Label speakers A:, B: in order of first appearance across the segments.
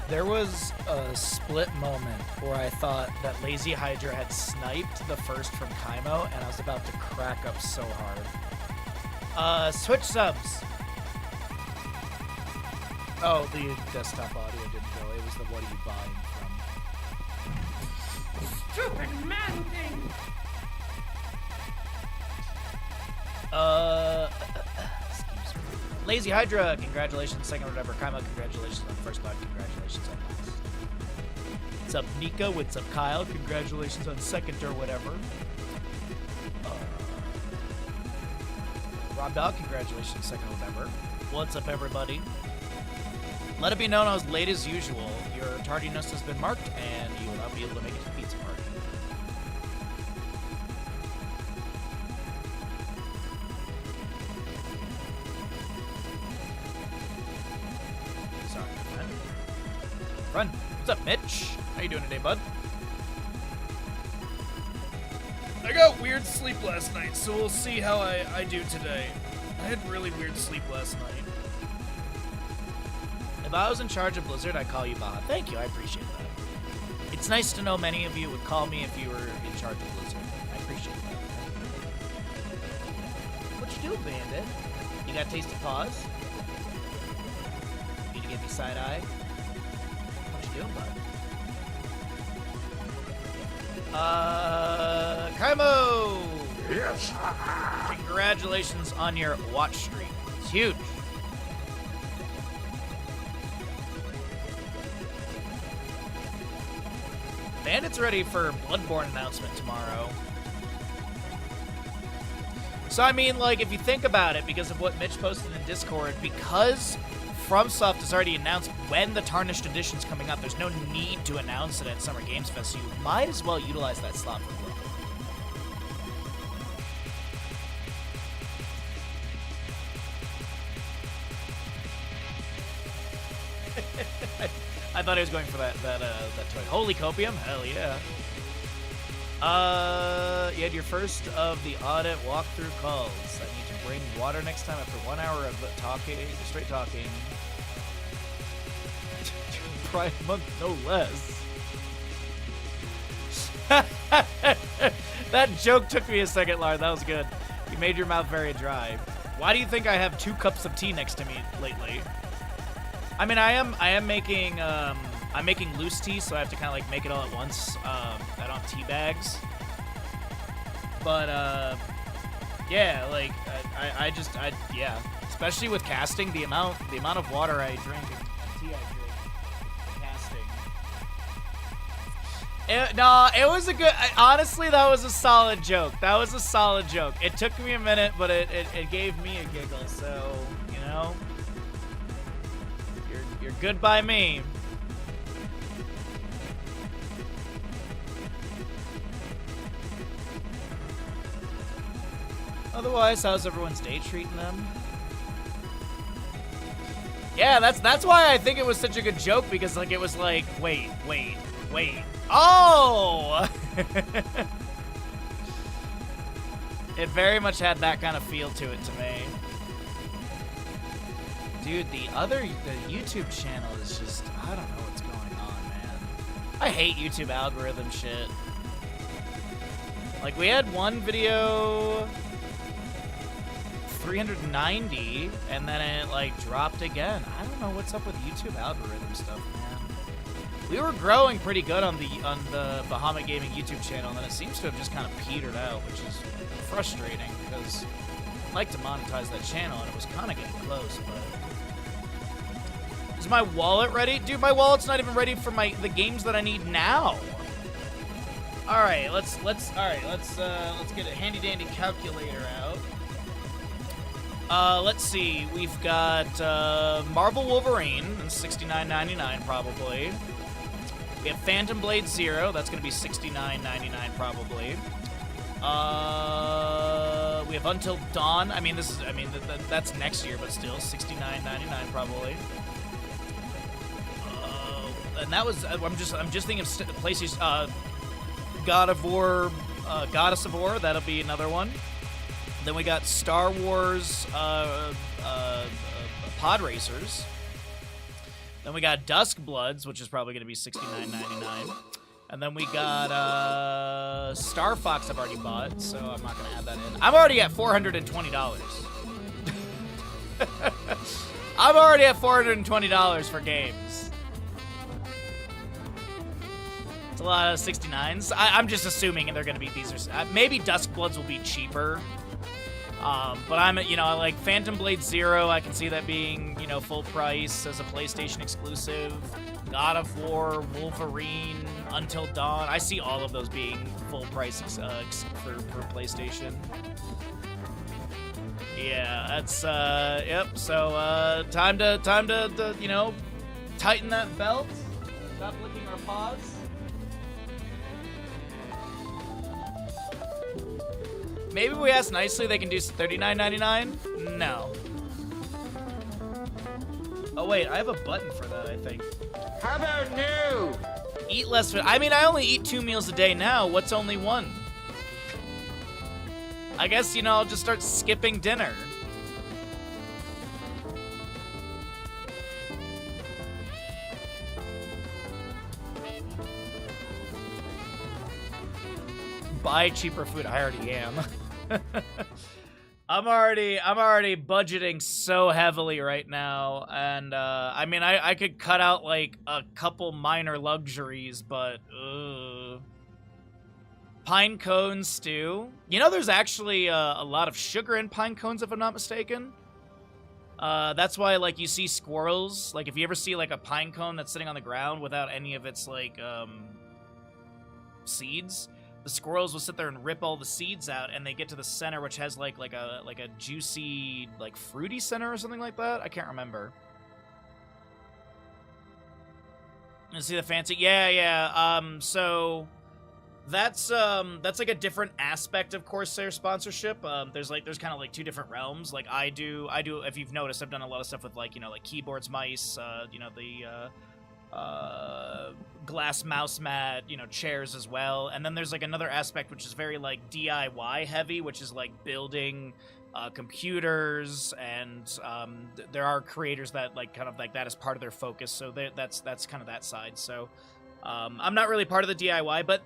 A: There was a split moment where I thought that Lazy Hydra had sniped the first from Kaimo, and I was about to crack up so hard. Switch subs. Oh, the desktop audio didn't go. It was the what are you buying from?
B: Stupid man thing!
A: Excuse me. Lazy Hydra, congratulations. Second whatever. Kaimo, congratulations on first blood. Congratulations on last. What's up, Nico? What's up, Kyle? Congratulations on second or whatever. Rob Dog, congratulations, second whatever. What's up, everybody? Let it be known I was late as usual. Your tardiness has been marked, and you will not be able to make it to the pizza party. Sorry, my friend. Friend, what's up, Mitch? How you doing today, bud? I got weird sleep last night, so we'll see how I do today. I had really weird sleep last night. If I was in charge of Blizzard, I'd call you Baha. Thank you, I appreciate that. It's nice to know many of you would call me if you were in charge of Blizzard. I appreciate that. What you doing, Bandit? You got taste of pause? Need to give me side eye? What you doing, bud? Kaimo!
C: Yes.
A: Congratulations on your watch streak. It's huge. Bandit's ready for Bloodborne announcement tomorrow. So, I mean, like, if you think about it, because of what Mitch posted in Discord, because FromSoft has already announced when the Tarnished Edition's coming up, there's no need to announce it at Summer Games Fest, so you might as well utilize that slot for Bloodborne. I thought he was going for that toy. Holy copium, hell yeah. You had your first of the audit walkthrough calls. I need to bring water next time after 1 hour of talking, straight talking. Pride month, no less. That joke took me a second, Lard. That was good. You made your mouth very dry. Why do you think I have 2 cups of tea next to me lately? I mean, I am making, I'm making loose tea, so I have to kind of, like, make it all at once. I don't have tea bags. But, yeah, like, yeah. Especially with casting, the amount of water I drink and tea I drink casting. No, it was a good, honestly, that was a solid joke. That was a solid joke. It took me a minute, but it gave me a giggle, so, you know. You're good by me. Otherwise, how's everyone's day treating them? Yeah, that's why I think it was such a good joke, because like it was like, wait. Oh! It very much had that kind of feel to it to me. Dude, the YouTube channel is just, I don't know what's going on, man. I hate YouTube algorithm shit. Like, we had one video, 390, and then it, like, dropped again. I don't know what's up with YouTube algorithm stuff, man. We were growing pretty good on the Bahamut Gaming YouTube channel, and then it seems to have just kind of petered out, which is frustrating, because I'd like to monetize that channel, and it was kind of getting close, but... Is my wallet ready? Dude, my wallet's not even ready for the games that I need now. All right, let's get a handy dandy calculator out. Let's see. We've got Marvel Wolverine, $69.99 probably. We have Phantom Blade Zero. That's gonna be $69.99 probably. We have Until Dawn. I mean, that's next year, but still $69.99 probably. And that was, I'm just thinking of PlayStation, God of War, Goddess of War. That'll be another one. Then we got Star Wars, Pod Racers. Then we got Dusk Bloods, which is probably going to be $69.99. And then we got Star Fox I've already bought, so I'm not going to add that in. I'm already at $420. I'm already at $420 for games. It's a lot of 69s. I'm just assuming they're going to be these. Maybe Dusk Bloods will be cheaper. But I'm, like Phantom Blade Zero, I can see that being, full price as a PlayStation exclusive. God of War, Wolverine, Until Dawn. I see all of those being full price for PlayStation. Yeah, that's, yep. So, time to, tighten that belt. Stop licking our paws. Maybe we ask nicely, they can do $39.99? No. Oh, wait, I have a button for that, I think.
B: How about new?
A: Eat less food. I mean, I only eat 2 meals a day now. What's only 1? I guess, I'll just start skipping dinner. Buy cheaper food. I already am. I'm already budgeting so heavily right now, and I mean, I could cut out like a couple minor luxuries, but pine cone stew. There's actually a lot of sugar in pine cones, if I'm not mistaken. That's why, like, you see squirrels. Like, if you ever see like a pine cone that's sitting on the ground without any of its like seeds, the squirrels will sit there and rip all the seeds out, and they get to the center, which has like a juicy, like, fruity center or something like that. I can't remember. You see the fancy? Yeah. So that's like a different aspect of Corsair sponsorship. There's kind of like 2 different realms. Like I do. If you've noticed, I've done a lot of stuff with like like keyboards, mice. The glass mouse mat, chairs as well. And then there's like another aspect which is very like DIY heavy, which is like building computers, and there are creators that like kind of like that as part of their focus. So that's kind of that side. So I'm not really part of the DIY, but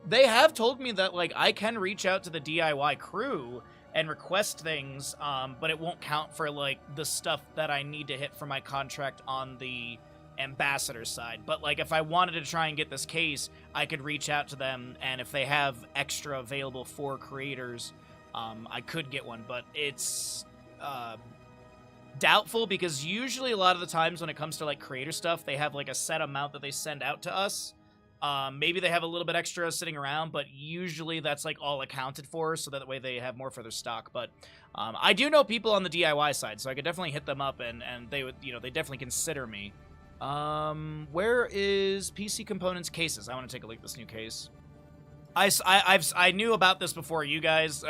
A: they have told me that like I can reach out to the DIY crew and request things, but it won't count for like the stuff that I need to hit for my contract on the ambassador side. But like if I wanted to try and get this case, I could reach out to them, and if they have extra available for creators, I could get one. But it's doubtful, because usually a lot of the times when it comes to like creator stuff, they have like a set amount that they send out to us. Maybe they have a little bit extra sitting around, but usually that's like all accounted for, so that way they have more for their stock. But I do know people on the DIY side, so I could definitely hit them up, and they would, they definitely consider me. Where is PC Components cases? I want to take a look at this new case. I knew about this before you guys.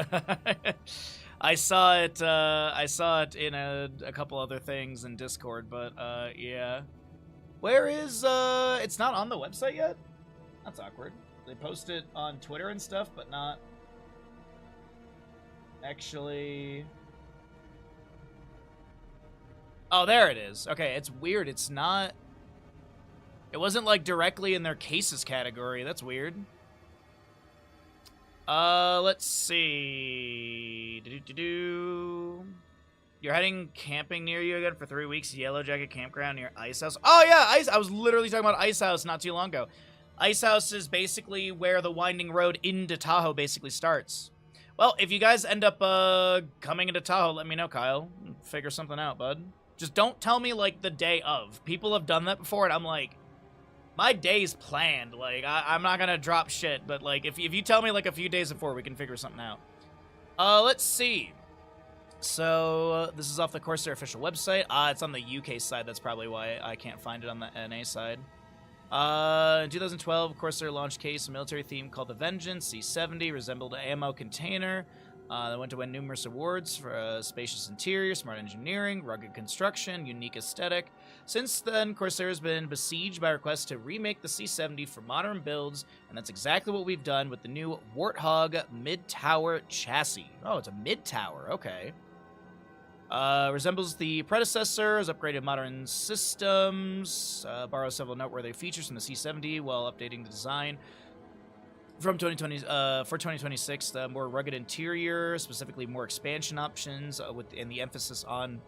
A: I saw it in a couple other things in Discord, but yeah. Where is it's not on the website yet? That's awkward. They post it on Twitter and stuff, but not actually. Oh, there it is. Okay, it's weird. It wasn't like directly in their cases category. That's weird. Let's see. You're heading camping near you again for 3 weeks. Yellow Jacket Campground near Ice House. Oh yeah, I was literally talking about Ice House not too long ago. Ice House is basically where the winding road into Tahoe basically starts. Well, if you guys end up coming into Tahoe, let me know, Kyle. Figure something out, bud. Just don't tell me like the day of. People have done that before, and I'm like, my day's planned. Like, I'm not gonna drop shit, but like if you tell me like a few days before, we can figure something out. Let's see. So this is off the Corsair official website. It's on the UK side. That's probably why I can't find it on the NA side. In 2012, Corsair launched case, a military theme called the Vengeance. C70 resembled an ammo container. That went to win numerous awards for spacious interior, smart engineering, rugged construction, unique aesthetic. Since then, Corsair has been besieged by requests to remake the C70 for modern builds, and that's exactly what we've done with the new Warthog mid-tower chassis. Oh, it's a mid-tower. Okay. Resembles the predecessor, has upgraded modern systems, borrows several noteworthy features from the C70 while updating the design. From 2020, for 2026, the more rugged interior, specifically more expansion options, and the emphasis on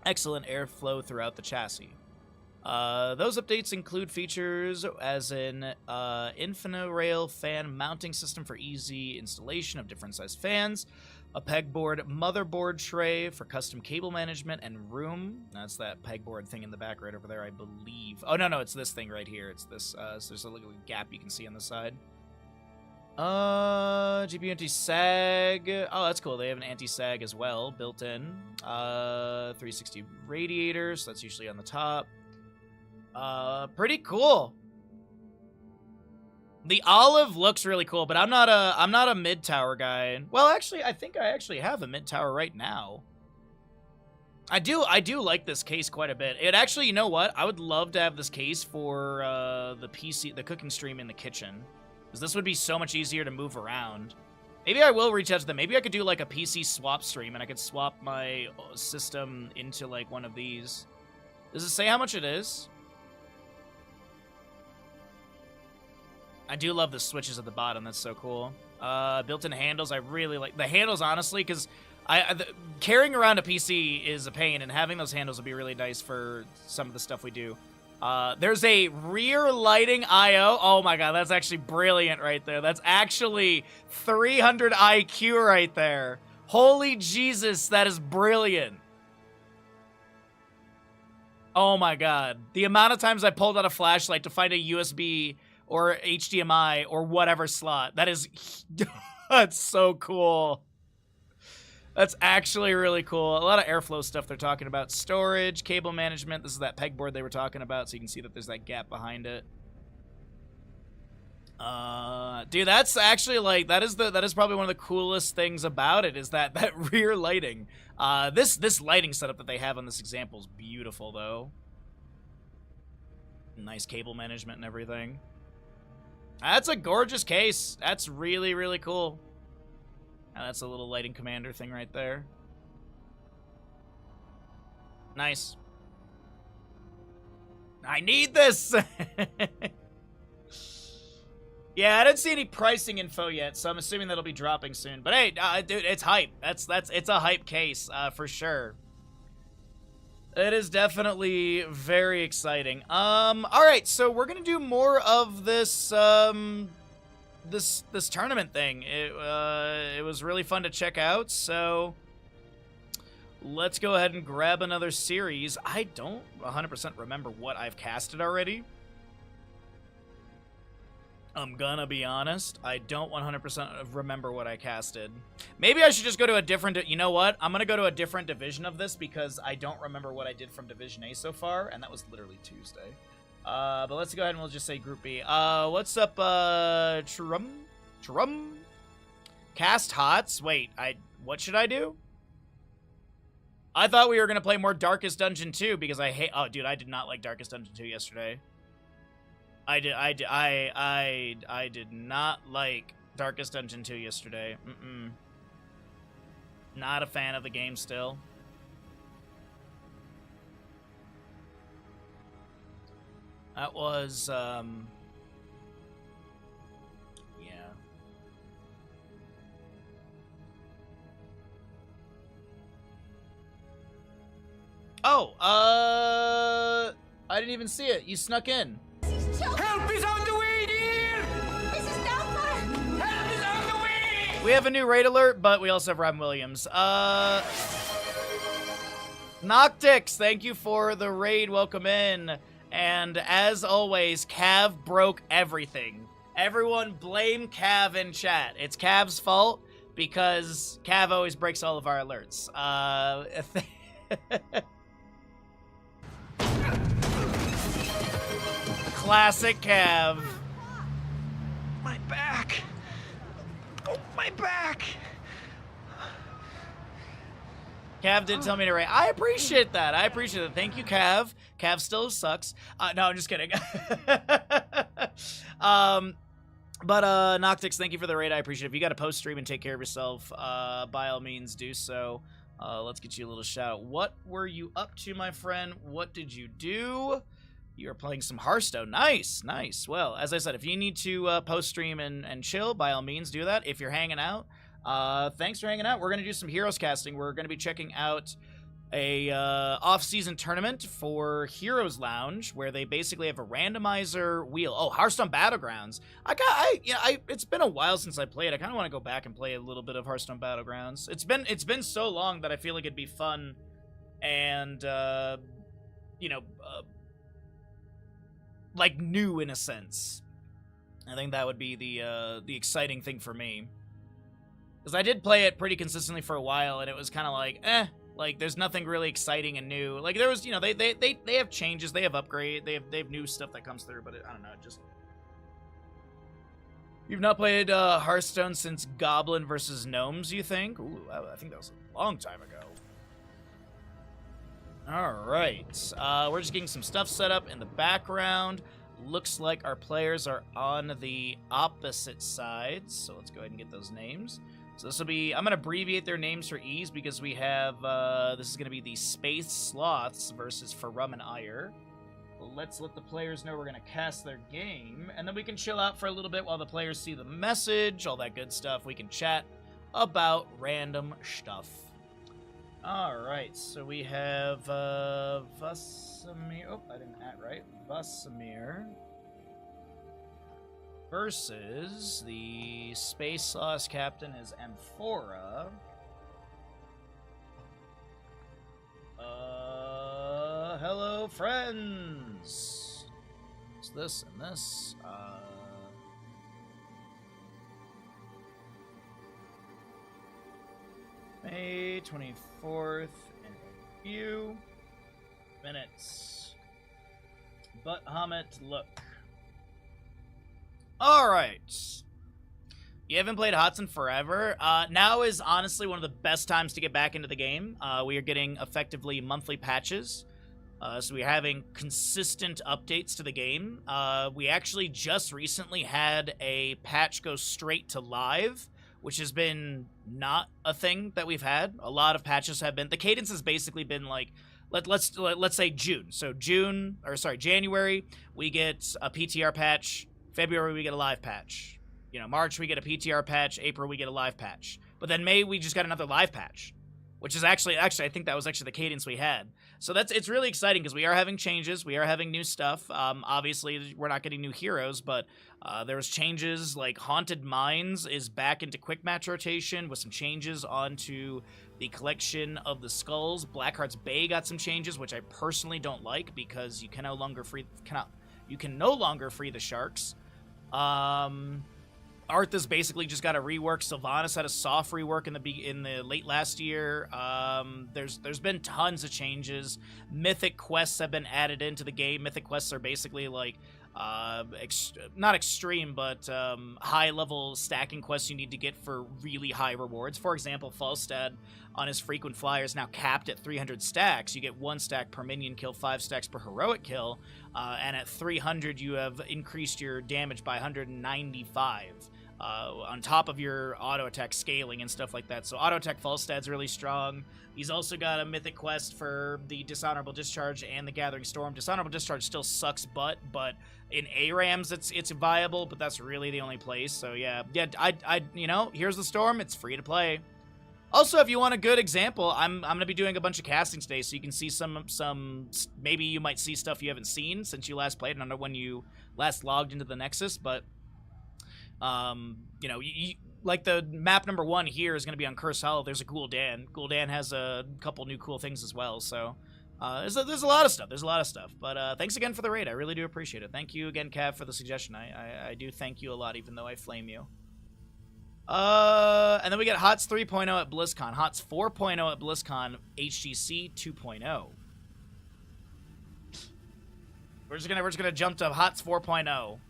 A: excellent airflow throughout the chassis. Those updates include features as an Infinorail fan mounting system for easy installation of different size fans, a pegboard motherboard tray for custom cable management and room. That's that pegboard thing in the back right over there, I believe. Oh, no, it's this thing right here. It's this, so there's a little gap you can see on the side. GPU anti-sag. Oh, that's cool. They have an anti-sag as well, built in. 360 radiator, so that's usually on the top. Pretty cool. The olive looks really cool, but I'm not a mid-tower guy. Well, actually, I think I actually have a mid-tower right now. I do like this case quite a bit. It actually, you know what? I would love to have this case for the PC, the cooking stream in the kitchen. Because this would be so much easier to move around. Maybe I will reach out to them. Maybe I could do like a PC swap stream and I could swap my system into like one of these. Does it say how much it is? I do love the switches at the bottom. That's so cool. Built-in handles. I really like the handles, honestly, because carrying around a PC is a pain, and having those handles would be really nice for some of the stuff we do. There's a rear lighting I/O. Oh my god, that's actually brilliant right there. That's actually 300 IQ right there. Holy Jesus, that is brilliant. Oh my god. The amount of times I pulled out a flashlight to find a USB or HDMI or whatever slot. That is... that's so cool. That's actually really cool. A lot of airflow stuff they're talking about. Storage, cable management. This is that pegboard they were talking about, so you can see that there's that gap behind it. Dude, that's actually like that is probably one of the coolest things about it is that rear lighting. This lighting setup that they have on this example is beautiful though. Nice cable management and everything. That's a gorgeous case. That's really, really cool. And that's a little lighting commander thing right there. Nice. I need this! Yeah, I didn't see any pricing info yet, so I'm assuming that'll be dropping soon. But hey, dude, it's hype. It's a hype case, for sure. It is definitely very exciting. Alright, so we're gonna do more of this, this tournament thing. It was really fun to check out, so let's go ahead and grab another series. I don't 100% remember what I've casted already. I'm gonna be honest. I don't 100% remember what I casted. Maybe I should just go to a different... You know what? I'm gonna go to a different division of this because I don't remember what I did from Division A so far, and that was literally Tuesday. But let's go ahead and we'll just say Group B. What's up, Trum? Cast Hots? Wait, what should I do? I thought we were gonna play more Darkest Dungeon 2 because I hate... Oh, dude, I did not like Darkest Dungeon 2 yesterday. I did not like Darkest Dungeon 2 yesterday. Not a fan of the game still. That was, yeah. Oh, I didn't even see it. You snuck in.
B: Help is on the way, dear!
C: This is Doubtful!
B: Help is on the way!
A: We have a new raid alert, but we also have Robin Williams. Noctix, thank you for the raid. Welcome in. And as always, Cav broke everything. Everyone blame Cav in chat. It's Cav's fault because Cav always breaks all of our alerts. Classic Cav.
B: My back! Oh, my back!
A: Cav did tell me to raid. I appreciate that. I appreciate it. Thank you, Cav. Cav still sucks. No, I'm just kidding. But Noctix, thank you for the raid. I appreciate it. If you got a post stream and take care of yourself, by all means do so. Let's get you a little shout. What were you up to, my friend? What did you do? You're playing some Hearthstone. Nice, nice. Well, as I said, if you need to post-stream and chill, by all means, do that. If you're hanging out, thanks for hanging out. We're going to do some Heroes casting. We're going to be checking out a off-season tournament for Heroes Lounge, where they basically have a randomizer wheel. Oh, Hearthstone Battlegrounds. It's been a while since I played. I kind of want to go back and play a little bit of Hearthstone Battlegrounds. It's been so long that I feel like it'd be fun and like new in a sense. I think that would be the exciting thing for me, because I did play it pretty consistently for a while, and it was kind of like, like there's nothing really exciting and new. Like there was, they have changes, they have upgrade, they have new stuff that comes through, but I don't know, just. You've not played Hearthstone since Goblin versus Gnomes, you think? Ooh, I think that was a long time ago. Alright, we're just getting some stuff set up in the background. Looks like our players are on the opposite sides, so let's go ahead and get those names. So this will be, I'm going to abbreviate their names for ease, because we have, this is going to be the Space Sloths versus Farum and Ire. Let's let the players know we're going to cast their game, and then we can chill out for a little bit while the players see the message, all that good stuff. We can chat about random stuff. Alright, so we have Vasamir. Oh, I didn't add right. Vasamir versus the Space Sauce Captain is Amphora. Hello, friends. It's this and this. May 24th in a few minutes. But Hamet, look. Alright. You haven't played Hearthstone forever. Now is honestly one of the best times to get back into the game. We are getting effectively monthly patches. So we're having consistent updates to the game. We actually just recently had a patch go straight to live, which has been not a thing that we've had. A lot of patches have been, the cadence has basically been like, let's say June. So January, we get a PTR patch. February, we get a live patch. March, we get a PTR patch. April, we get a live patch. But then May, we just got another live patch, which is actually, I think that was actually the cadence we had. So it's really exciting, because we are having changes. We are having new stuff. Obviously, we're not getting new heroes, but there's changes, like Haunted Mines is back into quick match rotation with some changes onto the collection of the skulls. Blackheart's Bay got some changes, which I personally don't like, because you can no longer free the sharks. Arthas basically just got a rework. Sylvanas had a soft rework in the late last year. There's been tons of changes. Mythic quests have been added into the game. Mythic quests are basically like not extreme, but high-level stacking quests you need to get for really high rewards. For example, Falstad on his frequent flyer is now capped at 300 stacks. You get 1 stack per minion kill, 5 stacks per heroic kill, and at 300 you have increased your damage by 195. On top of your auto attack scaling and stuff like that. So auto attack Falstad's really strong. He's also got a mythic quest for the Dishonorable Discharge and the Gathering Storm. Dishonorable Discharge still sucks butt, but in ARAMs it's viable, but that's really the only place. So yeah, here's the Storm. It's free to play. Also, if you want a good example, I'm gonna be doing a bunch of casting today, so you can see some maybe you might see stuff you haven't seen since you last played. I don't know when you last logged into the Nexus, but like the map number 1 here is going to be on Curse Hollow. There's a Gul'dan. Gul'dan has a couple new cool things as well. So there's a lot of stuff. There's a lot of stuff. But thanks again for the raid. I really do appreciate it. Thank you again, Cav, for the suggestion. I do thank you a lot, even though I flame you. And then we get HOTS 3.0 at BlizzCon. HOTS 4.0 at BlizzCon. HGC 2.0. We're just gonna jump to HOTS 4.0.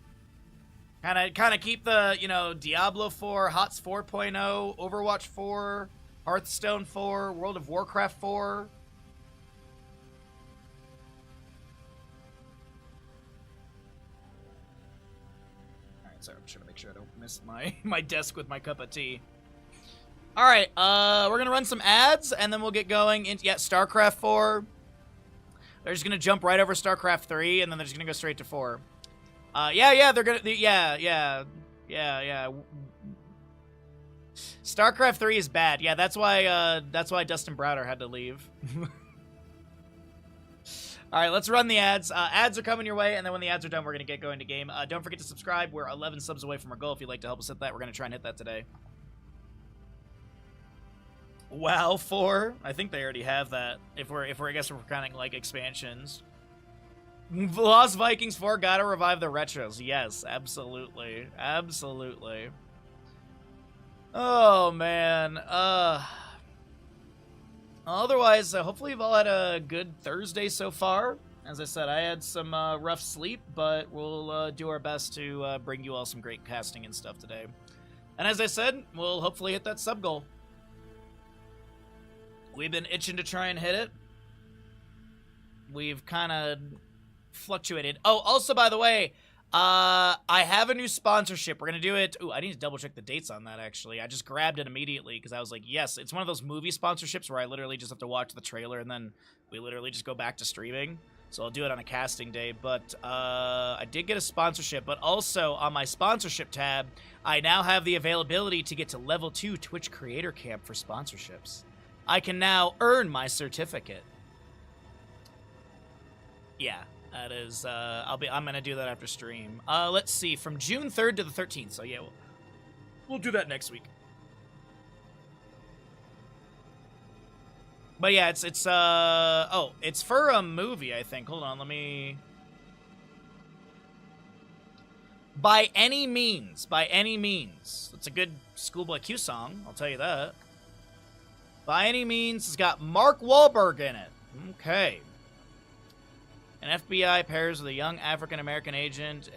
A: Kind of keep the, Diablo 4, HOTS 4.0, Overwatch 4, Hearthstone 4, World of Warcraft 4. Alright, sorry, I'm just trying to make sure I don't miss my desk with my cup of tea. All right, we're gonna run some ads, and then we'll get going into StarCraft 4. They're just gonna jump right over StarCraft 3, and then they're just gonna go straight to 4. They're gonna, yeah. StarCraft 3 is bad. Yeah, that's why Dustin Browder had to leave. All right, let's run the ads. Ads are coming your way, and then when the ads are done, we're gonna get going to game. Don't forget to subscribe. We're 11 subs away from our goal. If you'd like to help us hit that, we're gonna try and hit that today. WoW 4. I think they already have that. If we're counting like expansions. Lost Vikings 4 gotta revive the retros. Yes, absolutely. Absolutely. Oh man. Otherwise, hopefully you've all had a good Thursday so far. As I said, I had some rough sleep, but we'll do our best to bring you all some great casting and stuff today. And as I said, we'll hopefully hit that sub goal. We've been itching to try and hit it. We've kind of fluctuated. Oh, also, by the way, I have a new sponsorship. We're going to do it. Ooh, I need to double check the dates on that, actually. I just grabbed it immediately because I was like, yes, it's one of those movie sponsorships where I literally just have to watch the trailer and then we literally just go back to streaming. So I'll do it on a casting day. But I did get a sponsorship. But also on my sponsorship tab, I now have the availability to get to level 2 Twitch Creator Camp for sponsorships. I can now earn my certificate. Yeah, that is, I'm gonna do that after stream. Let's see, from June 3rd to the 13th, so yeah, we'll do that next week. But yeah, it's for a movie, I think. Hold on, let me... By any means. It's a good Schoolboy Q song, I'll tell you that. By any means, it's got Mark Wahlberg in it. Okay. An FBI pairs with a young African-American agent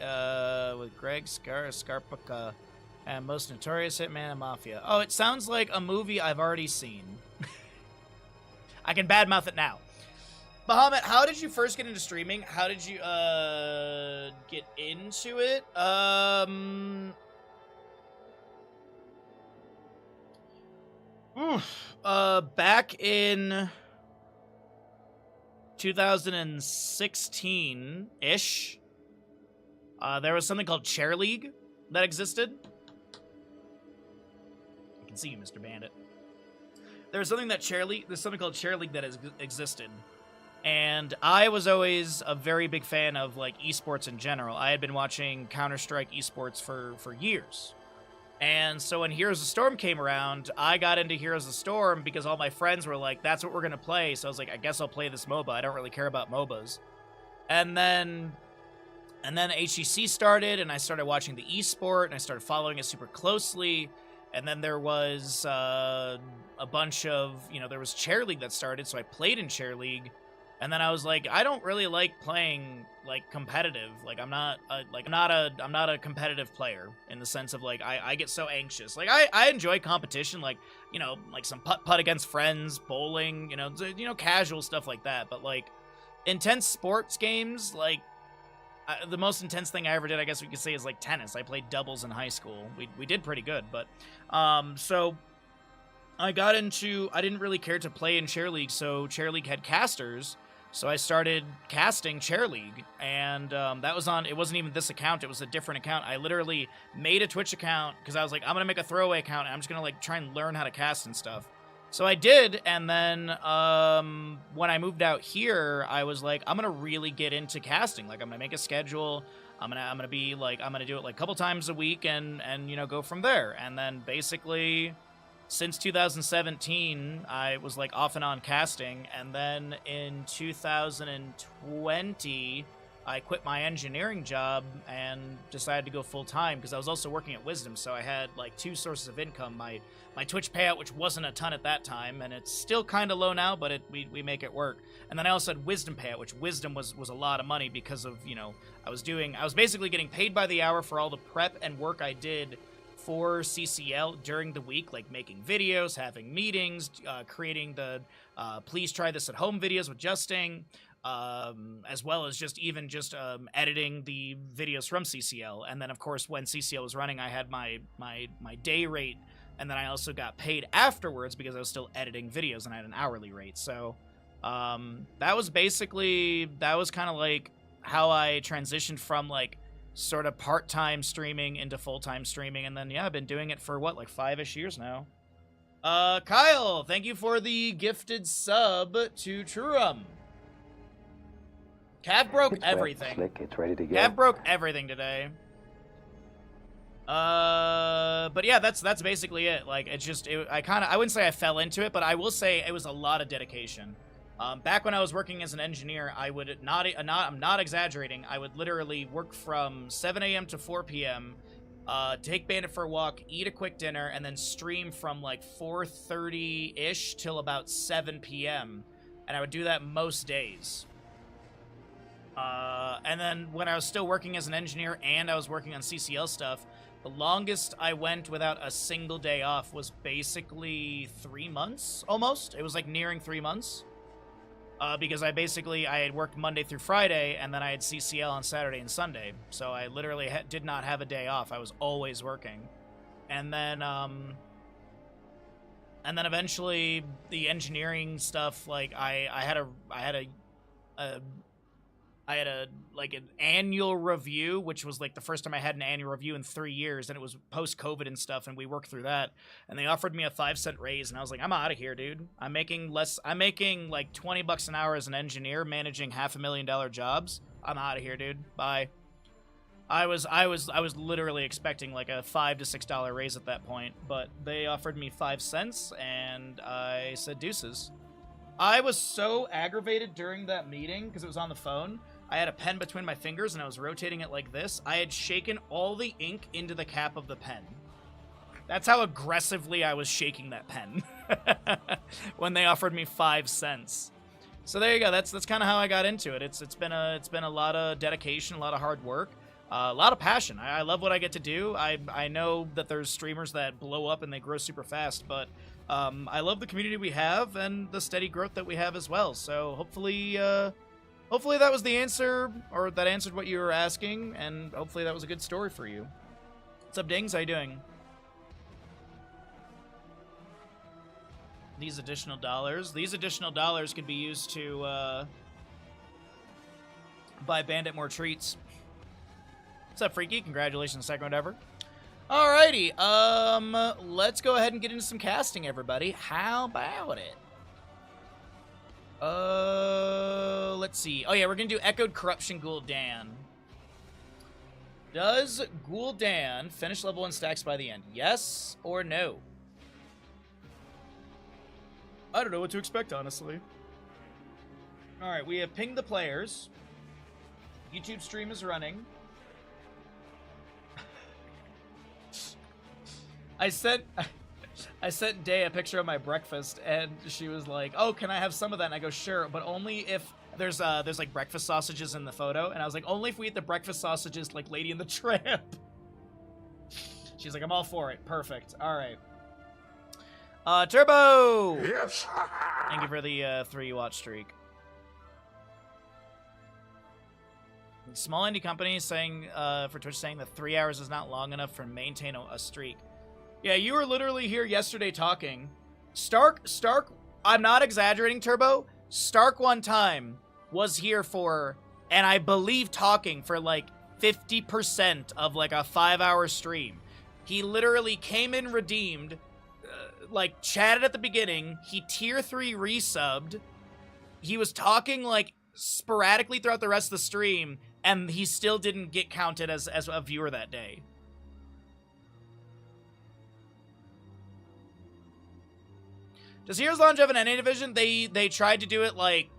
A: with Greg Scarpica and most notorious hitman in Mafia. Oh, it sounds like a movie I've already seen. I can badmouth it now. Bahamut, how did you first get into streaming? How did you get into it? Back in 2016-ish, there was something called Chair League that existed. I can see you, Mr. Bandit. There's something called Chair League that existed. And I was always a very big fan of, like, esports in general. I had been watching Counter-Strike esports for years. And so when Heroes of Storm came around, I got into Heroes of Storm because all my friends were like, that's what we're going to play. So I was like, I guess I'll play this MOBA. I don't really care about MOBAs. And then HEC started, and I started watching the esport, and I started following it super closely. And then there was a bunch of, there was Chair League that started, so I played in Chair League. And then I was like, I don't really like playing, like, competitive. Like, I'm not a competitive player in the sense of, like, I get so anxious. Like, I enjoy competition, like, like some putt against friends, bowling, casual stuff like that. But, like, intense sports games, like, the most intense thing I ever did, I guess we could say, is, like, tennis. I played doubles in high school. We did pretty good, but, so I didn't really care to play in Chair League, so Chair League had casters. So I started casting Chair League, and that was on, it wasn't even this account, it was a different account. I literally made a Twitch account, because I was like, I'm going to make a throwaway account, and I'm just going to, like, try and learn how to cast and stuff. So I did, and then when I moved out here, I was like, I'm going to really get into casting. Like, I'm going to make a schedule, I'm going to be, like, I'm going to do it, like, a couple times a week, and go from there. And then, basically, since 2017, I was, like, off and on casting, and then in 2020, I quit my engineering job and decided to go full-time, because I was also working at Wisdom, so I had, like, 2 sources of income. My Twitch payout, which wasn't a ton at that time, and it's still kind of low now, but we make it work. And then I also had Wisdom payout, which Wisdom was a lot of money because of, I was basically getting paid by the hour for all the prep and work I did for CCL during the week, like making videos, having meetings, creating the please try this at home videos with Justing, as well as just editing the videos from CCL. And then, of course, when CCL was running, I had my day rate and then I also got paid afterwards because I was still editing videos and I had an hourly rate. So that was kind of like how I transitioned from like sort of part-time streaming into full-time streaming, and then yeah, I've been doing it for what, like 5-ish years now. Kyle, thank you for the gifted sub to Trurum. Cav broke everything.
D: Slick, it's ready to go.
A: Cav broke everything today. But yeah, that's basically it. Like, it's just, I wouldn't say I fell into it, but I will say it was a lot of dedication. Back when I was working as an engineer, I would I'm not exaggerating, I would literally work from 7 a.m. to 4 p.m., take Bandit for a walk, eat a quick dinner, and then stream from like 4:30-ish till about 7 p.m. And I would do that most days. And then when I was still working as an engineer and I was working on CCL stuff, the longest I went without a single day off was basically 3 months, almost. It was like nearing 3 months. Because I had worked Monday through Friday, and then I had CCL on Saturday and Sunday. So I literally did not have a day off. I was always working. And then eventually the engineering stuff, like I had like an annual review, which was like the first time I had an annual review in 3 years, and it was post-COVID and stuff, and we worked through that, and they offered me a 5-cent raise, and I was like, I'm out of here, dude. I'm making like $20 an hour as an engineer managing $500,000 jobs. I'm out of here, dude. Bye. I was literally expecting like a $5 to $6 raise at that point, but they offered me 5 cents, and I said deuces. I was so aggravated during that meeting because it was on the phone. I had a pen between my fingers and I was rotating it like this. I had shaken all the ink into the cap of the pen. That's how aggressively I was shaking that pen when they offered me 5 cents. So there you go. That's kind of how I got into it. It's been a lot of dedication, a lot of hard work, a lot of passion. I love what I get to do. I know that there's streamers that blow up and they grow super fast, but I love the community we have and the steady growth that we have as well. So hopefully that was the answer, or that answered what you were asking, and hopefully that was a good story for you. What's up, Dings? How you doing? These additional dollars could be used to buy Bandit more treats. What's up, Freaky? Congratulations, second whatever. Alrighty, let's go ahead and get into some casting, everybody. How about it? Let's see. Oh yeah, we're gonna do Echoed Corruption Gul'dan. Does Gul'dan finish level 1 stacks by the end? Yes or no? I don't know what to expect, honestly. Alright, we have pinged the players. YouTube stream is running. I sent Day a picture of my breakfast, and she was like, "Oh, can I have some of that?" And I go, "Sure, but only if there's like breakfast sausages in the photo." And I was like, "Only if we eat the breakfast sausages like Lady and the Tramp." She's like, "I'm all for it." Perfect. All right. Turbo.
E: Yes.
A: Thank you for the 3 watch streak. Small indie company saying for Twitch saying that 3 hours is not long enough for maintain a streak. Yeah, you were literally here yesterday talking. Stark, I'm not exaggerating, Turbo. Stark one time was here for, and I believe talking for like 50% of like a 5-hour stream. He literally came in redeemed, like chatted at the beginning. He tier 3 resubbed. He was talking like sporadically throughout the rest of the stream, and he still didn't get counted as a viewer that day. Does Heroes Lounge have an NA division? They tried to do it like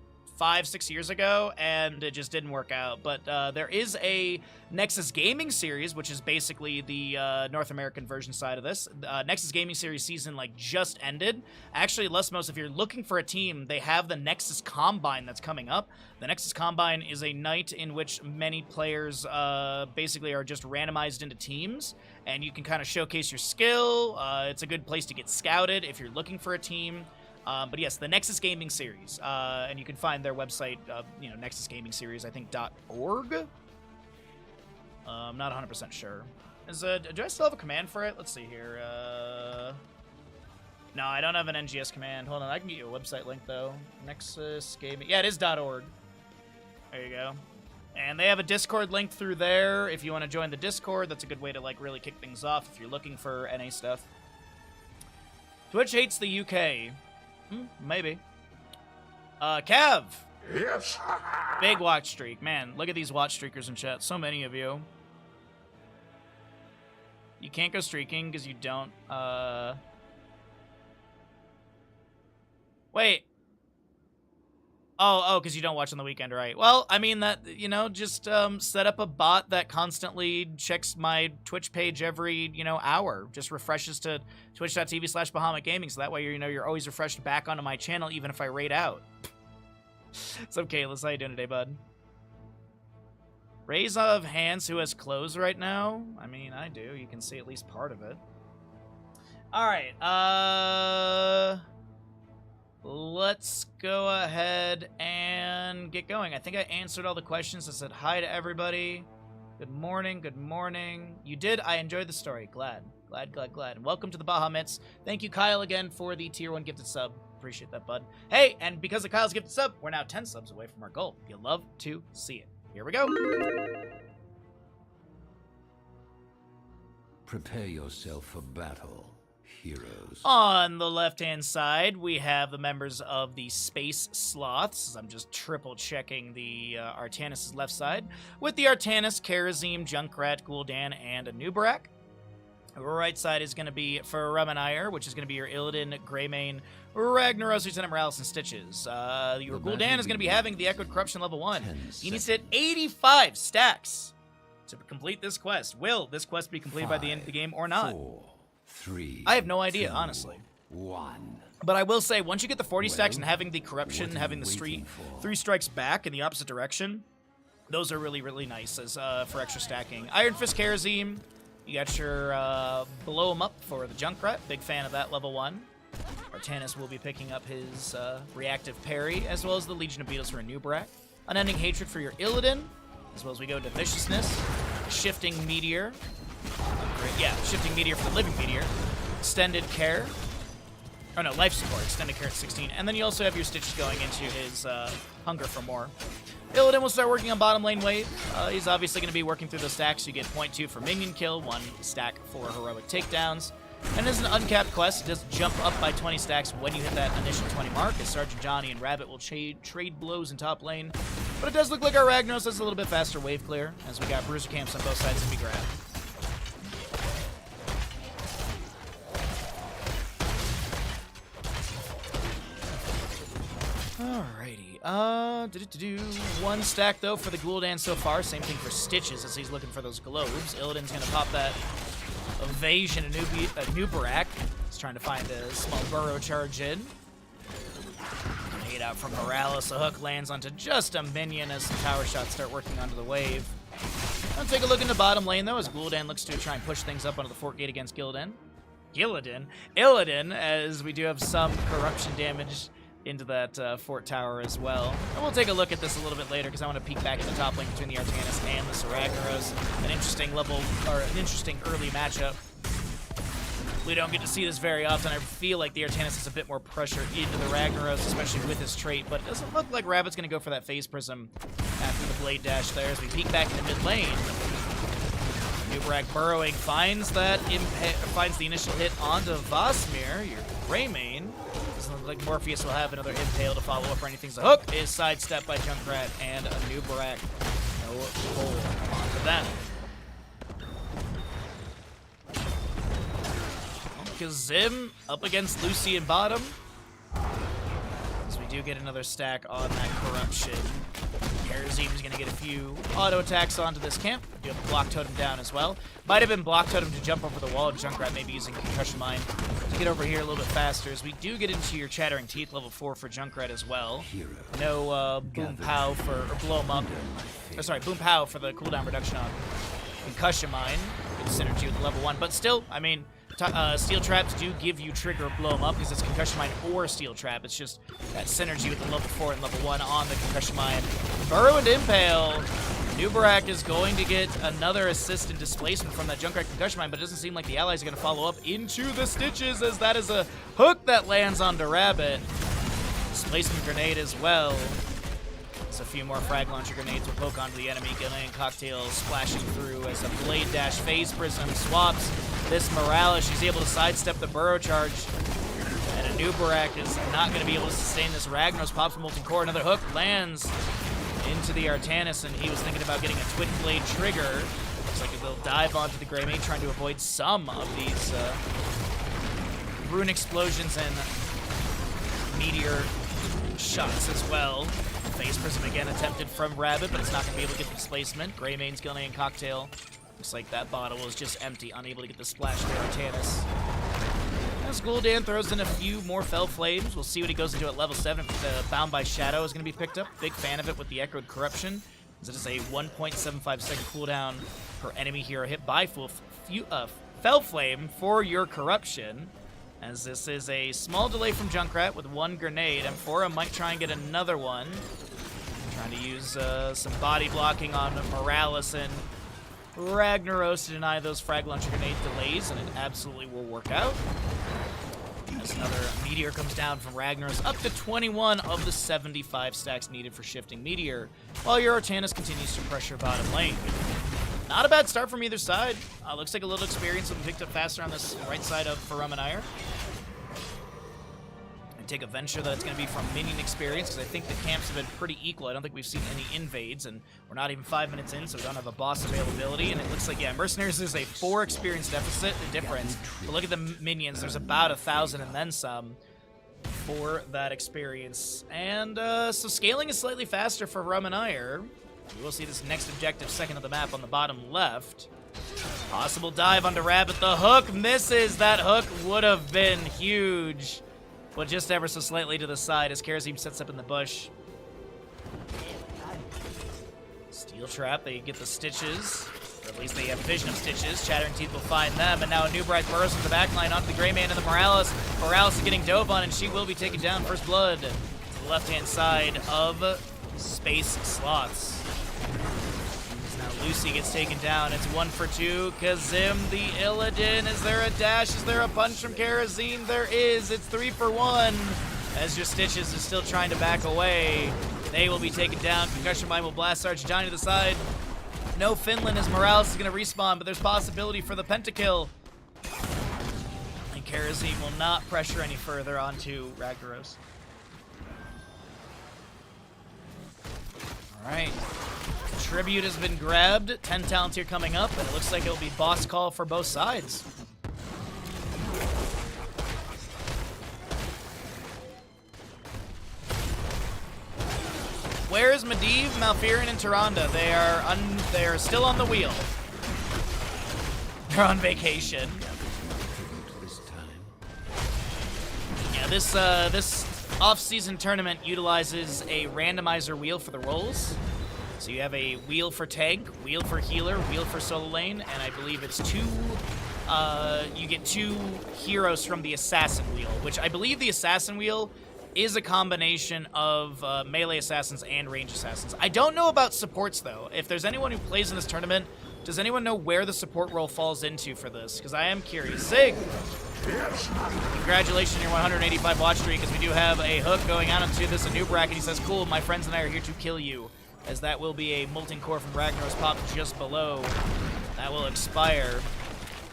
A: 5-6 years ago, and it just didn't work out. But there is a Nexus Gaming Series, which is basically the North American version side of this. Nexus Gaming Series season like just ended. Actually, Lesmos, if you're looking for a team, they have the Nexus Combine that's coming up. The Nexus Combine is a night in which many players basically are just randomized into teams, and you can kind of showcase your skill. It's a good place to get scouted if you're looking for a team. But yes, the Nexus Gaming Series, and you can find their website, Nexus Gaming Series, I think, .org. I'm not 100% sure. Do I still have a command for it? Let's see here. No, I don't have an NGS command. Hold on, I can get you a website link though. Nexus Gaming. Yeah, it is .org. There you go. And they have a Discord link through there. If you want to join the Discord, that's a good way to like really kick things off if you're looking for NA stuff. Twitch hates the UK. Maybe. Kev.
D: Yes.
A: Big watch streak. Man, look at these watch streakers in chat. So many of you. You can't go streaking because you don't, Wait. Oh, because you don't watch on the weekend, right? Well, I mean, that, you know, just set up a bot that constantly checks my Twitch page every, hour. Just refreshes to twitch.tv/Bahamut Gaming, so that way, you're always refreshed back onto my channel, even if I raid out. What's up, Kayla? How you doing today, bud? Raise of hands who has clothes right now? I mean, I do. You can see at least part of it. All right, let's go ahead and get going. I think I answered all the questions. I said hi to everybody. Good morning, good morning. You did? I enjoyed the story. Glad. And welcome to the Bahamut's. Thank you, Kyle, again, for the tier 1 gifted sub. Appreciate that, bud. Hey, and because of Kyle's gifted sub, we're now 10 subs away from our goal. You'll love to see it. Here we go.
D: Prepare yourself for battle, heroes.
A: On the left-hand side, we have the members of the Space Sloths. I'm just triple-checking the Artanis' left side. With the Artanis, Karazim, Junkrat, Gul'dan, and Anubarak. Right side is going to be for Ramanire, which is going to be your Illidan, Greymane, Ragnaros, Lieutenant Morales, and Stitches. Your Gul'dan is going to be having the Echoed Corruption level 1. He needs to hit 85 stacks to complete this quest. Will this quest be completed by the end of the game or not?
D: 4, 3.
A: I have no idea, honestly.
D: 1.
A: But I will say, once you get the 40 stacks and having the Corruption, having the 3 strikes back in the opposite direction, those are really, really nice as for extra stacking. Iron Fist Karazim. You got your blow him up for the Junkrat. Big fan of that level 1. Artanis will be picking up his reactive parry, as well as the Legion of Beetles for Anubarak. Unending Hatred for your Illidan, as well as we go to Viciousness. Shifting Meteor. Shifting Meteor for the Living Meteor. Extended Care. Oh no, Life Support. Extended Care at 16. And then you also have your Stitches going into his Hunger for More. Illidan will start working on bottom lane wave. He's obviously going to be working through those stacks. You get 0.2 for minion kill, 1 stack for heroic takedowns. And as an uncapped quest, it does jump up by 20 stacks when you hit that initial 20 mark, as Sergeant Johnny and Rabbit will trade blows in top lane. But it does look like our Ragnaros has a little bit faster wave clear, as we got Bruiser camps on both sides to be grabbed. Alrighty. 1 stack, though, for the Gul'dan so far. Same thing for Stitches, as he's looking for those globes. Illidan's going to pop that evasion Anubarak. He's trying to find a small burrow charge in. Hate out from Morales. A hook lands onto just a minion as some tower shots start working onto the wave. I'll take a look into bottom lane, though, as Gul'dan looks to try and push things up onto the fort gate against Illidan, as we do have some corruption damage into that fort tower as well. And we'll take a look at this a little bit later because I want to peek back at the top lane between the Artanis and the Ragnaros. An interesting early matchup. We don't get to see this very often. I feel like the Artanis has a bit more pressure into the Ragnaros, especially with his trait, but it doesn't look like Rabbit's going to go for that Phase Prism after the Blade Dash there as we peek back into mid lane. Anubarak burrowing finds the initial hit onto Vosmir, your Greymane. Doesn't look like Morpheus will have another impale to follow up or anything. The hook is sidestepped by Junkrat and Anubarak. No hole onto them. Kazim up against Lucy in bottom. As we do get another stack on that corruption. Karazim's going to get a few auto attacks onto this camp. We do have a block totem down as well. Might have been block totem to jump over the wall. Junkrat maybe using Concussion Mine to get over here a little bit faster. As we do get into your Chattering Teeth level 4 for Junkrat as well. No Boom Pow for, or Blow 'em Up. Oh, sorry, Boom Pow for the cooldown reduction on Concussion Mine. Good synergy with level 1. But still, I mean, Steel Traps do give you trigger Blow 'em Up because it's Concussion Mine or Steel Trap. It's just that synergy with the level 4 and level 1 on the Concussion Mine. Burrow and Impale. Nubarak is going to get another assist in displacement from that Junkrat concussion mine, but it doesn't seem like the allies are going to follow up into the Stitches, as that is a hook that lands onto Rabbit. Displacement grenade as well. There's a few more frag launcher grenades will poke onto the enemy. Gillian Cocktail splashing through as a Blade Dash Phase Prism swaps this Morales. She's able to sidestep the Burrow Charge. And a Nubarak is not going to be able to sustain this. Ragnaros pops Molten Core. Another hook lands into the Artanis, and he was thinking about getting a Twin Blade trigger. Looks like they'll dive onto the Greymane, trying to avoid some of these rune explosions and meteor shots as well. Phase Prism again attempted from Rabbit, but it's not going to be able to get the displacement. Greymane's Gillian Cocktail. Looks like that bottle is just empty, unable to get the splash to Artanis. As Gul'dan throws in a few more Fell Flames, we'll see what he goes into at level 7. If the Bound by Shadow is going to be picked up. Big fan of it with the Echoed Corruption, as it is a 1.75 second cooldown per enemy hero hit by Fell Flame for your Corruption. As this is a small delay from Junkrat with one grenade. Amphora might try and get another one. Trying to use some body blocking on Morales and Ragnaros to deny those frag launcher grenade delays, and it absolutely will work out. As another Meteor comes down from Ragnaros, up to 21 of the 75 stacks needed for shifting Meteor, while your Artanis continues to pressure bottom lane. Not a bad start from either side. Looks like a little experience will be picked up faster on this right side of Farum&Ire. And take a venture that it's going to be from minion experience, because I think the camps have been pretty equal. I don't think we've seen any invades, and we're not even 5 minutes in, so we don't have a boss availability. And it looks like, yeah, Mercenaries is a 4 experience deficit, the difference. But look at the minions. There's about 1,000 and then some for that experience. And so scaling is slightly faster for Farum&Ire. We will see this next objective, second of the map on the bottom left. Possible dive onto Rabbit. The hook misses. That hook would have been huge, but just ever so slightly to the side as Karazim sets up in the bush. Steel Trap, they get the Stitches, or at least they have vision of Stitches. Chattering Teeth will find them, and now a Nubarak burrows from the backline onto the Greymane and the Morales. Morales is getting dove on, and she will be taken down. First blood to the left-hand side of Space Sloths. Now Lucy gets taken down. It's 1 for 2. Kazim, the Illidan. Is there a dash? Is there a punch from Karazim? There is. It's 3 for 1. As your Stitches is still trying to back away. They will be taken down. Concussion Mine will blast Sarge Johnny to the side. No Finland as Morales is going to respawn, but there's possibility for the pentakill. And Karazim will not pressure any further onto Ragnaros. Alright. Tribute has been grabbed. 10 talent here coming up, and it looks like it'll be boss call for both sides. Where is Medivh, Malfurion, and Tyrande? They are still on the wheel. They're on vacation. Yeah, this off-season tournament utilizes a randomizer wheel for the roles. So you have a wheel for tank, wheel for healer, wheel for solo lane, and I believe it's you get 2 heroes from the assassin wheel, which I believe the assassin wheel is a combination of melee assassins and range assassins. I don't know about supports, though. If there's anyone who plays in this tournament, does anyone know where the support role falls into for this? Because I am curious. Zig! Congratulations on your 185 watch streak, as we do have a hook going out into this Nubarak, and he says, cool, my friends and I are here to kill you, as that will be a Molten Core from Ragnaros popped just below. That will expire.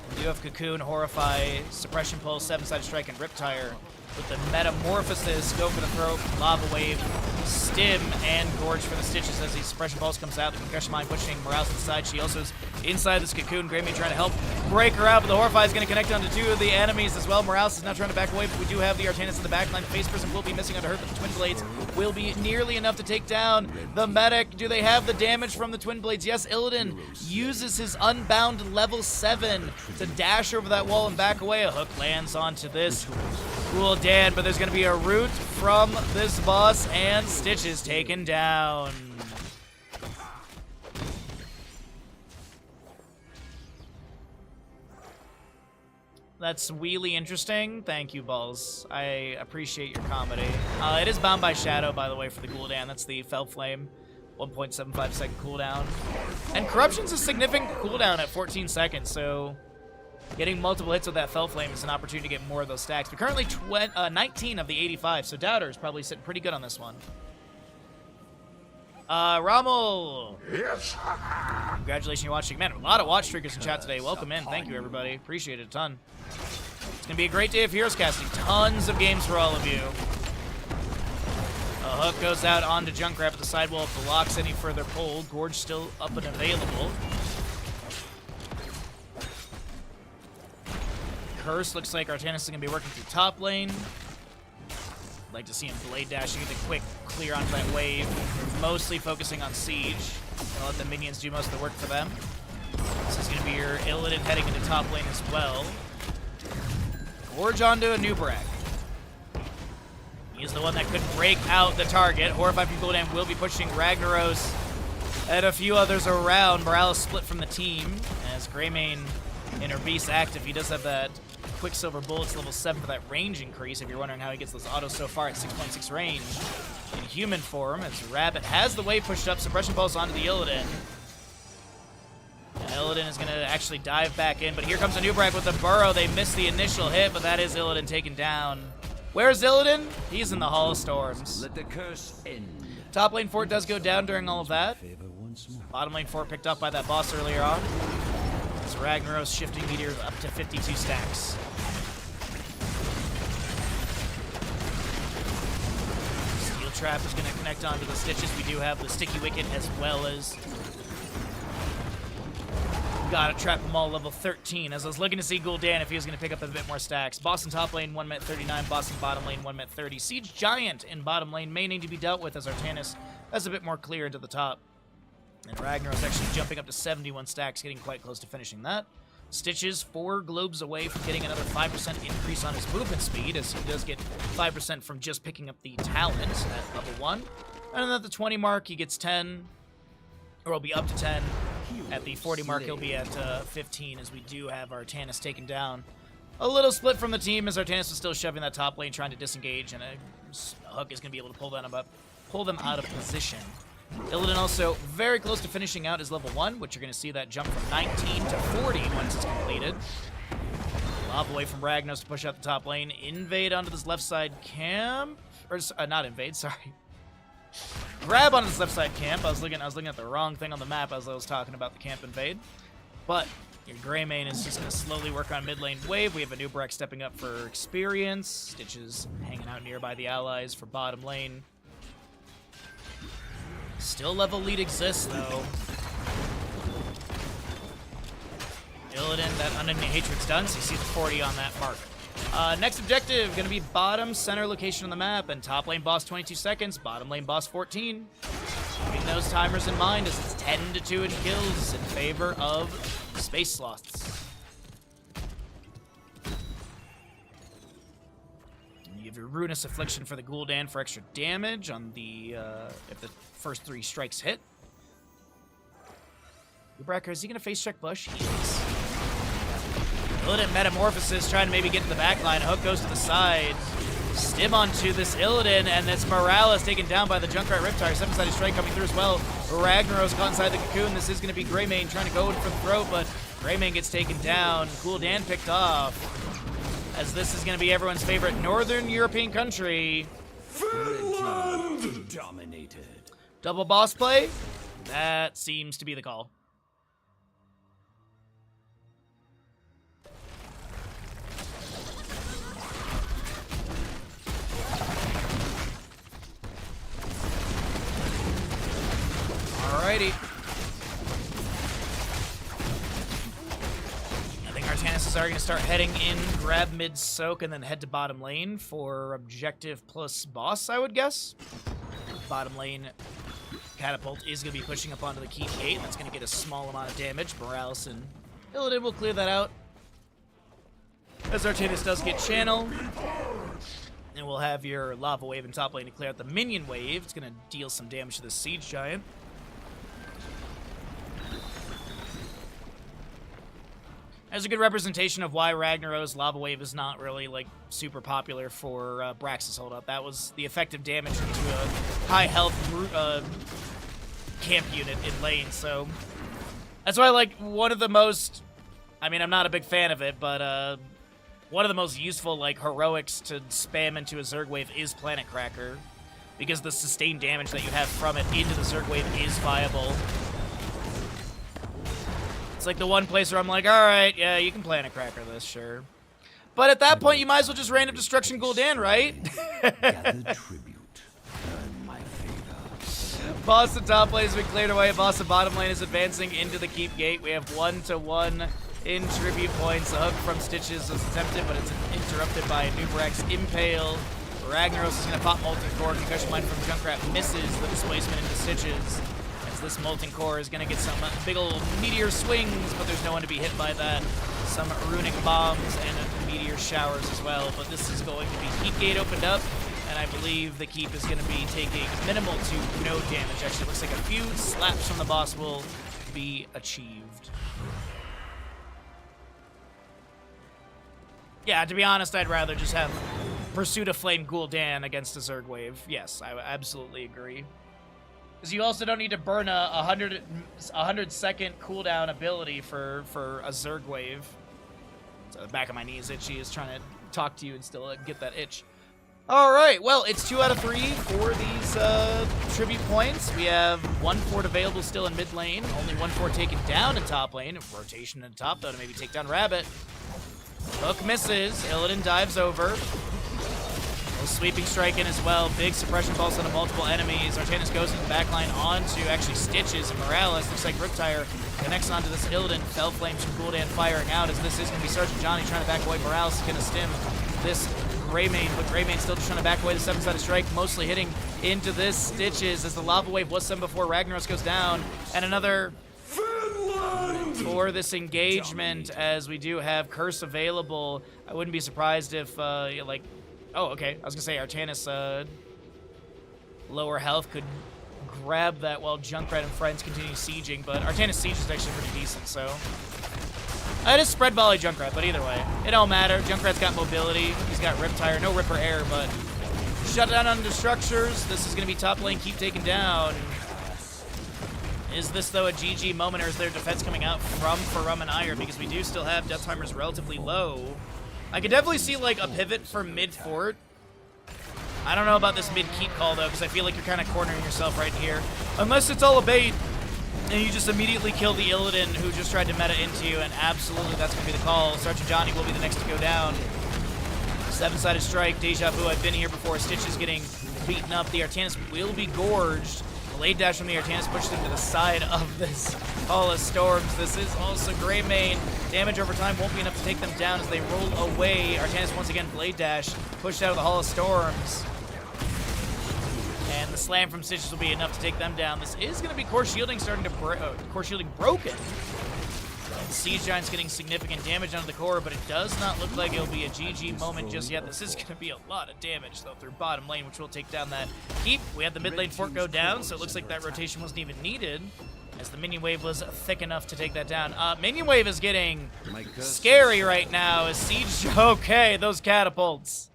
A: We do have Cocoon, Horrify, Suppression Pulse, 7-Sided Strike, and Riptire. With the Metamorphosis, go for the throat, Lava Wave, Stim, and Gorge for the Stitches as the Suppression Pulse comes out. The Concussion Mine pushing Morales inside. She also is inside this Cocoon. Greymane trying to help break her out, but the Horrify is going to connect onto 2 of the enemies as well. Morales is now trying to back away, but we do have the Artanis in the backline. Phase Prism will be missing onto her, but the Twin Blades will be nearly enough to take down the Medic. Do they have the damage from the Twin Blades? Yes, Illidan uses his Unbound level 7 to dash over that wall and back away. A hook lands onto this Gul'dan, but there's going to be a root from this boss, and Stitches taken down. That's really interesting. Thank you, Balls. I appreciate your comedy. It is Bound by Shadow, by the way, for the Gul'dan. That's the Fell Flame 1.75 second cooldown. And Corruption's a significant cooldown at 14 seconds, so getting multiple hits with that Fell Flame is an opportunity to get more of those stacks. But currently 19 of the 85, so Doubter is probably sitting pretty good on this one. Rommel!
E: Yes.
A: Congratulations on watching. Man, a lot of watch triggers in chat today. Welcome in. Thank you, everybody. Appreciate it a ton. It's going to be a great day of Heroes casting. Tons of games for all of you. A hook goes out onto Junkrat, but the sidewall blocks any further pull. Gorge still up and available. Curse looks like Artanis is going to be working through top lane. I'd like to see him blade dashing the quick clear onto that wave. Mostly focusing on Siege. Gonna let the minions do most of the work for them. This is going to be your Illidan heading into top lane as well. Gorge onto a Nubrak. He's the one that could break out the target. Horrified from Gul'dan will be pushing Ragnaros and a few others around. Morales split from the team as Greymane in her Beast active. He does have that Quicksilver Bullets level 7 for that range increase, if you're wondering how he gets those autos so far at 6.6 range. In human form, as Rabbit has the wave pushed up, Suppression Pulse onto the Illidan. And Illidan is going to actually dive back in, but here comes a Nubrak with the Burrow. They missed the initial hit, but that is Illidan taken down. Where's Illidan? He's in the Hall of Storms.
D: Let the curse end.
A: Top lane fort does go down during all of that. Bottom lane fort picked up by that boss earlier on. As Ragnaros shifting meteors up to 52 stacks. Steel Trap is going to connect onto the Stitches. We do have the Sticky Wicket as well as... Gotta trap them all level 13. As I was looking to see Gul'dan if he was going to pick up a bit more stacks. Boston top lane, 1 minute 39. Boston bottom lane, 1 minute 30. Siege Giant in bottom lane may need to be dealt with as Artanis has a bit more clear into the top. And Ragnaros actually jumping up to 71 stacks, getting quite close to finishing that. Stitches 4 globes away from getting another 5% increase on his movement speed, as he does get 5% from just picking up the talent at level 1. And then at the 20 mark, he gets 10, or will be up to 10. At the 40 mark, he'll be at 15, as we do have Artanis taken down. A little split from the team, as Artanis is still shoving that top lane, trying to disengage, and a hook is going to be able to pull them out of position. Illidan also very close to finishing out his level 1, which you're going to see that jump from 19 to 40 once it's completed. Lava away from Ragnos to push out the top lane. Invade onto this left side camp. Or, not invade, sorry. Grab onto this left side camp. I was looking at the wrong thing on the map as I was talking about the camp invade. But your Greymane is just going to slowly work on mid lane wave. We have a Nubrak stepping up for experience. Stitches hanging out nearby the allies for bottom lane. Still level lead exists, though. Illidan, that Unending Hatred's done, so you see the 40 on that mark. Next objective, going to be bottom center location on the map, and top lane boss 22 seconds, bottom lane boss 14. Keeping those timers in mind as it's 10 to 2 in kills in favor of Space Sloths. You have your Ruinous Affliction for the Gul'dan for extra damage on the, if the first 3 strikes hit. Nubrak, is he going to face check Bush? He is. Illidan Metamorphosis trying to maybe get to the back line. Hook goes to the side. Stim onto this Illidan, and this Morales taken down by the Junkrat Riptire. 7-sided strike coming through as well. Ragnaros caught inside the cocoon. This is going to be Greymane trying to go in for the throat, but Greymane gets taken down. Gul'dan picked off. As this is going to be everyone's favorite Northern European country.
D: Finland! Dominated.
A: Double boss play? That seems to be the call. Alrighty. I think Artanis is already going to start heading in, grab mid soak, and then head to bottom lane for objective plus boss, I would guess. Bottom lane Catapult is going to be pushing up onto the Keep Gate, and that's going to get a small amount of damage. Morales and Illidan will clear that out. As Artanis does get Channel. And we'll have your Lava Wave in top lane to clear out the Minion Wave. It's going to deal some damage to the Siege Giant. There's a good representation of why Ragnaros Lava Wave is not really, like, super popular for Brax's holdup. That was the effective damage into a high health camp unit in lane, so that's why, like, one of the most, I mean, I'm not a big fan of it, but one of the most useful, like, heroics to spam into a Zerg wave is Planet Cracker, because the sustained damage that you have from it into the Zerg wave is viable. It's like the one place where I'm like, alright, yeah, you can Planet Cracker this, sure. But at that point, you might as well just random destruction Gul'dan, right?
D: Gather tribute. Earn my favor.
A: Boss and top lane has been cleared away. Boss and bottom lane is advancing into the keep gate. We have 1-to-1 in tribute points. A hook from Stitches was attempted, but it's interrupted by Nubrax's Impale. Ragnaros is going to pop Molten Core. Concussion Mine from Junkrat misses the displacement into Stitches. This Molten Core is going to get some big old meteor swings, but there's no one to be hit by that. Some runic bombs and meteor showers as well, but this is going to be Keep Gate opened up, and I believe the Keep is going to be taking minimal to no damage. Actually, it looks like a few slaps from the boss will be achieved. Yeah, to be honest, I'd rather just have Pursuit of Flame Gul'dan against a Zerg wave. Yes, I absolutely agree. Because you also don't need to burn a 100-second cooldown ability for a Zerg wave. So the back of my knee is itchy. Is trying to talk to you and still get that itch. All right, well, it's 2 out of 3 for these tribute points. We have 1 fort available still in mid lane. Only 1 fort taken down in top lane. Rotation in top, though, to maybe take down Rabbit. Hook misses. Illidan dives over. Sweeping strike in as well. Big suppression pulse onto multiple enemies. Artanis goes in the backline onto actually Stitches and Morales. Looks like Riptire connects onto this Illidan. Fell Flames from Gul'dan firing out as this is going to be Sergeant Johnny trying to back away. Morales is going to stim this Greymane, but Greymane still just trying to back away the 7-sided strike, mostly hitting into this Stitches as the Lava Wave was 7 before Ragnaros goes down. And another for this engagement as we do have Curse available. I wouldn't be surprised if, like, oh, okay. I was going to say Artanis, lower health, could grab that while Junkrat and friends continue sieging, but Artanis siege is actually pretty decent, so. It is spread volley Junkrat, but either way, it don't matter. Junkrat's got mobility. He's got Riptire, no Ripper Air, but shut down under structures. This is going to be top lane, keep taken down. Is this, though, a GG moment, or is there defense coming out from Farum and Ire? Because we do still have Death Timers relatively low. I could definitely see, like, a pivot for mid-fort. I don't know about this mid-keep call, though, because I feel like you're kind of cornering yourself right here. Unless it's all a bait, and you just immediately kill the Illidan who just tried to meta into you, and absolutely that's going to be the call. Sergeant Johnny will be the next to go down. 7-sided strike, Deja Vu, I've been here before. Stitch is getting beaten up. The Artanis will be gorged. Blade dash from the Artanis pushes him to the side of this Hall of Storms. This is also Greymane. Damage over time won't be enough to take them down as they roll away. Artanis once again Blade dash pushed out of the Hall of Storms. And the slam from Stitches will be enough to take them down. This is going to be core shielding starting to core shielding broken. And Siege Giant's getting significant damage onto the core, but it does not look like it'll be a GG moment just yet. This is going to be a lot of damage, though, through bottom lane, which will take down that keep. We had the mid lane fort go down, so it looks like that rotation wasn't even needed, as the minion wave was thick enough to take that down. Minion wave is getting scary right now as Siege... Okay, those catapults.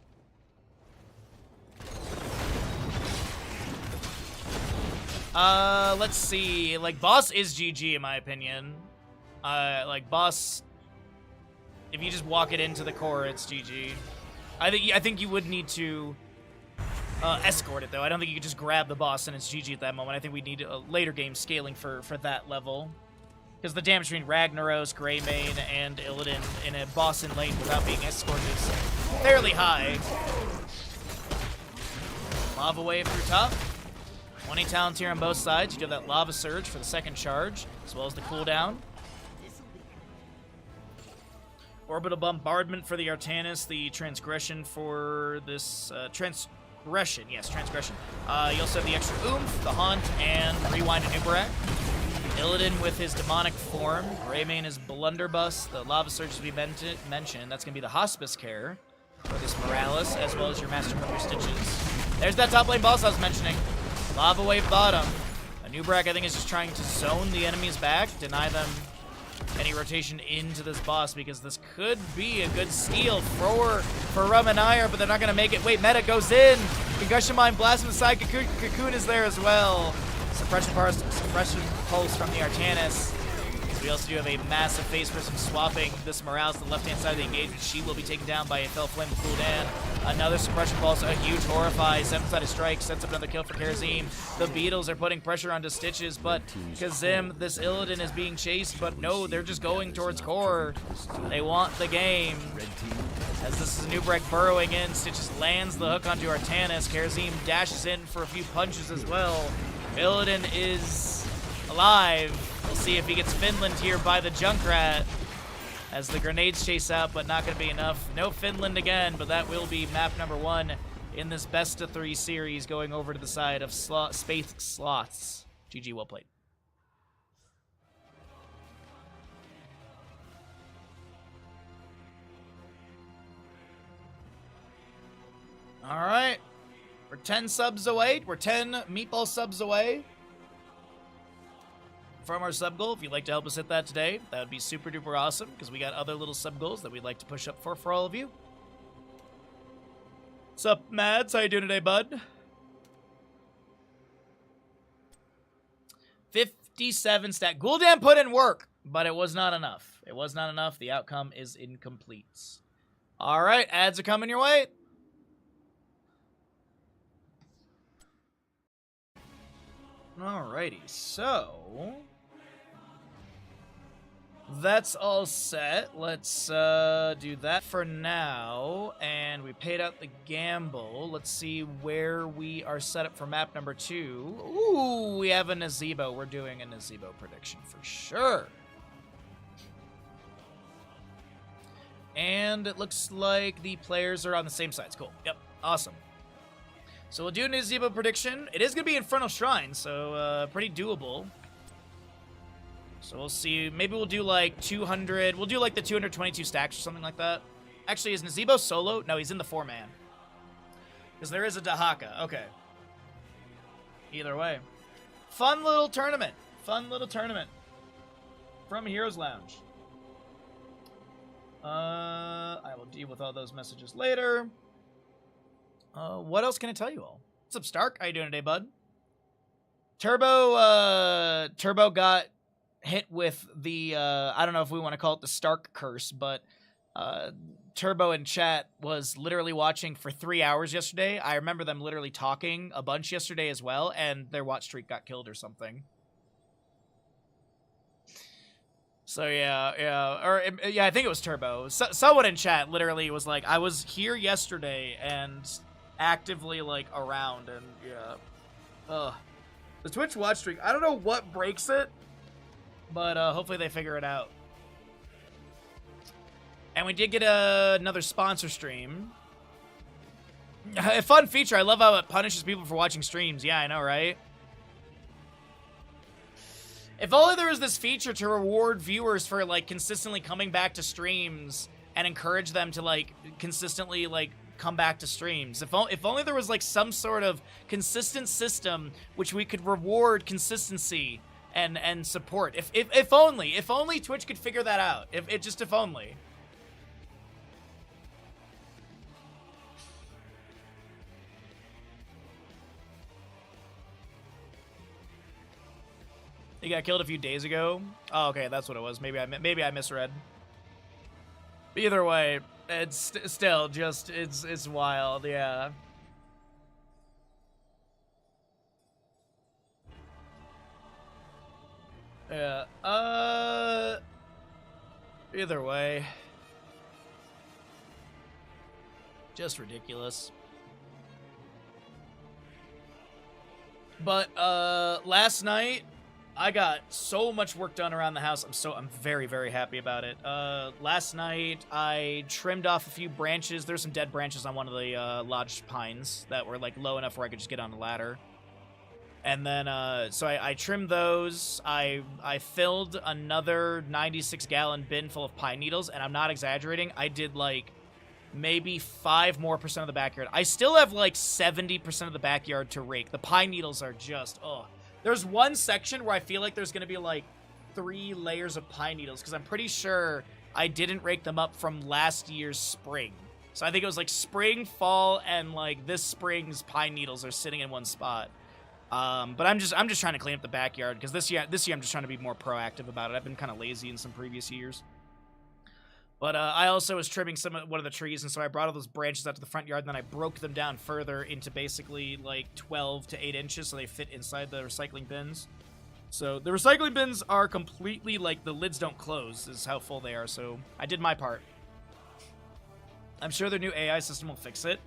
A: Let's see. Like, boss is GG, in my opinion. Like, boss, if you just walk it into the core, it's GG. I think you would need to escort it, though. I don't think you could just grab the boss and it's GG at that moment. I think we need a later game scaling for that level. Because the damage between Ragnaros, Greymane, and Illidan in a boss in lane without being escorted is fairly high. Lava Wave through top. 20 talents here on both sides. You do have that Lava Surge for the second charge, as well as the cooldown. Orbital Bombardment for the Artanis, the Transgression for this, Transgression. You also have the extra Oomph, the Haunt, and Rewind and Nubarak. Illidan with his demonic form. Greymane is Blunderbuss. The Lava Surge, as we mentioned, that's going to be the Hospice Care for this Morales, as well as your Master Pumper Stitches. There's that top lane boss I was mentioning. Lava Wave bottom. A Nubarak, I think, is just trying to zone the enemies back, deny them any rotation into this boss, because this could be a good steal for Rum and Ire, but they're not going to make it. Wait, Meta goes in. Concussion Mine blast from the side. Cocoon is there as well. Suppression pulse from the Artanis. We also do have a massive phase prism swapping this Morales to the left-hand side of the engagement. She will be taken down by a Fell Flame with Gul'dan. Another suppression pulse, a huge Horrify, 7-sided strike, sets up another kill for Karazim. The Beatles are putting pressure onto Stitches, but Kazim, this Illidan is being chased, but no, they're just going towards core. They want the game. As this is Nubrek burrowing in, Stitches lands the hook onto Artanis. Karazim dashes in for a few punches as well. Illidan is alive. We'll see if he gets Finland here by the Junkrat as the grenades chase out, but not going to be enough. No Finland again, but that will be map number 1 in this best of 3 series, going over to the side of Space Sloths. GG, well played. All right. We're 10 subs away. We're 10 meatball subs away from our sub goal. If you'd like to help us hit that today, that would be super duper awesome, because we got other little sub goals that we'd like to push up for all of you. What's up, Mads? How you doing today, bud? 57 stat. Gul'dan put in work, but it was not enough. It was not enough. The outcome is incomplete. All right, ads are coming your way. Alrighty, so that's all set. Let's do that for now, and we paid out the gamble. Let's see where we are set up for map number 2. Ooh, we have a Nazebo. We're doing a Nazebo prediction for sure. And it looks like the players are on the same sides. Cool. Yep, awesome. So we'll do a Nazebo prediction. It is going to be Infernal Shrine, so pretty doable. So we'll see. Maybe we'll do like 200. We'll do like the 222 stacks or something like that. Actually, is Nazebo solo? No, he's in the 4-man. Because there is a Dahaka. Okay. Either way. Fun little tournament. Fun little tournament. From Heroes Lounge. I will deal with all those messages later. What else can I tell you all? What's up, Stark? How you doing today, bud? Turbo got hit with the, I don't know if we want to call it the Stark curse, but Turbo in chat was literally watching for 3 hours yesterday. I remember them literally talking a bunch yesterday as well, and their watch streak got killed or something. So yeah, I think it was Turbo. Someone in chat literally was like, I was here yesterday and actively like around, and yeah. The Twitch watch streak, I don't know what breaks it, but hopefully they figure it out. And we did get another sponsor stream. A fun feature. I love how it punishes people for watching streams. Yeah, I know, right? If only there was this feature to reward viewers for like consistently coming back to streams and encourage them to like consistently like come back to streams. If only there was like some sort of consistent system which we could reward consistency and support. If only Twitch could figure that out. If only. He got killed a few days ago. Oh, okay, that's what it was. Maybe I misread. Either way, it's still just it's wild, yeah. Yeah. Either way, just ridiculous. But last night I got so much work done around the house. I'm very, very happy about it. Last night, I trimmed off a few branches. There's some dead branches on one of the lodge pines that were like low enough where I could just get on the ladder. And then, so I trimmed those. I filled another 96-gallon bin full of pine needles, and I'm not exaggerating. I did like maybe 5% more of the backyard. I still have like 70% of the backyard to rake. The pine needles are just, oh. There's one section where I feel like there's going to be like 3 layers of pine needles, because I'm pretty sure I didn't rake them up from last year's spring. So I think it was like spring, fall, and like this spring's pine needles are sitting in one spot. But I'm just trying to clean up the backyard because this year I'm just trying to be more proactive about it. I've been kind of lazy in some previous years. But I also was trimming one of the trees, and so I brought all those branches out to the front yard, and then I broke them down further into basically like 12 to 8 inches so they fit inside the recycling bins. So the recycling bins are completely, like, the lids don't close is how full they are, so I did my part. I'm sure their new AI system will fix it.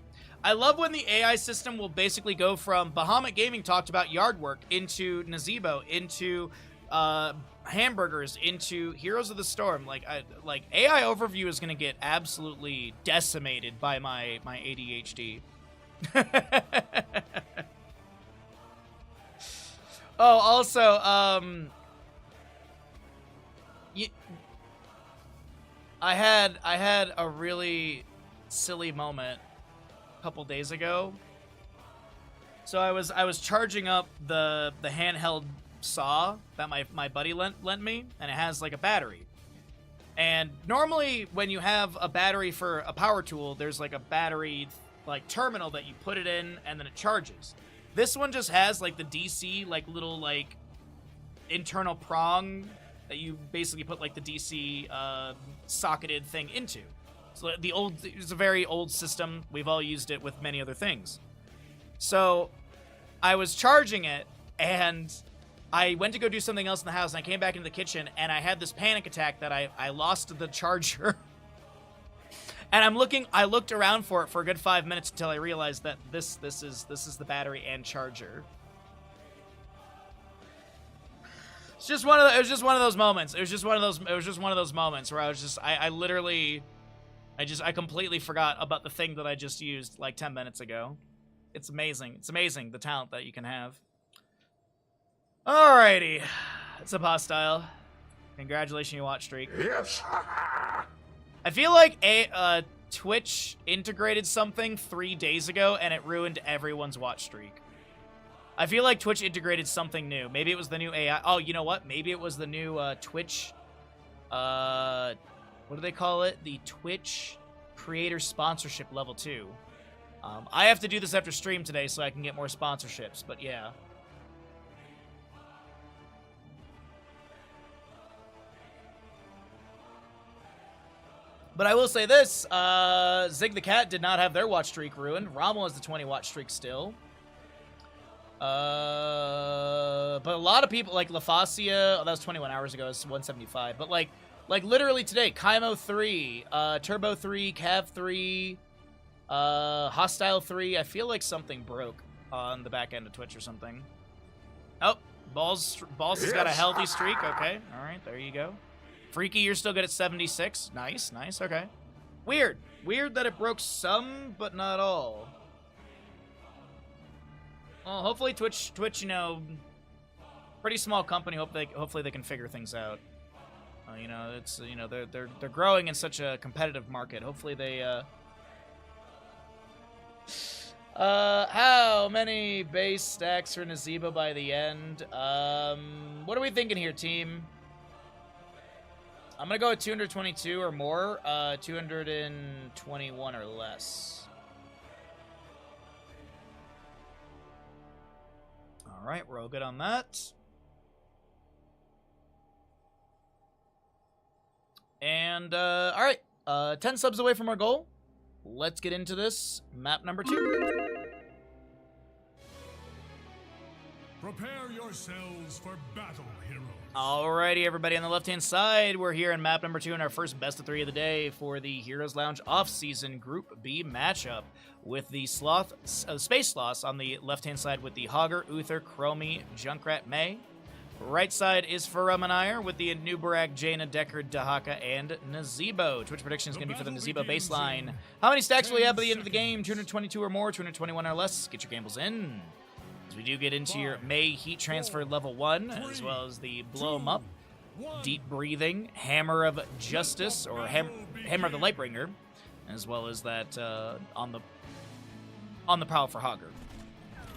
A: I love when the AI system will basically go from Bahamut Gaming talked about yard work into Nazebo, into hamburgers, into Heroes of the Storm. Like AI overview is going to get absolutely decimated by my ADHD. Oh, also, I had a really silly moment a couple days ago. So I was charging up the handheld saw that my buddy lent me, and it has like a battery. And normally when you have a battery for a power tool, there's like a battery like terminal that you put it in and then it charges. This one just has like the DC like little like internal prong that you basically put like the DC socketed thing into. So it's a very old system. We've all used it with many other things. So I was charging it, and I went to go do something else in the house, and I came back into the kitchen, and I had this panic attack that I lost the charger. And I looked around for it for a good 5 minutes until I realized that this is the battery and charger. It was just one of those moments. It was just one of those moments where I completely forgot about the thing that I just used like 10 minutes ago. It's amazing. It's amazing the talent that you can have. Alrighty. It's a hostile. Congratulations, you watch streak.
E: Yes.
A: I feel like Twitch integrated something 3 days ago and it ruined everyone's watch streak. I feel like Twitch integrated something new. Maybe it was the new AI. Oh, you know what? Maybe it was the new Twitch. What do they call it? The Twitch Creator Sponsorship Level 2. I have to do this after stream today so I can get more sponsorships, but yeah. But I will say this, Zig the Cat did not have their watch streak ruined. Rommel has the 20 watch streak still. But a lot of people, like LaFacia, that was 21 hours ago, it's 175. But like literally today, Kaimo 3, Turbo 3, Cav 3, Hostile 3. I feel like something broke on the back end of Twitch or something. Oh, Balls has got a healthy streak. Okay, all right, there you go. Freaky, you're still good at 76. Nice, okay. Weird that it broke some, but not all. Well, hopefully Twitch, you know, pretty small company. Hopefully they can figure things out. You know, it's, you know, they're growing in such a competitive market. Hopefully they. How many base stacks for Nazebo by the end? What are we thinking here, team? I'm gonna go with 222 or more. 221 or less. All right, we're all good on that. And, all right, 10 subs away from our goal. Let's get into this. Map number 2.
F: Prepare yourselves for battle, heroes.
A: Alrighty, everybody, on the left-hand side, we're here in map number 2 in our first best of 3 of the day for the Heroes Lounge Off-Season Group B matchup with the Space Sloths on the left-hand side with the Hogger, Uther, Chromie, Junkrat, May. Right side is for Ramanire with the Nubarak, Jaina, Deckard, Dahaka, and Nazebo. Twitch prediction is going to be for the Nazebo baseline. How many stacks will you have by the end of the game? 222 or more, 221 or less. Get your gambles in. As we do get into your May Heat Transfer level 1, as well as the Blow 'em Up, Deep Breathing, Hammer of Justice, or Hammer of the Lightbringer, as well as that on the Prowl for Hogger.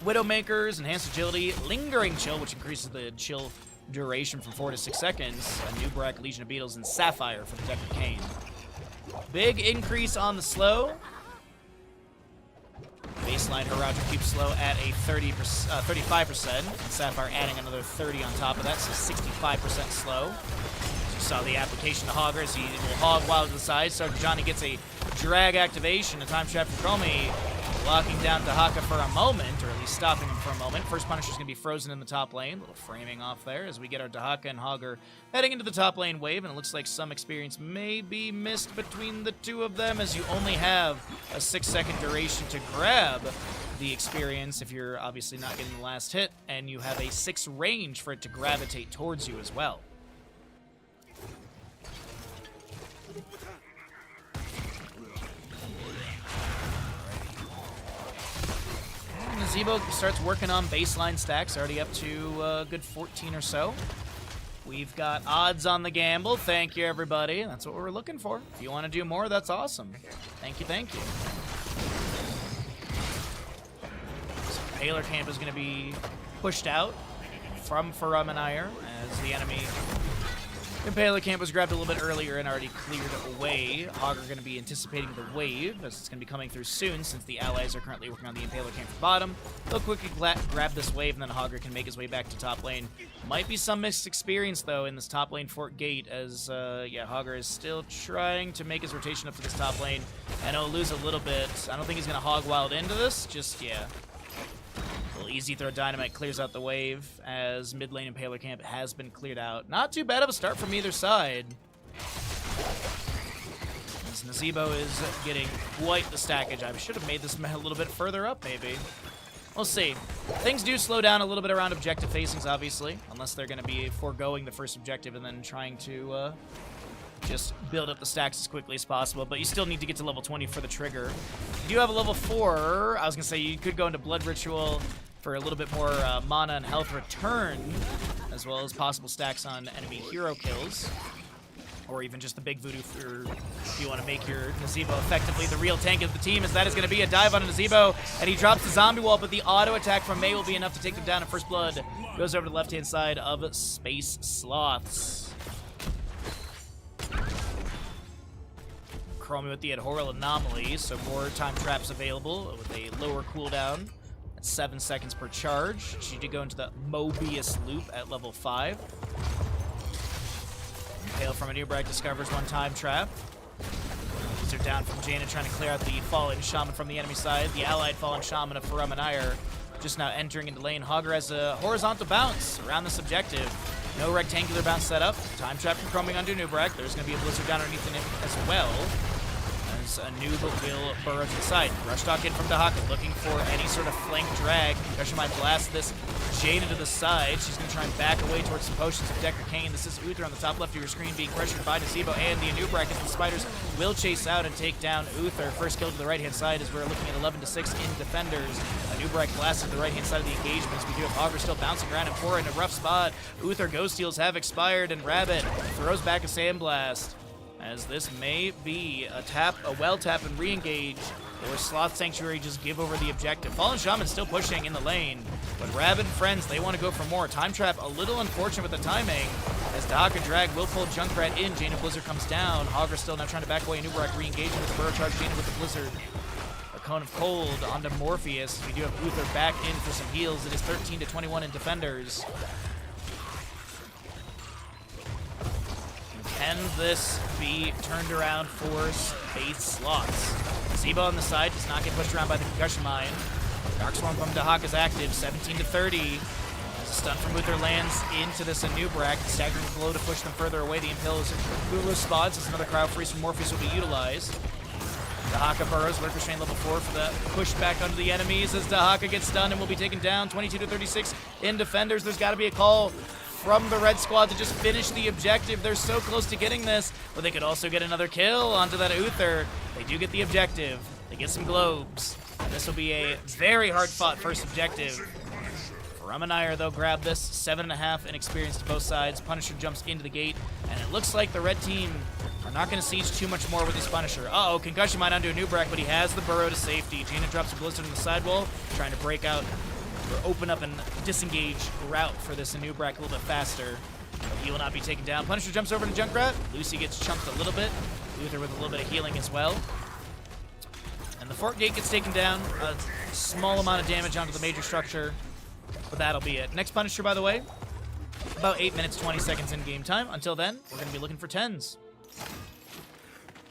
A: Widowmakers, Enhanced Agility, Lingering Chill, which increases the chill duration from 4 to 6 seconds, a Nubarak, Legion of Beetles, and Sapphire for the Deckard Kane. Big increase on the slow. Baseline Harajuku keeps slow at a 35%. And Sapphire adding another 30 on top of that, so 65% slow. As you saw the application to Hogger as he will hog wild to the side. So Johnny gets a drag activation. A time trap from Chromie, locking down Dahaka for a moment, or at least stopping him for a moment. First Punisher's going to be frozen in the top lane. Little framing off there as we get our Dahaka and Hogger heading into the top lane wave, and it looks like some experience may be missed between the two of them as you only have a 6-second duration to grab the experience if you're obviously not getting the last hit, and you have a 6 range for it to gravitate towards you as well. Zebo starts working on baseline stacks, already up to a good 14 or so. We've got odds on the gamble. Thank you, everybody. That's what we're looking for. If you want to do more, that's awesome. Thank you, thank you. So Paler Camp is going to be pushed out from Faramanire as the enemy Impaler Camp was grabbed a little bit earlier and already cleared away. Hogger going to be anticipating the wave, as it's going to be coming through soon since the allies are currently working on the Impaler Camp from bottom. They'll quickly grab this wave, and then Hogger can make his way back to top lane. Might be some mixed experience, though, in this top lane fort gate, as, yeah, Hogger is still trying to make his rotation up to this top lane, and he'll lose a little bit. I don't think he's going to hog wild into this, just, yeah. Easy throw dynamite clears out the wave as mid lane Impaler Camp has been cleared out. Not too bad of a start from either side. As Nazebo is getting quite the stackage. I should have made this a little bit further up, maybe. We'll see. Things do slow down a little bit around objective facings, obviously, unless they're going to be foregoing the first objective and then trying to just build up the stacks as quickly as possible, but you still need to get to level 20 for the trigger. You do have a level 4. I was going to say you could go into Blood Ritual for a little bit more mana and health return, as well as possible stacks on enemy hero kills, or even just the big voodoo for if you want to make your Nazebo effectively the real tank of the team, as that is going to be a dive on Nazebo, and he drops the zombie wall, but the auto attack from Mei will be enough to take them down, and First Blood goes over to the left-hand side of Space Sloths. Chromie with the Adhoral Anomaly, so more time traps available with a lower cooldown. 7 seconds per charge. She did go into the Mobius loop at level 5. Hail from a new brag discovers one time trap. These are down from Jaina trying to clear out the fallen shaman from the enemy side. The allied fallen shaman of Faramanire just now entering into lane. Hogger has a horizontal bounce around this objective. No rectangular bounce set up. Time trap from Chroming onto Nubrak. There's going to be a blizzard down underneath him as well. A noob will burrow to the side. Rush talk in from Dahaka, looking for any sort of flank drag. Concussion might blast this Jaina to the side. She's going to try and back away towards some potions of Decker Kane. This is Uther on the top left of your screen being pressured by Nazebo and the Anubrak as the Spiders will chase out and take down Uther. First kill to the right-hand side as we're looking at 11-6 in defenders. Anubrak blasted to the right-hand side of the engagements. We do have Hogger still bouncing around and four in a rough spot. Uther Ghost Heals have expired, and Rabbit throws back a Sandblast, as this may be a well tap and re-engage, or Sloth Sanctuary just give over the objective. Fallen Shaman still pushing in the lane, but Rabbit and friends, they want to go for more. Time Trap a little unfortunate with the timing, as Dahaka Drag will pull Junkrat in. Jaina Blizzard comes down. Hogger still now trying to back away. Nubrak re-engaging with the Burrow Charge. Jaina with the Blizzard. A Cone of Cold onto Morpheus. We do have Uther back in for some heals. It is 13-21 in defenders. Can this be turned around for Space Sloths? Zebo on the side does not get pushed around by the Concussion Mine. Darkstorm from Dahaka is active, 17-30. As a stun from Uther lands into this Anubrak, staggering blow to push them further away. The Impales Hulu spots as another crowd freeze from Morpheus will be utilized. Dahaka burrows, Lurker Strain level 4 for the push back onto the enemies as Dahaka gets stunned and will be taken down, 22-36 in defenders. There's got to be a call from the red squad to just finish the objective. They're so close to getting this, but they could also get another kill onto that Uther. They do get the objective. They get some globes. This will be a very hard-fought first objective. Faramanire, though, grab this. 7.5 in experience to both sides. Punisher jumps into the gate, and it looks like the red team are not going to siege too much more with this Punisher. Uh-oh, Concussion Mine onto a Nubrak, but he has the burrow to safety. Jaina drops a Blizzard on the sidewall, trying to break out or open up and disengage route for this Anubrak a little bit faster. But he will not be taken down. Punisher jumps over to Junkrat. Lucy gets chunked a little bit. Uther with a little bit of healing as well. And the fort gate gets taken down. A small amount of damage onto the major structure, but that'll be it. Next Punisher, by the way, about 8 minutes, 20 seconds in game time. Until then, we're going to be looking for 10s.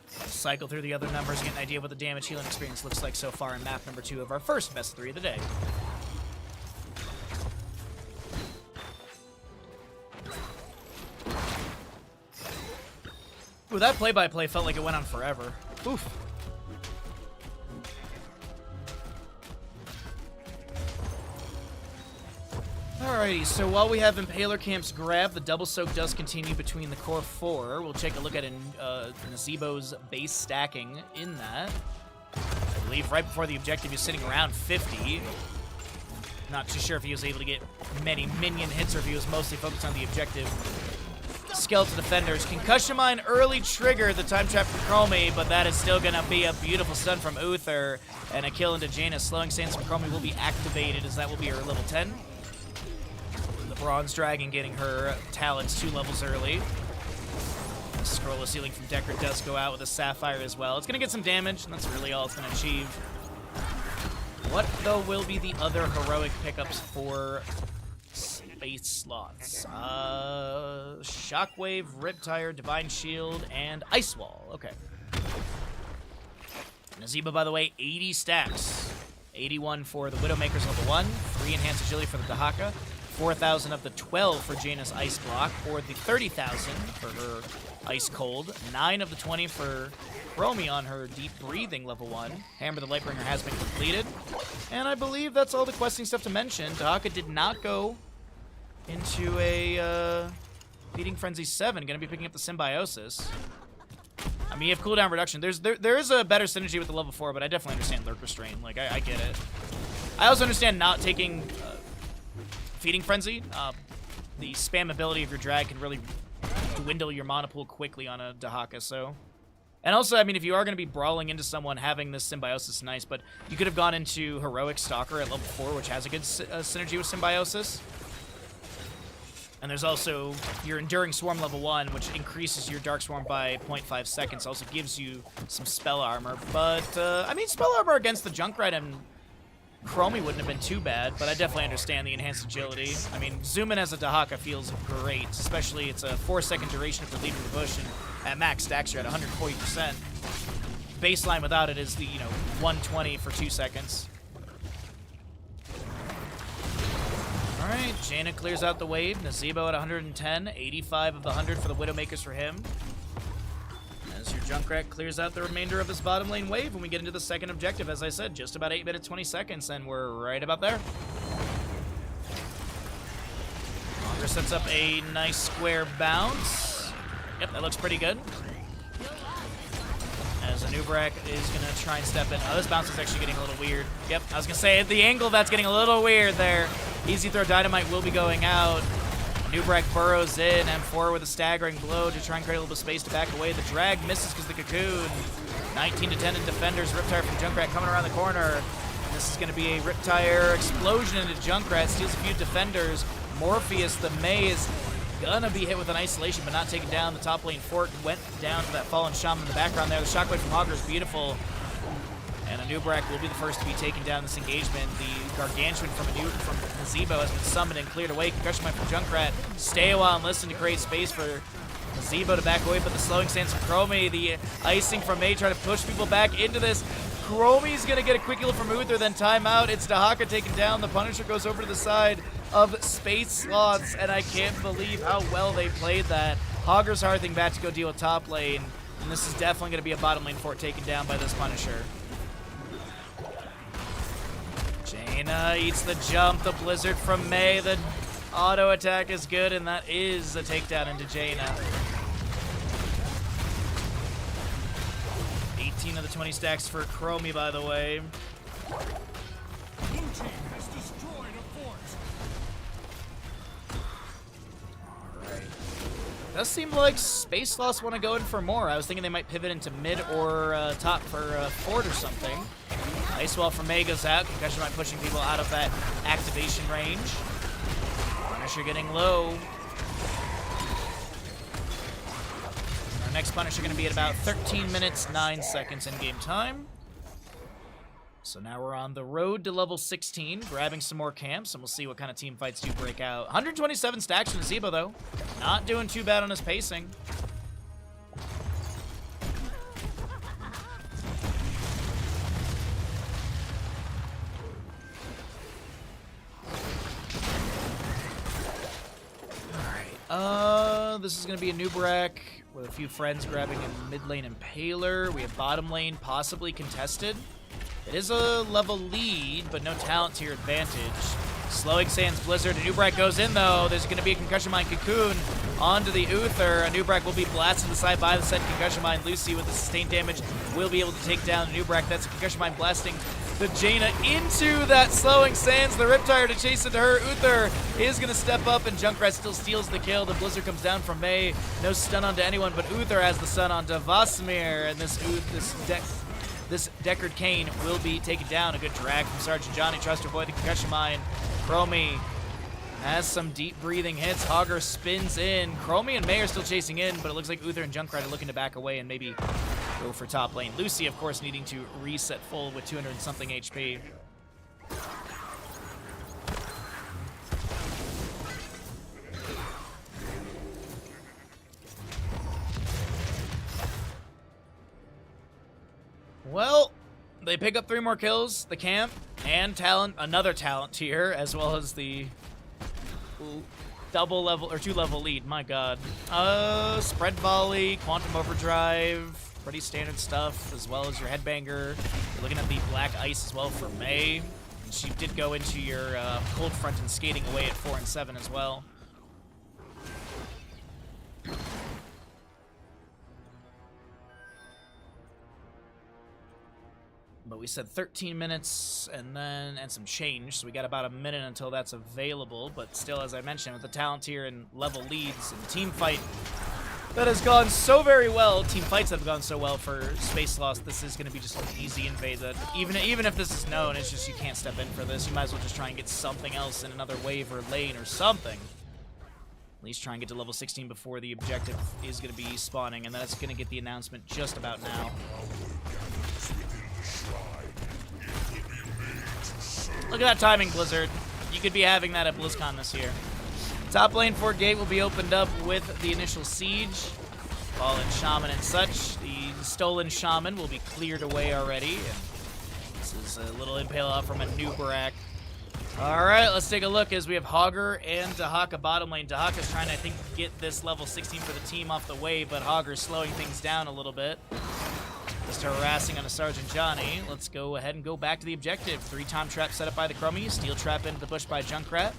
A: Cycle through the other numbers, get an idea of what the damage healing experience looks like so far in map number 2 of our first best 3 of the day. Ooh, that play-by-play felt like it went on forever. Oof. Alrighty, so while we have Impaler Camps grab, the double soak does continue between the core 4. We'll take a look at Nazebo's base stacking in that. I believe right before the objective he's sitting around 50. Not too sure if he was able to get many minion hits or if he was mostly focused on the objective. Skeleton Defenders. Concussion Mine early trigger the time trap from Chromie, but that is still going to be a beautiful stun from Uther. And a kill into Jaina. Slowing Sands from Chromie will be activated as that will be her level 10. Bronze Dragon getting her talents 2 levels early. The Scroll of Sealing from Decker does go out with a Sapphire as well. It's going to get some damage, and that's really all it's going to achieve. What, though, will be the other heroic pickups for space slots? Shockwave, Riptire, Divine Shield, and Ice Wall. Okay. Nazebo, by the way, 80 stacks. 81 for the Widowmaker's level 1, 3 enhanced agility for the Dahaka, 4,000 of the 12 for Jaina's Ice Block, or the 30,000 for her Ice Cold, 9 of the 20 for Chromie on her Deep Breathing level 1. Hammer the Lightbringer has been completed, and I believe that's all the questing stuff to mention. Dahaka did not go into a Feeding Frenzy 7, going to be picking up the Symbiosis. I mean, you have cooldown reduction. There is a better synergy with the level 4, but I definitely understand Lurk Restraint. Like, I get it. I also understand not taking Feeding Frenzy. The spam ability of your drag can really dwindle your mana pool quickly on a Dahaka, so. And also, I mean, if you are going to be brawling into someone, having this Symbiosis is nice, but you could have gone into Heroic Stalker at level 4, which has a good synergy with Symbiosis. And there's also your Enduring Swarm level 1, which increases your Dark Swarm by 0.5 seconds. Also gives you some spell armor. But, I mean, spell armor against the Junkrat and Chromie wouldn't have been too bad, but I definitely understand the enhanced agility. I mean, zoom in as a Dahaka feels great, especially it's a 4-second duration for leaving the bush, and at max stacks you're at 140%. Baseline without it is the, 120 for 2 seconds. Alright, Jaina clears out the wave. Nazebo at 110, 85 of the 100 for the Widowmakers for him. As your Junkrat clears out the remainder of this bottom lane wave when we get into the second objective, as I said, just about 8 minutes, 20 seconds, and we're right about there. Longer sets up a nice square bounce. Yep, that looks pretty good. As Anubarak is going to try and step in. Oh, this bounce is actually getting a little weird. Yep, I was going to say, the angle that's getting a little weird there. Easy Throw Dynamite will be going out. Anubarak burrows in, M4 with a staggering blow to try and create a little bit of space to back away. The drag misses because the Cocoon. 19 to 10 in defenders. Riptire from Junkrat coming around the corner. And this is going to be a Riptire explosion into Junkrat. Steals a few defenders. Morpheus, the May, is gonna be hit with an isolation, but not taken down. The top lane fort went down to that fallen shaman in the background there. The shockwave from Hogger is beautiful. And Anubarak will be the first to be taken down in this engagement. The Gargantuan from Nazebo has been summoned and cleared away. Concussion Mine from Junkrat. Stay a while and listen to create space for Nazebo to back away, but the slowing stance from Chromie. The icing from May trying to push people back into this. Chromie's gonna get a quick heal from Uther, then timeout. It's Dahaka taken down. The Punisher goes over to the side of Space Slots, and I can't believe how well they played that. Hogger's Hearthing back to go deal with top lane, and this is definitely going to be a bottom lane fort taken down by this Punisher. Jaina eats the jump, the Blizzard from May, the auto attack is good, and that is a takedown into Jaina. 18 of the 20 stacks for Chromie, by the way.
F: Blue team has destroyed a fort.
A: Does seem like Space Lost want to go in for more. I was thinking they might pivot into mid or top for fort or something. Ice Wall from May goes out. Concussion Mine pushing people out of that activation range. Punisher getting low. Our next Punisher going to be at about 13 minutes, 9 seconds in game time. So now we're on the road to level 16, grabbing some more camps, and we'll see what kind of team fights do break out. 127 stacks from Zebo, though. Not doing too bad on his pacing. Alright, this is going to be a Nubrak with a few friends grabbing a mid lane Impaler. We have bottom lane possibly contested. It is a level lead, but no talent to your advantage. Slowing Sands Blizzard. A Nubrak goes in, though. There's going to be a Concussion Mine Cocoon onto the Uther. A Nubrak will be blasted to the side by the said Concussion Mine. Lucy with the sustained damage will be able to take down the Nubrak. That's a Concussion Mine blasting the Jaina into that Slowing Sands. The Riptire to chase into her. Uther is going to step up, and Junkrat still steals the kill. The Blizzard comes down from Mei. No stun onto anyone, but Uther has the stun onto Vasmir, and this Deckard Kane will be taken down. A good drag from Sergeant Johnny. Tries to avoid the Concussion Mine. Chromie has some deep breathing hits. Hogger spins in. Chromie and May are still chasing in, but it looks like Uther and Junkrat are looking to back away and maybe go for top lane. Lucy, of course, needing to reset full with 200 and something HP. Well, they pick up 3 more kills, the camp, and talent, another talent tier, as well as the double level, or 2 level lead, my god. Spread volley, quantum overdrive, pretty standard stuff, as well as your headbanger. You're looking at the black ice as well for May. And she did go into your cold front and skating away at 4 and 7 as well. But we said 13 minutes and some change, so we got about a minute until that's available. But still, as I mentioned, with the talent tier and level leads and team fight that has gone so very well, team fights that have gone so well for Space Lost, this is going to be just an easy invade that even if this is known, it's just you can't step in for this. You might as well just try and get something else in another wave or lane or something. At least try and get to level 16 before the objective is going to be spawning, and that's going to get the announcement just about now. Look at that timing, Blizzard. You could be having that at BlizzCon this year. Top lane Fort Gate will be opened up with the initial siege. Fallen Shaman and such. The stolen Shaman will be cleared away already. And this is a little impale out from a Nubrak. Alright, let's take a look as we have Hogger and Dahaka bottom lane. Dahaka's trying to, I think, get this level 16 for the team off the way, but Hogger's slowing things down a little bit. Just harassing on a Sergeant Johnny. Let's go ahead and go back to the objective. 3 time trap set up by the Chromie. Steel trap into the bush by Junkrat.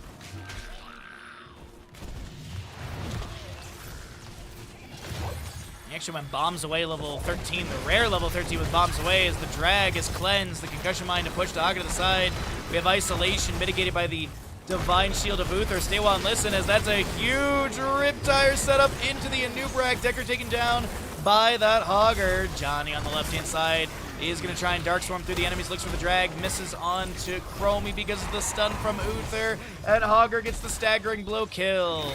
A: He actually went bombs away level 13. The rare level 13 with bombs away as the drag is cleansed. The concussion mine to push Dahaka to the side. We have isolation mitigated by the Divine Shield of Uther. Stay well and listen as that's a huge Riptire setup into the Nubrak. Decker taken down by that Hogger. Johnny on the left-hand side is going to try and Dark Storm through the enemies. Looks for the drag. Misses on to Chromie because of the stun from Uther. And Hogger gets the staggering blow kill.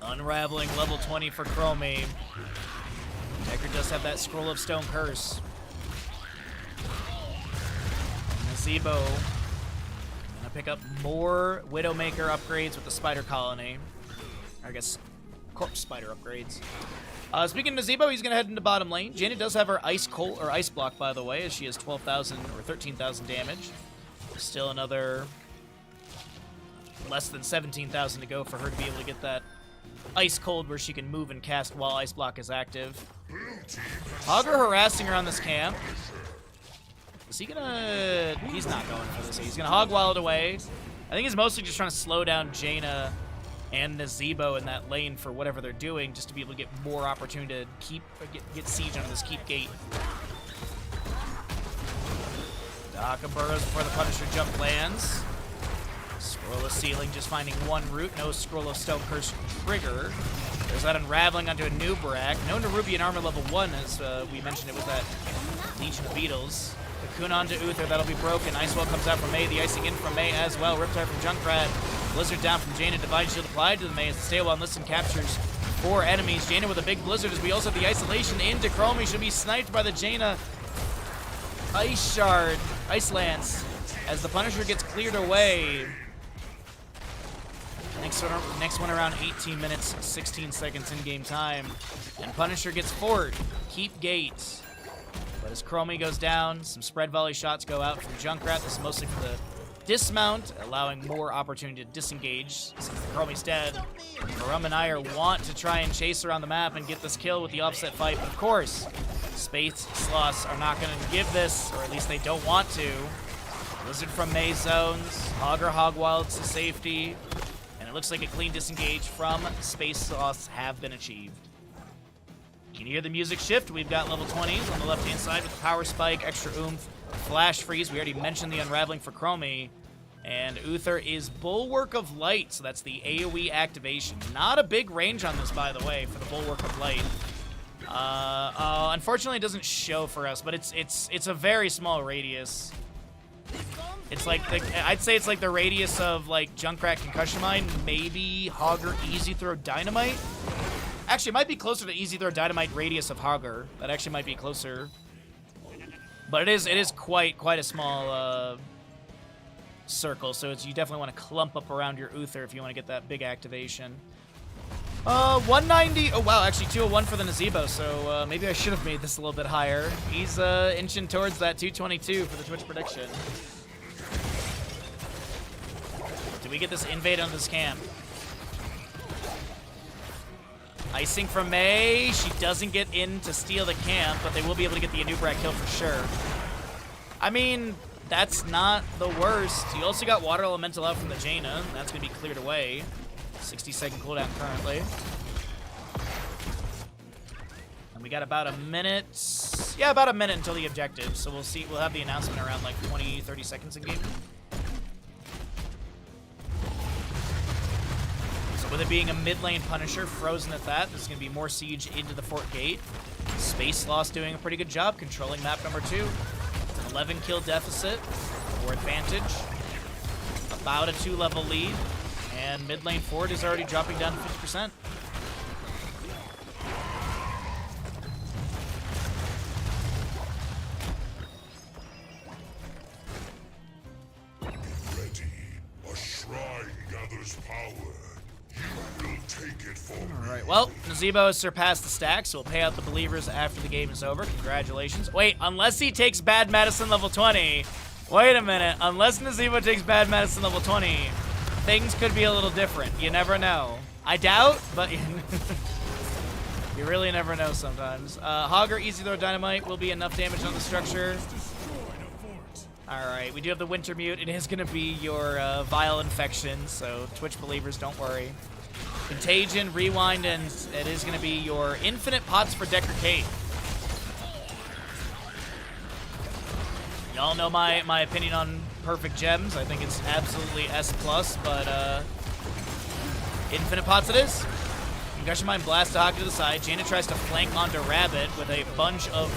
A: Unraveling level 20 for Chromie. Decker does have that Scroll of Stone curse. And Zebo gonna pick up more Widowmaker upgrades with the Spider Colony. I guess Corpse Spider upgrades. Speaking of Zebo, he's gonna head into bottom lane. Jaina does have her Ice Cold or Ice Block, by the way, as she has 12,000 or 13,000 damage. Still another less than 17,000 to go for her to be able to get that Ice Cold where she can move and cast while Ice Block is active. Hogger harassing her on this camp. Is he gonna... He's not going for this. He's gonna Hog Wild away. I think he's mostly just trying to slow down Jaina and Nazebo in that lane for whatever they're doing, just to be able to get more opportunity to get siege under this keep gate. Dahaka burrows before the Punisher jump lands. Scroll of Sealing just finding one route. No Scroll of Stone Curse trigger. There's that Unraveling onto a Nubrak. No Nerubian Armor level 1, as we mentioned it was that Legion of Beetles. Cocoon onto Uther, that'll be broken. Icewell comes out from May, the icing in from May as well. Riptide from Junkrat. Blizzard down from Jaina. Divine Shield applied to the Mei as the Stay While Listen captures 4 enemies. Jaina with a big Blizzard as we also have the Isolation into Chromie. Should be sniped by the Jaina Ice Shard, Ice Lance, as the Punisher gets cleared away. Next one around 18 minutes, 16 seconds in-game time. And Punisher gets fort. Keep gate. But as Chromie goes down, some spread volley shots go out from Junkrat. This is mostly for the dismount, allowing more opportunity to disengage since the Chromie's dead. Marum and Iyer want to try and chase around the map and get this kill with the offset fight, but of course, Space Sloths are not going to give this, or at least they don't want to. Blizzard from Maze zones, Hogger Hogwilds to safety, and it looks like a clean disengage from Space Sloths have been achieved. Can you hear the music shift? We've got level 20s on the left-hand side with the Power Spike, Extra Oomph, Flash Freeze. We already mentioned the Unraveling for Chromie. And Uther is Bulwark of Light, so that's the AoE activation. Not a big range on this, by the way, for the Bulwark of Light. Unfortunately, it doesn't show for us, but it's a very small radius. It's like I'd say it's like the radius of like Junkrat Concussion Mine, maybe Hogger Easy Throw Dynamite. Actually, it might be closer to Easy Throw Dynamite radius of Hogger. That actually might be closer. But it is quite a small circle, so you definitely want to clump up around your Uther if you want to get that big activation. 190. Oh wow, actually 201 for the Nazebo, so maybe I should have made this a little bit higher. He's inching towards that 222 for the Twitch prediction. Do we get this invade on this camp? Icing from Mei. She doesn't get in to steal the camp, but they will be able to get the Anubrak kill for sure. I mean, that's not the worst. You also got Water Elemental out from the Jaina. That's going to be cleared away. 60-second cooldown currently. And we got about a minute. Yeah, about a minute until the objective. So we'll see. We'll have the announcement around like 20, 30 seconds in game. With it being a mid lane Punisher, frozen at that, there's going to be more siege into the fort gate. Space Lost doing a pretty good job controlling map number 2. It's an 11 kill deficit or advantage. About a 2-level lead. And mid lane fort is already dropping down to 50%.
E: Ready. A shrine gathers power.
A: Alright, well, Nazebo has surpassed the stack, so we'll pay out the believers after the game is over. Congratulations. Wait, unless he takes Bad Medicine level 20. Wait a minute. Unless Nazebo takes Bad Medicine level 20, things could be a little different. You never know. I doubt, but you really never know sometimes. Hogger Easy Throw Dynamite will be enough damage on the structure. Alright, we do have the Winter Mute. It is going to be your Vile Infection, so Twitch believers, don't worry. Contagion, Rewind, and it is going to be your Infinite Pots for Decker Kate. Y'all know my opinion on Perfect Gems. I think it's absolutely S+, but Infinite Pots it is. Concussion Mine Blast to Hawk to the side. Jaina tries to flank onto Rabbit with a bunch of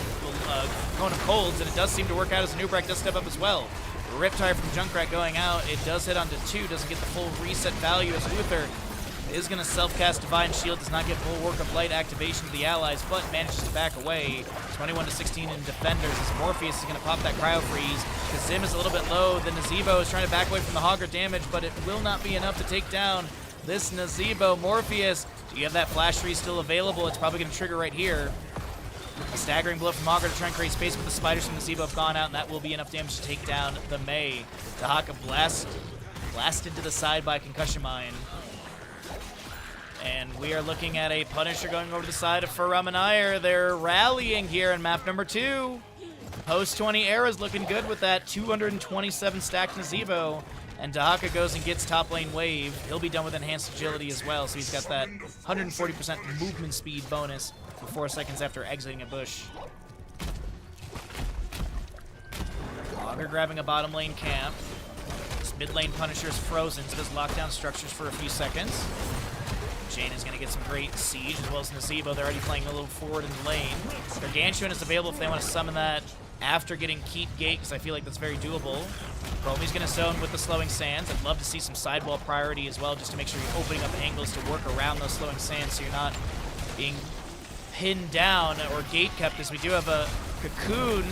A: Cone of Colds, and it does seem to work out as Nubrak does step up as well. Riptire from Junkrat going out. It does hit onto 2, doesn't get the full reset value as Uther is going to self-cast Divine Shield, does not get Bulwark of Light activation to the allies, but manages to back away. 21-16 in Defenders as Morpheus is going to pop that Cryo Freeze. Kazim is a little bit low. The Nazebo is trying to back away from the Hogger damage, but it will not be enough to take down this Nazebo. Morpheus, do you have that Flash Freeze still available? It's probably going to trigger right here. A staggering blow from Hogger to try and create space, but the spiders from Nazebo have gone out, and that will be enough damage to take down the Mei. Tahaka blasted to the side by Concussion Mine. And we are looking at a Punisher going over to the side of Farum and Iyer. They're rallying here in map number 2. Post-20 era is looking good with that 227 stacked Nazebo. And Dahaka goes and gets top lane wave. He'll be done with enhanced agility as well, so he's got that 140% movement speed bonus for 4 seconds after exiting a bush. Logger grabbing a bottom lane camp. This mid lane Punisher is frozen, so does lock down structures for a few seconds. Jane is going to get some great siege, as well as Nazebo. They're already playing a little forward in the lane. Gargantuan is available if they want to summon that after getting Keep Gate, because I feel like that's very doable. Chromie's going to zone with the slowing sands. I'd love to see some sidewall priority as well, just to make sure you're opening up angles to work around those slowing sands so you're not being pinned down or gate kept, as we do have a Cocoon.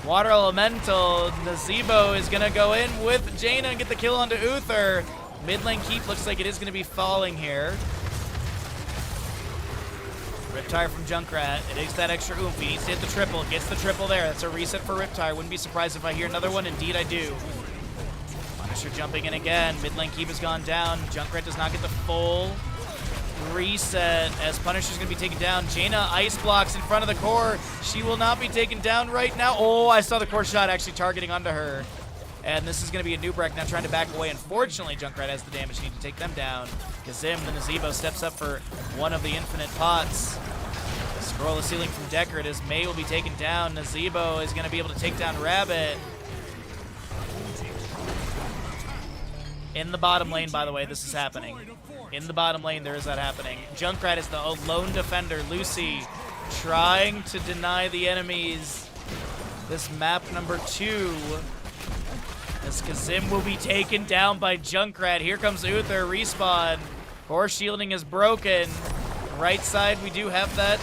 A: Water Elemental. Nazebo is going to go in with Jaina and get the kill onto Uther. Mid lane keep looks like it is going to be falling here. Riptire from Junkrat. It is that extra oomph. He needs to hit the triple. Gets the triple there. That's a reset for Riptire. Wouldn't be surprised if I hear another one. Indeed, I do. Punisher jumping in again. Mid lane keep has gone down. Junkrat does not get the full reset as Punisher's going to be taken down. Jaina ice blocks in front of the core. She will not be taken down right now. Oh, I saw the core shot actually targeting onto her. And this is going to be a Nubrek now trying to back away. Unfortunately, Junkrat has the damage need to take them down. Kazim, the Nazebo, steps up for one of the infinite pots. Scroll the ceiling from Deckard as May will be taken down. Nazebo is going to be able to take down Rabbit. In the bottom lane, by the way, this is happening. In the bottom lane, there is that happening. Junkrat is the lone defender. Lucy trying to deny the enemies this map number 2. As Kazim will be taken down by Junkrat. Here comes Uther, respawn. Core shielding is broken. Right side, we do have that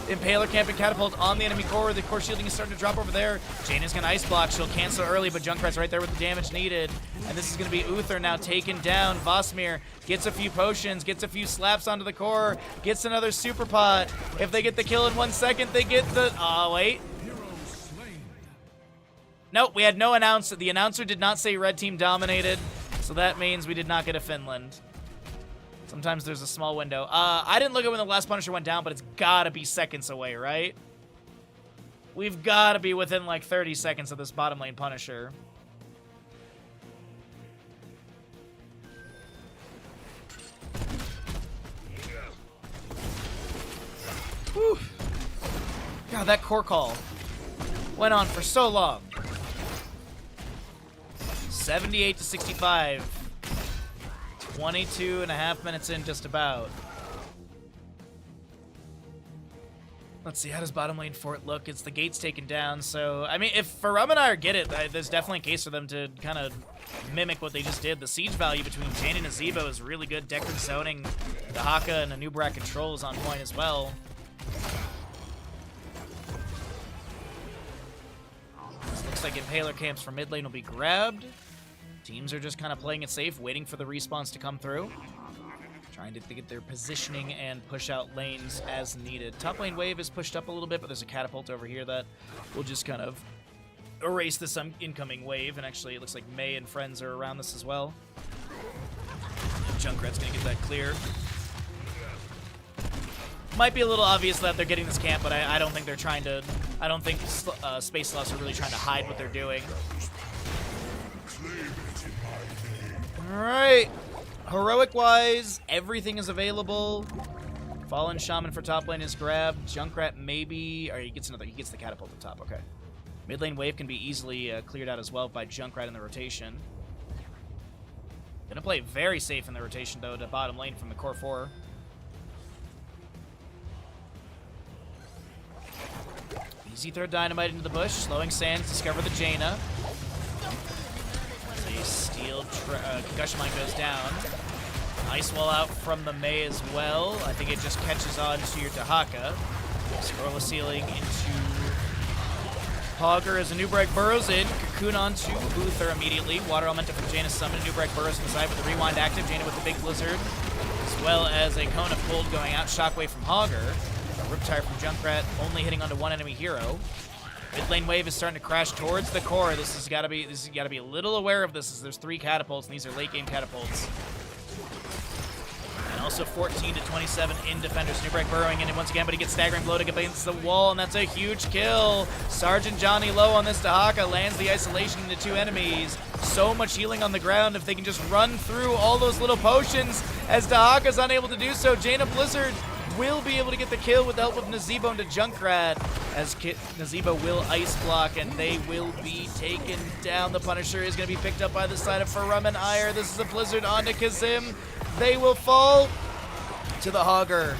A: Impaler Camp and Catapult on the enemy core. The core shielding is starting to drop over there. Jaina's going to ice block. She'll cancel early, but Junkrat's right there with the damage needed. And this is going to be Uther now taken down. Vosmir gets a few potions, gets a few slaps onto the core, gets another super pot. If they get the kill in 1 second, they get the... Oh, wait. Nope, we had no announcer. The announcer did not say red team dominated, so that means we did not get a Finland. Sometimes there's a small window. I didn't look at when the last Punisher went down, but it's gotta be seconds away, right? We've gotta be within like 30 seconds of this bottom lane Punisher. Whew. God, that core call went on for so long. 78 to 65. 22 and a half minutes in, just about. Let's see, how does bottom lane Fort look? It's the gates taken down, so... I mean, if Farum and I get it, there's definitely a case for them to kind of mimic what they just did. The siege value between Jaina and Nazebo is really good. Deckard zoning, the Haka and a Nubrak control is on point as well. This looks like Impaler camps for mid lane will be grabbed. Teams are just kind of playing it safe, waiting for the respawns to come through. Trying to get their positioning and push out lanes as needed. Top lane wave is pushed up a little bit, but there's a catapult over here that will just kind of erase this incoming wave. And actually, it looks like May and friends are around this as well. Junkrat's going to get that clear. Might be a little obvious that they're getting this camp, but I don't think they're trying to... I don't think Space Sloths are really trying to hide what they're doing. Alright. Heroic-wise, everything is available. Fallen Shaman for top lane is grabbed. Junkrat maybe... Or he gets the catapult at the top, okay. Mid lane wave can be easily cleared out as well by Junkrat in the rotation. Gonna play very safe in the rotation, though, to bottom lane from the core 4. Easy throw dynamite into the bush. Slowing sands, discover the Jaina. A steel concussion mine goes down. Ice wall out from the May as well. I think it just catches on to your Dahaka. Scroll the ceiling into Hogger as a Nubreg burrows in. Cocoon onto Uther immediately. Water Elemental from Jaina's summon. Nubreg burrows to the side with the rewind active. Jaina with the big blizzard. As well as a cone of cold going out. Shockwave from Hogger. Riptire from Junkrat only hitting onto one enemy hero. Mid lane wave is starting to crash towards the core. This has got to be a little aware of this, as there's 3 catapults, and these are late game catapults. And also 14 to 27 in defenders. Nubrek burrowing in once again, but he gets staggering blow to get against the wall, and that's a huge kill. Sergeant Johnny low on this Dahaka lands the isolation into 2 enemies. So much healing on the ground if they can just run through all those little potions, as Dahaka's unable to do so. Jaina Blizzard will be able to get the kill with the help of Nazebo into Junkrat, as Nazebo will ice block, and they will be taken down. The Punisher is going to be picked up by the side of Farum and Ire. This is a Blizzard onto Kazim. They will fall to the Hogger,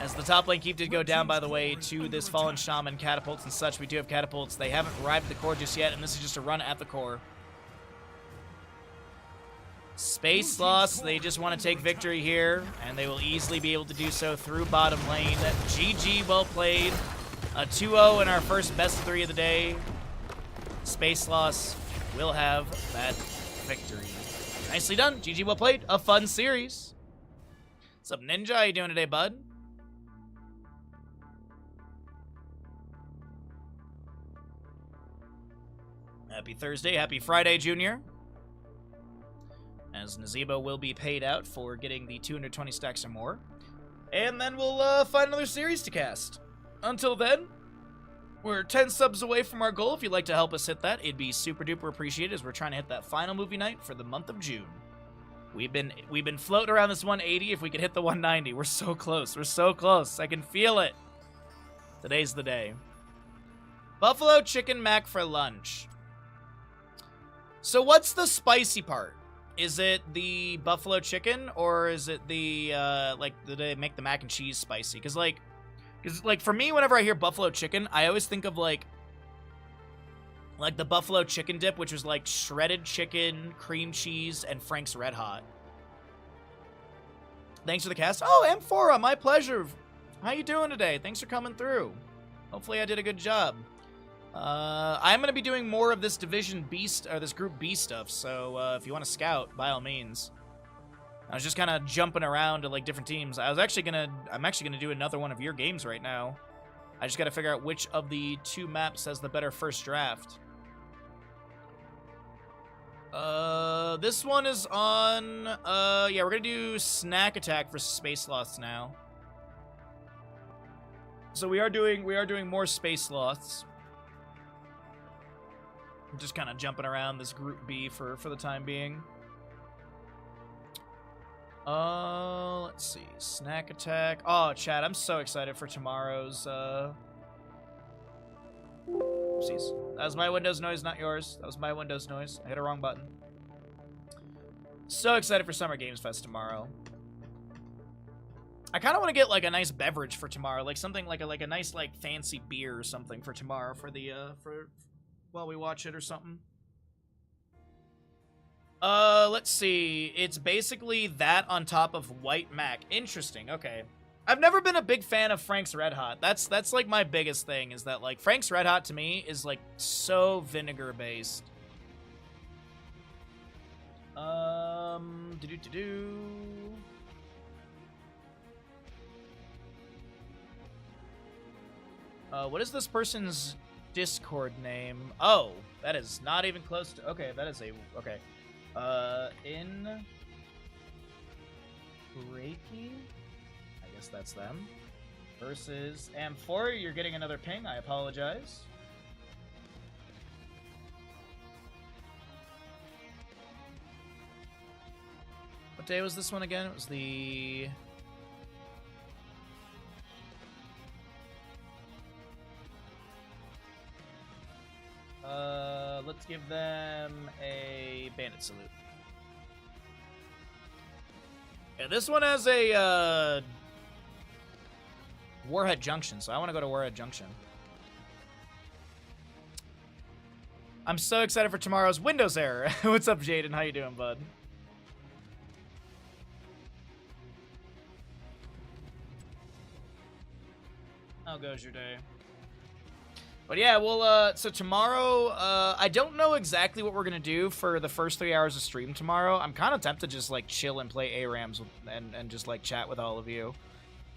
A: as the top lane keep did go down, by the way, to this Fallen Shaman, catapults and such. We do have catapults. They haven't arrived at the core just yet, and this is just a run at the core. Space loss. They just want to take victory here, and they will easily be able to do so through bottom lane. GG, well played. A 2-0 in our first best of 3 of the day. Space loss will have that victory. Nicely done. GG, well played. A fun series. What's up, Ninja? How you doing today, bud? Happy Thursday. Happy Friday, Junior. As Nazebo will be paid out for getting the 220 stacks or more. And then we'll find another series to cast. Until then, we're 10 subs away from our goal. If you'd like to help us hit that, it'd be super duper appreciated as we're trying to hit that final movie night for the month of June. We've been floating around this 180. If we could hit the 190, we're so close. We're so close. I can feel it. Today's the day. Buffalo chicken mac for lunch. So what's the spicy part? Is it the buffalo chicken, or is it the, like, do they make the mac and cheese spicy? Because, like, for me, whenever I hear buffalo chicken, I always think of, like the buffalo chicken dip, which was, like, shredded chicken, cream cheese, and Frank's Red Hot. Thanks for the cast. Oh, Amphora, my pleasure. How you doing today? Thanks for coming through. Hopefully I did a good job. I'm going to be doing more of this Division B, or this Group B stuff, so if you want to scout, by all means. I was just kind of jumping around to, like, different teams. I'm actually going to do another one of your games right now. I just got to figure out which of the 2 maps has the better first draft. This one is on, yeah, we're going to do Snack Attack versus Space Loths now. So we are doing more Space Loths. I'm just kind of jumping around this Group B for the time being. Let's see. Snack Attack. Oh, chat, I'm so excited for tomorrow's, oopsies. That was my Windows noise, not yours. That was my Windows noise. I hit a wrong button. So excited for Summer Games Fest tomorrow. I kind of want to get, like, a nice beverage for tomorrow. Like, something like a nice, like, fancy beer or something for tomorrow for the, while we watch it or something. Let's see. It's basically that on top of white mac. Interesting. Okay. I've never been a big fan of Frank's Red Hot. That's like my biggest thing, is that, like, Frank's Red Hot to me is, like, so vinegar based. What is this person's Discord name? Oh, that is not even close to... Okay, that is a... Okay. In... Reiki? I guess that's them. Versus Amphora, you're getting another ping. I apologize. What day was this one again? It was the... Let's give them a bandit salute. Yeah, this one has a, Warhead Junction, so I want to go to Warhead Junction. I'm so excited for tomorrow's Windows error. What's up, Jaden? How you doing, bud? How goes your day? But yeah, well, so tomorrow, I don't know exactly what we're going to do for the first 3 hours of stream tomorrow. I'm kind of tempted to just, like, chill and play ARAMs and just, like, chat with all of you.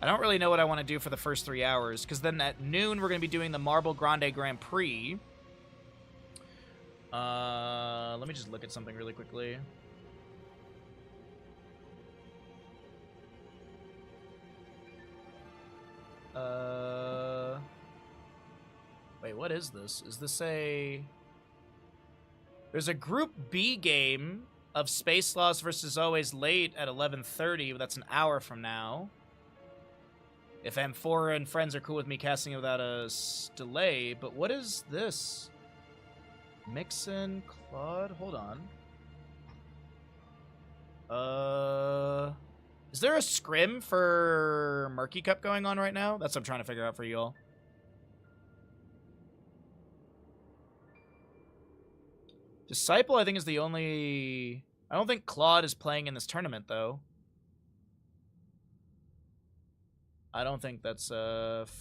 A: I don't really know what I want to do for the first 3 hours, because then at noon, we're going to be doing the Marble Grande Grand Prix. Let me just look at something really quickly. Wait, what is this? Is this a... There's a Group B game of Space Loss versus Always Late at 11:30. That's an hour from now. If Amphora and friends are cool with me casting it without a delay. But what is this? Mixin, Claude? Hold on. Is there a scrim for Murky Cup going on right now? That's what I'm trying to figure out for you all. Disciple, I think, is the only... I don't think Claude is playing in this tournament, though. I don't think that's,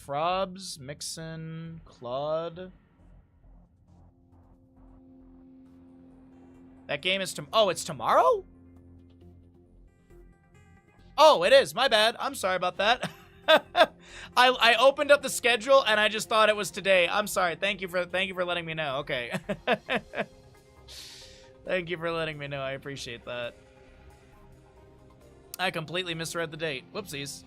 A: Frobs, Mixon, Claude. That game is oh, it's tomorrow? Oh, it is. My bad. I'm sorry about that. I opened up the schedule and I just thought it was today. I'm sorry. Thank you for letting me know. Okay. Thank you for letting me know. I appreciate that. I completely misread the date. Whoopsies.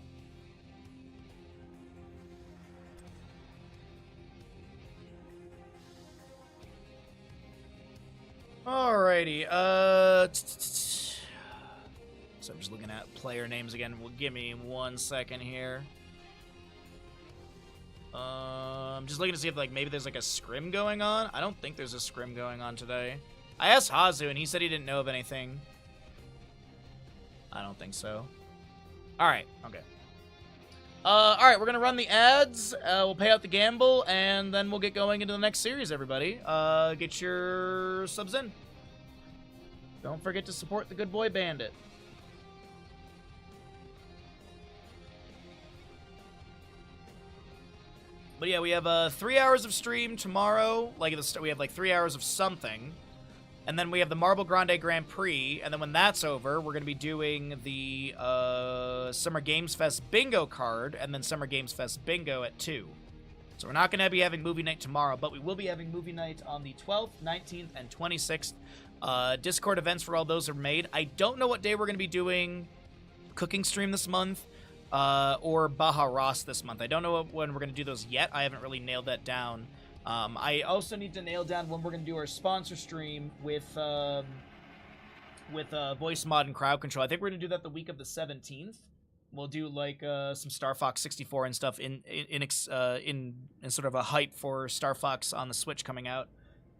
A: Alrighty. So I'm just looking at player names again. Well, give me 1 second here. I'm just looking to see if, like, maybe there's, like, a scrim going on. I don't think there's a scrim going on today. I asked Hazu, and he said he didn't know of anything. I don't think so. Alright, okay. Alright, we're gonna run the ads, we'll pay out the gamble, and then we'll get going into the next series, everybody. Get your subs in. Don't forget to support the good boy Bandit. But yeah, we have 3 hours of stream tomorrow. Like we have like 3 hours of something, and then we have the Marble Grande Grand Prix. And then when that's over, we're gonna be doing the Summer Games Fest Bingo card, and then Summer Games Fest Bingo at 2. So we're not gonna be having movie night tomorrow, but we will be having movie night on the 12th, 19th, and 26th. Discord events for all those are made. I don't know what day we're gonna be doing cooking stream this month. Or Baja Ross this month. I don't know when we're going to do those yet. I haven't really nailed that down. I also need to nail down when we're going to do our sponsor stream with voice mod and crowd control. I think we're going to do that the week of the 17th. We'll do like some Star Fox 64 and stuff in sort of a hype for Star Fox on the Switch coming out.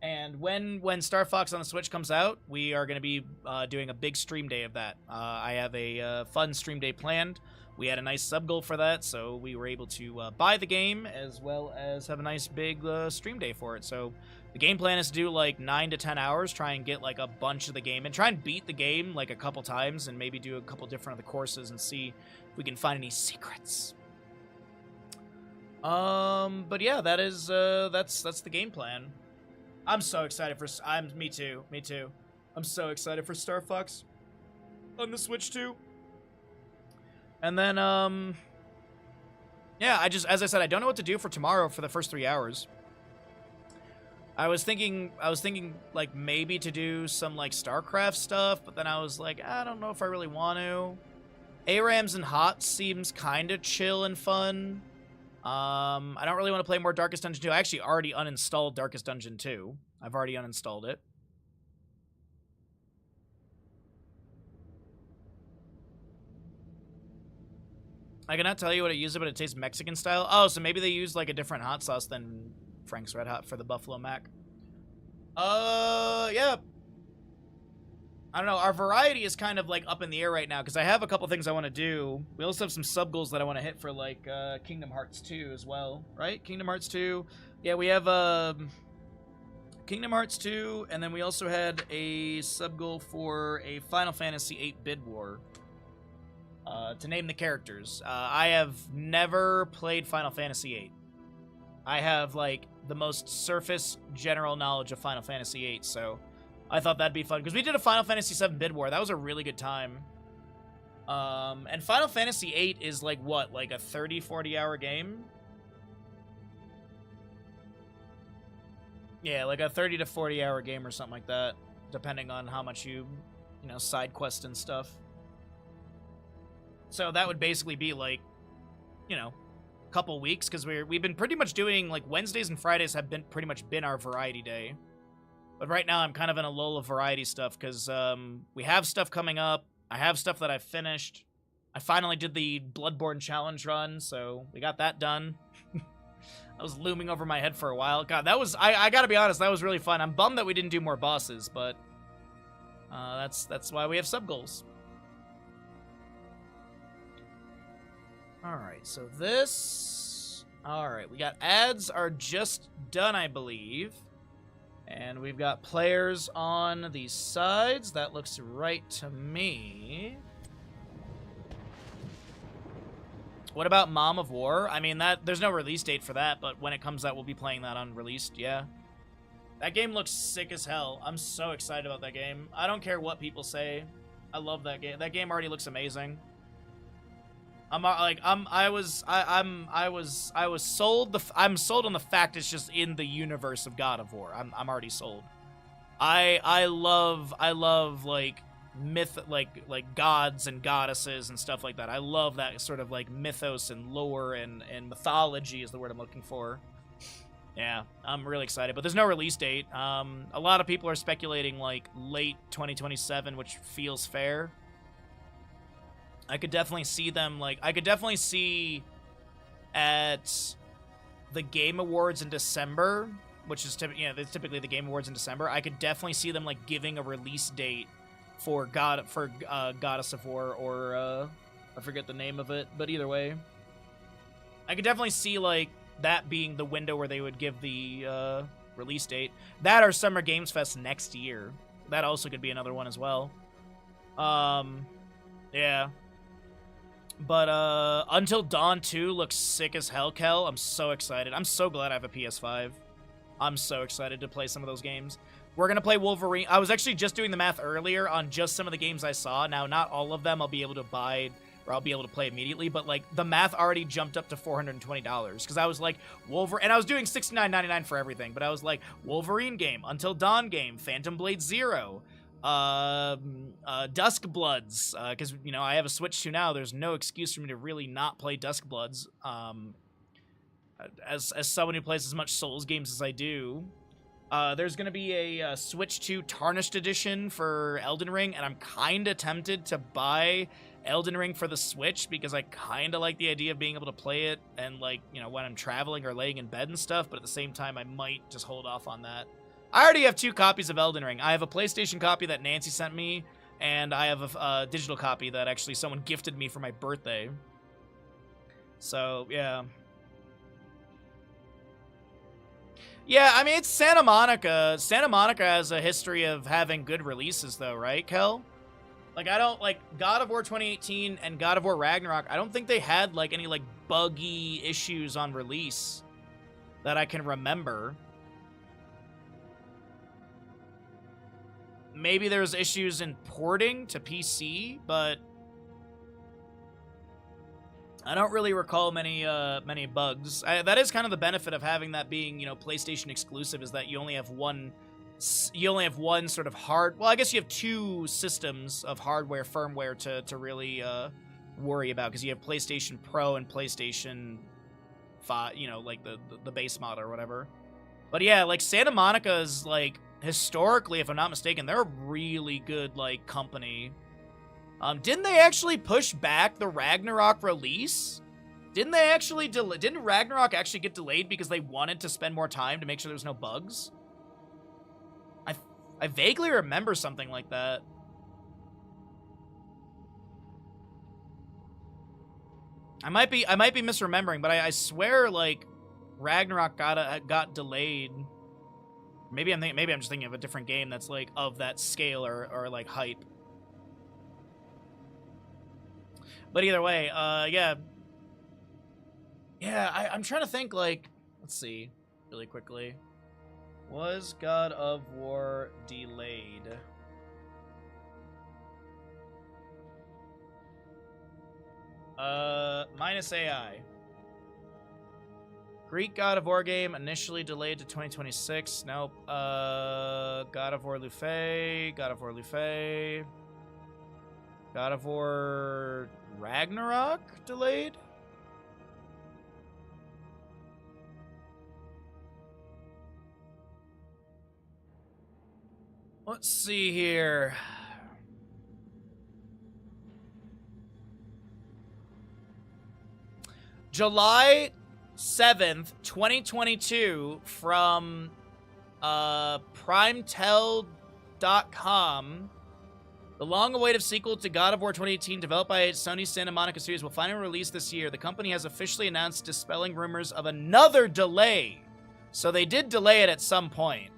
A: And when Star Fox on the Switch comes out, we are going to be doing a big stream day of that. I have a fun stream day planned. We had a nice sub goal for that, so we were able to buy the game as well as have a nice big stream day for it. So the game plan is to do like 9 to 10 hours, try and get like a bunch of the game and try and beat the game like a couple times and maybe do a couple different of the courses and see if we can find any secrets. But yeah, that is that's the game plan. I'm so excited for me too. I'm so excited for Star Fox on the Switch too. And then, yeah, as I said, I don't know what to do for tomorrow for the first 3 hours. I was thinking, like, maybe to do some, like, StarCraft stuff, but then I was like, I don't know if I really want to. ARAMs and HOTS seems kind of chill and fun. I don't really want to play more Darkest Dungeon 2. I actually already uninstalled Darkest Dungeon 2. I've already uninstalled it. I cannot tell you what it uses, but it tastes Mexican style. Oh, so maybe they use like a different hot sauce than Frank's Red Hot for the Buffalo Mac. Yeah. I don't know. Our variety is kind of like up in the air right now because I have a couple things I want to do. We also have some sub goals that I want to hit for like Kingdom Hearts 2 as well, right? Kingdom Hearts 2. Yeah, we have Kingdom Hearts 2, and then we also had a sub goal for a Final Fantasy 8 Bid War. To name the characters. I have never played Final Fantasy VIII. I have, like, the most surface general knowledge of Final Fantasy VIII, so I thought that'd be fun. Because we did a Final Fantasy VII Bid War. That was a really good time. And Final Fantasy VIII is, like, what? Like a 30, 40-hour game? Yeah, like a 30 to 40-hour game or something like that. Depending on how much you know, side quest and stuff. So that would basically be like, you know, a couple weeks because we've been pretty much doing like Wednesdays and Fridays have been pretty much been our variety day. But right now I'm kind of in a lull of variety stuff because we have stuff coming up. I have stuff that I've finished. I finally did the Bloodborne challenge run, so we got that done. That was looming over my head for a while. God, that was I gotta be honest, that was really fun. I'm bummed that we didn't do more bosses, but that's why we have sub goals. Alright, so this... Alright, we got ads are just done, I believe. And we've got players on the sides. That looks right to me. What about Mom of War? I mean, there's no release date for that, but when it comes out, we'll be playing that unreleased, yeah. That game looks sick as hell. I'm so excited about that game. I don't care what people say. I love that game. That game already looks amazing. I'm sold. I'm sold on the fact it's just in the universe of God of War. I'm already sold. I love like myth, like gods and goddesses and stuff like that. I love that sort of like mythos and lore and mythology is the word I'm looking for. Yeah, I'm really excited, but there's no release date. A lot of people are speculating like late 2027, which feels fair. I could definitely see them, like, I could definitely see at the Game Awards in December, which is, it's typically the Game Awards in December. I could definitely see them, like, giving a release date for Goddess of War, or, I forget the name of it, but either way. I could definitely see, like, that being the window where they would give the, release date. That or Summer Games Fest next year. That also could be another one as well. Yeah. But, Until Dawn 2 looks sick as hell, Kel. I'm so excited. I'm so glad I have a PS5. I'm so excited to play some of those games. We're gonna play Wolverine. I was actually just doing the math earlier on just some of the games I saw. Now, not all of them I'll be able to buy, or I'll be able to play immediately, but, like, the math already jumped up to $420, because I was like, and I was doing $69.99 for everything, but I was like, Wolverine game, Until Dawn game, Phantom Blade Zero, Dusk Bloods, because, you know, I have a Switch 2 now. There's no excuse for me to really not play Dusk Bloods, as someone who plays as much Souls games as I do. There's gonna be a Switch 2 Tarnished Edition for Elden Ring, and I'm kinda tempted to buy Elden Ring for the Switch, because I kinda like the idea of being able to play it, and, like, you know, when I'm traveling or laying in bed and stuff, but at the same time, I might just hold off on that. I already have 2 copies of Elden Ring. I have a PlayStation copy that Nancy sent me, and I have a digital copy that actually someone gifted me for my birthday. So, yeah. Yeah, I mean, it's Santa Monica. Santa Monica has a history of having good releases, though, right, Kel? Like, I don't, like, God of War 2018 and God of War Ragnarok, I don't think they had, like, any, like, buggy issues on release that I can remember. Maybe there's issues in porting to PC, but I don't really recall many bugs. That is kind of the benefit of having that being, you know, PlayStation exclusive, is that you only have one sort of well, I guess you have 2 systems of hardware, firmware to really worry about, because you have PlayStation Pro and PlayStation 5, you know, like the base model or whatever. But yeah, like, Santa Monica is, like, historically, if I'm not mistaken, they're a really good, like, company. Didn't they actually push back the Ragnarok release? Didn't Ragnarok actually get delayed because they wanted to spend more time to make sure there was no bugs? I vaguely remember something like that. I might be misremembering, but I swear, like, Ragnarok got delayed. Maybe I'm just thinking of a different game that's, like, of that scale or like hype. But either way, yeah. Yeah, I'm trying to think, like, let's see, really quickly. Was God of War delayed? Minus AI. Greek God of War game initially delayed to 2026. Nope. God of War Lufey. God of War Lufey. God of War Ragnarok delayed? Let's see here. July 7th, 2022 from primetel.com. The long-awaited sequel to God of War 2018, developed by Sony's Santa Monica Studios, will finally release this year. The company has officially announced, dispelling rumors of another delay. So they did delay it at some point.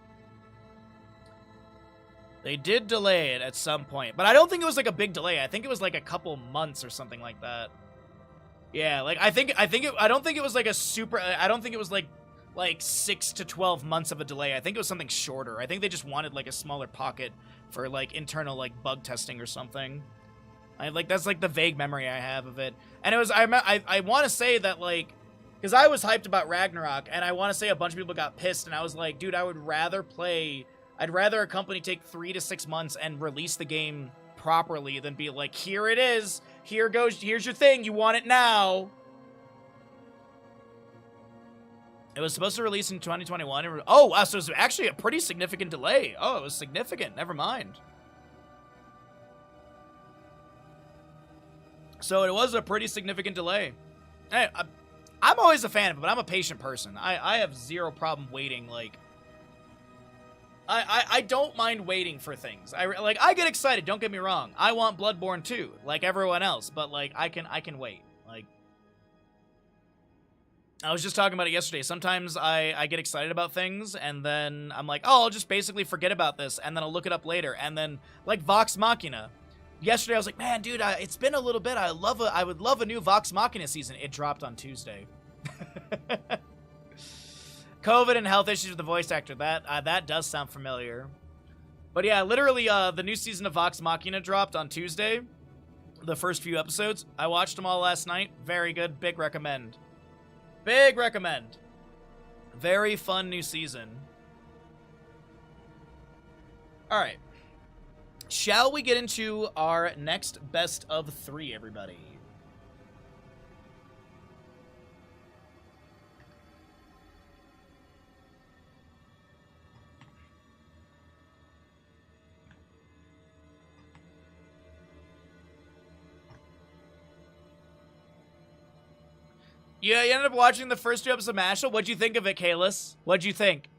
A: They did delay it at some point. But I don't think it was like a big delay. I think it was like a couple months or something like that. Yeah, like I don't think it was like a super, I don't think it was like 6 to 12 months of a delay. I think it was something shorter. I think they just wanted like a smaller pocket for like internal like bug testing or something. That's like the vague memory I have of it. And it was, I want to say that like, because I was hyped about Ragnarok, and I want to say a bunch of people got pissed, and I was like, dude, I'd rather a company take 3 to 6 months and release the game properly than be like, here it is, here's your thing, you want it now. It was supposed to release in 2021. Oh, wow, so it was actually a pretty significant delay. Oh, it was significant. Never mind. So it was a pretty significant delay. Hey, I'm always a fan of it, but I'm a patient person. I have zero problem waiting. Like, I don't mind waiting for things. I get excited. Don't get me wrong. I want Bloodborne too, like everyone else. But like, I can wait. Like, I was just talking about it yesterday. Sometimes I get excited about things, and then I'm like, oh, I'll just basically forget about this, and then I'll look it up later. And then, like, Vox Machina. Yesterday, I was like, man, dude, it's been a little bit. I would love a new Vox Machina season. It dropped on Tuesday. COVID and health issues with the voice actor. That does sound familiar. But yeah, literally, the new season of Vox Machina dropped on Tuesday. The first few episodes. I watched them all last night. Very good. Big recommend. Big recommend. Very fun new season. All right. Shall we get into our next best of 3, everybody? Yeah, you ended up watching the first 2 episodes of Mashal. What'd you think of it, Kalis? What'd you think?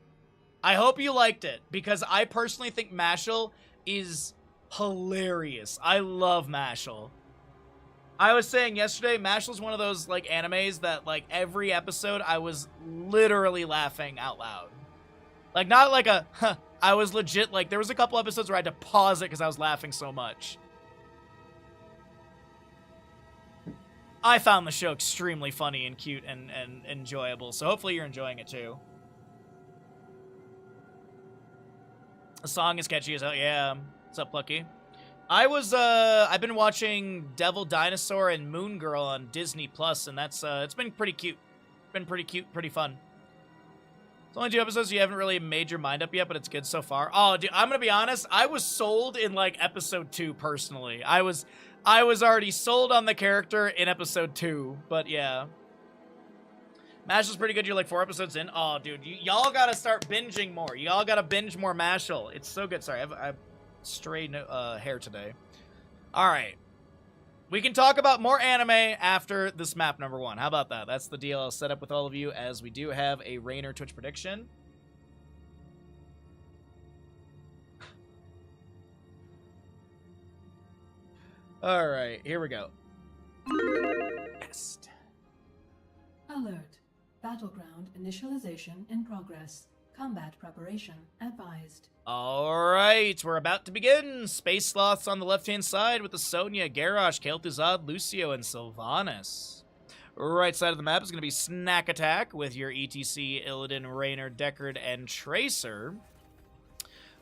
A: I hope you liked it, because I personally think Mashal is hilarious. I love Mashal. I was saying yesterday, Mashal's one of those, like, animes that, like, every episode I was literally laughing out loud. Like, not like a, huh, I was legit, like, there was a couple episodes where I had to pause it because I was laughing so much. I found the show extremely funny and cute and enjoyable, so hopefully you're enjoying it too. The song is catchy as hell. Yeah. What's up, Plucky? I've been watching Devil Dinosaur and Moon Girl on Disney Plus, and that's it's been pretty cute. Pretty fun. It's only 2 episodes, so you haven't really made your mind up yet, but it's good so far. Oh, dude, I'm gonna be honest, I was sold in like episode 2 personally. I was already sold on the character in episode 2, but yeah. Mashal's pretty good. You're like 4 episodes in. Oh, dude, y'all gotta start binging more. Y'all gotta binge more Mashal. It's so good. Sorry, I've stray hair today. All right. We can talk about more anime after this map number 1. How about that? That's the deal I'll set up with all of you, as we do have a Rainer Twitch prediction. All right, here we go. Best.
G: Alert. Battleground initialization in progress. Combat preparation advised.
A: All right, we're about to begin. Space Sloths on the left-hand side with the Sonya, Garrosh, Kel'Thuzad, Lucio, and Sylvanas. Right side of the map is going to be Snack Attack with your ETC, Illidan, Raynor, Deckard, and Tracer.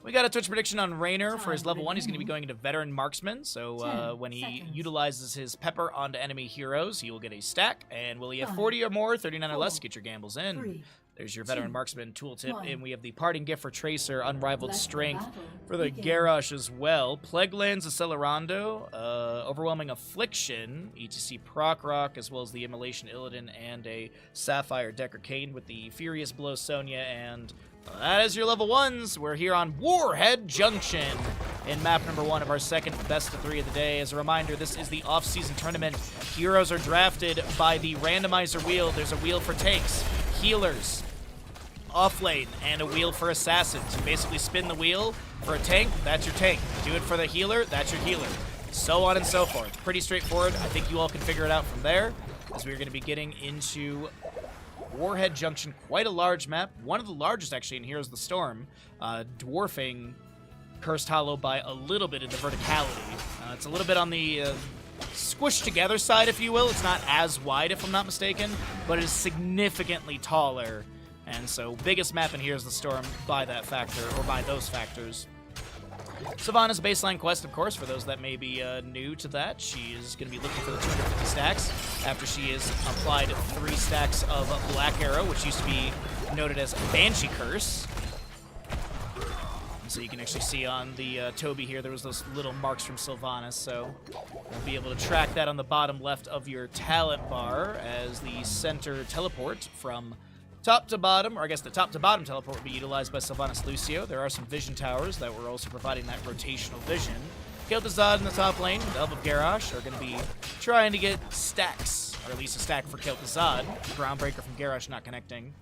A: We got a Twitch prediction on Raynor for his level 1. He's going to be going into Veteran Marksman, so when he utilizes his Pepper onto enemy heroes, he will get a stack. And will he have 40 or more, 39 or less, get your gambles in. There's your Veteran Marksman tooltip, and we have the parting gift for Tracer, Unrivaled Strength for the Garrosh as well. Plaguelands, Accelerando, Overwhelming Affliction, ETC Proc Rock, as well as the Immolation Illidan, and a Sapphire Decker Kane with the Furious Blow Sonya, and that is your level 1s. We're here on Warhead Junction in map number 1 of our second best of 3 of the day. As a reminder, this is the off-season tournament. Heroes are drafted by the randomizer wheel. There's a wheel for tanks, healers, off lane, and a wheel for assassins. You basically spin the wheel for a tank, that's your tank. Do it for the healer, that's your healer. So on and so forth. Pretty straightforward. I think you all can figure it out from there, as we're going to be getting into Warhead Junction. Quite a large map. One of the largest, actually, in Heroes of the Storm, dwarfing Cursed Hollow by a little bit in the verticality. It's a little bit on the squished together side, if you will. It's not as wide, if I'm not mistaken, but it is significantly taller. And so, biggest map in Heroes of the Storm by that factor, or by those factors. Sylvanas' baseline quest, of course, for those that may be new to that, she is going to be looking for the 250 stacks after she has applied 3 stacks of Black Arrow, which used to be noted as Banshee Curse. And so you can actually see on the Toby here, there was those little marks from Sylvanas, so we'll be able to track that on the bottom left of your talent bar as the center teleport from top to bottom, or I guess the top to bottom teleport will be utilized by Sylvanas Lucio. There are some vision towers that were also providing that rotational vision. Kel'Thuzad in the top lane, the Elf of Garrosh are going to be trying to get stacks, or at least a stack for Kel'Thuzad. Groundbreaker from Garrosh not connecting.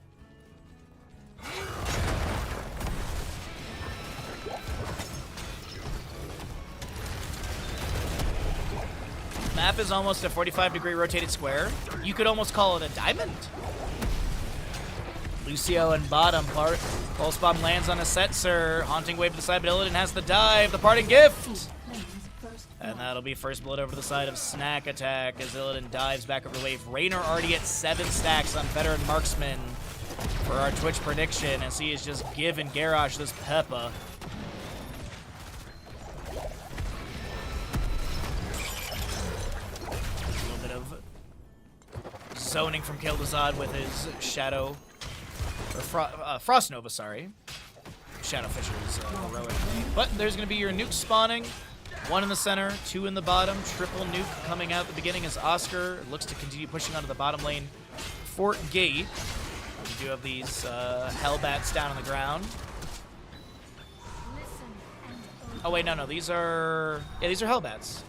A: Map is almost a 45-degree rotated square. You could almost call it a diamond. Lucio and bottom part. Pulse Bomb lands on a Setzer. Haunting Wave to the side, but Illidan has the dive. The parting gift! And that'll be first blood over the side of Snack Attack as Illidan dives back over the wave. Raynor already at 7 stacks on Veteran Marksman for our Twitch prediction as he is just giving Garrosh this Peppa. A little bit of zoning from Kel'Thuzad with his Shadow. Or Frost Nova, sorry. Shadow Fisher is heroic. But there's going to be your nuke spawning. 1 in the center, 2 in the bottom. Triple nuke coming out at the beginning as Oscar looks to continue pushing onto the bottom lane. Fort Gate. We do have these Hellbats down on the ground. Oh wait, no, these are... Yeah, these are Hellbats.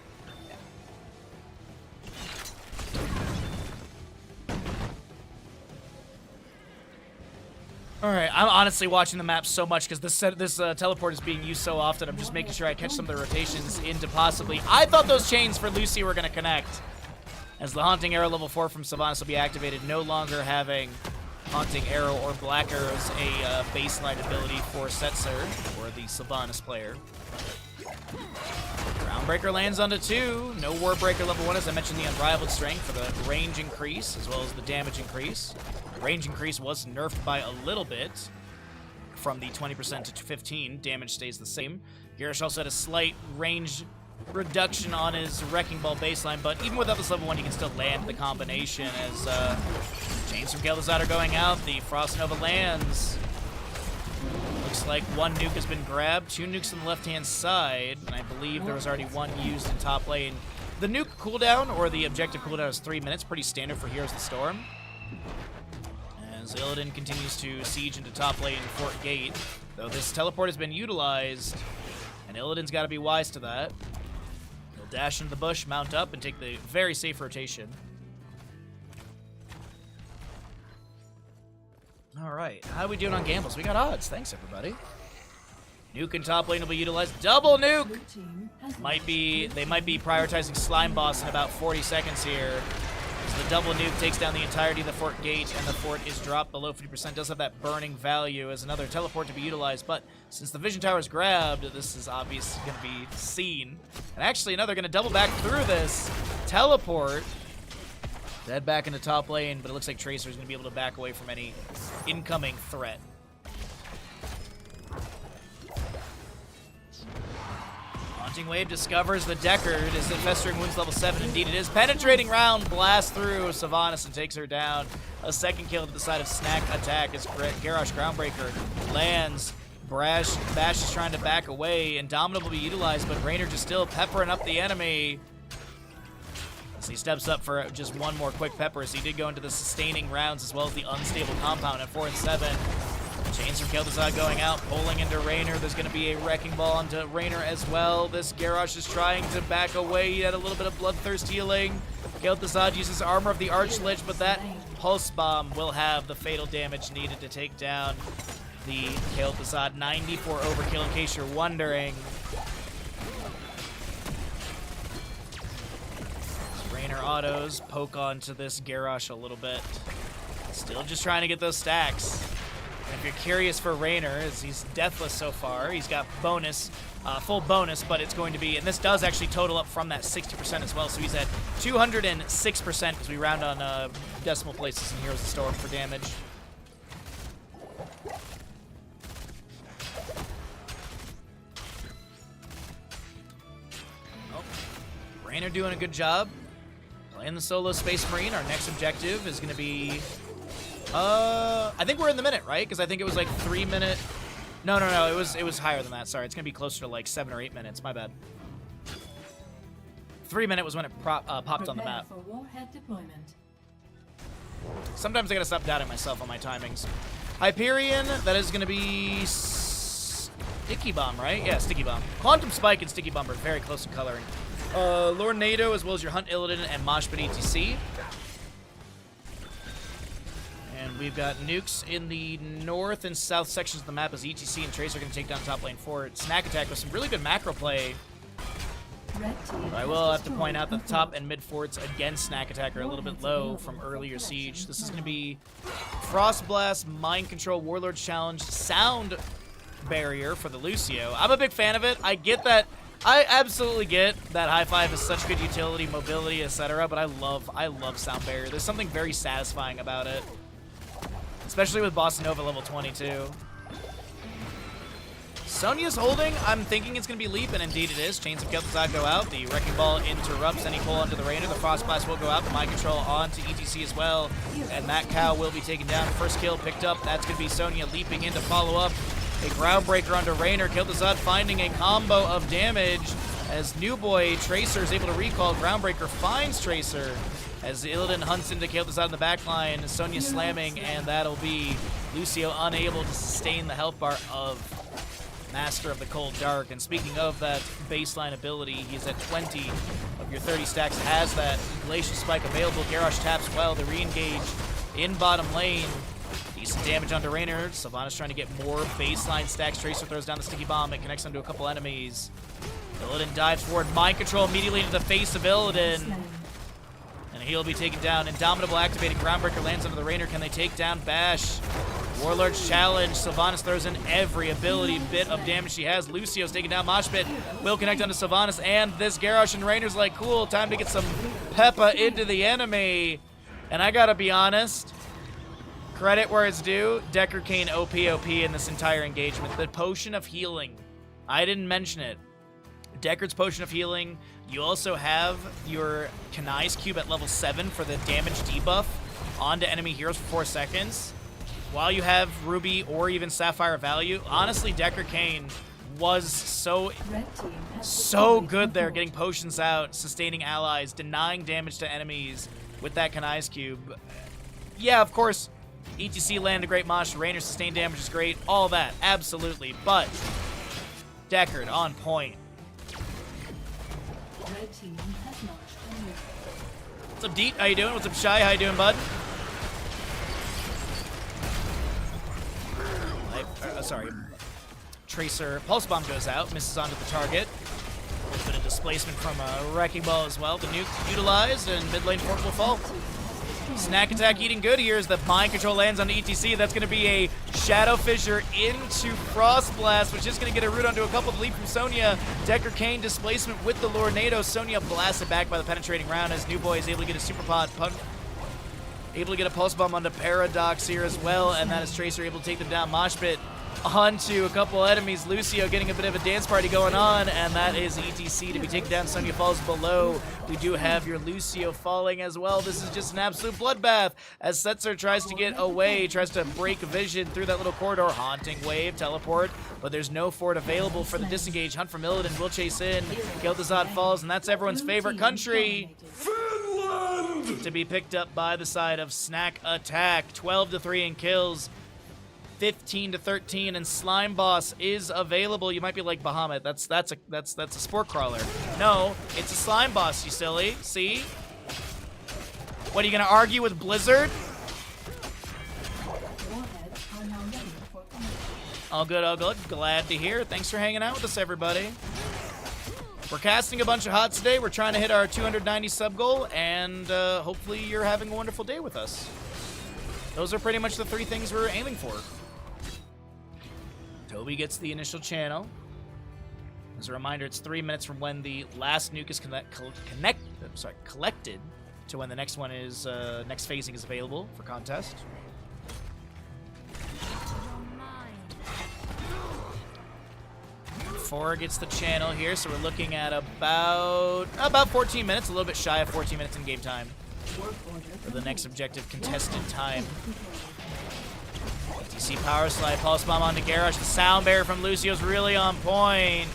A: Alright, I'm honestly watching the map so much because this teleport is being used so often. I'm just making sure I catch some of the rotations into possibly... I thought those chains for Lucy were going to connect. As the Haunting Arrow level 4 from Sylvanas will be activated, no longer having Haunting Arrow or Black Arrow as a baseline ability for Setzer, or the Sylvanas player. Groundbreaker lands onto 2. No Warbreaker level 1, as I mentioned, the Unrivaled Strength for the range increase, as well as the damage increase. Range increase was nerfed by a little bit from the 20% to 15. Damage stays the same. Garrosh also had a slight range reduction on his Wrecking Ball baseline, but even without this level 1, he can still land the combination as chains from Kel'Thuzad are going out. The Frost Nova lands. Looks like 1 nuke has been grabbed. 2 nukes on the left-hand side, and I believe there was already 1 used in top lane. The nuke cooldown, or the objective cooldown, is 3 minutes. Pretty standard for Heroes of the Storm. As Illidan continues to siege into top lane Fort Gate, though this teleport has been utilized, and Illidan's got to be wise to that. He'll dash into the bush, mount up, and take the very safe rotation. All right, how are we doing on gambles? We got odds. Thanks, everybody. Nuke in top lane will be utilized. Double nuke! They might be prioritizing Slime Boss in about 40 seconds here. The double nuke takes down the entirety of the Fort Gate, and the fort is dropped below 50%. Does have that burning value as another teleport to be utilized, but since the Vision Tower is grabbed, this is obviously going to be seen. And actually, now they're going to double back through this teleport. Dead back into top lane, but it looks like Tracer is going to be able to back away from any incoming threat. Haunting Wave discovers the Deckard. Is it Festering Wounds level 7? Indeed it is. Penetrating round blasts through Sylvanas and takes her down. A second kill to the side of Snack Attack as Garrosh Groundbreaker lands. Bash is trying to back away. Indomitable will be utilized, but Raynor just still peppering up the enemy. As he steps up for just 1 more quick pepper, as he did go into the sustaining rounds as well as the unstable compound at 4 and 7. Chains from Kel'Thuzad going out, pulling into Raynor. There's going to be a Wrecking Ball onto Raynor as well. This Garrosh is trying to back away. He had a little bit of Bloodthirst healing. Kel'Thuzad uses Armor of the Archlich, but that Pulse Bomb will have the fatal damage needed to take down the Kel'Thuzad. 94 overkill, in case you're wondering. Raynor autos poke onto this Garrosh a little bit. Still just trying to get those stacks. And if you're curious for Raynor, as he's deathless so far, he's got bonus, full bonus, but it's going to be, and this does actually total up from that 60% as well, so he's at 206% because we round on decimal places in Heroes of the Storm for damage. Oh, Raynor doing a good job. Playing the solo Space Marine. Our next objective is going to be... I think we're in the minute, right? Because I think it was like 3 minute... No, it was higher than that. Sorry, it's going to be closer to like 7 or 8 minutes. My bad. 3 minute was when it popped on the map.
G: For warhead deployment.
A: Sometimes I gotta stop doubting myself on my timings. Hyperion, that is gonna be... Sticky Bomb, right? Yeah, Sticky Bomb. Quantum Spike and Sticky Bomb are very close in coloring. Lord NATO, as well as your Hunt Illidan and Moshpit ETC. And we've got nukes in the north and south sections of the map as ETC and Tracer are going to take down top lane forward. Snack Attack with some really good macro play. I will have to point out that the top and mid forts against Snack Attack are a little bit low from earlier Siege. This is going to be Frost Blast, Mind Control, Warlord's Challenge, Sound Barrier for the Lucio. I'm a big fan of it. I get that. I absolutely get that High Five is such good utility, mobility, etc. But I love Sound Barrier. There's something very satisfying about it, especially with Bossa Nova level 22. Sonya's holding. I'm thinking it's going to be Leap, and indeed it is. Chains of Kel'Thuzad go out. The Wrecking Ball interrupts any pull onto the Raynor. The Frost Blast will go out. The Mind Control onto ETC as well. And that cow will be taken down. First kill picked up. That's going to be Sonya leaping in to follow up. A Groundbreaker onto Raynor. Kel'Thuzad finding a combo of damage as New Boy Tracer is able to recall. Groundbreaker finds Tracer as Illidan hunts into Kel'Thuzad in the backline. Sonya slamming, and that'll be Lucio unable to sustain the health bar of Master of the Cold Dark. And speaking of that baseline ability, he's at 20 of your 30 stacks, has that Glacial Spike available. Garrosh taps well, the re-engage in bottom lane. Decent damage onto Raynor. Sylvanas trying to get more baseline stacks. Tracer throws down the Sticky Bomb. It connects onto a couple enemies. Illidan dives forward. Mind Control immediately into the face of Illidan. And he'll be taken down. Indomitable activated. Groundbreaker lands onto the Raynor. Can they take down Bash? Warlord's Challenge. Sylvanas throws in every ability bit of damage she has. Lucio's taking down Moshpit. Will connect onto Sylvanas. And this Garrosh and Raynor's like, cool, time to get some Peppa into the enemy. And I gotta be honest, credit where it's due, Decker Kane OP in this entire engagement. The Potion of Healing. I didn't mention it. Deckard's Potion of Healing. You also have your Kanai's Cube at level 7 for the damage debuff onto enemy heroes for 4 seconds. While you have Ruby or even Sapphire value, honestly, Decker Kane was so good there, getting potions out, sustaining allies, denying damage to enemies with that Kanai's Cube. Yeah, of course, ETC landed a great mosh, Raynor sustained damage is great, all that, absolutely, but Deckard on point. What's up, Deet? How you doing? What's up, Shy? How you doing, bud? Sorry. Tracer. Pulse Bomb goes out, misses onto the target. A little bit of displacement from a Wrecking Ball as well. The nuke utilized, and mid lane fort will fall. Snack Attack eating good here as the Mind Control lands on ETC. That's going to be a Shadow Fissure into Frost Blast, which is going to get a root onto a couple of leap from Sonya. Decker Kane displacement with the Lord NATO. Sonya blasted back by the penetrating round as New Boy is able to get a Super Pod able to get a Pulse Bomb onto Paradox here as well, and that is Tracer able to take them down. Moshpit onto a couple enemies. Lucio getting a bit of a dance party going on, and that is ETC to be taken down. Sonya falls below. We do have your Lucio falling as well. This is just an absolute bloodbath as Setzer tries to get away, tries to break vision through that little corridor. Haunting Wave, teleport, but there's no fort available for the disengage. Hunt from Illidan will chase in. Kel'Thuzad falls, and that's everyone's favorite country. Finland! To be picked up by the side of Snack Attack. 12-3 in kills. 15-13, and Slime Boss is available. You might be like, Bahamut, that's a sport crawler. No, it's a Slime Boss, you silly. See? What, are you going to argue with Blizzard?
G: Warheads are now ready for combat.
A: All good, all good. Glad to hear. Thanks for hanging out with us, everybody. We're casting a bunch of HOTS today. We're trying to hit our 290 sub goal, and hopefully you're having a wonderful day with us. Those are pretty much the 3 things we're aiming for. Toby gets the initial channel. As a reminder, it's 3 minutes from when the last nuke is collected to when the next one is next phasing is available for contest. Four gets the channel here, so we're looking at about 14 minutes, a little bit shy of 14 minutes in game time for the next objective contested time. DC power slide, pulse bomb onto Garrosh. The sound barrier from Lucio's really on point.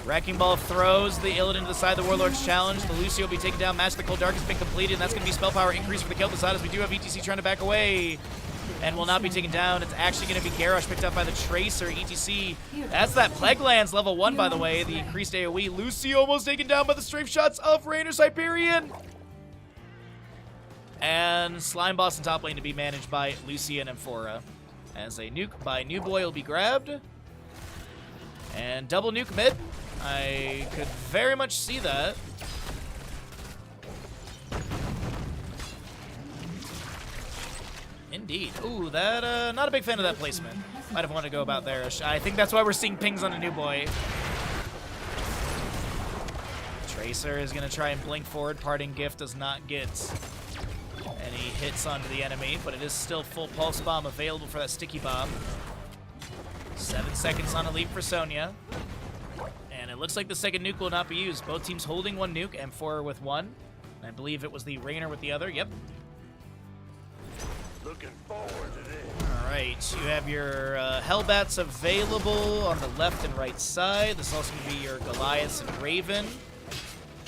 A: Wrecking Ball throws the Illidan to the side of the Warlord's challenge. The Lucio will be taken down. Match the Cold Dark has been completed, and that's going to be spell power increase for the Kel'Thuzad as we do have ETC trying to back away. And will not be taken down. It's actually going to be Garrosh picked up by the Tracer. ETC. That's that Plague Lands level 1, by the way. The increased AoE. Lucio almost taken down by the strafe shots of Rainer Hyperion. And Slime Boss in top lane to be managed by Lucian and Fora. As a nuke by New Boy will be grabbed. And double nuke mid. I could very much see that. Indeed. Ooh, that, not a big fan of that placement. Might have wanted to go about there. I think that's why we're seeing pings on a New Boy. Tracer is going to try and blink forward. Parting Gift does not get any hits onto the enemy, but it is still full Pulse Bomb available for that Sticky Bomb. 7 seconds on a lead for Sonya. And it looks like the second nuke will not be used. Both teams holding 1 nuke, and 4 with 1. And I believe it was the Rainer with the other. Yep.
E: Looking forward to this.
A: Alright, you have your Hellbats available on the left and right side. This is also going to be your Goliaths and Raven.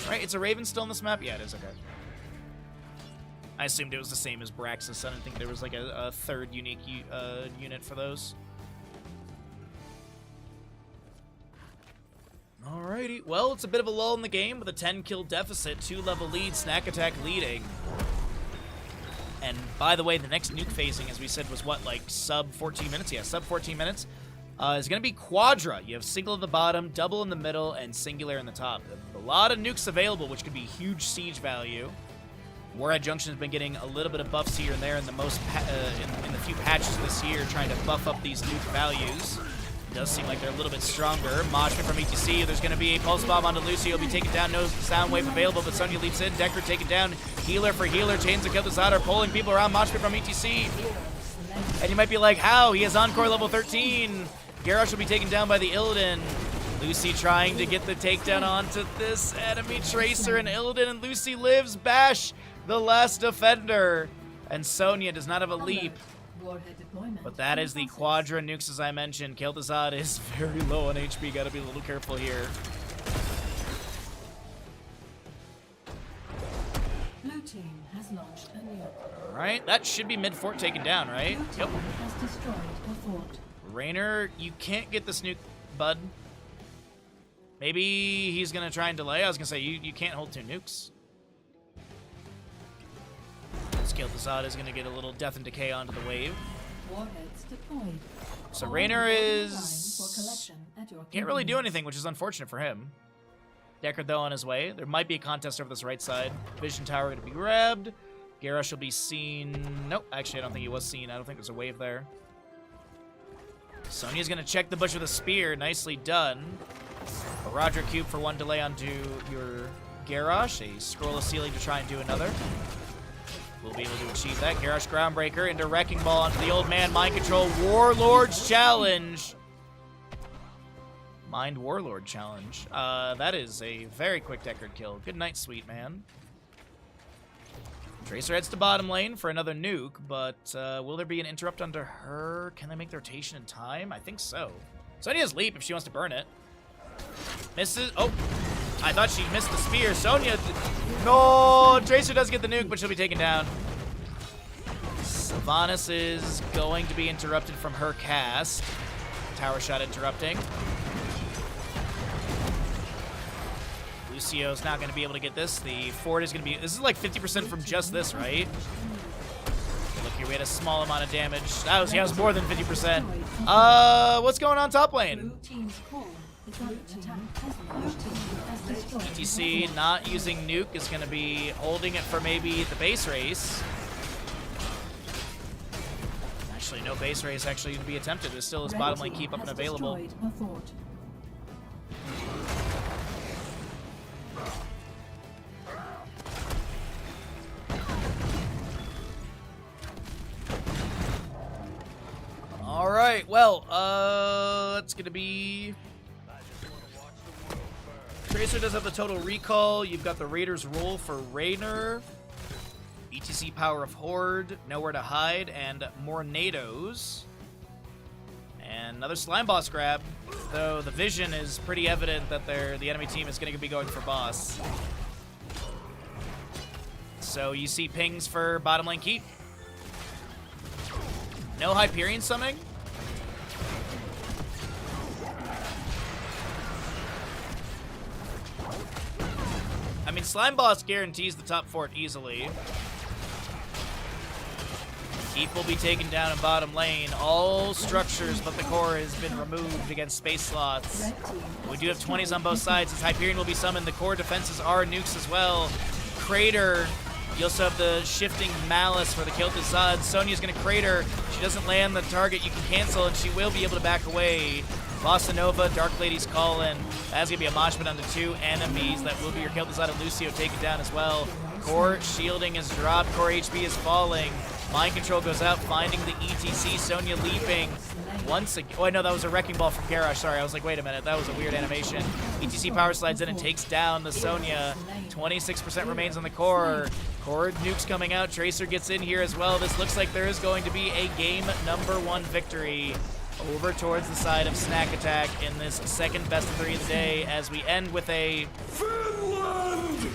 A: Alright, it's a Raven still on this map? Yeah, it is, okay. I assumed it was the same as Braxis. I didn't think there was like a third unique unit for those. Alrighty, well, it's a bit of a lull in the game with a 10-kill deficit, 2-level lead, Snack Attack leading. And by the way, the next nuke phasing, as we said, was what, like sub 14 minutes? Yeah, sub 14 minutes. Is going to be Quadra. You have single in the bottom, double in the middle, and singular in the top. A lot of nukes available, which could be huge siege value. Warhead Junction has been getting a little bit of buffs here and there in the in the few patches this year, trying to buff up these nuke values. It does seem like they're a little bit stronger. Moshpit from ETC. There's going to be a Pulse Bomb onto Lucio. He'll be taken down. No Sound Wave available, but Sonya leaps in. Decker taken down. Healer for healer. Chains of Kel'Thuzad are pulling people around. Moshpit from ETC. And you might be like, how? He has Encore level 13. Garrosh will be taken down by the Illidan. Lucy trying to get the takedown onto this enemy Tracer, and Illidan, and Lucy lives. Bash, the last defender. And Sonya does not have a leap. But that is the Quadra nukes, as I mentioned. Kel'Thuzad is very low on HP. Got to be a little careful here.
G: Blue team has launched a nuke.
A: All right, that should be mid-fort taken down, right? Yep.
G: Has destroyed the fort.
A: Rainer, you can't get this nuke, bud. Maybe he's going to try and delay. I was going to say, you can't hold 2 nukes. Kel'Thuzad is going to get a little death and decay onto the wave.
G: Warheads deployed.
A: So Rainer can't really do anything, which is unfortunate for him. Deckard, though, on his way. There might be a contest over this right side. Vision Tower going to be grabbed. Garrosh will be seen. Nope, actually, I don't think he was seen. I don't think there's a wave there. Sonya's going to check the bush with a spear. Nicely done. A Roger Cube for 1 delay onto your Garrosh. A Scroll of Sealing to try and do another. We'll be able to achieve that. Garrosh Groundbreaker into Wrecking Ball onto the old man. Mind Control Warlord's Challenge. Mind Warlord Challenge. That is a very quick Deckard kill. Good night, sweet man. Tracer heads to bottom lane for another nuke, but will there be an interrupt under her? Can they make the rotation in time? I think so. Sonya's leap if she wants to burn it. Misses. Oh, I thought she missed the spear. Sonya. No, Tracer does get the nuke, but she'll be taken down. Sylvanas is going to be interrupted from her cast. Tower shot interrupting. Lucio's not going to be able to get this. The Ford is going to be... This is like 50% from just this, right? Look here, we had a small amount of damage. That was, yeah, it was more than 50%. What's going on top lane?
G: Blue team's core is under attack. Blue team has destroyed
A: ETC not using nuke is going to be holding it for maybe the base race. Actually, no base race actually to be attempted. There's still this bottom lane keep up and available. All right, well, it's gonna be. Tracer does have the total recall. You've got the Raiders roll for Raynor. ETC power of Horde, nowhere to hide, and more NATOs. And another slime boss grab. Though the vision is pretty evident that the enemy team is going to be going for boss. So you see pings for bottom lane keep. No Hyperion summoning. I mean, slime boss guarantees the top fort easily. Keep will be taken down in bottom lane. All structures but the core has been removed against space slots. We do have 20s on both sides as Hyperion will be summoned. The core defenses are nukes as well. Crater. You also have the shifting Malice for the kill to Zod. Sonya's going to crater. She doesn't land the target. You can cancel, and she will be able to back away. Bossa Nova, Dark Lady's calling. That's going to be a mosh pit onto 2 enemies. That will be your kill to Zod and Lucio taken down as well. Core shielding is dropped. Core HP is falling. Mind control goes out, finding the ETC. Sonya leaping once again. Oh, no, that was a wrecking ball from Garrosh. Sorry, I was like, wait a minute. That was a weird animation. ETC power slides in and takes down the Sonya. 26% remains on the core. Core nukes coming out. Tracer gets in here as well. This looks like there is going to be a game number 1 victory over towards the side of Snack Attack in this second best of 3 of the day as we end with a Finland!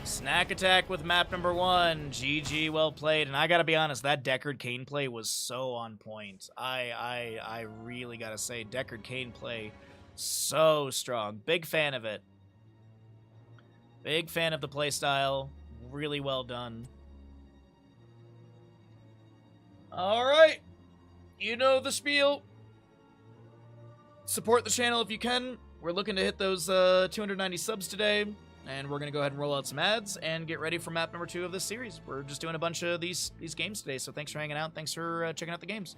A: Snack Attack with map number 1. GG, well played. And I gotta be honest, that Deckard Kane play was so on point. I really gotta say, Deckard Kane play, so strong. Big fan of it. Big fan of the playstyle. Really well done. Alright. You know the spiel. Support the channel if you can. We're looking to hit those 290 subs today. And we're going to go ahead and roll out some ads and get ready for map number 2 of this series. We're just doing a bunch of these games today, so thanks for hanging out. Thanks for checking out the games.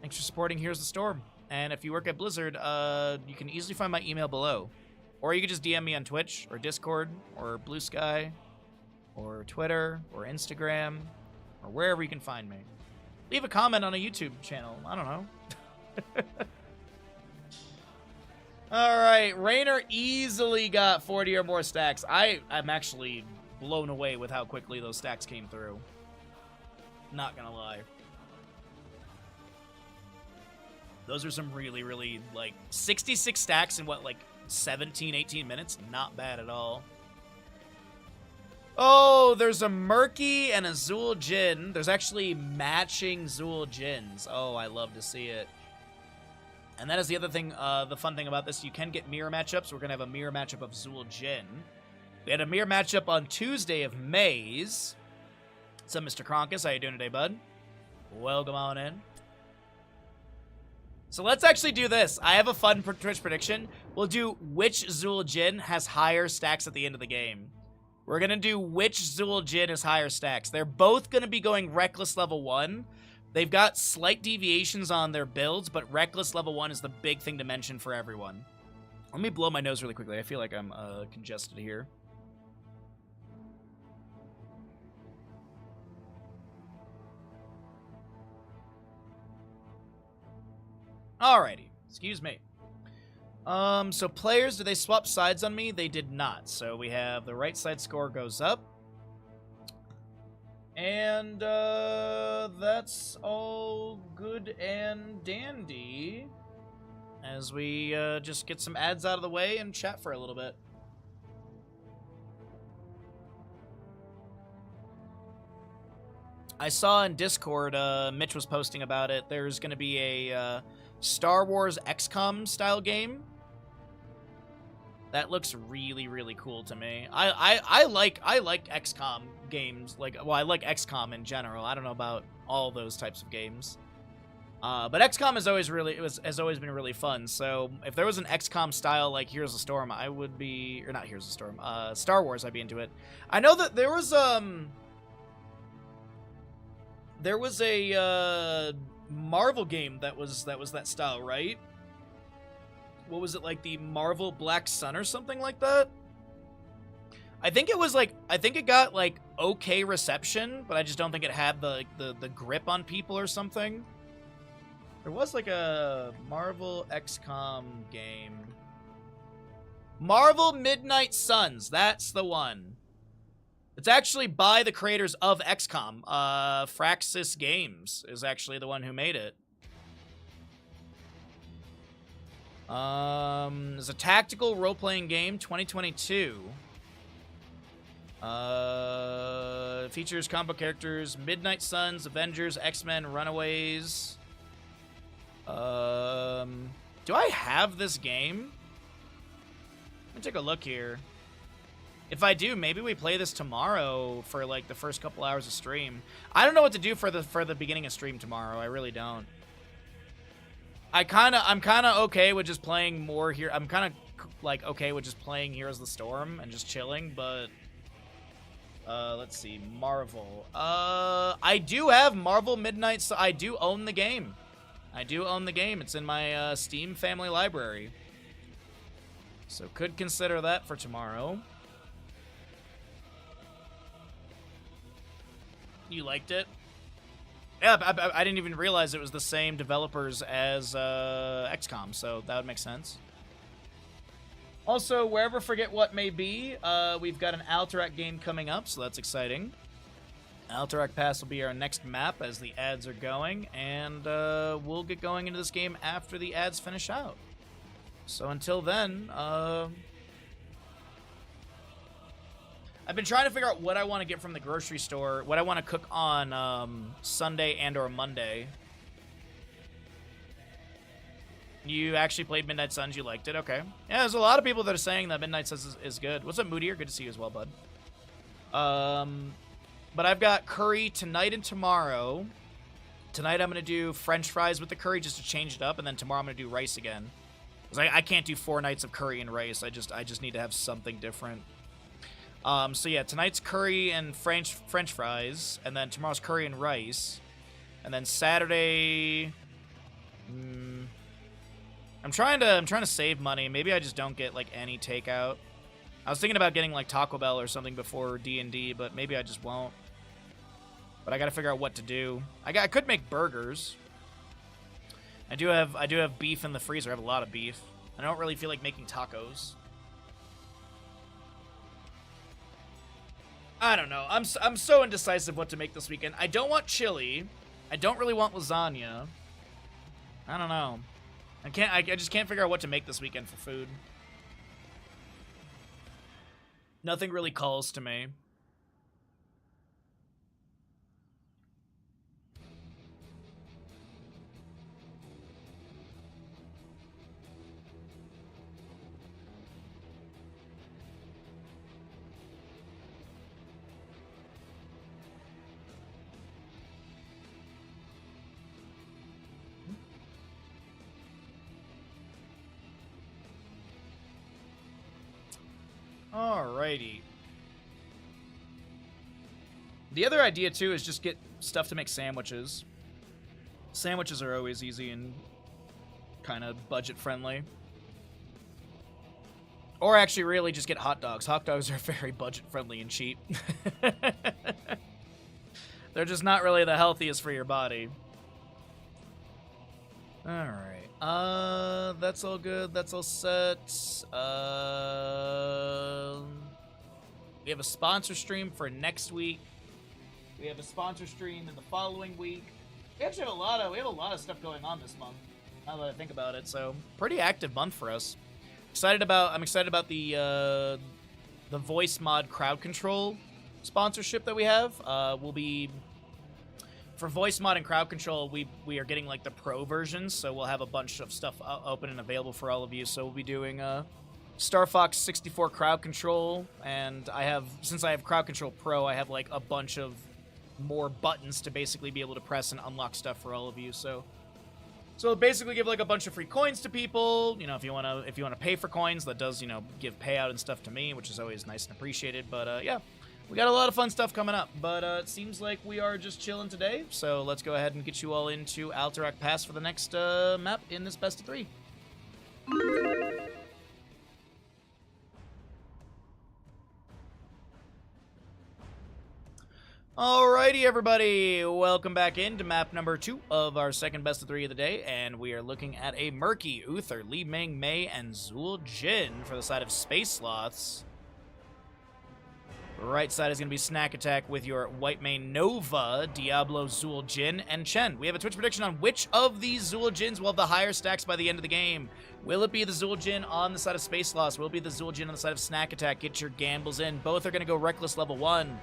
A: Thanks for supporting Here's the Storm. And if you work at Blizzard, you can easily find my email below. Or you can just DM me on Twitch, or Discord, or Blue Sky, or Twitter, or Instagram, or wherever you can find me. Leave a comment on a YouTube channel. I don't know. All right, Raynor easily got 40 or more stacks. I'm actually blown away with how quickly those stacks came through. Not gonna lie. Those are some really, really, like, 66 stacks in what, like, 17, 18 minutes? Not bad at all. Oh, there's a Murky and a Zul Jin. There's actually matching Zul Jins. Oh, I love to see it. And that is the other thing, the fun thing about this. You can get mirror matchups. We're going to have a mirror matchup of Zul Jin. We had a mirror matchup on Tuesday of Maze. What's up, Mr. Kronkus? How you doing today, bud? Welcome on in. So let's actually do this. I have a fun Twitch prediction. We'll do which Zul Jin has higher stacks at the end of the game. We're going to do which Zul Jin has higher stacks. They're both going to be going Reckless level 1. They've got slight deviations on their builds, but Reckless level 1 is the big thing to mention for everyone. Let me blow my nose really quickly. I feel like I'm congested here. Alrighty. Excuse me. So players, did they swap sides on me? They did not. So we have the right side score goes up. And that's all good and dandy as we just get some ads out of the way and chat for a little bit. I saw in Discord, Mitch was posting about it. There's going to be a Star Wars XCOM style game. That looks really, really cool to me. I like XCOM games. Like, well, I like XCOM in general. I don't know about all those types of games. But XCOM has always been really fun. So if there was an XCOM style like Heroes of Storm, I would be, or not Heroes of Storm, Star Wars, I'd be into it. I know that there was a Marvel game that was that style, right? What was it, like the Marvel Black Sun or something like that? I think it got like okay reception, but I just don't think it had the grip on people or something. There was like a Marvel XCOM game. Marvel Midnight Suns, that's the one. It's actually by the creators of XCOM. Fraxis Games is actually the one who made it. It's a tactical role-playing game, 2022. Features combo characters, Midnight Suns, Avengers, X-Men, Runaways. Do I have this game? Let me take a look here. If I do, maybe we play this tomorrow for like the first couple hours of stream. I don't know what to do for the beginning of stream tomorrow. I really don't. I'm kind of okay with just playing more here. I'm kind of like okay with just playing Heroes of the Storm and just chilling, but let's see, Marvel. I do have Marvel Midnight. So I do own the game. It's in my Steam family library. So could consider that for tomorrow. You liked it? Yeah, I didn't even realize it was the same developers as XCOM, so that would make sense. Also, wherever Forget What May Be, we've got an Alterac game coming up, so that's exciting. Alterac Pass will be our next map as the ads are going, and we'll get going into this game after the ads finish out. So until then, I've been trying to figure out what I want to get from the grocery store, what I want to cook on Sunday and or Monday. You actually played Midnight Suns, you liked it, okay. Yeah, there's a lot of people that are saying that Midnight Suns is good. What's up, Moodier? Good to see you as well, bud. But I've got curry tonight and tomorrow. Tonight I'm going to do French fries with the curry just to change it up, and then tomorrow I'm going to do rice again. Because I can't do 4 nights of curry and rice. I just need to have something different. So yeah, tonight's curry and French fries, and then tomorrow's curry and rice, and then Saturday, I'm trying to save money. Maybe I just don't get like any takeout. I was thinking about getting like Taco Bell or something before D&D, but maybe I just won't. But I got to figure out what to do. I could make burgers. I do have beef in the freezer. I have a lot of beef. I don't really feel like making tacos. I don't know. I'm so indecisive what to make this weekend. I don't want chili. I don't really want lasagna. I don't know. I just can't figure out what to make this weekend for food. Nothing really calls to me. Alrighty. The other idea, too, is just get stuff to make sandwiches. Sandwiches are always easy and kind of budget-friendly. Or actually, really, just get hot dogs. Hot dogs are very budget-friendly and cheap. They're just not really the healthiest for your body. Alright. That's all good. That's all set. We have a sponsor stream for next week. We have a sponsor stream in the following week. We actually have a lot of stuff going on this month. Now that I think about it, so pretty active month for us. I'm excited about the voice mod crowd control sponsorship that we have. We'll be for voice mod and crowd control. We are getting like the pro versions, so we'll have a bunch of stuff open and available for all of you. So we'll be doing Star Fox 64 crowd control, and since I have crowd control pro, I have like a bunch of more buttons to basically be able to press and unlock stuff for all of you. So basically give like a bunch of free coins to people. You know, if you wanna pay for coins, that does, you know, give payout and stuff to me, which is always nice and appreciated. But yeah, we got a lot of fun stuff coming up. But it seems like we are just chilling today. So let's go ahead and get you all into Alterac Pass for the next map in this best of 3. Alrighty, everybody, welcome back into map number 2 of our second best of 3 of the day, and we are looking at a Murky, Uther, Li Ming, Mei, and Zul Jin for the side of Space Sloths. Right side is going to be Snack Attack with your White Mane Nova, Diablo, Zul Jin, and Chen. We have a Twitch prediction on which of these Zul Jins will have the higher stacks by the end of the game. Will it be the Zul Jin on the side of Space Sloths? Will it be the Zul Jin on the side of Snack Attack? Get your gambles in. Both are going to go Reckless level 1.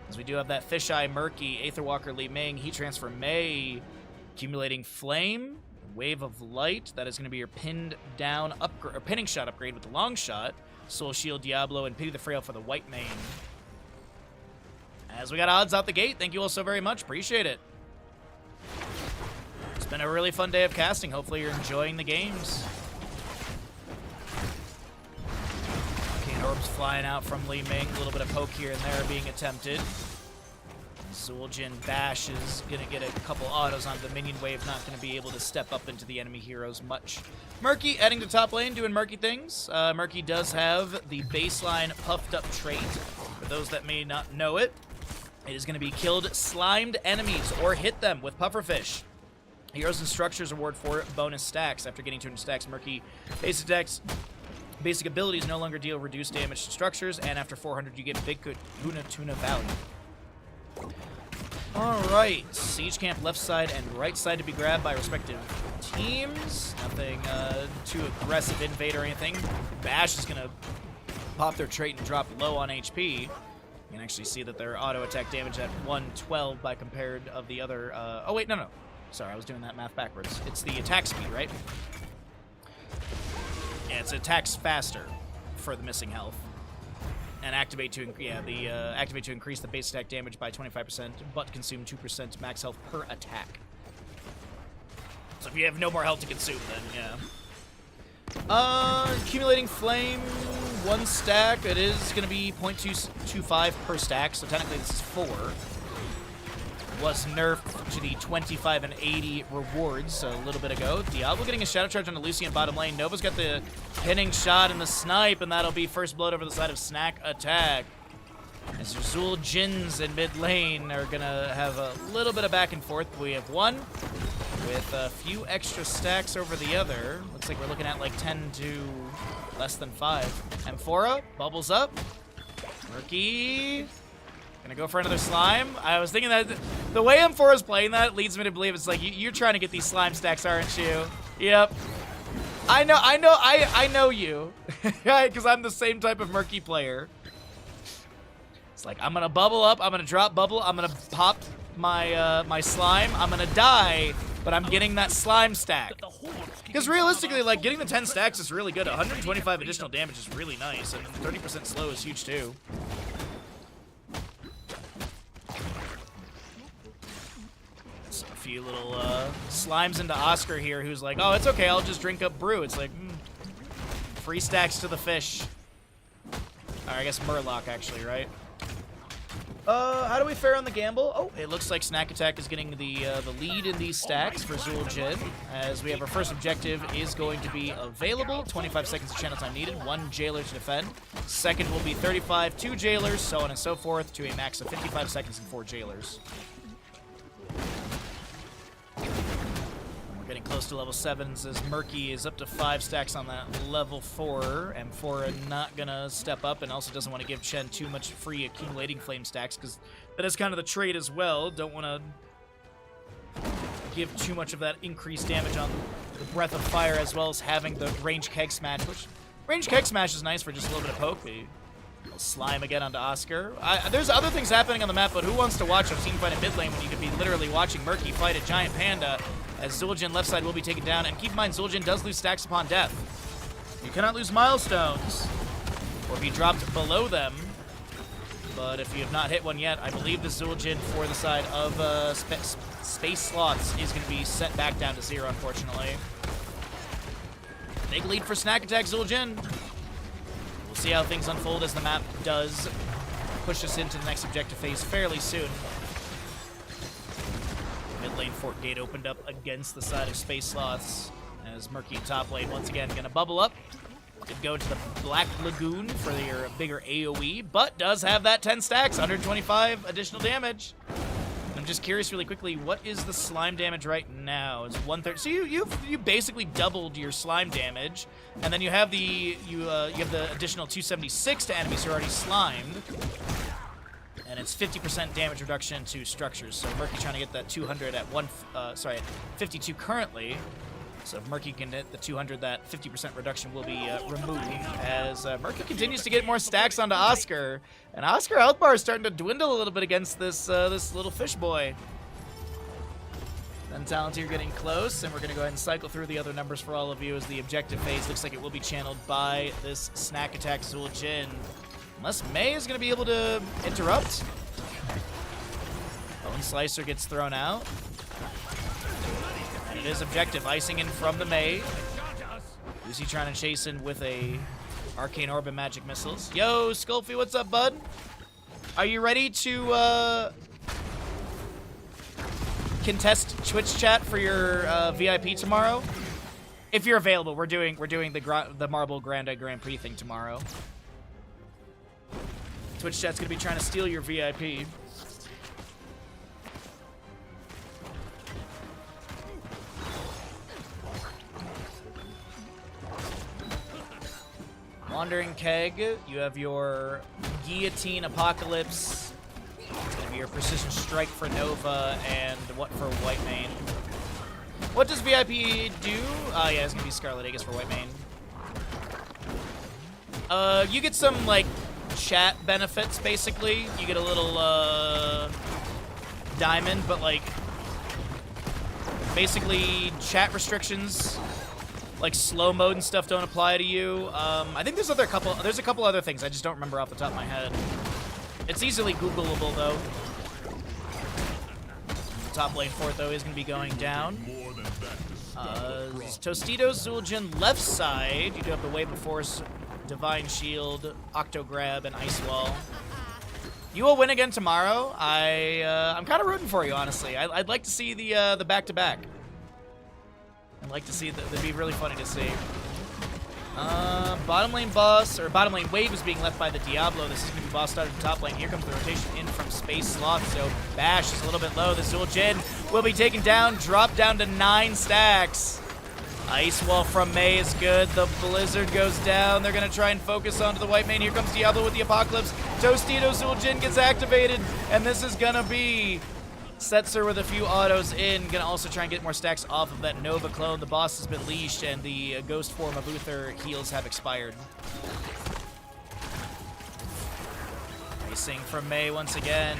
A: As we do have that Fisheye Murky, Aetherwalker Li Ming, Heat Transfer Mei, Accumulating Flame, Wave of Light. That is going to be your pinned down upgrade, or pinning shot upgrade with the long shot. Soul Shield Diablo and Pity the Frail for the White Mane. As we got odds out the gate, thank you all so very much. Appreciate it. It's been a really fun day of casting. Hopefully you're enjoying the games. Orbs flying out from Li Ming. A little bit of poke here and there being attempted. Zul Jin Bash is going to get a couple autos onto the minion wave. Not going to be able to step up into the enemy heroes much. Murky heading to top lane, doing Murky things. Murky does have the baseline puffed up trait. For those that may not know it, it is going to be killed slimed enemies or hit them with pufferfish. Heroes and structures award 4 bonus stacks. After getting 200 stacks, Murky base attacks. Basic abilities no longer deal reduced damage to structures, and after 400 you get Big Luna Tuna value. Alright, Siege Camp left side and right side to be grabbed by respective teams. Nothing too aggressive invade or anything. Bash is going to pop their trait and drop low on HP. You can actually see that their auto attack damage at 112 by compared of the other... oh wait, no. Sorry, I was doing that math backwards. It's the attack speed, right? Yeah, it attacks faster for the missing health, and activate to activate to increase the base attack damage by 25%, but consume 2% max health per attack. So if you have no more health to consume, then yeah. Accumulating Flame, 1 stack. It is going to be 0.225 per stack, so technically this is 4. Was nerfed to the 25 and 80 rewards a little bit ago. Diablo getting a Shadow Charge on the Lucian bottom lane. Nova's got the pinning shot and the snipe, and that'll be first blood over the side of Snack Attack. As your Zul Jins in mid lane are gonna have a little bit of back and forth. We have one with a few extra stacks over the other. Looks like we're looking at like 10 to less than 5. Amphora bubbles up. Murky. Gonna go for another slime. I was thinking that the way Amphora's playing that leads me to believe it's like you're trying to get these slime stacks, aren't you? Yep. I know you. Because I'm the same type of Murky player. It's like, I'm gonna bubble up, I'm gonna drop bubble, I'm gonna pop my my slime, I'm gonna die, but I'm getting that slime stack. Because realistically, like, getting the 10 stacks is really good. 125 additional damage is really nice, and 30% slow is huge too. Few little slimes into Oscar here, who's like, oh, it's okay, I'll just drink up brew. It's like, free stacks to the fish. I guess Murloc, actually, right? How do we fare on the gamble? Oh, it looks like Snack Attack is getting the lead in these stacks for Zul Jin, as we have our first objective is going to be available. 25 seconds of channel time needed, 1 jailer to defend. Second will be 35, 2 jailers, so on and so forth, to a max of 55 seconds and 4 jailers. We're getting close to level 7s as Murky is up to 5 stacks on that level 4. Amphora not gonna step up, and also doesn't want to give Chen too much free accumulating flame stacks, because that is kind of the trade as well. Don't want to give too much of that increased damage on the Breath of Fire, as well as having the range keg smash, which range keg smash is nice for just a little bit of poke. Slime again onto Oscar. There's other things happening on the map, but who wants to watch a team fight in mid lane when you could be literally watching Murky fight a giant panda, as Zul Jin left side will be taken down. And keep in mind, Zul Jin does lose stacks upon death. You cannot lose milestones or be dropped below them. But if you have not hit one yet, I believe the Zul'jin for the side of Space Sloths is going to be set back down to 0, unfortunately. Big lead for Snack Attack Zul'jin. We'll see how things unfold as the map does push us into the next objective phase fairly soon. Mid lane Fort Gate opened up against the side of Space Sloths as Murky top lane once again going to bubble up. Could go to the Black Lagoon for your bigger AoE, but does have that 10 stacks, 125 additional damage. I'm just curious really quickly, what is the slime damage right now? It's 130. So you basically doubled your slime damage, and then you have the you have the additional 276 to enemies who are already slimed. And it's 50% damage reduction to structures. So Murky trying to get that 200 at 52 currently. So if Murky can hit the 200, that 50% reduction will be removed as Murky continues to get more stacks onto Oscar. And Oscar health bar is starting to dwindle a little bit against this this little fish boy. Then Talenteer getting close, and we're going to go ahead and cycle through the other numbers for all of you as the objective phase looks like it will be channeled by this Snack Attack Zul'jin. Unless Mei is going to be able to interrupt. Bone Slicer gets thrown out. And it is objective. Icing in from the Mei. Lucy trying to chase in with a Arcane Orb and Magic Missiles. Yo, Sculpey, what's up, bud? Are you ready to contest Twitch chat for your VIP tomorrow? If you're available, we're doing the Marble Grand Prix thing tomorrow. Twitch chat's gonna be trying to steal your VIP. Wandering Keg, you have your Guillotine Apocalypse. It's gonna be your Precision Strike for Nova and what for Whitemane. What does VIP do? Yeah, it's gonna be Scarlet Aegis for Whitemane. You get some like chat benefits, basically. You get a little diamond, but like basically chat restrictions like slow mode and stuff don't apply to you. I think there's a couple other things I just don't remember off the top of my head. It's easily Googleable though. Top lane Fort though is going to be going down. Tostitos Zul'jin left side. You do have the Wave of Force, Divine Shield, Octo Grab, and Ice Wall. You will win again tomorrow. I'm kind of rooting for you, honestly. I'd like to see the back-to-back. I'd like to see that'd be really funny to see. Bottom lane boss, or bottom lane wave is being left by the Diablo. This is going to be boss started in top lane. Here comes the rotation in from Space Sloth. So Bash is a little bit low. The Zul'jin will be taken down, dropped down to 9 stacks. Ice Wall from Mei is good. The Blizzard goes down. They're going to try and focus onto the Whitemane. Here comes Diablo with the Apocalypse. Tostito Zul'jin gets activated, and this is going to be Setzer with a few autos in. Going to also try and get more stacks off of that Nova clone. The boss has been leashed, and the Ghost form of Uther heals have expired. Racing from Mei once again.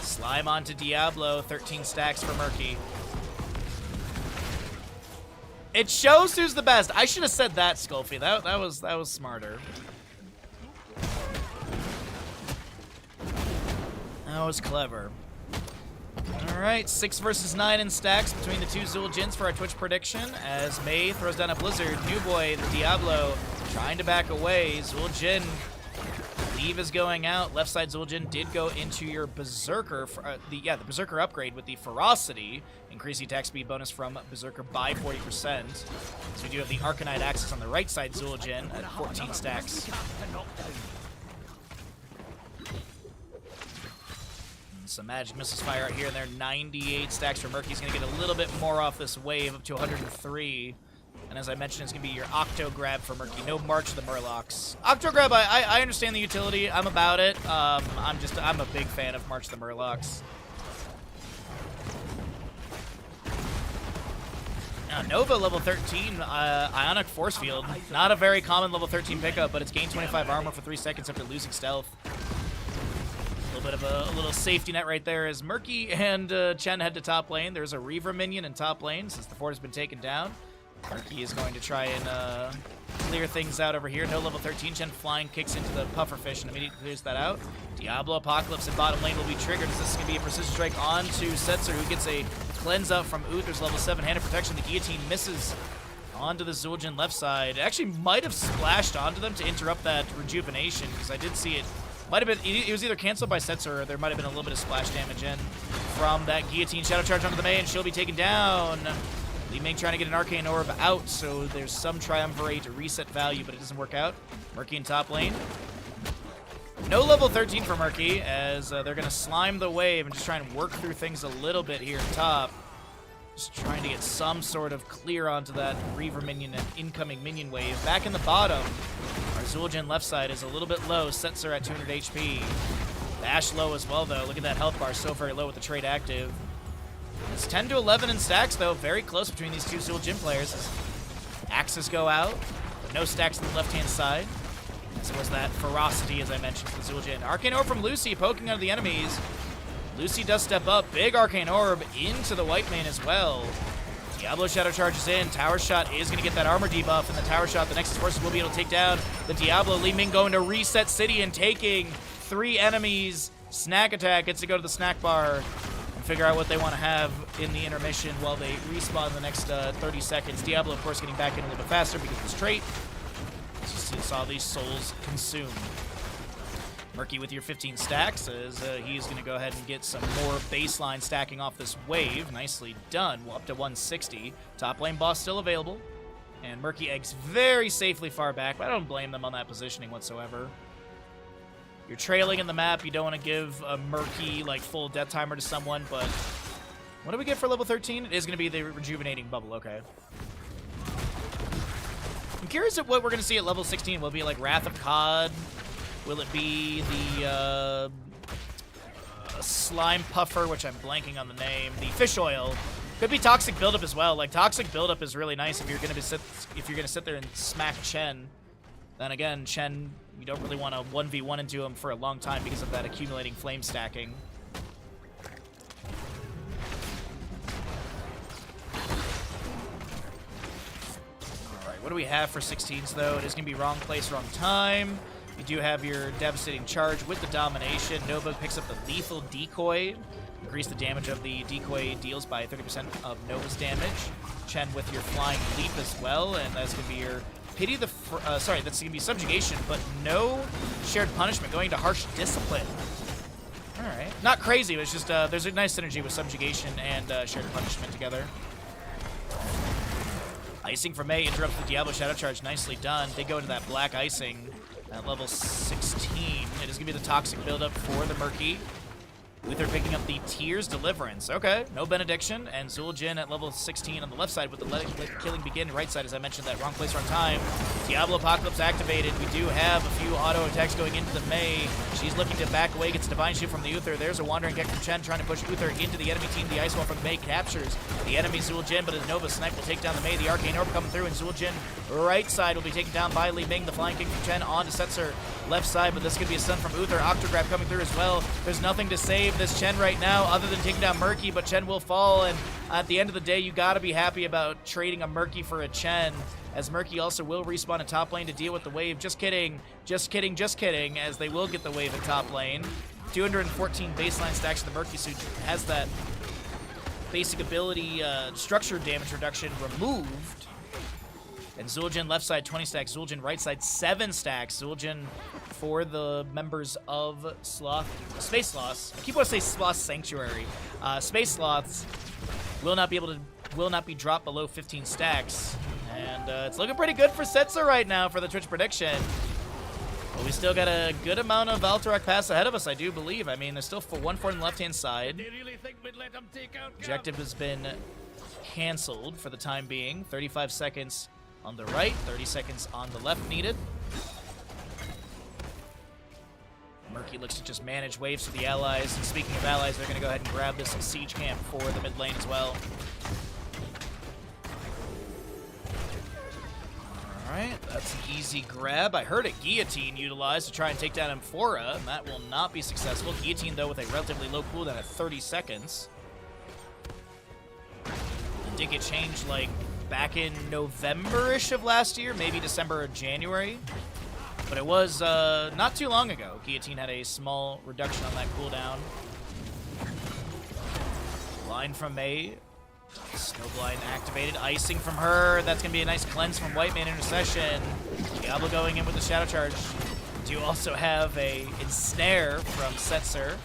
A: Slime onto Diablo. 13 stacks for Murky. It shows who's the best. I should have said that, Sculpey. That was smarter. That was clever. All right, 6 versus 9 in stacks between the two Zul'jins for our Twitch prediction. As Mei throws down a Blizzard, New Boy, the Diablo, trying to back away. Zul'jin, Leave is going out. Left side Zul'jin did go into your Berserker, the Berserker upgrade with the Ferocity, increase the attack speed bonus from Berserker by 40%. So we do have the Arcanite Axis on the right side Zul'jin at 14 stacks. Some Magic Missiles fire out here, and they're 98 stacks for Murky. He's going to get a little bit more off this wave, up to 103. And as I mentioned, it's going to be your Octo Grab for Murky. No March of the Murlocs. Octo Grab, I understand the utility. I'm about it. I'm a big fan of March of the Murlocs. Nova level 13, Ionic Force Field. Not a very common level 13 pickup, but it's gained 25 armor for 3 seconds after losing stealth. A little safety net right there as Murky and Chen head to top lane. There's a Reaver minion in top lane since the fort has been taken down. Murky is going to try and clear things out over here. No level 13. Chen flying kicks into the pufferfish and immediately clears that out. Diablo Apocalypse in bottom lane will be triggered as this is going to be a precision strike onto Setzer, who gets a cleanse out from Uther's level 7 hand of protection. The guillotine misses onto the Zul'jin left side. It actually might have splashed onto them to interrupt that rejuvenation, because I did see it. Might have been, it was either canceled by Setzer or there might have been a little bit of splash damage in from that guillotine. Shadow charge onto the Mei, and she'll be taken down. Li Ming trying to get an Arcane Orb out, so there's some Triumvirate reset value, but it doesn't work out. Murky in top lane. No level 13 for Murky, as they're going to slime the wave and just try and work through things a little bit here at top. Just trying to get some sort of clear onto that Reaver minion and incoming minion wave. Back in the bottom, our Zul'jin left side is a little bit low. Setzer at 200 HP. Bash low as well, though. Look at that health bar, so very low with the trait active. It's 10 to 11 in stacks, though. Very close between these two Zul'jin players. As axes go out, but no stacks on the left-hand side. As was that ferocity, as I mentioned, for the Zul'jin. Arcane Orb from Lucy, poking out the enemies. Lucy does step up. Big Arcane Orb into the white lane as well. Diablo Shadow charges in. Tower Shot is going to get that armor debuff, and the Tower Shot, the Nexus Forces will be able to take down the Diablo. Li Ming going to reset City and taking 3 enemies. Snack Attack gets to go to the snack bar and figure out what they want to have in the intermission while they respawn in the next 30 seconds. Diablo, of course, getting back in a little bit faster because of his trait. Just saw these souls consumed. Murky with your 15 stacks as he's going to go ahead and get some more baseline stacking off this wave. Nicely done. Well, up to 160. Top lane boss still available. And Murky eggs very safely far back, but I don't blame them on that positioning whatsoever. You're trailing in the map. You don't want to give a Murky, like, full death timer to someone, but what do we get for level 13? It is going to be the rejuvenating bubble. Okay. I'm curious at what we're going to see at level 16. Will it be, like, Wrath of Cod? Will it be the Slime Puffer, which I'm blanking on the name? The Fish Oil. Could be Toxic Buildup as well. Like, Toxic Buildup is really nice if you're going to sit there and smack Chen. Then again, Chen, you don't really want to 1v1 into him for a long time because of that accumulating flame stacking. Alright, what do we have for 16s though? It is going to be wrong place, wrong time. You do have your Devastating Charge with the Domination. Nova picks up the Lethal Decoy. Increase the damage of the decoy deals by 30% of Nova's damage. Chen with your Flying Leap as well, and that's going to be your Pity the... that's going to be Subjugation, but no Shared Punishment, going to Harsh Discipline. Alright. Not crazy, but it's just there's a nice synergy with Subjugation and Shared Punishment together. Icing from Mei interrupts the Diablo Shadow Charge. Nicely done. They go into that Black Icing at level 16. It is going to be the Toxic buildup for the Murky. Uther picking up the Tears Deliverance. Okay, no Benediction. And Zul'jin at level 16 on the left side with the Let Killing Begin. Right side, as I mentioned, that wrong place, wrong time. Diablo Apocalypse activated. We do have a few auto attacks going into the Mei. She's looking to back away, gets a Divine Shield from the Uther. There's a Wandering Kick from Chen trying to push Uther into the enemy team. The Ice Wall from the Mei captures the enemy Zul'jin, but a Nova Snipe will take down the Mei. The Arcane Orb coming through, and Zul'jin right side will be taken down by Li Ming. The Flying Kick from Chen onto Setzer left side, but this could be a stun from Uther. Octograb coming through as well. There's nothing to save this Chen right now other than taking down Murky, but Chen will fall, and at the end of the day, you gotta be happy about trading a Murky for a Chen, as Murky also will respawn in top lane to deal with the wave. Just kidding, just kidding, just kidding, as they will get the wave in top lane. 214 baseline stacks of the Murky suit has that basic ability structure damage reduction removed. And Zul'jin left side 20 stacks, Zul'jin right side 7 stacks. Zul'jin for the members of Space Sloths. I keep wanting to say Sloth Sanctuary. Space Sloths will not be dropped below 15 stacks. And it's looking pretty good for Setzer right now for the Twitch prediction. But we still got a good amount of Alterac Pass ahead of us, I do believe. I mean, there's still 1 fort on the left-hand side. Objective has been canceled for the time being. 35 seconds on the right, 30 seconds on the left needed. Murky looks to just manage waves for the allies. And speaking of allies, they're going to go ahead and grab this siege camp for the mid lane as well. Alright, that's an easy grab. I heard a Guillotine utilized to try and take down Amphora, and that will not be successful. Guillotine, though, with a relatively low cooldown at 30 seconds. It did get changed, like, back in November-ish of last year, maybe December or January. But it was not too long ago. Guillotine had a small reduction on that cooldown. Line from Mei. Snowblind activated. Icing from her. That's going to be a nice cleanse from Whiteman Intercession. Diablo going in with the Shadow Charge. Do also have a Ensnare from Setzer.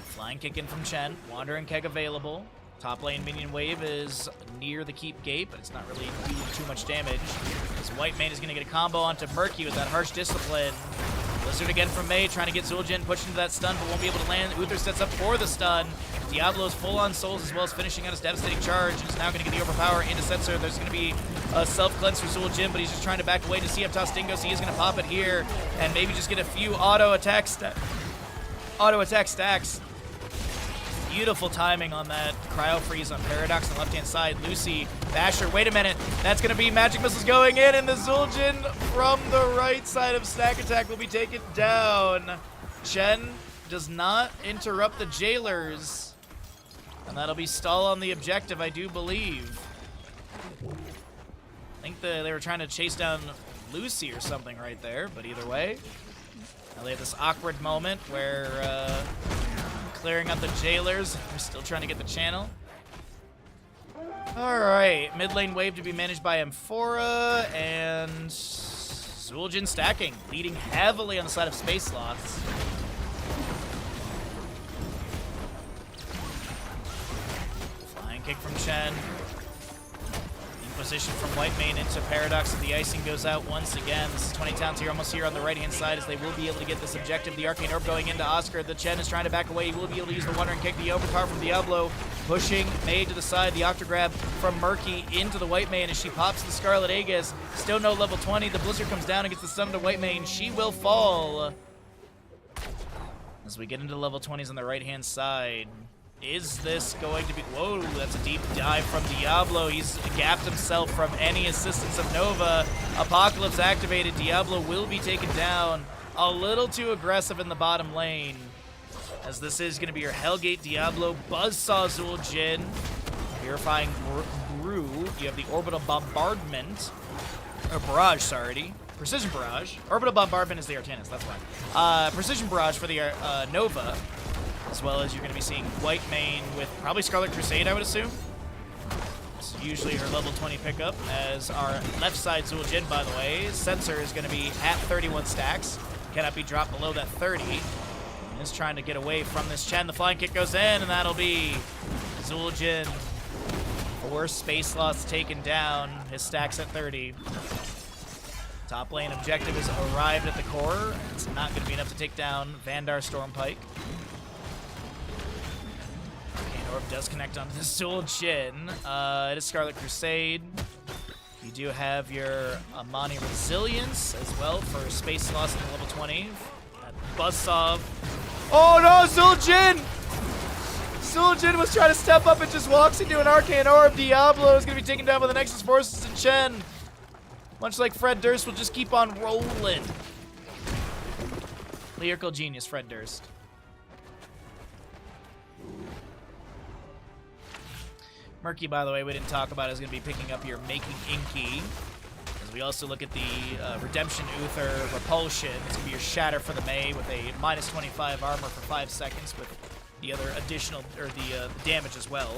A: Flying kick in from Chen. Wandering Keg available. Top lane minion wave is near the keep gate, but it's not really doing too much damage. As Whiteman is going to get a combo onto Murky with that harsh discipline. Blizzard again from Mei, trying to get Zul'jin pushed into that stun, but won't be able to land. Uther sets up for the stun. Diablo's full on souls as well as finishing out his devastating charge. And is now going to get the overpower into Setzer. There's going to be a self-cleanse for Zul'jin, but he's just trying to back away to see up toss Dingo, so he's going to pop it here and maybe just get a few auto attack stacks. Beautiful timing on that cryo freeze on Paradox on the left-hand side. Lucy, Basher, wait a minute. That's going to be magic missiles going in, and the Zul'jin from the right side of Snack Attack will be taken down. Chen does not interrupt the jailers, and that'll be stall on the objective, I do believe. I think they were trying to chase down Lucy or something right there, but either way. Now they have this awkward moment where clearing out the jailers. We're still trying to get the channel. Alright, mid lane wave to be managed by Amphora, and Zul'jin stacking, leading heavily on the side of Space Sloths. Flying kick from Chen. Inquisition from Whitemane into Paradox, and the icing goes out once again. This is 20 Towns here, almost here on the right-hand side, as they will be able to get this objective. The Arcane Orb going into Oscar. The Chen is trying to back away. He will be able to use the Wandering Kick. The overpower from Diablo, pushing Mei to the side. The Octograb from Murky into the Whitemane as she pops the Scarlet Aegis. Still no level 20. The Blizzard comes down and gets the stun to Whitemane. She will fall. As we get into level 20s on the right-hand side. Is this going to be... Whoa, that's a deep dive from Diablo. He's gapped himself from any assistance of Nova. Apocalypse activated. Diablo will be taken down. A little too aggressive in the bottom lane. As this is going to be your Hellgate Diablo. Buzzsaw Zul'jin. Purifying Brew. You have the Orbital Bombardment. Or Barrage, sorry. Precision Barrage. Orbital Bombardment is the Artanis, that's why. Precision Barrage for the Nova. As well as you're going to be seeing Whitemane with probably Scarlet Crusade, I would assume. It's usually her level 20 pickup. As our left side Zul'jin, by the way, Setzer is going to be at 31 stacks. Cannot be dropped below that 30. And is trying to get away from this Chen. The flying kick goes in, and that'll be Zul'jin. 4 Space Sloths taken down. His stack's at 30. Top lane objective has arrived at the core. It's not going to be enough to take down Vandar Stormpike. Orb does connect onto the Zul'jin. It is Scarlet Crusade. You do have your Amani Resilience as well for Space Sloths at level 20. Buzzsaw. Oh no, Zul'jin! Zul'jin was trying to step up and just walks into an Arcane Orb. Diablo is going to be taken down by the Nexus Forces, and Chen, much like Fred Durst, will just keep on rolling. Lyrical genius, Fred Durst. Murky, by the way, we didn't talk about, is going to be picking up your Making Inky. As we also look at the Redemption Uther Repulsion. It's going to be your Shatter for the Mei with a minus 25 armor for 5 seconds with the other additional, or the damage as well.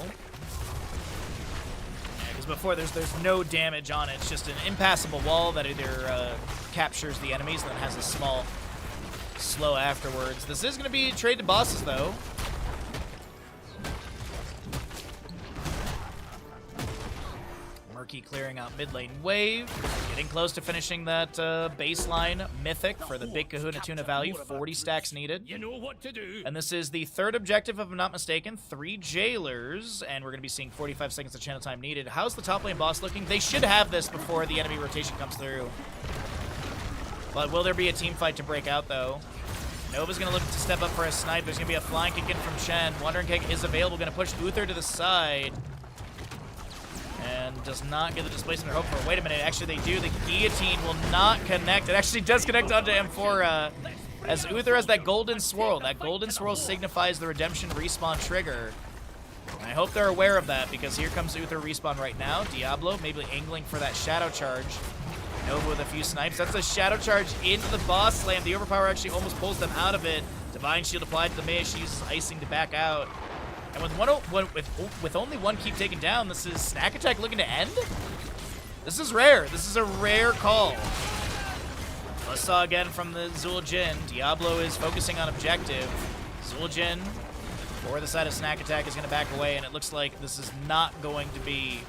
A: Because before there's no damage on it. It's just an impassable wall that either captures the enemies and then has a small slow afterwards. This is going to be traded bosses, though. Murky clearing out mid lane wave. Getting close to finishing that baseline mythic for the big Kahuna Tuna value. 40 stacks needed.
F: You know what to do.
A: And this is the third objective, if I'm not mistaken. 3 jailers. And we're going to be seeing 45 seconds of channel time needed. How's the top lane boss looking? They should have this before the enemy rotation comes through. But will there be a team fight to break out, though? Nova's going to look to step up for a snipe. There's going to be a flying kick in from Chen. Wandering Kick is available. Going to push Uther to the side. And does not get the displacement or hope for. Wait a minute, actually they do. The guillotine will not connect. It actually does connect onto Amphora. As Uther has that golden swirl. That golden swirl signifies the redemption respawn trigger. And I hope they're aware of that, because here comes Uther respawn right now. Diablo maybe angling for that shadow charge. Nova with a few snipes. That's a shadow charge into the boss slam. The overpower actually almost pulls them out of it. Divine Shield applied to the mage. She uses icing to back out. And with only one keep taken down, this is Snack Attack looking to end? This is rare. This is a rare call. Buzzsaw again from the Zul'jin. Diablo is focusing on objective. Zul'jin, for the side of Snack Attack, is going to back away, and it looks like this is not going to be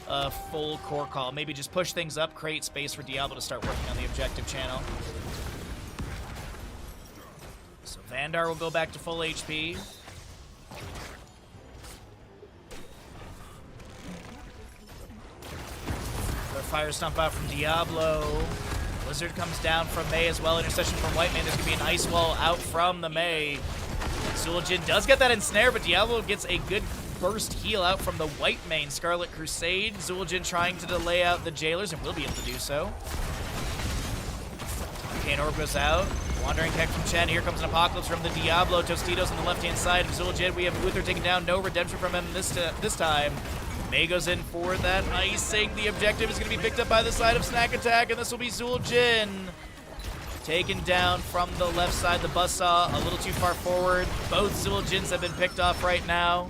A: a full core call. Maybe just push things up, create space for Diablo to start working on the objective channel. So Vandar will go back to full HP. Another Fire Stomp out from Diablo. Blizzard comes down from Mei as well. Intercession from White Man. There's going to be an Ice Wall out from the Mei. Zul'jin does get that ensnare, but Diablo gets a good burst heal out from the White Mane. Scarlet Crusade. Zul'jin trying to delay out the Jailers, and will be able to do so. Arcane Orb goes out. Wandering Peck from Chen. Here comes an Apocalypse from the Diablo. Tostitos on the left-hand side of Zul'jin. We have Uther taking down. No redemption from him this time. Mei goes in for that icing. The objective is going to be picked up by the side of Snack Attack, and this will be Zul'jin. Taken down from the left side. The Buzzsaw a little too far forward. Both Zul'jins have been picked off right now.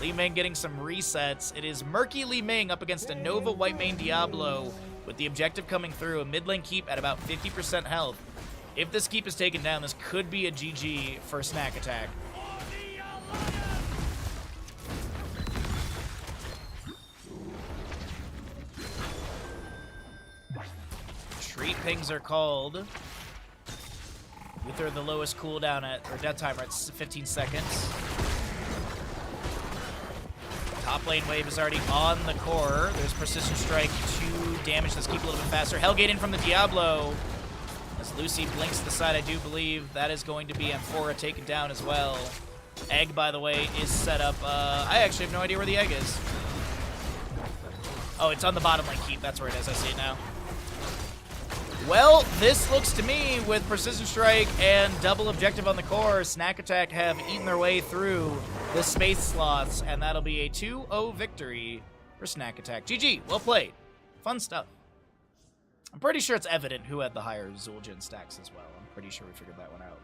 A: Li Ming getting some resets. It is Murky Li Ming up against a Nova White Mane Diablo, with the objective coming through. A mid lane keep at about 50% health. If this keep is taken down, this could be a GG for Snack Attack. Retreat pings are called. Uther the lowest cooldown or death timer at 15 seconds. Top lane wave is already on the core. There's Precision Strike to damage this keep a little bit faster. Hellgate in from the Diablo. As Lucy blinks to the side, I do believe that is going to be Amphora taken down as well. Egg, by the way, is set up. I actually have no idea where the egg is. Oh, it's on the bottom lane keep. That's where it is. I see it now. Well, this looks to me, with Precision Strike and double objective on the core, Snack Attack have eaten their way through the space sloths, and that'll be a 2-0 victory for Snack Attack. GG, well played. Fun stuff. I'm pretty sure it's evident who had the higher Zul'jin stacks as well. I'm pretty sure we figured that one out.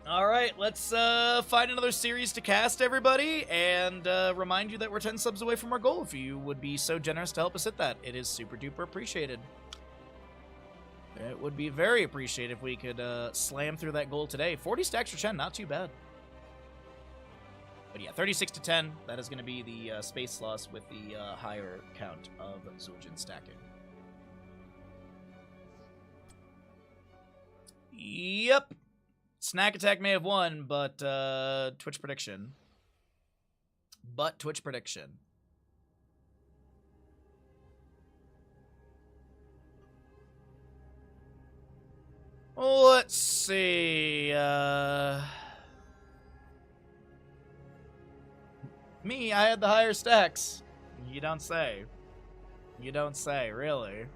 A: All right, let's find another series to cast, everybody, and remind you that we're 10 subs away from our goal. If you would be so generous to help us hit that, it is super duper appreciated. It would be very appreciated if we could slam through that goal today. 40 stacks for Chen, not too bad. But yeah, 36 to 10, that is going to be the space loss with the higher count of Zul'jin stacking. Yep. Snack Attack may have won, but Twitch prediction. Let's see. Me, I had the higher stacks. You don't say. You don't say, really.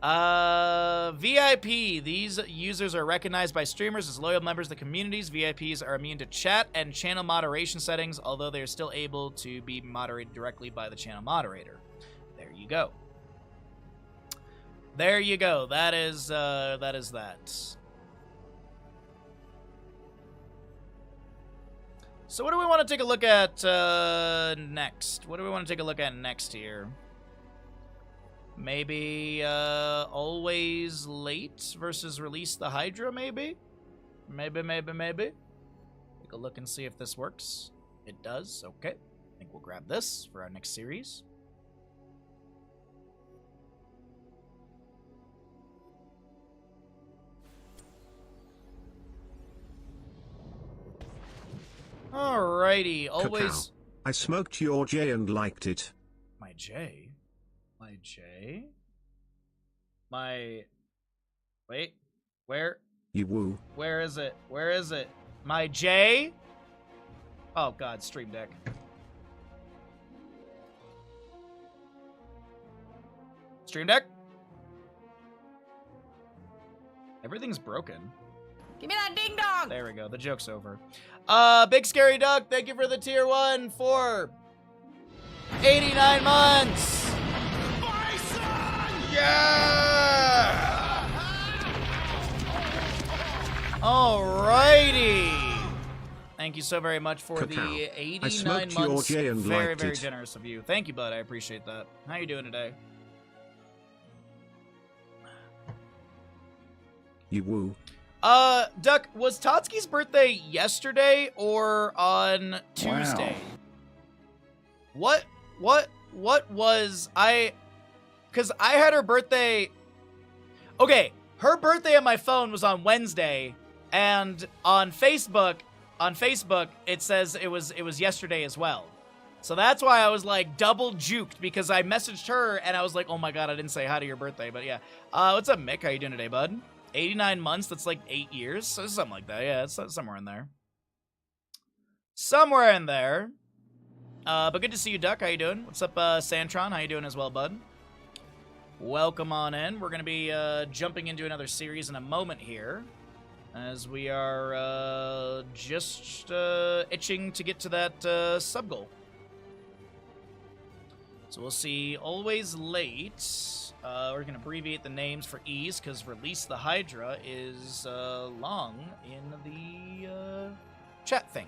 A: VIP. These users are recognized by streamers as loyal members of the communities. VIPs are immune to chat and channel moderation settings, although they are still able to be moderated directly by the channel moderator. There you go. There you go. That is that. So what do we want to take a look at next? What do we want to take a look at next here? Maybe always late versus release the Hydra, maybe? Maybe. Take a look and see if this works. It does, okay. I think we'll grab this for our next series. Alrighty, always...
H: Cacao. I smoked your J and liked it.
A: My J? My J? My... Wait, where?
H: You woo.
A: Where is it? Where is it? My J? Oh god, Stream Deck. Stream Deck? Everything's broken. Give me that ding dong. There we go. The joke's over. Big Scary Duck, thank you for the tier 1 for 89 months. Yeah! Alrighty. Thank you so very much for the 89 months. Very, very generous of you. Thank you, bud. I appreciate that. How you doing today?
H: You woo.
A: Duck, was Totski's birthday yesterday or on Tuesday? Wow. What was because I had her birthday. Okay, her birthday on my phone was on Wednesday, and on Facebook, it says it was yesterday as well. So that's why I was like double juked, because I messaged her and I was like, oh my god, I didn't say hi to your birthday. But yeah, what's up, Mick? How you doing today, bud? 89 months. That's like 8 years, so something like that. Yeah, it's somewhere in there. Somewhere in there. But good to see you, Duck. How you doing? What's up, Santron? How you doing as well, bud? Welcome on in. We're going to be jumping into another series in a moment here, as we are just itching to get to that sub-goal. So we'll see Always Late. We're going to abbreviate the names for ease, because Release the Hydra is long in the chat thing.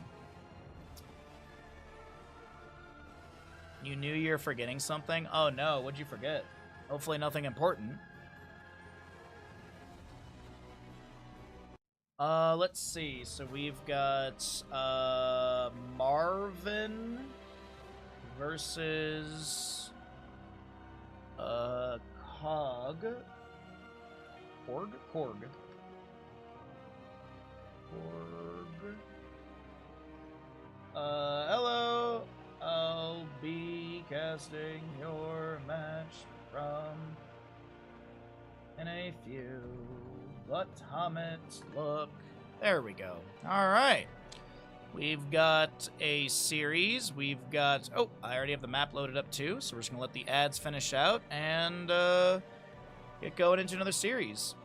A: You knew you were forgetting something? Oh no, what'd you forget? Hopefully nothing important. Let's see. So we've got Marvin versus Korg. Hello. I'll be casting your match from in a few. But Hamet, look. There we go. All right. We've got a series. We've got... Oh, I already have the map loaded up too, so we're just going to let the ads finish out and get going into another series.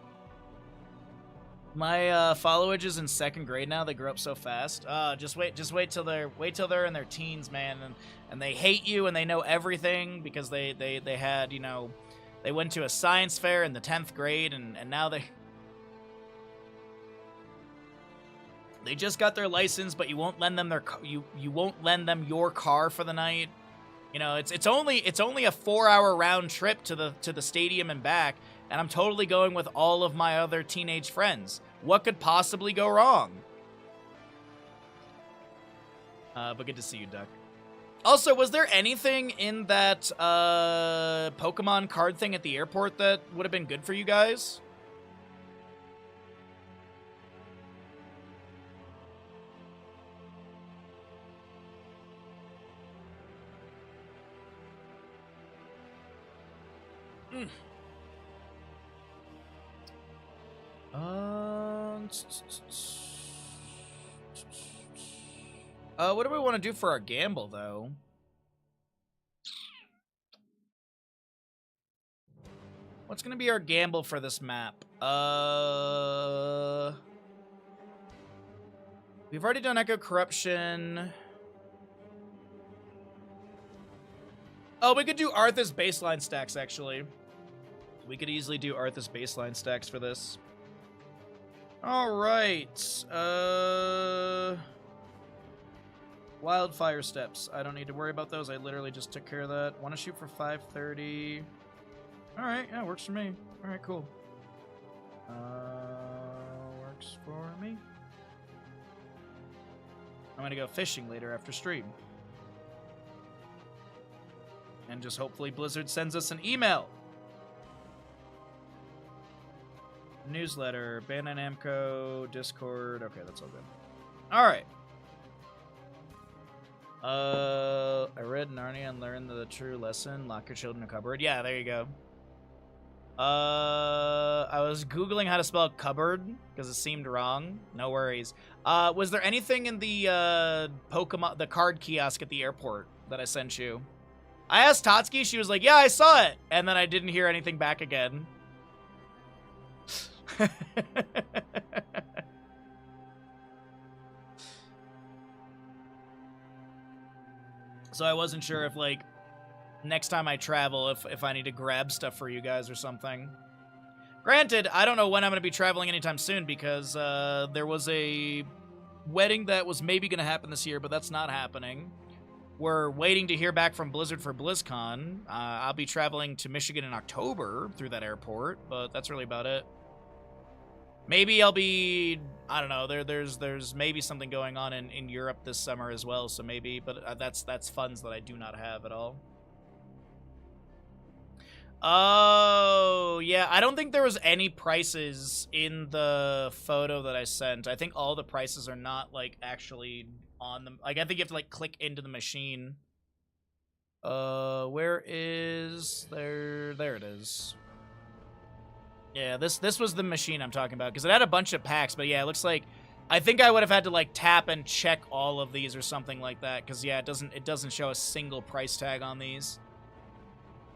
A: My followage is in 2nd grade now. They grew up so fast. Just wait till they're in their teens, man, and they hate you and they know everything because they had, you know, they went to a science fair in the 10th grade and now they just got their license, but you won't lend them you won't lend them your car for the night. You know, it's only a 4-hour round trip to the stadium and back, and I'm totally going with all of my other teenage friends. What could possibly go wrong? But good to see you, Duck. Also, was there anything in that Pokemon card thing at the airport that would have been good for you guys? What do we want to do for our gamble, though? What's going to be our gamble for this map? We've already done Echo Corruption. Oh, we could do Arthas baseline stacks, actually. We could easily do Arthas baseline stacks for this. Alright. Wildfire steps. I don't need to worry about those. I literally just took care of that. Want to shoot for 530. Alright, yeah, works for me. Alright, cool. Works for me. I'm gonna go fishing later after stream. And just hopefully Blizzard sends us an email. Newsletter, Bandai Namco, Discord. Okay, that's all good. Alright. I read Narnia and learned the true lesson. Lock your children in a cupboard. Yeah, there you go. I was Googling how to spell cupboard because it seemed wrong. No worries. Was there anything in the Pokemon, the card kiosk at the airport that I sent you? I asked Totski, she was like, yeah, I saw it. And then I didn't hear anything back again. So I wasn't sure if, like, next time I travel, if I need to grab stuff for you guys or something. Granted, I don't know when I'm going to be traveling anytime soon because there was a wedding that was maybe going to happen this year, but that's not happening. We're waiting to hear back from Blizzard for BlizzCon. I'll be traveling to Michigan in October through that airport, but that's really about it. Maybe I'll be, I don't know, there's maybe something going on in Europe this summer as well, so maybe, but that's funds that I do not have at all. Oh, yeah, I don't think there was any prices in the photo that I sent. I think all the prices are not, like, actually on them. Like, I think you have to, like, click into the machine. Where is... There it is. Yeah, this was the machine I'm talking about, because it had a bunch of packs, but yeah, it looks like... I think I would have had to, like, tap and check all of these or something like that, because, yeah, it doesn't show a single price tag on these.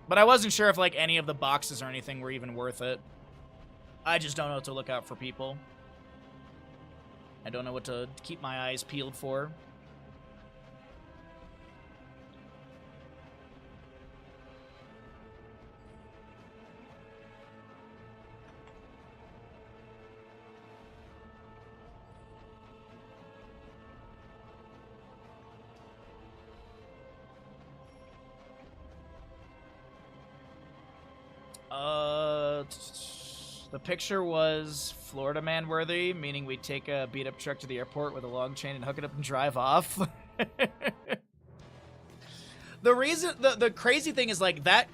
A: But I wasn't sure if, like, any of the boxes or anything were even worth it. I just don't know what to look out for people. I don't know what to keep my eyes peeled for. The picture was Florida man worthy, meaning we take a beat up truck to the airport with a long chain and hook it up and drive off. The reason, the crazy thing is, like, that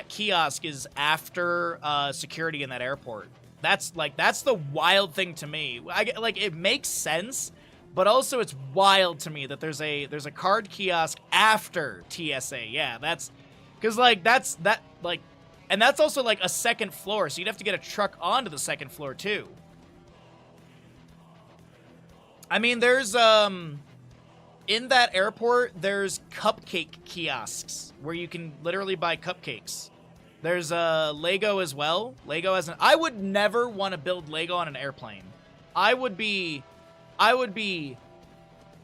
A: kiosk is after security in that airport. That's the wild thing to me. Like, it makes sense, but also it's wild to me that there's a card kiosk after TSA. Yeah, that's because, like, and that's also, like, a second floor, so you'd have to get a truck onto the second floor, too. I mean, there's, in that airport, there's cupcake kiosks where you can literally buy cupcakes. There's, Lego as well. Lego has I would never want to build Lego on an airplane. I would be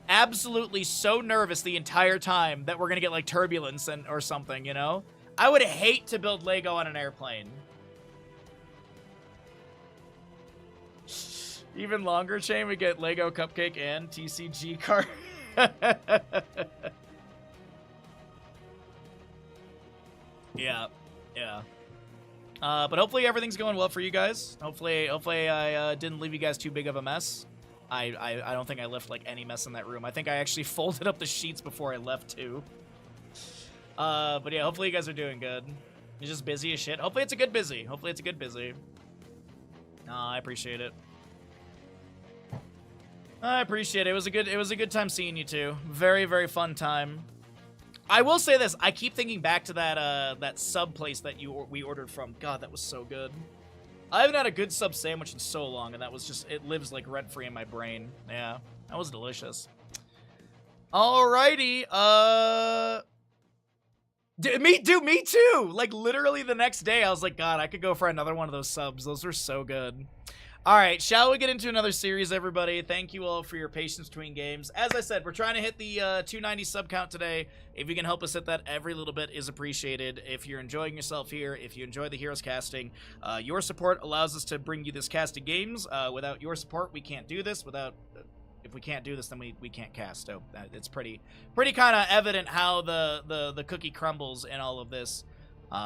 A: absolutely so nervous the entire time that we're gonna get, like, turbulence or something, you know? I would hate to build Lego on an airplane. Even longer chain, we get Lego Cupcake and TCG card. Yeah. But hopefully everything's going well for you guys. Hopefully I didn't leave you guys too big of a mess. I don't think I left, like, any mess in that room. I think I actually folded up the sheets before I left, too. But yeah, hopefully you guys are doing good. You're just busy as shit. Hopefully it's a good busy. Hopefully it's a good busy. I appreciate it. I appreciate it. It was a good time seeing you two. Very, very fun time. I will say this. I keep thinking back to that sub place that we ordered from. God, that was so good. I haven't had a good sub sandwich in so long, and that was just, it lives, like, rent-free in my brain. Yeah, that was delicious. Alrighty, me too! Like, literally the next day, I was like, God, I could go for another one of those subs. Those were so good. Alright, shall we get into another series, everybody? Thank you all for your patience between games. As I said, we're trying to hit the 290 sub count today. If you can help us hit that, every little bit is appreciated. If you're enjoying yourself here, if you enjoy the Heroes casting, your support allows us to bring you this cast of games. Without your support, we can't do this. If we can't do this, then we can't cast. So it's pretty kind of evident how the cookie crumbles in all of this.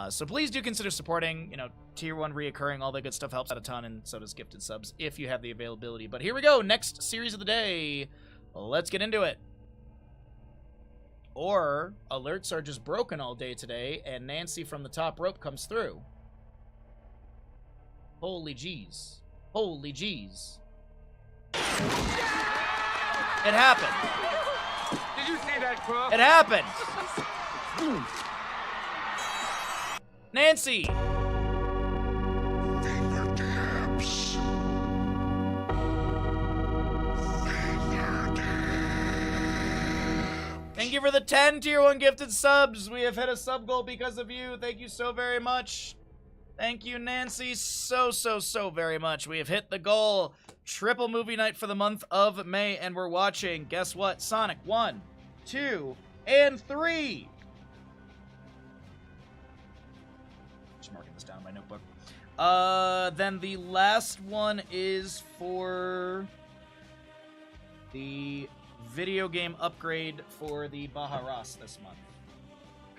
A: So please do consider supporting. You know, tier 1 reoccurring, all that good stuff helps out a ton, and so does gifted subs if you have the availability. But here we go, next series of the day. Let's get into it. Or alerts are just broken all day today, and Nancy from the top rope comes through. Holy jeez. Holy jeez. It happened.
B: Did you see that, Crook?
A: It happened. Nancy.
E: Fingertips.
A: Thank you for the 10 tier 1 gifted subs. We have hit a sub goal because of you. Thank you so very much. Thank you, Nancy, so very much. We have hit the goal. Triple movie night for the month of May, and we're watching, guess what? Sonic 1, 2, and 3. Just marking this down in my notebook. Then the last one is for the video game upgrade for the Baharas this month.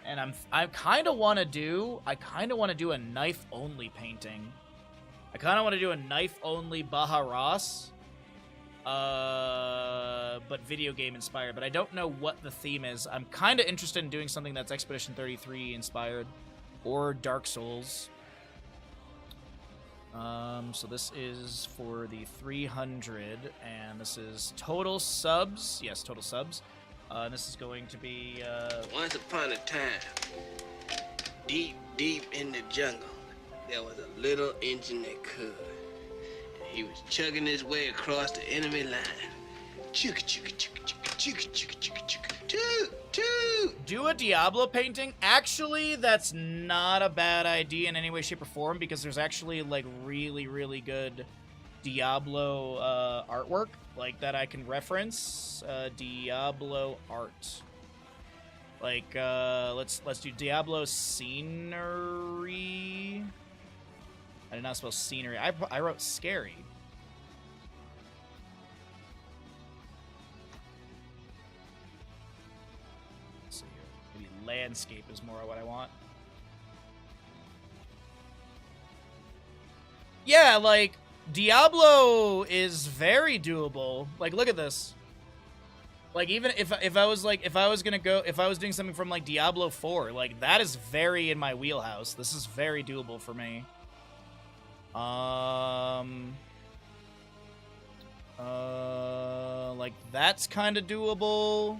A: And I kind of want to do a knife only painting. I kind of want to do a knife only Baharas. But video game inspired, but I don't know what the theme is. I'm kind of interested in doing something that's Expedition 33 inspired or Dark Souls. So this is for the 300, and this is total subs. Yes, total subs. This is going to be,
I: Once upon a time, deep in the jungle, there was a little engineer could. He was chugging his way across the enemy line. Chugga, chugga, chugga, chugga, chugga, chugga, chugga, chugga, choo, choo.
A: Do a Diablo painting? Actually, that's not a bad idea in any way, shape, or form, because there's actually, like, really, really good Diablo artwork, like, that I can reference. Diablo art. Like, let's do Diablo scenery. I did not spell scenery. I wrote scary. Let's see here. Maybe landscape is more what I want. Yeah, like, Diablo is very doable. Like, look at this. Like, even if I was doing something from, like, Diablo 4, like, that is very in my wheelhouse. This is very doable for me. Like, that's kind of doable.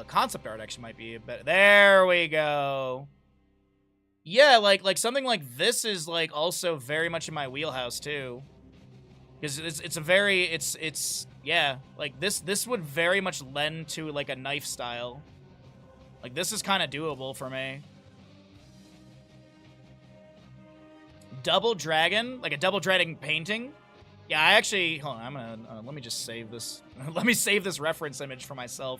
A: Concept art actually might be a bit. There we go. Yeah, like something like this is, like, also very much in my wheelhouse too. Because yeah, like this would very much lend to, like, a knife style. Like, this is kind of doable for me. Double dragon, like a double dragon painting. Yeah, I actually, hold on, I'm gonna, let me just save this. Let me save this reference image for myself.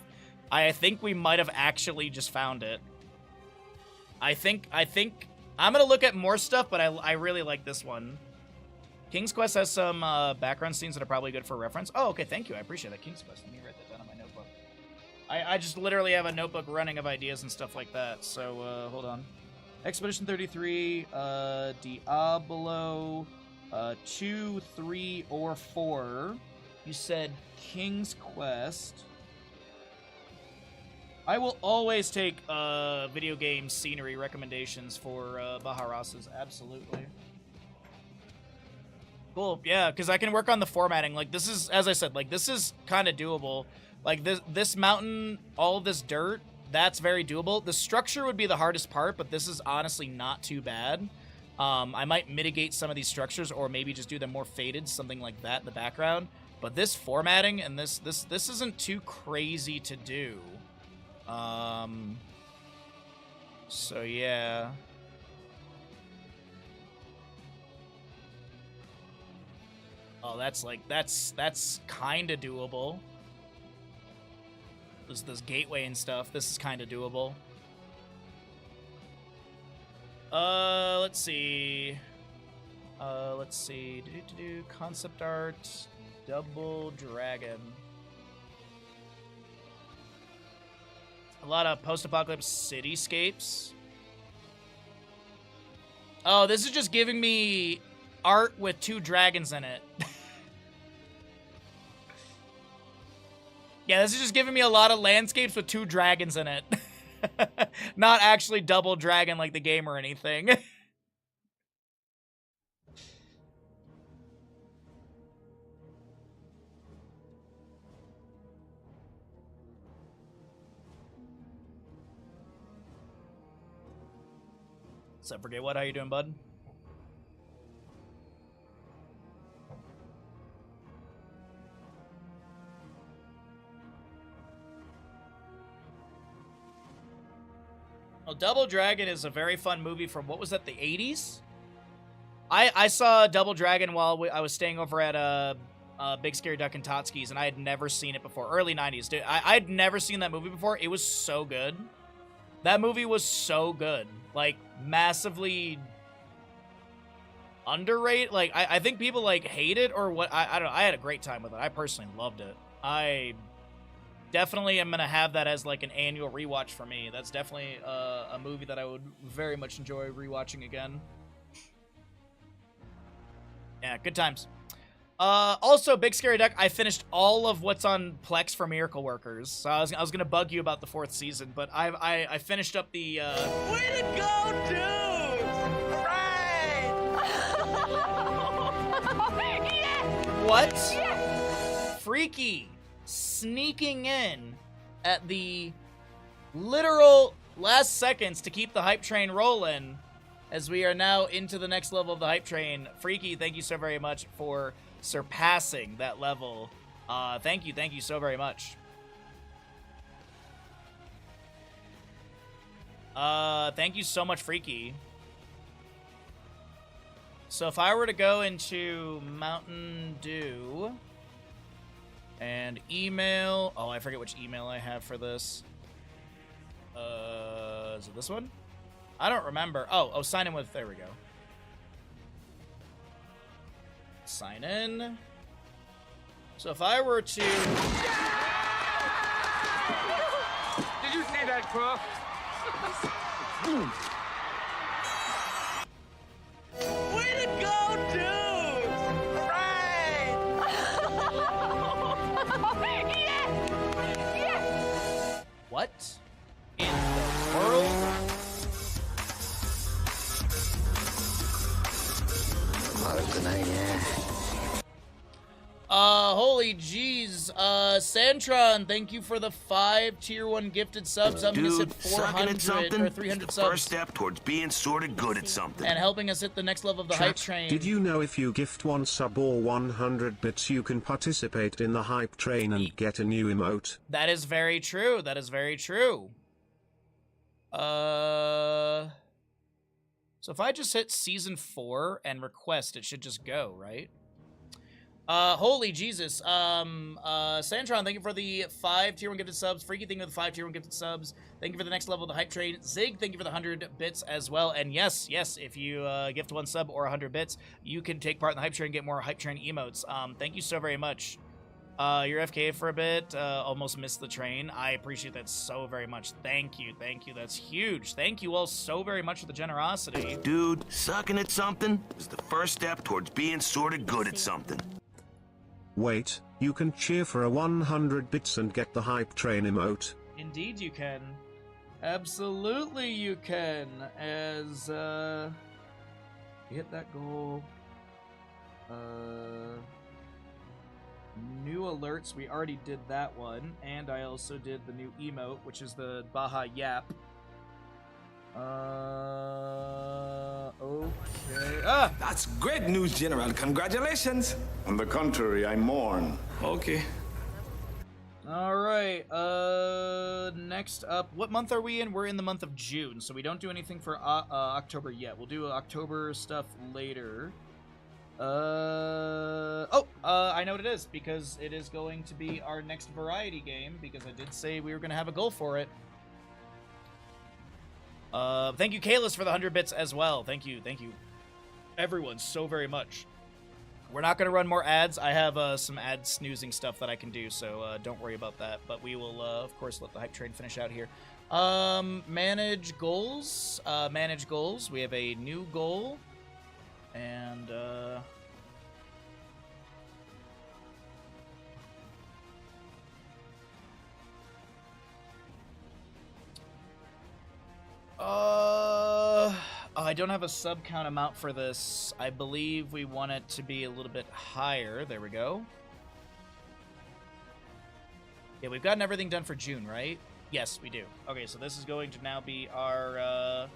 A: I think we might have actually just found it. I think, I'm gonna look at more stuff, but I really like this one. King's Quest has some background scenes that are probably good for reference. Oh, okay, thank you, I appreciate that. King's Quest, let me write that down on my notebook. I just literally have a notebook running of ideas and stuff like that, so, hold on. Expedition 33, Diablo, 2, 3, or 4. You said King's Quest. I will always take video game scenery recommendations for Baharasas, absolutely. Cool, yeah, because I can work on the formatting. Like, this is, as I said, like, this is kind of doable. Like, this mountain, all of this dirt, that's very doable. The structure would be the hardest part, but this is honestly not too bad. I might mitigate some of these structures, or maybe just do them more faded, something like that in the background. But this formatting and this isn't too crazy to do. So yeah. Oh, that's kind of doable. This gateway and stuff. This is kind of doable. Let's see. Concept art. Double dragon. A lot of post-apocalypse cityscapes. Oh, this is just giving me art with 2 dragons in it. Yeah, this is just giving me a lot of landscapes with 2 dragons in it. Not actually double dragon like the game or anything. So, forget what? How you doing, bud? Well, Double Dragon is a very fun movie from, what was that, the 80s? I saw Double Dragon while I was staying over at Big Scary Duck and Totski's, and I had never seen it before. Early 90s, dude. I'd never seen that movie before. It was so good. That movie was so good. Like, massively underrated. Like, I think people, like, hate it or what. I don't know. I had a great time with it. I personally loved it. I definitely am going to have that as, like, an annual rewatch for me. That's definitely a movie that I would very much enjoy rewatching again. Yeah, good times. Also, Big Scary Duck, I finished all of what's on Plex for Miracle Workers. So I was gonna bug you about the 4th season, but I finished up the
B: Way to go, dude! Right!
A: What?
C: Yes!
A: Freaky sneaking in at the literal last seconds to keep the hype train rolling as we are now into the next level of the hype train. Freaky, thank you so very much for surpassing that level. Thank you so very much. Thank you so much, Freaky. So if I were to go into Mountain Dew and email, oh, I forget which email I have for this. Is it this one? I don't remember. Oh, sign in with, there we go. Sign in. So if I were to...
B: Did you see that, Croft? Way to go, dude! Right!
C: Yes! Yes!
A: What in the world? Holy jeez. Santron, thank you for the 5 tier 1 gifted subs. I'm gonna hit 400 or 300 subs.
F: First step towards being sort of good at something.
A: And helping us hit the next level of the hype train.
H: Did you know if you gift 1 sub or 100 bits you can participate in the hype train and get a new emote?
A: That is very true. That is very true. So if I just hit season 4 and request, it should just go, right? Holy Jesus. Santron, thank you for the 5 tier 1 gifted subs. Freaky, thank you for the 5 tier 1 gifted subs. Thank you for the next level of the hype train. Zig, thank you for the 100 bits as well. And yes, if you gift 1 sub or 100 bits, you can take part in the hype train and get more hype train emotes. Thank you so very much. You're FK for a bit. Almost missed the train. I appreciate that so very much. Thank you. That's huge. Thank you all so very much for the generosity.
F: Dude, sucking at something is the first step towards being sort of good at something.
H: Wait, you can cheer for a 100 bits and get the hype train emote.
A: Indeed you can. Absolutely you can. As, hit that goal. New alerts, we already did that one. And I also did the new emote, which is the Baja Yap. Okay. Ah!
B: That's great news, General. Congratulations.
J: On the contrary, I mourn.
B: Okay.
A: Alright, next up, what month are we in? We're in the month of June, so we don't do anything for October yet. We'll do October stuff later. I know what it is, because it is going to be our next variety game, because I did say we were going to have a goal for it. Thank you, Kalis, for the 100 bits as well. Thank you, everyone, so very much. We're not going to run more ads. I have some ad snoozing stuff that I can do, so don't worry about that. But we will, of course, let the hype train finish out here. Manage goals. We have a new goal. And, I don't have a sub count amount for this. I believe we want it to be a little bit higher. There we go. Yeah, we've gotten everything done for June, right? Yes, we do. Okay, so this is going to now be our,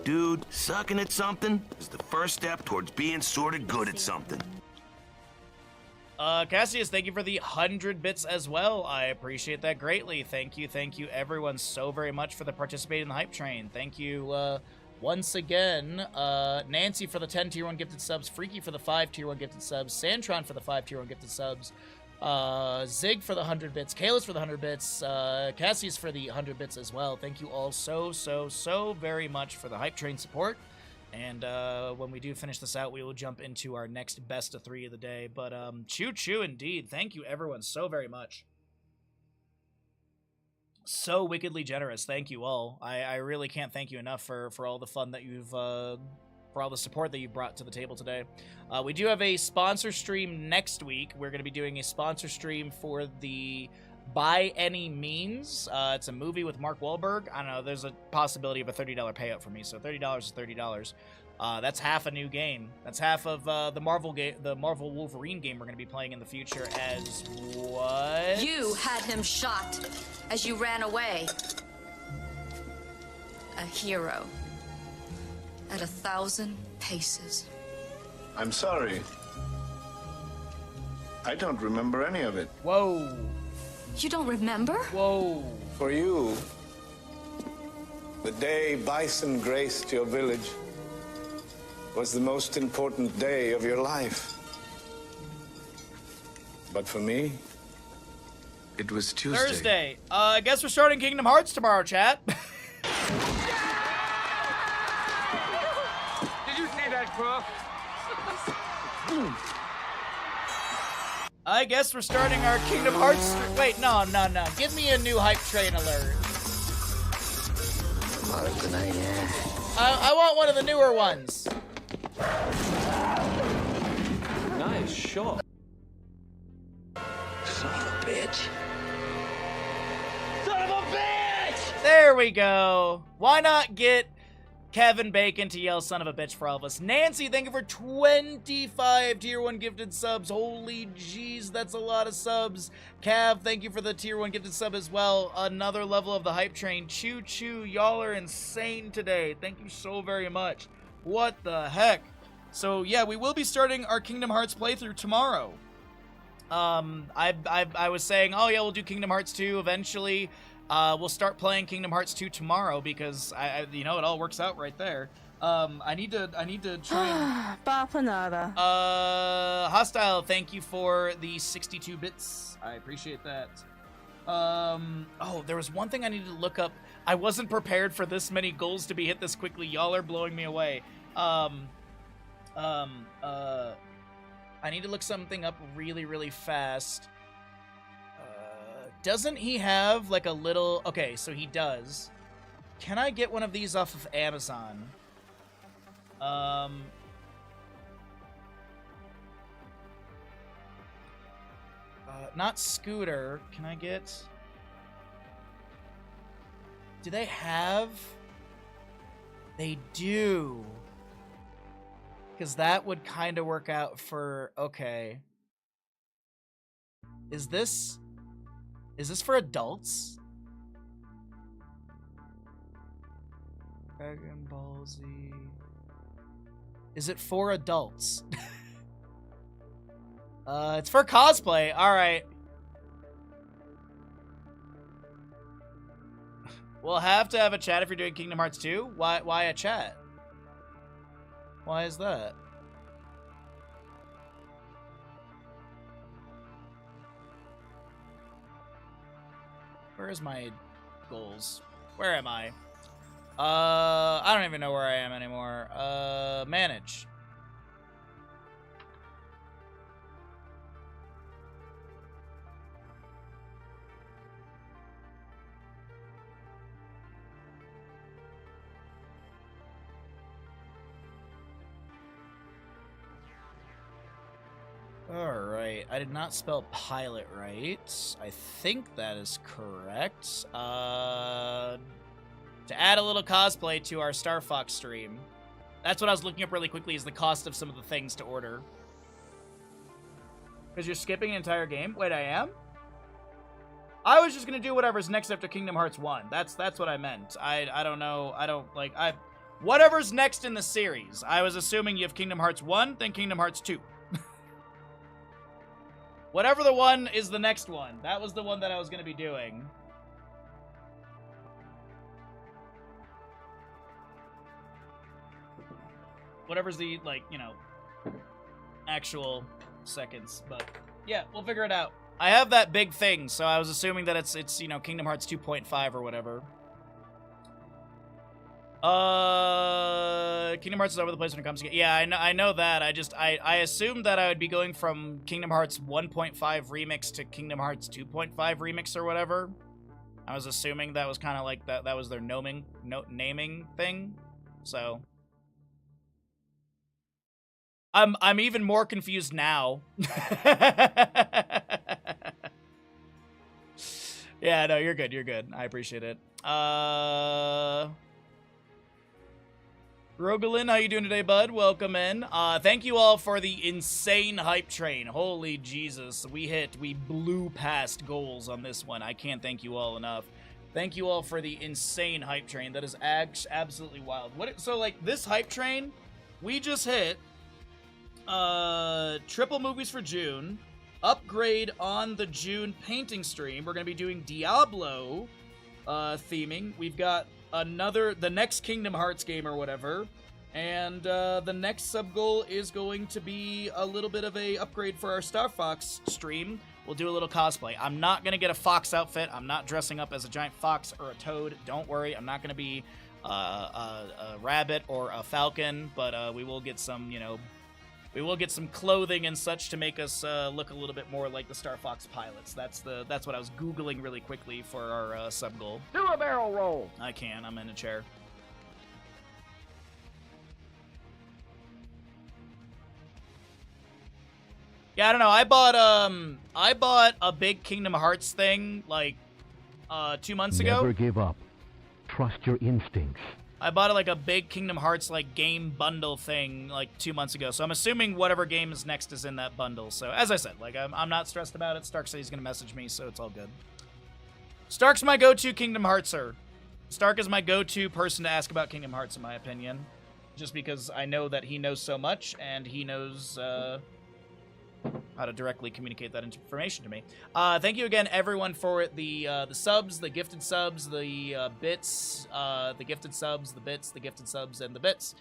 F: Dude, sucking at something is the first step towards being sort of good at something.
A: Cassius, thank you for the 100 bits as well. I appreciate that greatly. Thank you, everyone, so very much for the participating in the hype train. Thank you, once again, Nancy for the 10 tier 1 gifted subs, Freaky for the 5 tier 1 gifted subs, Santron for the 5 tier 1 gifted subs, Zig for the 100 bits, Kalis for the 100 bits, Cassius for the 100 bits as well. Thank you all so very much for the hype train support. And when we do finish this out, we will jump into our next best of 3 of the day. But choo indeed. Thank you everyone so very much. So wickedly generous. Thank you all. I really can't thank you enough for all the fun that you've for all the support that you brought to the table today. We do have a sponsor stream next week. We're going to be doing a sponsor stream for the By Any Means. It's a movie with Mark Wahlberg. I don't know, there's a possibility of a $30 payout for me, so $30 is $30. That's half a new game. That's half of the Marvel Wolverine game we're going to be playing in the future as what?
G: You had him shot as you ran away. A hero. At 1,000 paces.
J: I'm sorry. I don't remember any of it.
A: Whoa.
G: You don't remember?
A: Whoa.
J: For you, the day Bison graced your village was the most important day of your life. But for me, it was Tuesday.
A: Thursday. I guess we're starting Kingdom Hearts tomorrow, chat.
B: Did you see that, Crook?
A: I guess we're starting our Kingdom Hearts. Wait, no. Give me a new hype train alert. I want one of the newer ones.
B: Nice shot.
I: Son of a bitch.
A: There we go. Why not get Kevin Bacon to yell son of a bitch for all of us? Nancy, thank you for 25 tier 1 gifted subs. Holy jeez, that's a lot of subs. Cav, thank you for the tier 1 gifted sub as well. Another level of the hype train. Choo choo, y'all are insane today. Thank you so very much. What the heck? So yeah, we will be starting our Kingdom Hearts playthrough tomorrow. I was saying, oh yeah, we'll do Kingdom Hearts 2 eventually. We'll start playing Kingdom Hearts 2 tomorrow because it all works out right there. I need to try and...
C: Bapanada.
A: Hostile, thank you for the 62 bits. I appreciate that. Oh, there was one thing I needed to look up. I wasn't prepared for this many goals to be hit this quickly. Y'all are blowing me away. I need to look something up really fast. Doesn't he have like a little... Okay, so he does. Can I get one of these off of Amazon? Not Scooter. Can I get... Do they have... They do. Because that would kind of work out for... Okay. Is this for adults? Dragon Ball Z. Is it for adults? It's for cosplay. All right. We'll have to have a chat if you're doing Kingdom Hearts 2. Why a chat? Why is that? Where's my goals? Where am I? I don't even know where I am anymore. Manage. Alright, I did not spell pilot right. I think that is correct. To add a little cosplay to our Star Fox stream. That's what I was looking up really quickly, is the cost of some of the things to order. Because you're skipping an entire game? Wait, I am? I was just gonna do whatever's next after Kingdom Hearts 1. That's what I meant. I don't know. Whatever's next in the series. I was assuming you have Kingdom Hearts 1, then Kingdom Hearts 2. Whatever the one is the next one. That was the one that I was going to be doing. Whatever's the, like, you know, actual seconds. But, yeah, we'll figure it out. I have that big thing, so I was assuming that it's you know, Kingdom Hearts 2.5 or whatever. Kingdom Hearts is over the place when it comes to... Yeah, I know that. I assumed that I would be going from Kingdom Hearts 1.5 Remix to Kingdom Hearts 2.5 Remix or whatever. I was assuming that was kind of like that was their naming thing. So I'm even more confused now. Yeah, no, you're good. You're good. I appreciate it. Rogalin, how you doing today, bud? Welcome in. Thank you all for the insane hype train. Holy Jesus. We blew past goals on this one. I can't thank you all enough. Thank you all for the insane hype train. That is absolutely wild. So, like, this hype train, we just hit triple movies for June, upgrade on the June painting stream. We're going to be doing Diablo theming. We've got the next Kingdom Hearts game or whatever, and the next sub goal is going to be a little bit of a upgrade for our Star Fox stream. We'll do a little cosplay. I'm not gonna get a fox outfit. I'm not dressing up as a giant fox or a toad. Don't worry. I'm not gonna be a rabbit or a falcon, but we will get some, you know, we will get some clothing and such to make us look a little bit more like the Star Fox pilots. That's what I was Googling really quickly for our sub goal.
C: Do a barrel roll.
A: I can. I'm in a chair. Yeah, I don't know. I bought a big Kingdom Hearts thing like 2 months ago.
K: Never give up. Trust your instincts.
A: I bought like a big Kingdom Hearts like game bundle thing like 2 months ago. So I'm assuming whatever game is next is in that bundle. So as I said, like I'm not stressed about it. Stark said he's gonna message me, so it's all good. Stark's my go-to Kingdom Heartser. Stark is my go-to person to ask about Kingdom Hearts, in my opinion, just because I know that he knows so much and he knows how to directly communicate that information to me. Thank you again, everyone, for the subs, the gifted subs, the bits, the gifted subs, the bits, the gifted subs, and the bits.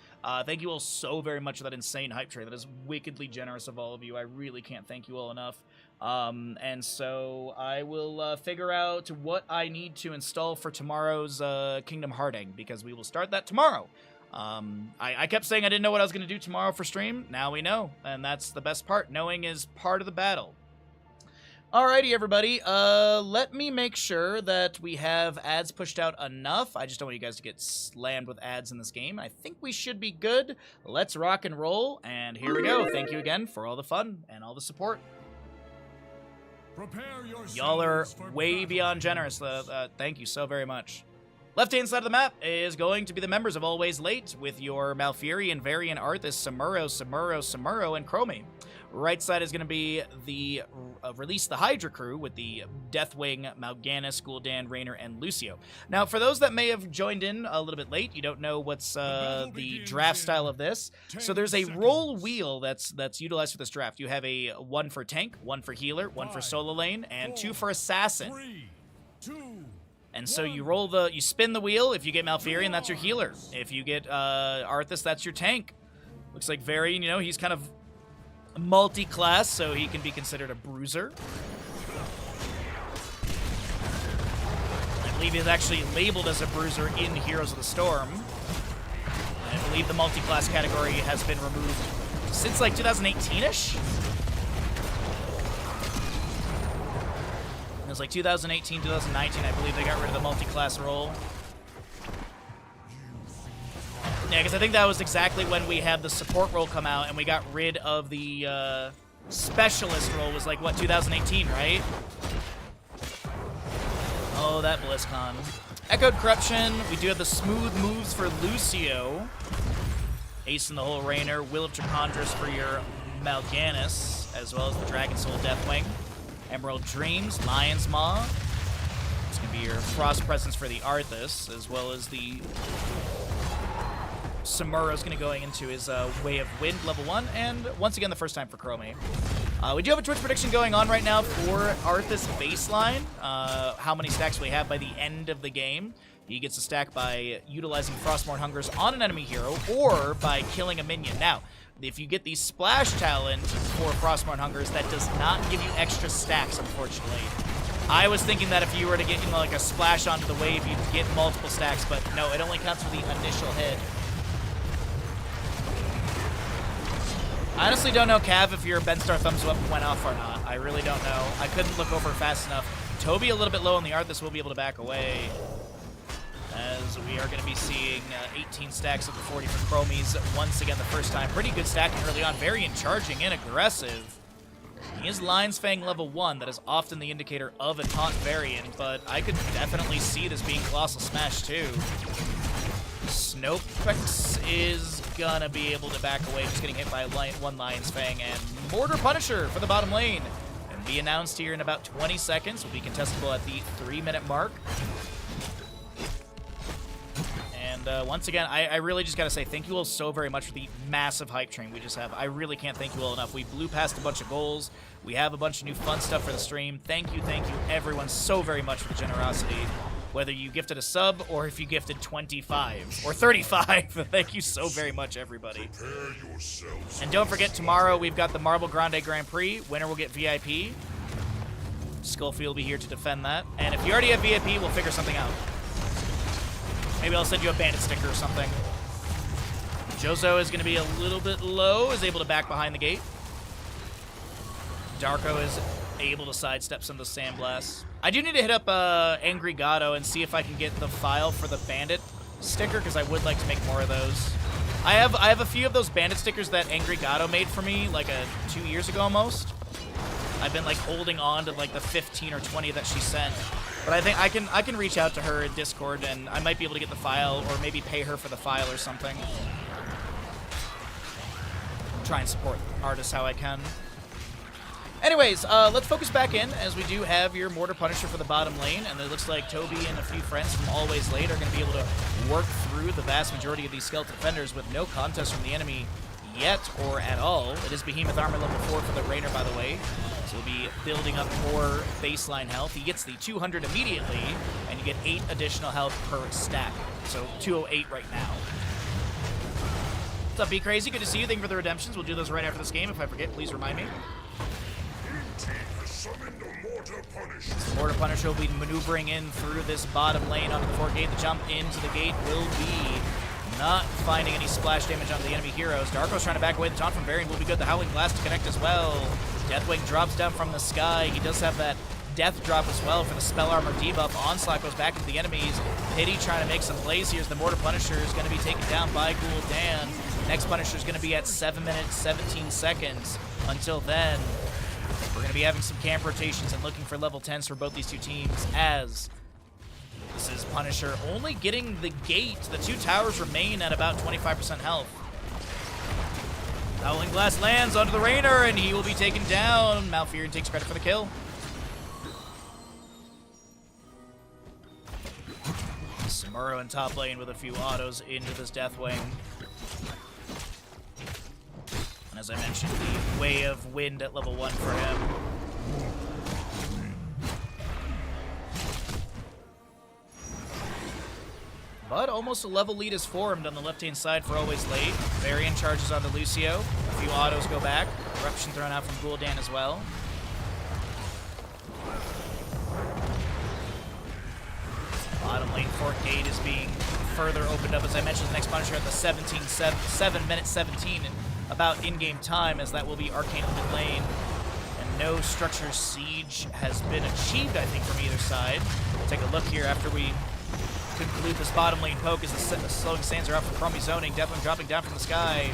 A: Thank you all so very much for that insane hype train. That is wickedly generous of all of you. I really can't thank you all enough. And so I will figure out what I need to install for tomorrow's Kingdom Hearting, because we will start that tomorrow. I kept saying I didn't know what I was going to do tomorrow for stream. Now we know, and that's the best part. Knowing is part of the battle. Alrighty, everybody. Let me make sure that we have ads pushed out enough. I just don't want you guys to get slammed with ads in this game. I think we should be good. Let's rock and roll, and here we go. Thank you again for all the fun and all the support. Y'all are way beyond generous. Thank you so very much. Left-hand side of the map is going to be the members of Always Late with your Malfurion, Varian, Arthas, Samuro, and Chromie. Right side is going to be the Release the Hydra crew with the Deathwing, Mal'Ganis, Gul'dan, Raynor, and Lucio. Now, for those that may have joined in a little bit late, you don't know what's the draft style of this. So there's a roll wheel that's utilized for this draft. You have a 1 for tank, 1 for healer, 1 for solo lane, and 2 for assassin.
E: 3, 2,
A: and so you spin the wheel. If you get Malfurion, that's your healer. If you get Arthas, that's your tank. Looks like Varian, you know, he's kind of multi-class, so he can be considered a bruiser. I believe he's actually labeled as a bruiser in Heroes of the Storm. And I believe the multi-class category has been removed since like 2018-ish. It was like 2018, 2019, I believe they got rid of the multi-class role. Yeah, because I think that was exactly when we had the support role come out and we got rid of the specialist role. Was like, what, 2018, right? Oh, that BlizzCon. Echoed Corruption. We do have the smooth moves for Lucio. Ace in the Hole Raynor. Will of Trachondris for your Mal'Ganis, as well as the Dragon Soul Deathwing. Emerald Dreams, Lion's Maw. It's going to be your Frost Presence for the Arthas, as well as the Samuro's going to going into his Way of Wind, level 1, and once again, the first time for Chromie. We do have a Twitch prediction going on right now for Arthas baseline. How many stacks we have by the end of the game. He gets a stack by utilizing Frostmourne Hungers on an enemy hero or by killing a minion. Now, if you get the Splash Talent for Frostmourne Hungers, that does not give you extra stacks, unfortunately. I was thinking that if you were to get, like a splash onto the wave, you'd get multiple stacks, but no, it only counts for the initial hit. I honestly don't know, Cav, if your Ben Star thumbs up went off or not. I really don't know. I couldn't look over fast enough. Toby a little bit low on the Arthas will be able to back away, as we are going to be seeing 18 stacks of the 40 for Chromies once again the first time. Pretty good stacking early on. Varian charging in aggressive. He is Lion's Fang level 1. That is often the indicator of a taunt Varian, but I could definitely see this being Colossal Smash too. Snowpex is gonna be able to back away, just getting hit by one Lion's Fang, and Mortar Punisher for the bottom lane. And be announced here in about 20 seconds. Will be contestable at the 3-minute mark. And once again, I really just gotta say thank you all so very much for the massive hype train we just have. I really can't thank you all enough. We blew past a bunch of goals. We have a bunch of new fun stuff for the stream. Thank you, everyone, so very much for the generosity. Whether you gifted a sub or if you gifted 25 or 35, thank you so very much, everybody. And don't forget, tomorrow we've got the Marble Grande Grand Prix. Winner will get VIP. Skullfield will be here to defend that. And if you already have VIP, we'll figure something out. Maybe I'll send you a bandit sticker or something. Jozo is going to be a little bit low, is able to back behind the gate. Darko is able to sidestep some of the Sandblasts. I do need to hit up Angry Gato and see if I can get the file for the bandit sticker, because I would like to make more of those. I have a few of those bandit stickers that Angry Gato made for me like 2 years ago almost. I've been like holding on to like the 15 or 20 that she sent. But I think I can reach out to her in Discord, and I might be able to get the file, or maybe pay her for the file or something. Try and support artists how I can. Anyways, let's focus back in, as we do have your Mortar Punisher for the bottom lane, and it looks like Toby and a few friends from Always Late are going to be able to work through the vast majority of these Skeleton Defenders with no contest from the enemy yet or at all. It is Behemoth Armor level 4 for the Rainer, by the way. So we'll be building up more baseline health. He gets the 200 immediately, and you get 8 additional health per stack. So 208 right now. What's up, Be Crazy? Good to see you. Thank you for the redemptions. We'll do those right after this game. If I forget, please remind me. Mortar Punisher will be maneuvering in through this bottom lane onto the fort gate. The jump into the gate will be not finding any splash damage on the enemy heroes. Darko's trying to back away. The taunt from Varian will be good. The Howling Blast to connect as well. Deathwing drops down from the sky. He does have that death drop as well for the spell armor debuff. Onslaught goes back into the enemies. Pity trying to make some plays here as the Mortar Punisher is going to be taken down by Gul'dan. Next Punisher is going to be at 7 minutes, 17 seconds. Until then, we're going to be having some camp rotations and looking for level 10s for both these two teams, as this is Punisher only getting the gate. The 2 towers remain at about 25% health. Howling Blast lands onto the Rainer, and he will be taken down. Malfurion takes credit for the kill. Samuro in top lane with a few autos into this Deathwing. And as I mentioned, the Way of Wind at level 1 for him. But almost a level lead is formed on the left-hand side for Always Late. Varian charges onto Lucio. A few autos go back. Eruption thrown out from Gul'dan as well. Bottom lane fort gate is being further opened up. As I mentioned, the next Punisher at the 7 minutes 17 and about in-game time, as that will be Arcane in mid lane. And no structure siege has been achieved, I think, from either side. We'll take a look here after we conclude this bottom lane poke, as the slowing sands are out for Chromie zoning. Definitely dropping down from the sky.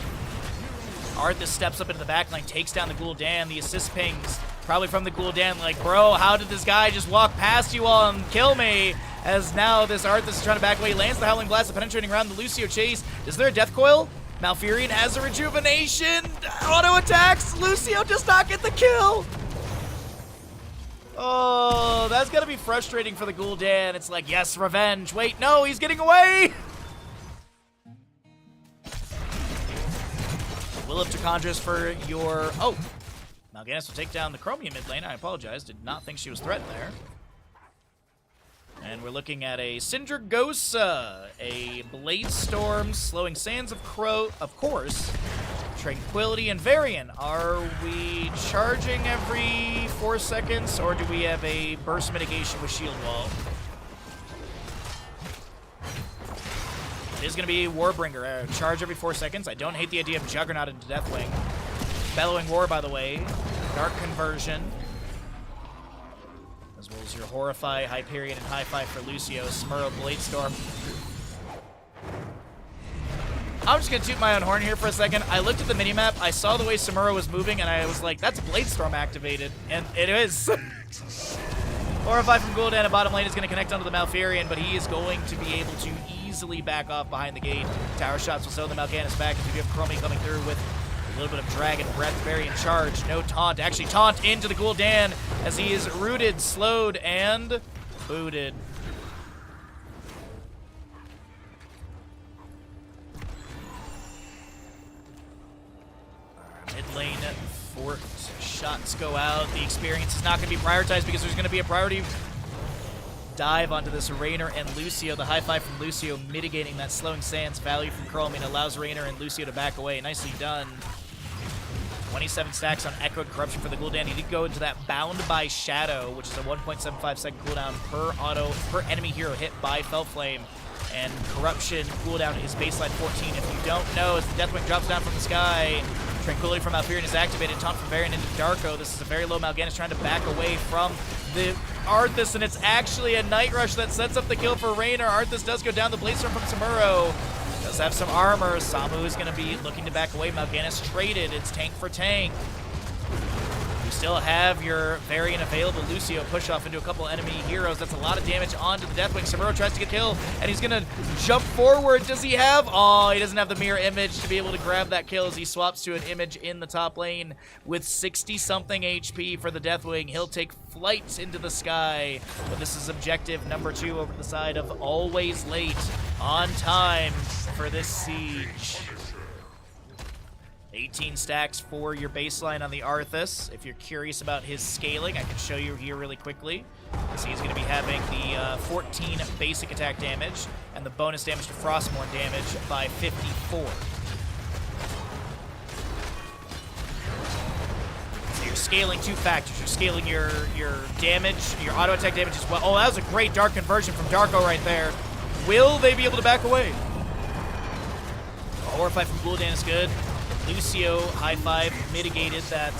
A: Arthas steps up into the back line, takes down the Gul'dan. The assist pings probably from the Gul'dan, like, bro, how did this guy just walk past you all and kill me? As now this Arthas is trying to back away, lands the Howling Blast, penetrating around the Lucio chase. Is there a death coil? Malfurion has a rejuvenation. Auto attacks. Lucio does not get the kill. Oh, that's gonna be frustrating for the Gul'dan. It's like, yes, revenge. Wait, no, he's getting away. Will of Tacondras for your... Oh, Mal'Ganis will take down the Chromium mid lane. I apologize. Did not think she was threatened there. And we're looking at a Sindragosa, a Blade Storm, Slowing Sands of course, Tranquility, and Varian. Are we charging every 4 seconds, or do we have a burst mitigation with Shield Wall? It is going to be Warbringer. Charge every 4 seconds. I don't hate the idea of Juggernaut into Deathwing. Bellowing Roar, by the way. Dark Conversion. As well as your Horrify, Hyperion, and Hi-Fi for Lucio. Smurl, Bladestorm. I'm just going to toot my own horn here for a second. I looked at the minimap, I saw the way Samuro was moving, and I was like, that's Bladestorm activated. And it is. Horrify from Gul'dan and bottom lane is going to connect onto the Malfurion, but he is going to be able to easily back off behind the gate. Tower shots will sell the Mal'Ganis back as we have Chromie coming through with a little bit of Dragon Breath, Varian charge. No taunt. Actually, taunt into the Gul'dan as he is rooted, slowed, and booted. Mid lane forked shots go out. The experience is not going to be prioritized because there's going to be a priority dive onto this Raynor and Lucio. The high five from Lucio mitigating that Slowing Sands value from Chromie allows Raynor and Lucio to back away. Nicely done. 27 stacks on Echoed Corruption for the Gul'dan. He did go into that Bound by Shadow, which is a 1.75 second cooldown per enemy hero hit by Felflame. And Corruption cooldown is baseline 14. If you don't know, as the Deathwing drops down from the sky, Tranquility from Malfurion is activated. Taunt from Varian into Darko. This is a very low Mal'Ganis trying to back away from the Arthas, and it's actually a Night Rush that sets up the kill for Raynor. Arthas does go down. The Bladestorm from Samuro does have some armor. Samu is going to be looking to back away. Mal'Ganis traded. It's tank for tank. You still have your Varian available. Lucio push off into a couple enemy heroes. That's a lot of damage onto the Deathwing. Samuro tries to get kill, and he's going to jump forward. Does he have? Oh, he doesn't have the mirror image to be able to grab that kill as he swaps to an image in the top lane with 60-something HP for the Deathwing. He'll take flight into the sky, but this is objective number 2 over the side of always late on time for this siege. 18 stacks for your baseline on the Arthas. If you're curious about his scaling, I can show you here really quickly. So he's going to be having the 14 basic attack damage and the bonus damage to Frostmourne damage by 54. So you're scaling 2 factors. You're scaling your damage, your auto attack damage as well. Oh, that was a great dark conversion from Darko right there. Will they be able to back away? Horrify from Gul'dan is good. Lucio, high five, mitigated that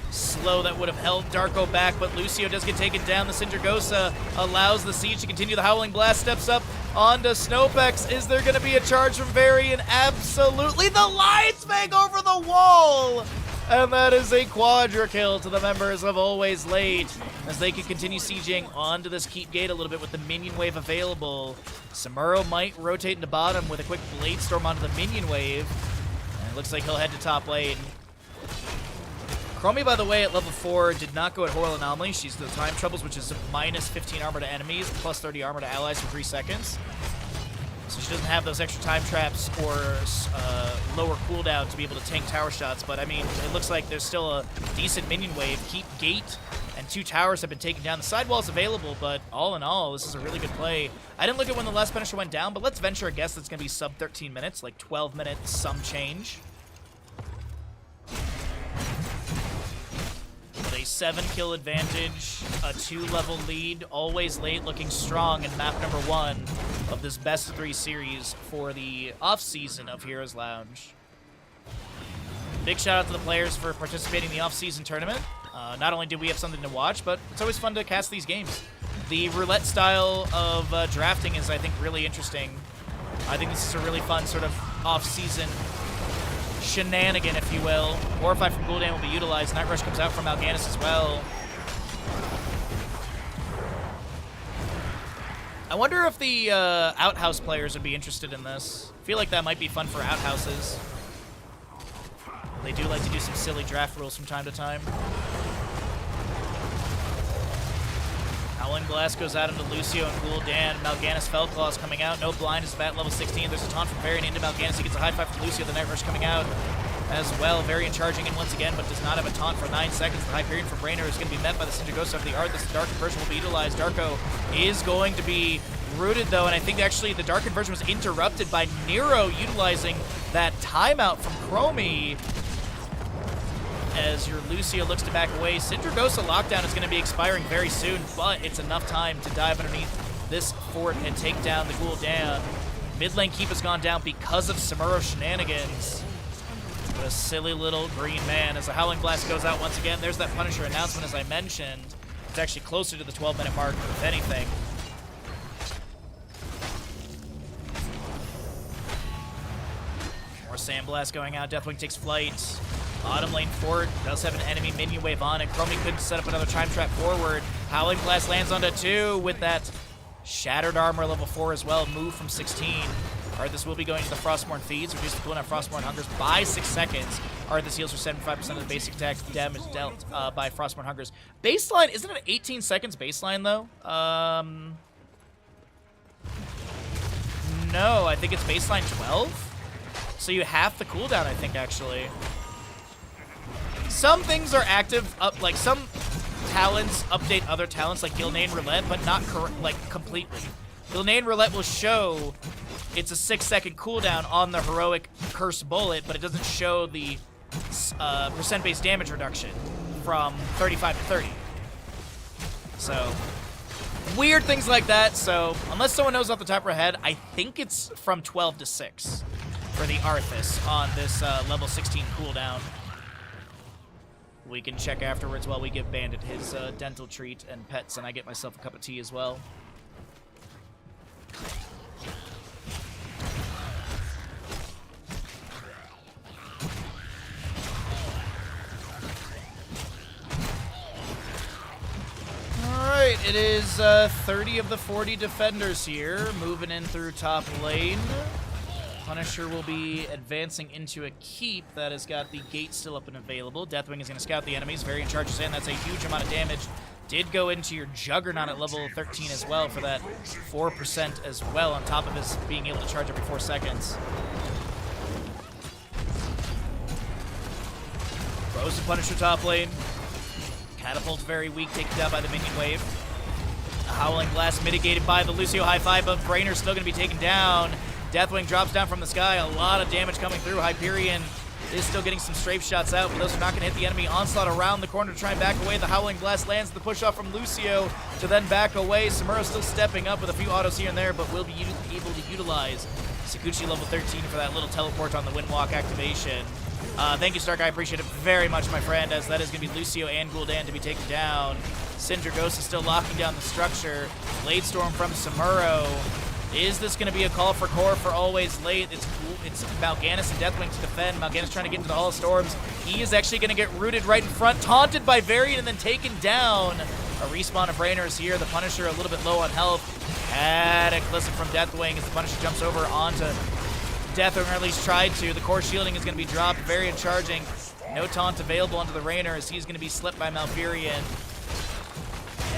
A: slow that would have held Darko back, but Lucio does get taken down. The Sindragosa allows the siege to continue. The Howling Blast steps up onto Snowpex. Is there going to be a charge from Varian? Absolutely. The Lions Bang over the wall! And that is a quadra kill to the members of Always Late as they can continue sieging onto this keep gate a little bit with the minion wave available. Samuro might rotate into bottom with a quick Blade Storm onto the minion wave. It looks like he'll head to top lane. Chromie, by the way, at level 4, did not go at Horror Anomaly. She's the Time Troubles, which is minus 15 armor to enemies, plus 30 armor to allies for 3 seconds. So she doesn't have those extra time traps or lower cooldown to be able to tank tower shots. But, I mean, it looks like there's still a decent minion wave. Keep gate and 2 towers have been taken down. The sidewall's available, but all in all, this is a really good play. I didn't look at when the last finisher went down, but let's venture a guess that's going to be sub 13 minutes, like 12 minutes, some change. With a 7-kill advantage, a 2-level lead, Always Late looking strong in map number 1 of this best of 3 series for the off-season of Heroes Lounge. Big shout out to the players for participating in the off-season tournament. Not only did we have something to watch, but it's always fun to cast these games. The roulette style of drafting is, I think, really interesting. I think this is a really fun sort of off-season shenanigan, if you will. Horrify from Gul'dan will be utilized. Night Rush comes out from Mal'Ganis as well. I wonder if the Outhouse players would be interested in this. I feel like that might be fun for Outhouses. They do like to do some silly draft rules from time to time. Howling Blast goes out into Lucio and Gul'dan. Mal'Ganis Fellclaws coming out. No blind is at level 16. There's a taunt from Varian into Mal'Ganis. He gets a high five from Lucio. The Night Rush coming out. as well. Varian charging in once again, but does not have a taunt for 9 seconds. The Hyperion from Brainer is going to be met by the Cinder Ghost of the Art. This Dark Conversion will be utilized. Darko is going to be rooted, though, and I think actually the Dark Conversion was interrupted by Nero utilizing that timeout from Chromie. As your Lucio looks to back away, Syndragosa lockdown is going to be expiring very soon, but it's enough time to dive underneath this fort and take down the Gul'dan. Mid lane keep has gone down because of Samuro shenanigans. What a silly little green man. As the Howling Blast goes out once again, there's that Punisher announcement as I mentioned. It's actually closer to the 12-minute mark, if anything. More Sandblast going out. Deathwing takes flight. Bottom lane fort does have an enemy minion wave on, and Chromie could set up another time trap forward. Howling Blast lands onto 2 with that Shattered Armor level 4 as well. Move from 16. Arthas will be going to the Frostborn Feeds. Reduce the cooldown of Frostborn Hungers by 6 seconds. Arthas heals for 75% of the basic attack damage dealt by Frostborn Hungers. Baseline, isn't it 18 seconds baseline, though? No, I think it's baseline 12. So you half the cooldown, I think, actually. Some things are active, like some talents update other talents, like Gilnean Roulette, but not completely. Gilnean Roulette will show it's a 6-second cooldown on the heroic Curse Bullet, but it doesn't show the percent-based damage reduction from 35 to 30. So, weird things like that. So, unless someone knows off the top of their head, I think it's from 12 to 6 for the Arthas on this level 16 cooldown. We can check afterwards while we give Bandit his dental treat and pets, and I get myself a cup of tea as well. Alright, it is 30 of the 40 defenders here, moving in through top lane. Punisher will be advancing into a keep that has got the gate still up and available. Deathwing is going to scout the enemies. Varian charges in. That's a huge amount of damage. Did go into your Juggernaut at level 13 as well for that 4% as well, on top of his being able to charge every 4 seconds. Rose to Punisher top lane. Catapult's very weak, taken down by the minion wave. The Howling Blast mitigated by the Lucio High Five, but Brainer's still going to be taken down. Deathwing drops down from the sky. A lot of damage coming through. Hyperion is still getting some strafe shots out, but those are not going to hit the enemy. Onslaught around the corner to try and back away. The Howling Blast lands the push off from Lucio to then back away. Samuro still stepping up with a few autos here and there, but will be able to utilize Sakuchi level 13 for that little teleport on the Windwalk activation. Thank you, Stark. I appreciate it very much, my friend, as that is going to be Lucio and Gul'dan to be taken down. Syndragosa is still locking down the structure. Blade Storm from Samuro. Is this going to be a call for core for always late? It's Mal'Ganis and Deathwing to defend. Mal'Ganis trying to get into the Hall of Storms. He is actually going to get rooted right in front, taunted by Varian, and then taken down. A respawn of Brainers here. The Punisher a little bit low on health. Cataclysm from Deathwing as the Punisher jumps over onto Deathwing, or at least tried to. The core shielding is going to be dropped. Varian charging. No taunt available onto the Rainer as he's going to be slipped by Malfurion.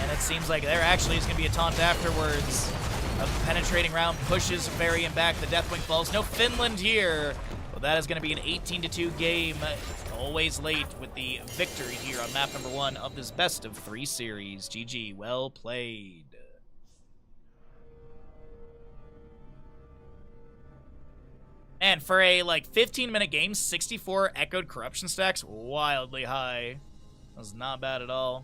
A: And it seems like there actually is going to be a taunt afterwards. A penetrating round pushes Varian back. The Deathwing falls. No Finland here. Well, that is going to be an 18-2 game. Always late with the victory here on map number 1 of this best of 3 series. GG. Well played. And for a, 15-minute game, 64 echoed corruption stacks. Wildly high. That was not bad at all.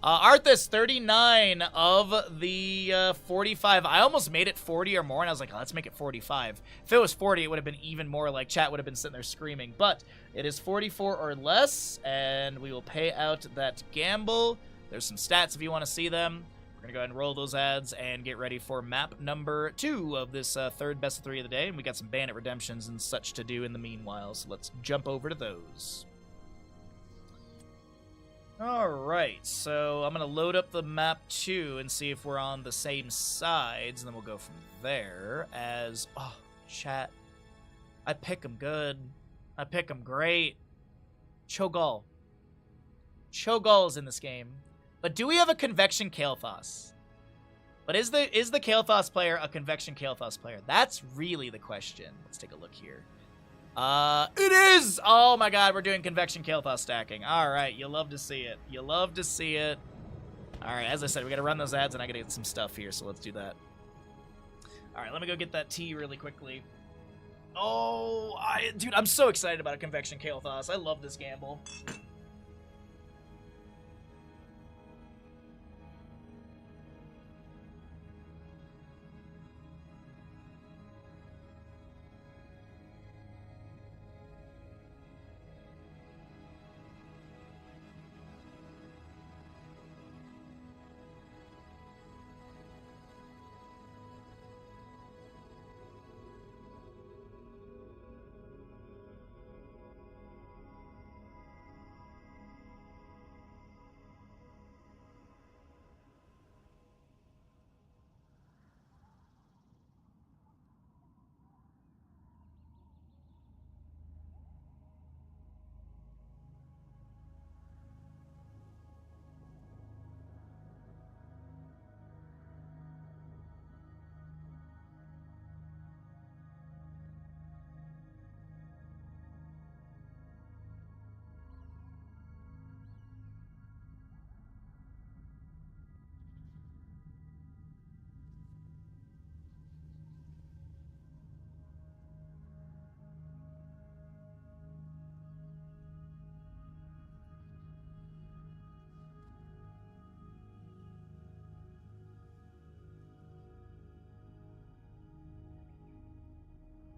A: Arthas, 39 of the 45. I almost made it 40 or more, and I was like, oh, let's make it 45. If it was 40, it would have been even more, chat would have been sitting there screaming. But it is 44 or less, and we will pay out that gamble. There's some stats if you want to see them. We're going to go ahead and roll those ads and get ready for map number 2 of this third best of 3 of the day. And we got some bandit redemptions and such to do in the meanwhile, so let's jump over to those. Alright, so I'm going to load up the map 2 and see if we're on the same sides, and then we'll go from there as... Oh, chat. I pick them good. I pick them great. Cho'Gall. Cho'Gall is in this game. But do we have a Convection Kael'thas? But is the Kael'thas player a Convection Kael'thas player? That's really the question. Let's take a look here. It is! Oh my god, we're doing Convection Kael'thas stacking. Alright, you love to see it. You love to see it. Alright, as I said, we gotta run those ads and I gotta get some stuff here, so let's do that. Alright, let me go get that tea really quickly. Oh, dude, I'm so excited about a Convection Kael'thas. I love this gamble.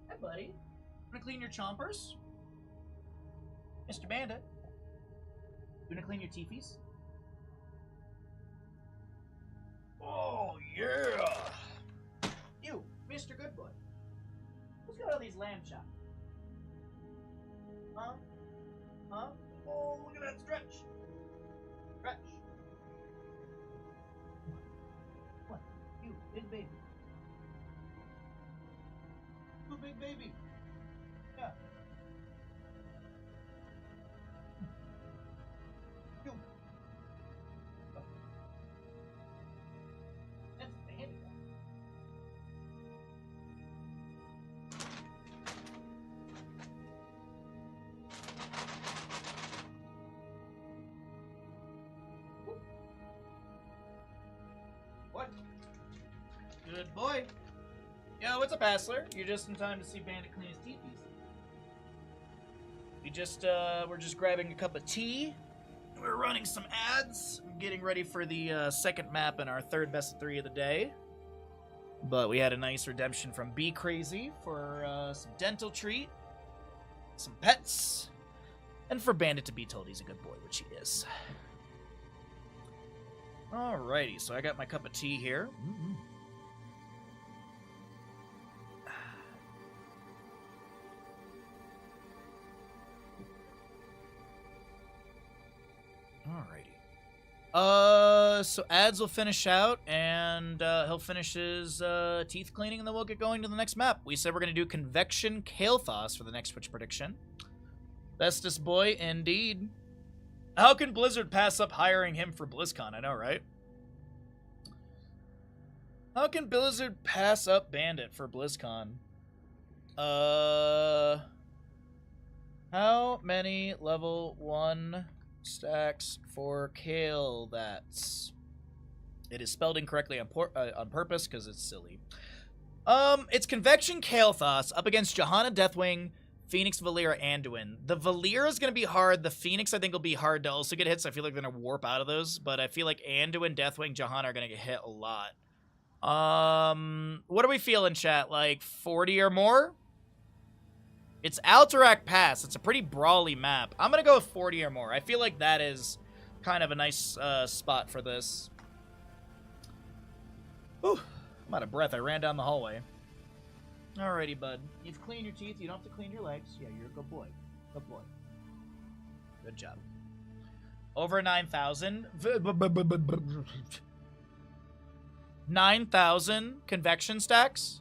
A: Hi, buddy. Wanna clean your chompers? Mr. Bandit? You wanna clean your teepees? Oh, yeah! You, Mr. Good Boy. Who's got all these lamb chops? Huh? Huh? Oh, look at that stretch! Stretch! What? You, big baby. You, big baby. Yeah. You. Oh. That's the handicap. What? Good boy. Yo, what's up, Hassler? You're just in time to see Bandit clean his teepees. We're just grabbing a cup of tea. We're running some ads. Getting ready for the second map in our third best of 3 of the day. But we had a nice redemption from Be Crazy for some dental treat, some pets, and for Bandit to be told he's a good boy, which he is. Alrighty, so I got my cup of tea here. Alrighty. So ads will finish out, and he'll finish his teeth cleaning, and then we'll get going to the next map. We said we're going to do Convection Kael'thas for the next Twitch prediction. Bestest boy, indeed. How can Blizzard pass up hiring him for BlizzCon? I know, right? How can Blizzard pass up Bandit for BlizzCon? How many level 1 stacks for Kale? That's... It is spelled incorrectly on purpose because it's silly. It's Convection Kael'thas up against Johanna Deathwing, Phoenix, Valeera, Anduin. The Valeera is going to be hard. The Phoenix, I think, will be hard to also get hits. I feel like they're going to warp out of those. But I feel like Anduin, Deathwing, Johanna are going to get hit a lot. What are we feeling, chat? Like 40 or more? It's Alterac Pass. It's a pretty brawly map. I'm going to go with 40 or more. I feel like that is kind of a nice spot for this. Whew. I'm out of breath. I ran down the hallway. Alrighty, bud. You've cleaned your teeth. You don't have to clean your legs. Yeah, you're a good boy. Good boy. Good job. Over 9,000. 9,000 convection stacks.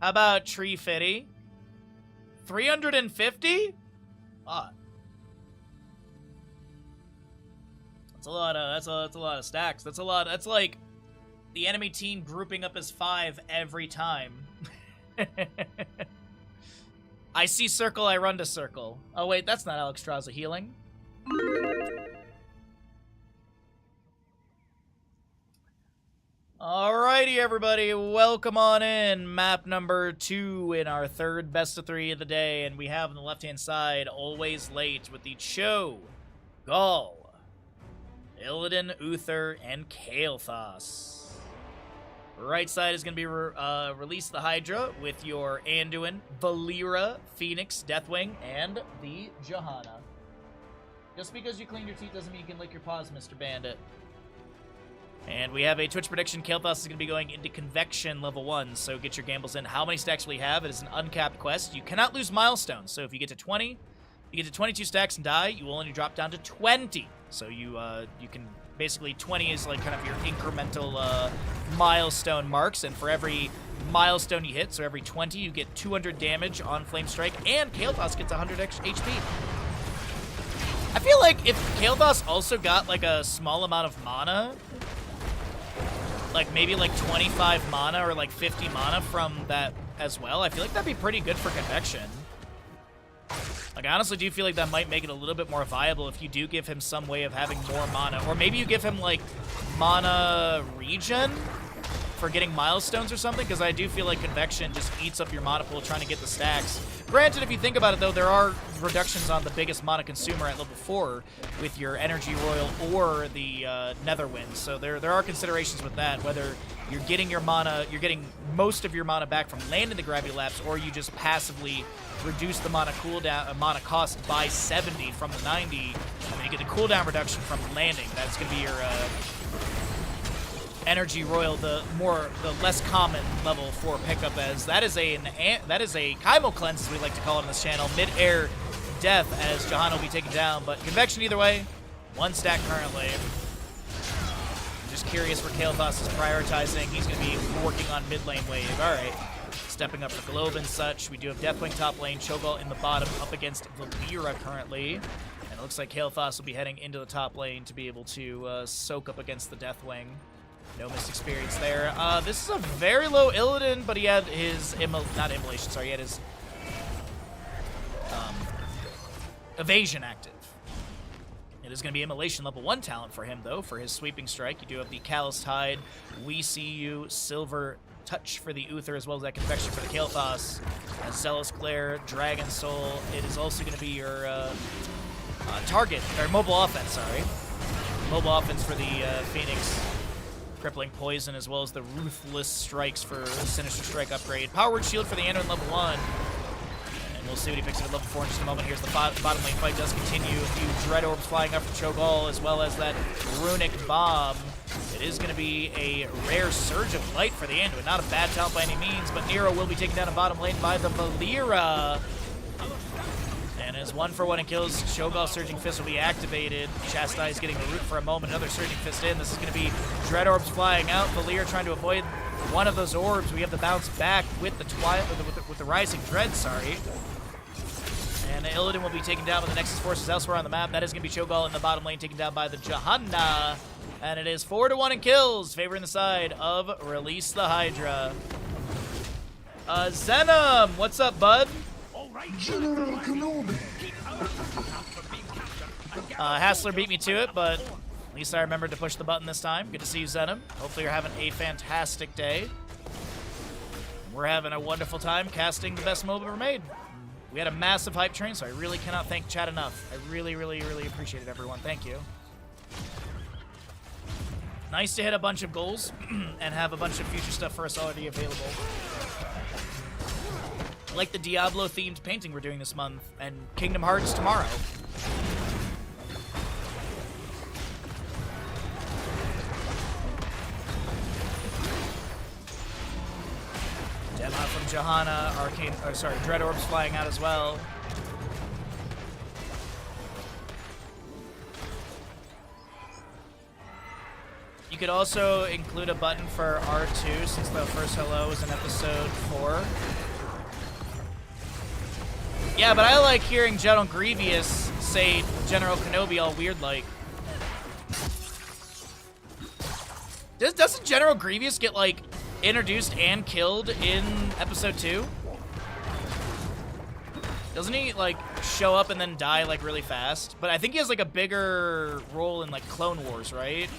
A: How about Tree Fitty? 350? Odd. That's a lot of that's a lot of stacks. That's like the enemy team grouping up as 5 every time. I see circle, I run to circle. Oh wait, that's not Alex Straza healing. Alrighty, everybody, welcome on in. Map number 2 in our third best of 3 of the day, and we have on the left-hand side, always late, with the Cho, Gaul, Illidan, Uther, and Kael'thas. Right side is going to be Release the Hydra with your Anduin, Valeera, Phoenix, Deathwing, and the Johanna. Just because you cleaned your teeth doesn't mean you can lick your paws, Mr. Bandit. And we have a Twitch prediction. Kael'thas is going to be going into Convection level 1, so get your gambles in. How many stacks will you have? It is an uncapped quest. You cannot lose milestones, so if you get to 20, you get to 22 stacks and die, you will only drop down to 20. So you can basically, 20 is like kind of your incremental milestone marks, and for every milestone you hit, so every 20, you get 200 damage on Flame Strike, and Kael'thas gets 100 extra HP. I feel like if Kael'thas also got like a small amount of mana, like maybe like 25 mana or like 50 mana from that as well, I feel like that'd be pretty good for Convection. Like, I honestly do feel like that might make it a little bit more viable if you do give him some way of having more mana. Or maybe you give him, like, mana regen for getting milestones or something, because I do feel like Convection just eats up your mana pool trying to get the stacks. Granted, if you think about it, though, there are reductions on the biggest mana consumer at level 4 with your Energy Royal or the Netherwind. So there are considerations with that, whether you're getting your mana, you're getting most of your mana back from landing the Gravity Lapse, or you just passively reduce the mana cooldown, mana cost by 70 from the 90, and then you get the cooldown reduction from landing. That's going to be your Energy Royal, the less common level 4 pickup, as that is a Chymo Cleanse, as we like to call it on this channel, mid-air death, as Johanna will be taken down. But Convection either way, 1 stack currently. Just curious where Kael'thas is prioritizing. He's going to be working on mid lane wave. All right. Stepping up for Globe and such. We do have Deathwing top lane, Cho'Gall in the bottom, up against Valeera currently. And it looks like Kael'thas will be heading into the top lane to be able to soak up against the Deathwing. No missed experience there. This is a very low Illidan, but he had his, he had his evasion active. It is going to be Immolation level 1 talent for him, though, for his sweeping strike. You do have the Calloused Hide, We See You, Silver Touch for the Uther, as well as that Convection for the Kael'thas. Zealous Glare, Dragon Soul. It is also going to be your target, or mobile offense, sorry. Mobile offense for the Phoenix. Crippling Poison, as well as the Ruthless Strikes for Sinister Strike upgrade. Power Word Shield for the Anduin level 1. And we'll see what he picks up at level 4 in just a moment. Here's the bottom lane fight does continue. A few Dread Orbs flying up for Cho'Gall, as well as that Runic Bomb. It is going to be a rare Surge of Light for the Anduin. Not a bad talent by any means, but Nero will be taken down in bottom lane by the Valeera. And as 1-for-1 and kills, Cho'Gall Surging Fist will be activated. Chastise getting the root for a moment. Another Surging Fist in. This is going to be Dread Orbs flying out. Valeera trying to avoid one of those orbs. We have the bounce back with the with the Rising Dread, sorry. And Illidan will be taken down with the Nexus forces elsewhere on the map. That is going to be Cho'Gall in the bottom lane, taken down by the Johanna. And it is 4-1 in kills, favoring the side of Release the Hydra. Zenom, what's up, bud?
E: General Kenobi.
A: Hassler beat me to it, but at least I remembered to push the button this time. Good to see you, Zenom. Hopefully you're having a fantastic day. We're having a wonderful time casting the best MOBA ever made. We had a massive hype train, so I really cannot thank chat enough. I really, really, really appreciate it, everyone. Thank you. Nice to hit a bunch of goals and have a bunch of future stuff for us already available. Like the Diablo-themed painting we're doing this month, and Kingdom Hearts tomorrow. Demo from Johanna, Dread Orbs flying out as well. You could also include a button for R2, since the first hello was in episode 4. Yeah, but I like hearing General Grievous say General Kenobi all weird like. Doesn't General Grievous get like introduced and killed in episode 2? Doesn't he, like, show up and then die, like, really fast? But I think he has, like, a bigger role in, like, Clone Wars, right?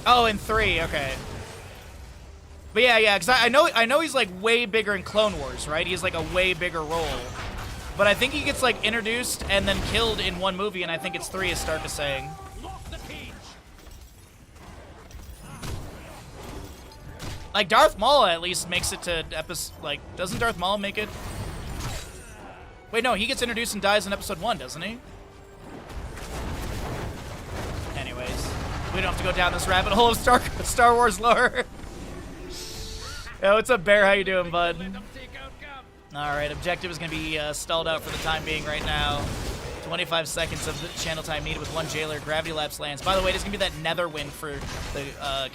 A: Oh, in 3, okay. But yeah, because I know he's, like, way bigger in Clone Wars, right? He has, like, a way bigger role. But I think he gets, like, introduced and then killed in one movie, and I think it's 3, as Stark is saying. Like, Darth Maul at least makes it to episode... Like, doesn't Darth Maul make it? Wait, no, he gets introduced and dies in episode 1, doesn't he? Anyways, we don't have to go down this rabbit hole of Star Wars lore. Yo, what's up, Bear? How you doing, bud? Alright, objective is going to be stalled out for the time being right now. 25 seconds of the channel time needed with one jailer. Gravity Lapse lands. By the way, there's going to be that nether wind for the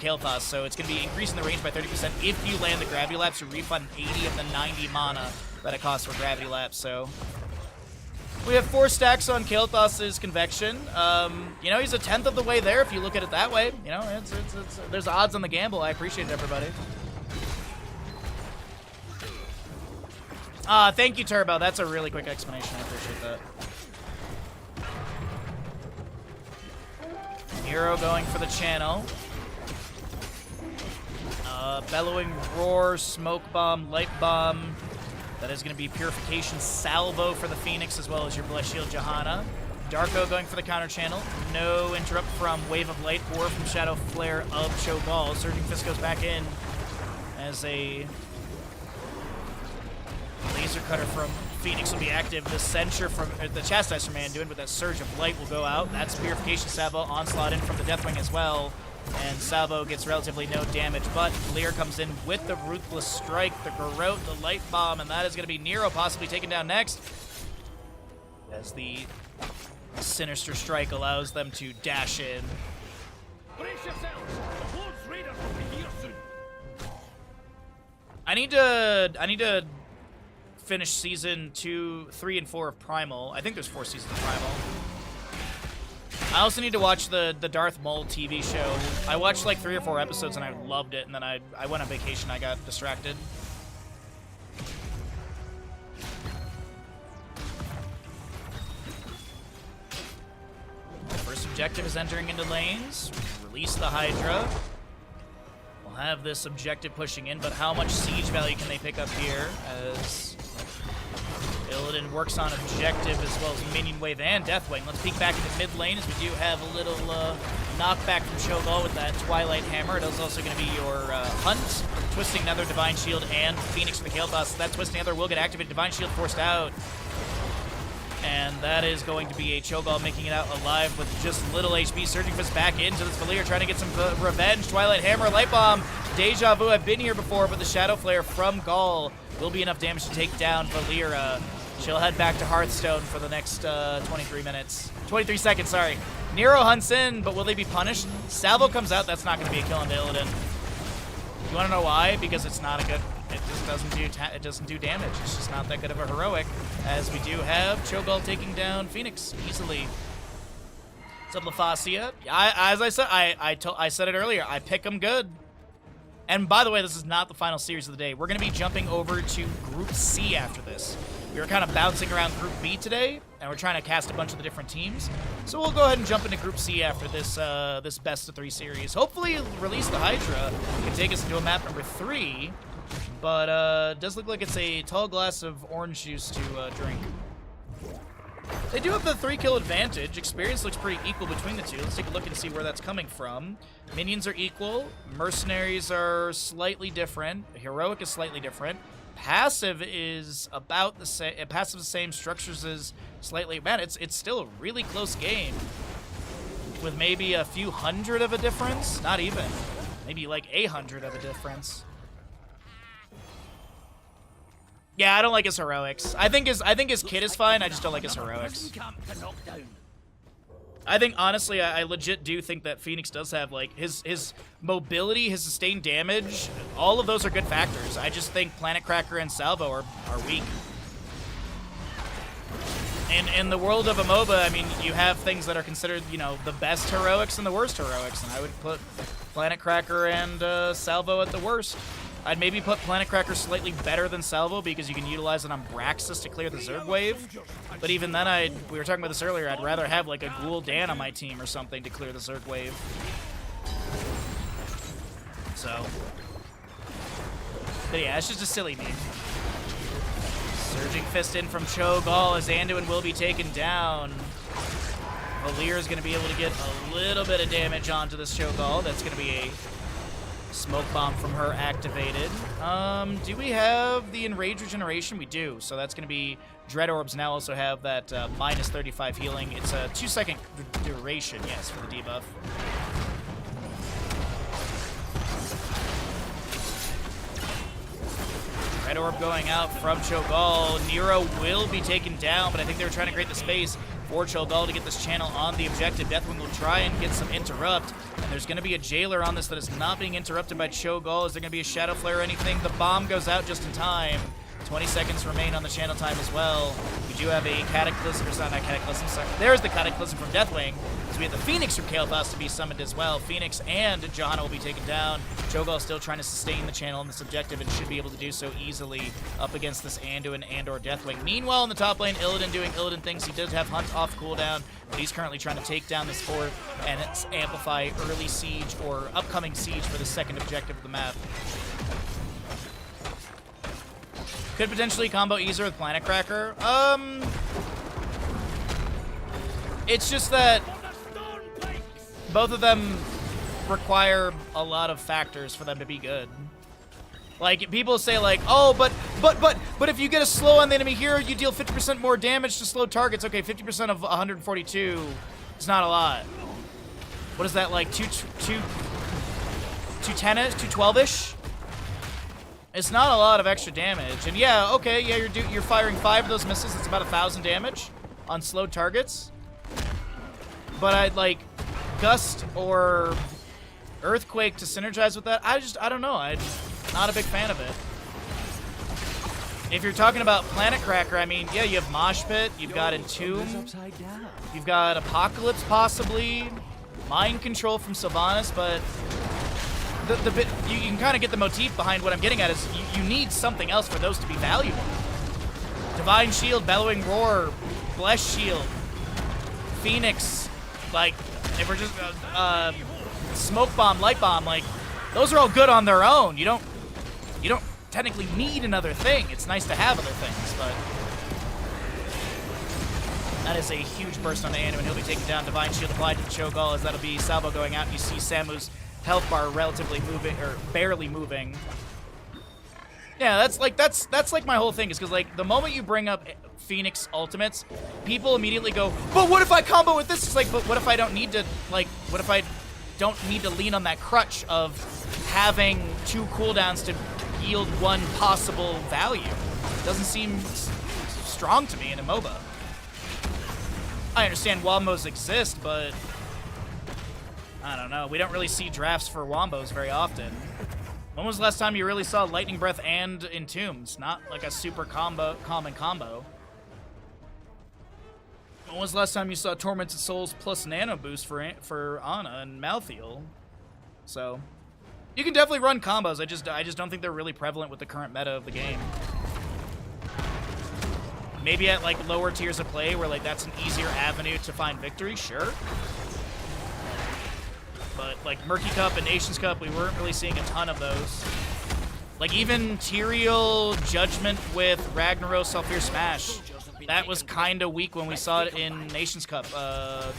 A: Kael'thas, so it's going to be increasing the range by 30%. If you land the Gravity Lapse, you refund 80 of the 90 mana that it costs for Gravity Lapse, so... We have 4 stacks on Kael'thas' Convection. You know, he's a 10th of the way there if you look at it that way. You know, there's odds on the gamble. I appreciate it, everybody. Thank you, Turbo. That's a really quick explanation. I appreciate that. Hero going for the channel. Bellowing Roar, Smoke Bomb, Light Bomb. That is going to be Purification Salvo for the Phoenix, as well as your Blessed Shield Johanna. Darko going for the counter channel. No interrupt from Wave of Light or from Shadow Flare of Cho'Gall. Surging Fist goes back in as a Laser Cutter from Phoenix will be active. The Censure from the Chastiser Man doing with that Surge of Light will go out. That's Purification Salvo. Onslaught in from the Deathwing as well. And Salvo gets relatively no damage, but Lear comes in with the Ruthless Strike, the Garrote, the Light Bomb, and that is going to be Nero possibly taken down next. As the Sinister Strike allows them to dash in.
C: Brace yourselves! The Lord's Raiders will be here soon.
A: I need to finish season 2, 3, and 4 of Primal. I think there's 4 seasons of Primal. I also need to watch the Darth Maul TV show. I watched like 3 or 4 episodes and I loved it, and then I went on vacation. I got distracted. First objective is entering into lanes. Release the Hydra. We'll have this objective pushing in, but how much siege value can they pick up here as Illidan works on objective as well as minion wave and Deathwing. Let's peek back into mid lane as we do have a little knockback from Cho'Gall with that Twilight Hammer. It is also going to be your Hunt, Twisting Nether, Divine Shield, and Phoenix for the Kael'thas. That Twisting Nether will get activated. Divine Shield forced out. And that is going to be a Cho'Gall making it out alive with just little HP. Surging Fist back into this Valir, trying to get some revenge. Twilight Hammer, Light Bomb, Deja Vu. I've been here before, but the Shadow Flare from Gaul will be enough damage to take down Valir. She'll head back to Hearthstone for the next 23 seconds, sorry. Nero hunts in, but will they be punished? Salvo comes out, that's not going to be a kill on Illidan. You want to know why? Because it's not a good... It just doesn't do damage. It's just not that good of a heroic, as we do have Cho'Gall taking down Phoenix easily. What's up, LaFacia? As I said, I said it earlier. I pick them good. And by the way, this is not the final series of the day. We're going to be jumping over to Group C after this. We were kind of bouncing around Group B today, and we're trying to cast a bunch of the different teams. So we'll go ahead and jump into Group C after this this best of 3 series. Hopefully, Release the Hydra can take us into a map number 3. But it does look like it's a tall glass of orange juice to drink. They do have the 3-kill advantage. Experience looks pretty equal between the two. Let's take a look and see where that's coming from. Minions are equal. Mercenaries are slightly different. Heroic is slightly different. Passive is about the same. Passive is the same. Structures is slightly. Man, it's still a really close game. With maybe a few hundred of a difference. Not even. Maybe like 800 of a difference. Yeah, I don't like his heroics. I think his kit is fine. I just don't like his heroics. I think honestly, I legit do think that Phoenix does have like his mobility, his sustained damage. All of those are good factors. I just think Planet Cracker and Salvo are weak. In the world of a MOBA, I mean, you have things that are considered, you know, the best heroics and the worst heroics, and I would put Planet Cracker and Salvo at the worst. I'd maybe put Planet Cracker slightly better than Salvo because you can utilize it on Braxis to clear the Zerg wave. But even then, we were talking about this earlier, I'd rather have like a Ghoul Dan on my team or something to clear the Zerg wave. So, but yeah, it's just a silly meme. Surging Fist in from Cho'Gall as Anduin will be taken down. Valir is going to be able to get a little bit of damage onto this Cho'Gall. That's going to be a smoke bomb from her activated. Do we have the Enrage regeneration? We do. So that's going to be Dread Orbs now also have that minus 35 healing. It's a 2-second duration, yes, for the debuff. Red Orb going out from Cho'Gall. Nero will be taken down, but I think they were trying to create the space for Cho'Gall to get this channel on the objective. Deathwing will try and get some interrupt, and there's going to be a Jailer on this that is not being interrupted by Cho'Gall. Is there going to be a Shadow Flare or anything? The bomb goes out just in time. 20 seconds remain on the channel time as well. We do have a Cataclysm, or not Cataclysm, sorry. There's the Cataclysm from Deathwing. So we have the Phoenix from Kael'thas to be summoned as well. Phoenix and Johanna will be taken down. Cho'Gall still trying to sustain the channel in this objective and should be able to do so easily up against this Anduin and/or Deathwing. Meanwhile, in the top lane, Illidan doing Illidan things. He does have Hunt off cooldown, but he's currently trying to take down this fort and amplify early siege or upcoming siege for the second objective of the map. Could potentially combo Easer with Planet Cracker. It's just that both of them require a lot of factors for them to be good. Like, people say like, oh, but if you get a slow on the enemy hero, you deal 50% more damage to slow targets. Okay, 50% of 142 is not a lot. What is that, like 210-ish, 212-ish? It's not a lot of extra damage. And yeah, okay, yeah, you're firing 5 of those missiles. It's about 1,000 damage on slowed targets. But I'd like Gust or Earthquake to synergize with that. I don't know. I'm not a big fan of it. If you're talking about Planet Cracker, I mean, yeah, you have Mosh Pit, you've got Entomb, you've got Apocalypse possibly, Mind Control from Sylvanas, but the bit you can kind of get the motif behind what I'm getting at is you need something else for those to be valuable. Divine Shield, Bellowing Roar, Blessed Shield, Phoenix, like if we're just Smoke Bomb, Light Bomb, like those are all good on their own. You don't technically need another thing. It's nice to have other things, but that is a huge burst on the Anduin. He'll be taken down. Divine Shield applied to the Cho'Gall as that'll be Salvo going out. And you see Samu's health bar relatively moving, or barely moving. Yeah, that's like my whole thing is because like the moment you bring up Phoenix ultimates, people immediately go, but what if I combo with this? It's like, but what if I don't need to, like, what if I don't need to lean on that crutch of having 2 cooldowns to yield 1 possible value? It doesn't seem strong to me in a MOBA. I understand wombos exist, but I don't know. We don't really see drafts for wombos very often. When was the last time you really saw Lightning Breath and Entombs? Not like a super common combo. When was the last time you saw Tormented Souls plus Nano Boost for Ana and Malthael? So you can definitely run combos. I just don't think they're really prevalent with the current meta of the game. Maybe at like lower tiers of play where like that's an easier avenue to find victory, sure. But like Murky Cup and Nations Cup, we weren't really seeing a ton of those. Like even Tyrael Judgment with Ragnaros Sulfur Smash, that was kind of weak when we saw it in Nations Cup a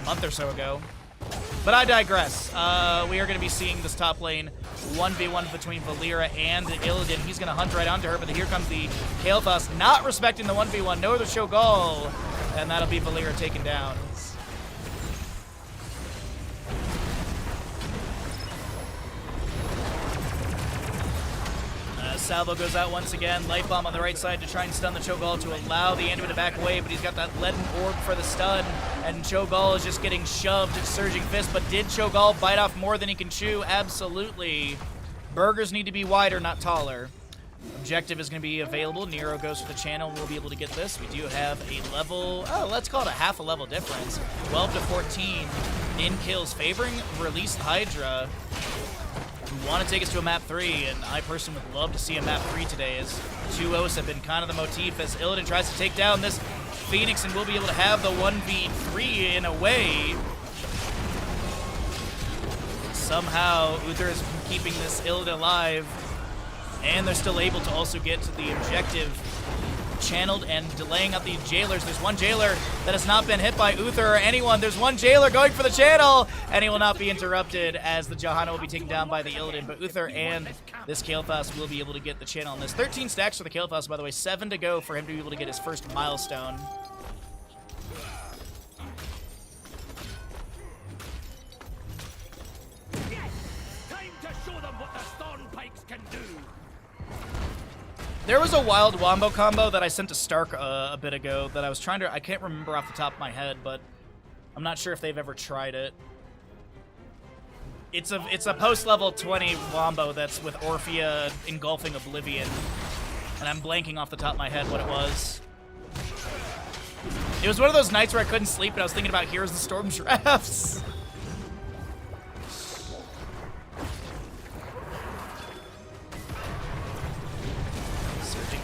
A: month or so ago. But I digress. We are going to be seeing this top lane 1v1 between Valeera and Illidan. He's going to hunt right onto her, but here comes the Kael'thas, not respecting the 1v1, nor the Cho'Gall, and that'll be Valeera taken down. Salvo goes out once again. Light Bomb on the right side to try and stun the Cho'Gall to allow the Anduin to back away, but he's got that leaden orb for the stun, and Cho'Gall is just getting shoved at Surging Fist, but did Cho'Gall bite off more than he can chew? Absolutely. Burgers need to be wider, not taller. Objective is going to be available. Nero goes for the channel. We'll be able to get this. We do have a level, let's call it a half a level difference. 12 to 14 in kills, favoring released Hydra. We want to take us to a map 3, and I personally would love to see a map 3 today, as 2-0s have been kind of the motif as Illidan tries to take down this Phoenix, and we'll be able to have the 1v3 in a way. Somehow, Uther is keeping this Illidan alive, and they're still able to also get to the objective channeled and delaying out the jailers. There's one jailer that has not been hit by Uther or anyone. There's one jailer going for the channel, and he will not be interrupted as the Johanna will be taken down by the Illidan. But Uther and this Kael'thas will be able to get the channel on this. 13 stacks for the Kael'thas, by the way. 7 to go for him to be able to get his first milestone.
C: Time to show them what the Stormpikes can do.
A: There was a wild wombo combo that I sent to Stark a bit ago that I was trying to, I can't remember off the top of my head, but I'm not sure if they've ever tried it. It's a post-level 20 wombo that's with Orphea engulfing Oblivion, and I'm blanking off the top of my head what it was. It was one of those nights where I couldn't sleep and I was thinking about Heroes of the Storm drafts.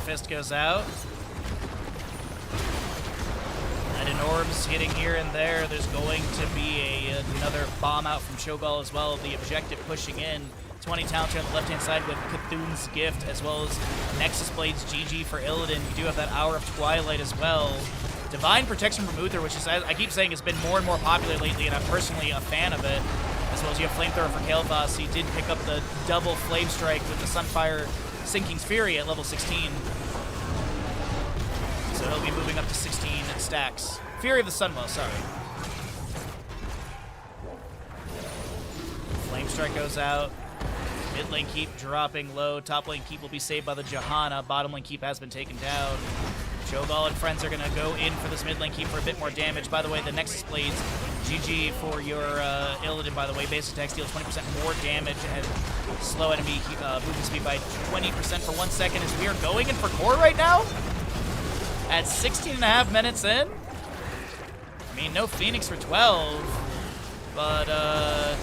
A: Fist goes out. And an orbs hitting here and there. There's going to be another bomb out from Cho'Gall as well. The objective pushing in. 20 talent here on the left-hand side with Cthulhu's Gift, as well as Nexus Blades GG for Illidan. You do have that Hour of Twilight as well. Divine Protection from Uther, which is, I keep saying, has been more and more popular lately, and I'm personally a fan of it. As well as you have Flamethrower for Kael'thas. He did pick up the double Flame Strike with the Sunfire Sinking's Fury at level 16. So he'll be moving up to 16 stacks. Fury of the Sunwell, sorry. Flame Strike goes out. Mid lane keep dropping low. Top lane keep will be saved by the Johanna. Bottom lane keep has been taken down. Cho'Gall and friends are going to go in for this mid lane keep for a bit more damage. By the way, the Nexus Blades, GG for your Illidan, by the way. Base attack deals 20% more damage and slow enemy movement speed by 20% for 1 second, as we are going in for core right now at 16.5 minutes in. I mean, no Phoenix for 12. But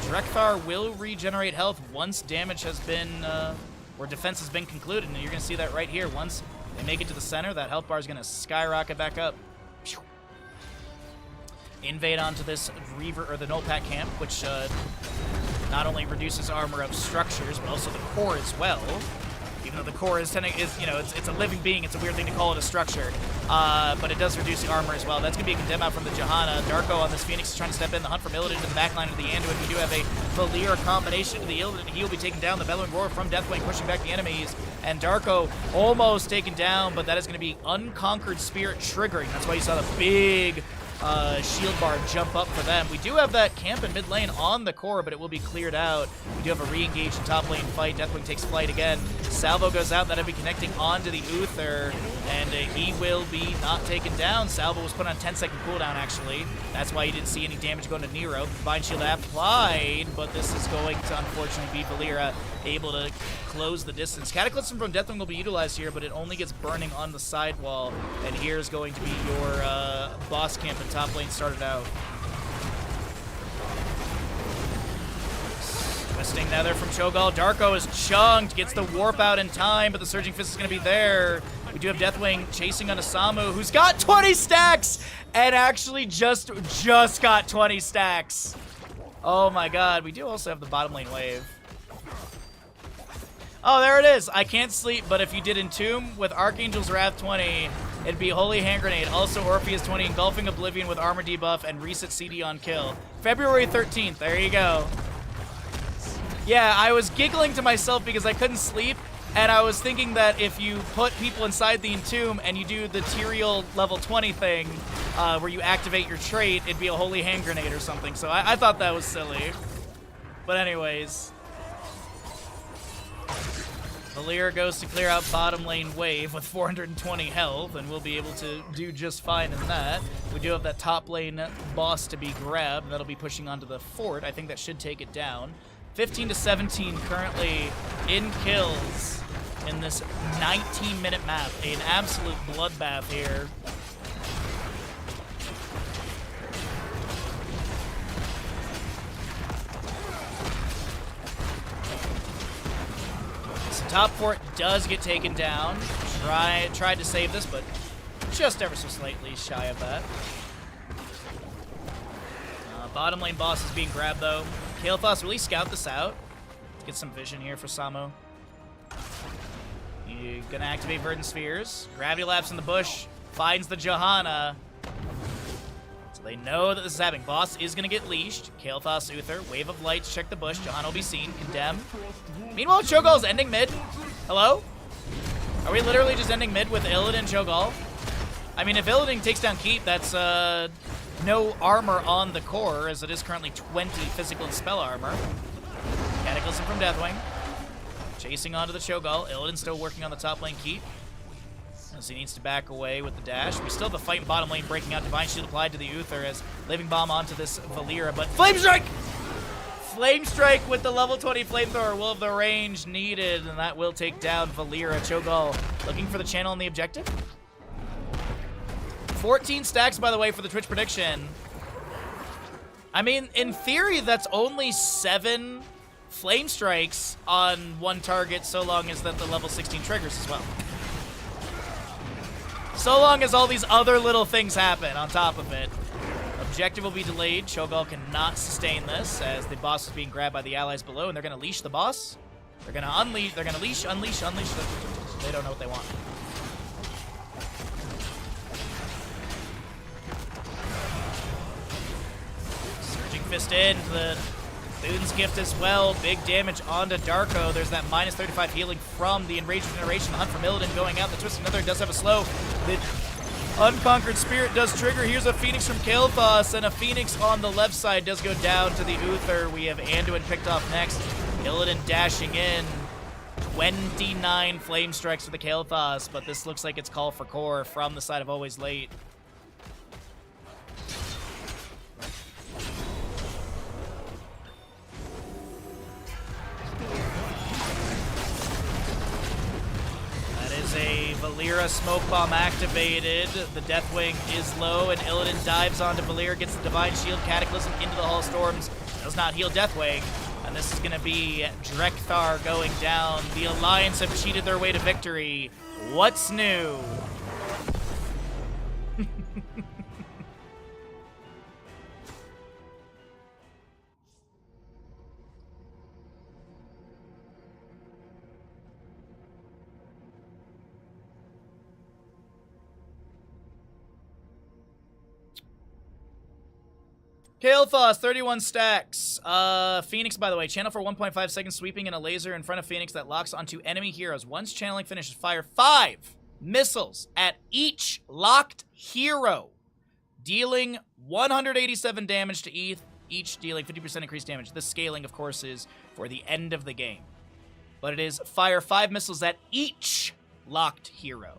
A: Drekthar will regenerate health once damage has been, or defense has been concluded, and you're going to see that right here. Once they make it to the center, that health bar is going to skyrocket back up. Invade onto this Reaver, or the Nullpack camp, which not only reduces armor of structures, but also the core as well. Even though the core is, you know, it's a living being, it's a weird thing to call it a structure. But it does reduce the armor as well. That's going to be a condemn out from the Johanna. Darko on this Phoenix is trying to step in. The hunt from Illidan to the backline of the Anduin. We do have a Valir combination to the Illidan. He will be taking down the Bellowing Roar from Deathwing, pushing back the enemies. And Darko almost taken down, but that is going to be Unconquered Spirit triggering. That's why you saw the big shield bar jump up for them. We do have that camp in mid lane on the core, but it will be cleared out. We do have a re-engaged in top lane fight. Deathwing takes flight again. Salvo goes out. That'll be connecting onto the Uther, and he will be not taken down. Salvo was put on 10-second cooldown, actually. That's why you didn't see any damage going to Nero. Divine Shield applied, but this is going to unfortunately be Valera able to close the distance. Cataclysm from Deathwing will be utilized here, but it only gets burning on the sidewall. And here's going to be your boss camp in top lane started out. Twisting Nether from Cho'Gall. Darko is chunked, gets the warp out in time, but the Surging Fist is going to be there. We do have Deathwing chasing on Asamu, who's got 20 stacks and actually just got 20 stacks. Oh my god. We do also have the bottom lane wave. Oh, there it is. I can't sleep, but if you did Entomb with Archangel's Wrath 20, it'd be Holy Hand Grenade. Also, Orpheus 20, Engulfing Oblivion with Armor Debuff and Reset CD on kill. February 13th. There you go. Yeah, I was giggling to myself because I couldn't sleep, and I was thinking that if you put people inside the Entomb and you do the Tyrael level 20 thing, where you activate your trait, it'd be a Holy Hand Grenade or something. So I thought that was silly. But anyways. Valir goes to clear out bottom lane wave with 420 health, and we'll be able to do just fine in that. We do have that top lane boss to be grabbed, and that'll be pushing onto the fort. I think that should take it down. 15 to 17 currently in kills in this 19-minute map. An absolute bloodbath here. So top fort does get taken down. Tried to save this, but just ever so slightly shy of that. Bottom lane boss is being grabbed, though. Kael'thas, really scout this out. Let's get some vision here for Samo. You're gonna activate Verdant Spheres. Gravity Lapse in the bush. Finds the Johanna. So they know that this is happening. Boss is gonna get leashed. Kael'thas, Uther. Wave of Lights. Check the bush. Johanna will be seen. Condemn. Meanwhile, Cho'Gall's ending mid. Hello? Are we literally just ending mid with Illidan and Cho'Gall? I mean, if Illidan takes down Keep, that's, no armor on the core, as it is currently 20 physical and spell armor. Cataclysm from Deathwing. Chasing onto the Cho'Gall. Illidan still working on the top lane Keep, as he needs to back away with the dash. We still have a fight in bottom lane, breaking out. Divine Shield applied to the Uther as Living Bomb onto this Valeera, but Flame Strike! Flame Strike with the level 20 Flamethrower will have the range needed, and that will take down Valeera. Cho'Gall looking for the channel on the objective. 14 stacks, by the way, for the Twitch prediction. I mean, in theory, that's only 7 Flame Strikes on one target, so long as that the level 16 triggers as well. So long as all these other little things happen on top of it. Objective will be delayed. Cho'Gall cannot sustain this, as the boss is being grabbed by the allies below, and they're going to leash the boss. They're going to unleash. They're going to leash, unleash, unleash. They don't know what they want. Fist in the Boon's Gift as well. Big damage onto Darko. There's that minus 35 healing from the Enraged Regeneration. The hunt for Illidan going out. The Twisted Nether does have a slow. The Unconquered Spirit does trigger. Here's a Phoenix from Kael'thas, and a Phoenix on the left side does go down to the Uther. We have Anduin picked off next. Illidan dashing in. 29 Flame Strikes for the Kael'thas, but this looks like it's call for core from the side of Always Late. A Valeera smoke bomb activated. The Deathwing is low, and Illidan dives onto Valeera, gets the Divine Shield, Cataclysm into the Hall of Storms. Does not heal Deathwing, and this is going to be Drekthar going down. The Alliance have cheated their way to victory. What's new? Kael'thas, 31 stacks. Phoenix, by the way, channel for 1.5 seconds, sweeping in a laser in front of Phoenix that locks onto enemy heroes. Once channeling finishes, fire 5 missiles at each locked hero, dealing 187 damage to each dealing 50% increased damage. This scaling, of course, is for the end of the game. But it is fire 5 missiles at each locked hero.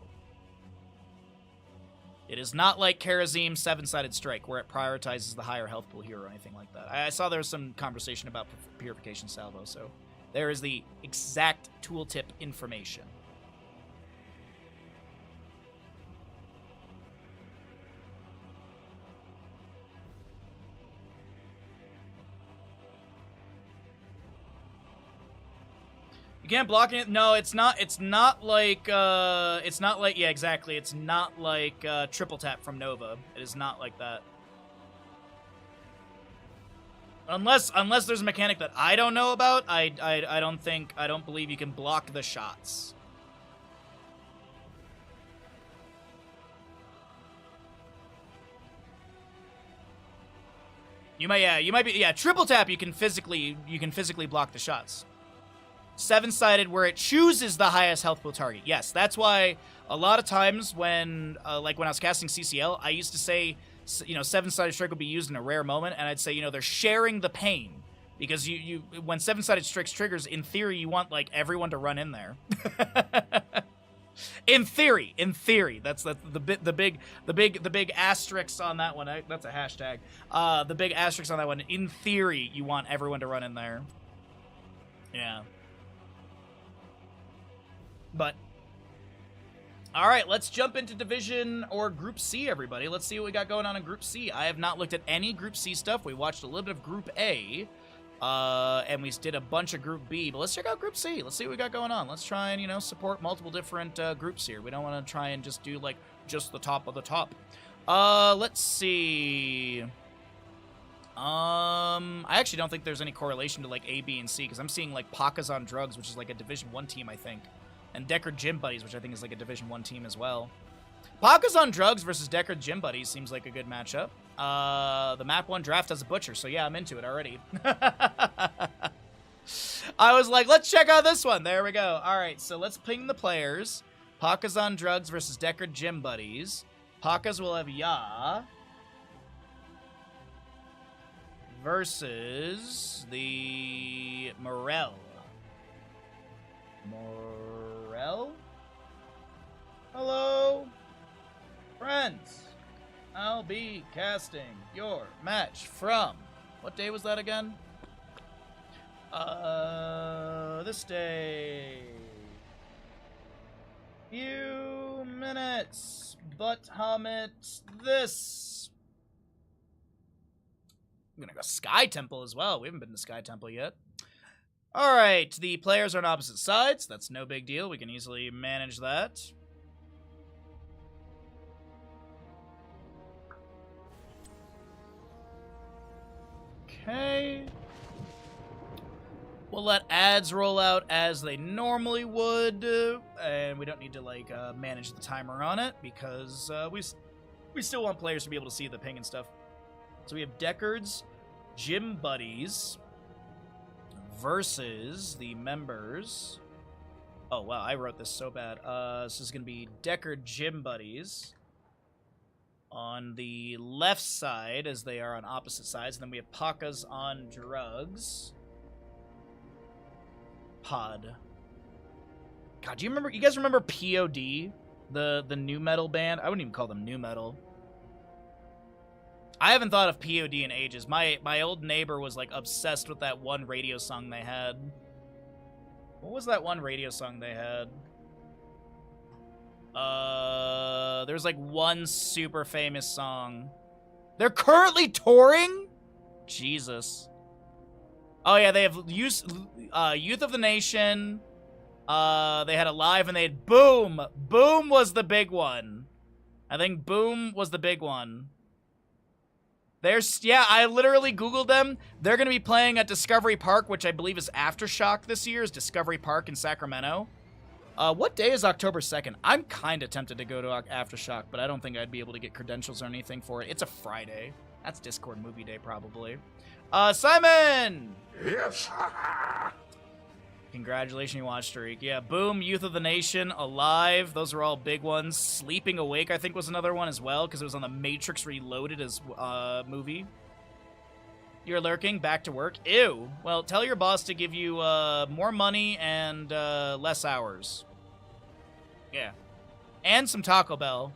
A: It is not like Karazim's 7-sided strike, where it prioritizes the higher health pool hero or anything like that. I saw there was some conversation about Purification Salvo, so there is the exact tooltip information. You can't block it. No, it's not like, yeah, exactly. It's not like, triple tap from Nova. It is not like that. Unless there's a mechanic that I don't know about, I don't believe you can block the shots. You might be, triple tap, you can physically block the shots. 7-sided, where it chooses the highest health pool target. Yes, that's why a lot of times when, like when I was casting CCL, I used to say, 7-sided strike would be used in a rare moment, and I'd say, they're sharing the pain. Because when 7-sided strike triggers, in theory, you want, like, everyone to run in there. In theory, that's the big asterisk on that one. That's a hashtag. The big asterisk on that one. In theory, you want everyone to run in there. Yeah. But all right, let's jump into Division or Group C, everybody. Let's see what we got going on in Group C. I have not looked at any Group C stuff. We watched a little bit of Group A, and we did a bunch of Group B. But let's check out Group C. Let's see what we got going on. Let's try and, you know, support multiple different groups here. We don't want to try and just do, like, just the top of the top. Let's see. I actually don't think there's any correlation to, like, A, B, and C, because I'm seeing, like, Pakas on Drugs, which is, like, a Division 1 team, I think. And Deckard Gym Buddies, which I think is like a Division 1 team as well. Pakas on Drugs versus Deckard Gym Buddies seems like a good matchup. The map 1 draft has a butcher, so yeah, I'm into it already. I was like, let's check out this one. There we go. All right, so let's ping the players. Pakas on Drugs versus Deckard Gym Buddies. Pakas will have Ya versus the Morel. Morel? Hello? Friends, I'll be casting your match from... What day was that again? This day. Few minutes, but Hamid, this. I'm gonna go Sky Temple as well. We haven't been to Sky Temple yet. All right, the players are on opposite sides. That's no big deal. We can easily manage that. Okay. We'll let ads roll out as they normally would, and we don't need to, like, manage the timer on it because we still want players to be able to see the ping and stuff. So we have Deckard's Gym Buddies versus the members. Oh, wow, I wrote this so bad. This is going to be Deckard Gym Buddies on the left side, as they are on opposite sides. And then we have Pakas on Drugs. Pod. God, do you guys remember POD? The new metal band? I wouldn't even call them new metal. I haven't thought of POD in ages. My old neighbor was, like, obsessed with that one radio song they had. What was that one radio song they had? There's, like, one super famous song. They're currently touring? Jesus. Oh, yeah, they have Youth of the Nation. They had Alive, and they had Boom. Boom was the big one. I think Boom was the big one. Yeah, I literally Googled them. They're going to be playing at Discovery Park, which I believe is Aftershock this year, is Discovery Park in Sacramento. What day is October 2nd? I'm kind of tempted to go to Aftershock, but I don't think I'd be able to get credentials or anything for it. It's a Friday. That's Discord movie day, probably. Simon!
E: Yes!
A: Congratulations, you watch streak. Yeah, Boom, Youth of the Nation, Alive. Those are all big ones. Sleeping Awake, I think, was another one as well, because it was on the Matrix Reloaded as movie. You're lurking, back to work. Ew. Well, tell your boss to give you more money and less hours. Yeah. And some Taco Bell.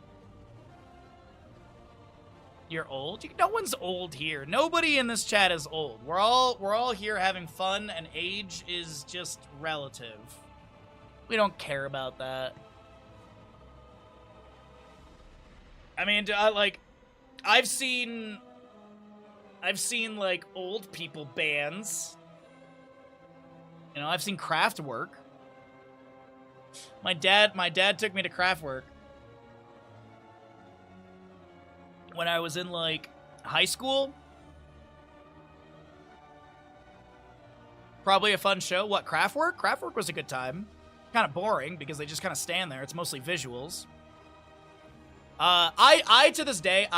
A: You're old? No one's old here. Nobody in this chat is old. We're all here having fun, and age is just relative. We don't care about that. I mean, I've seen like old people bands. You know, I've seen Kraftwerk. My dad took me to Kraftwerk when I was in, like, high school. Probably a fun show. What, Kraftwerk? Kraftwerk was a good time. Kind of boring, because they just kind of stand there. It's mostly visuals. I to this day,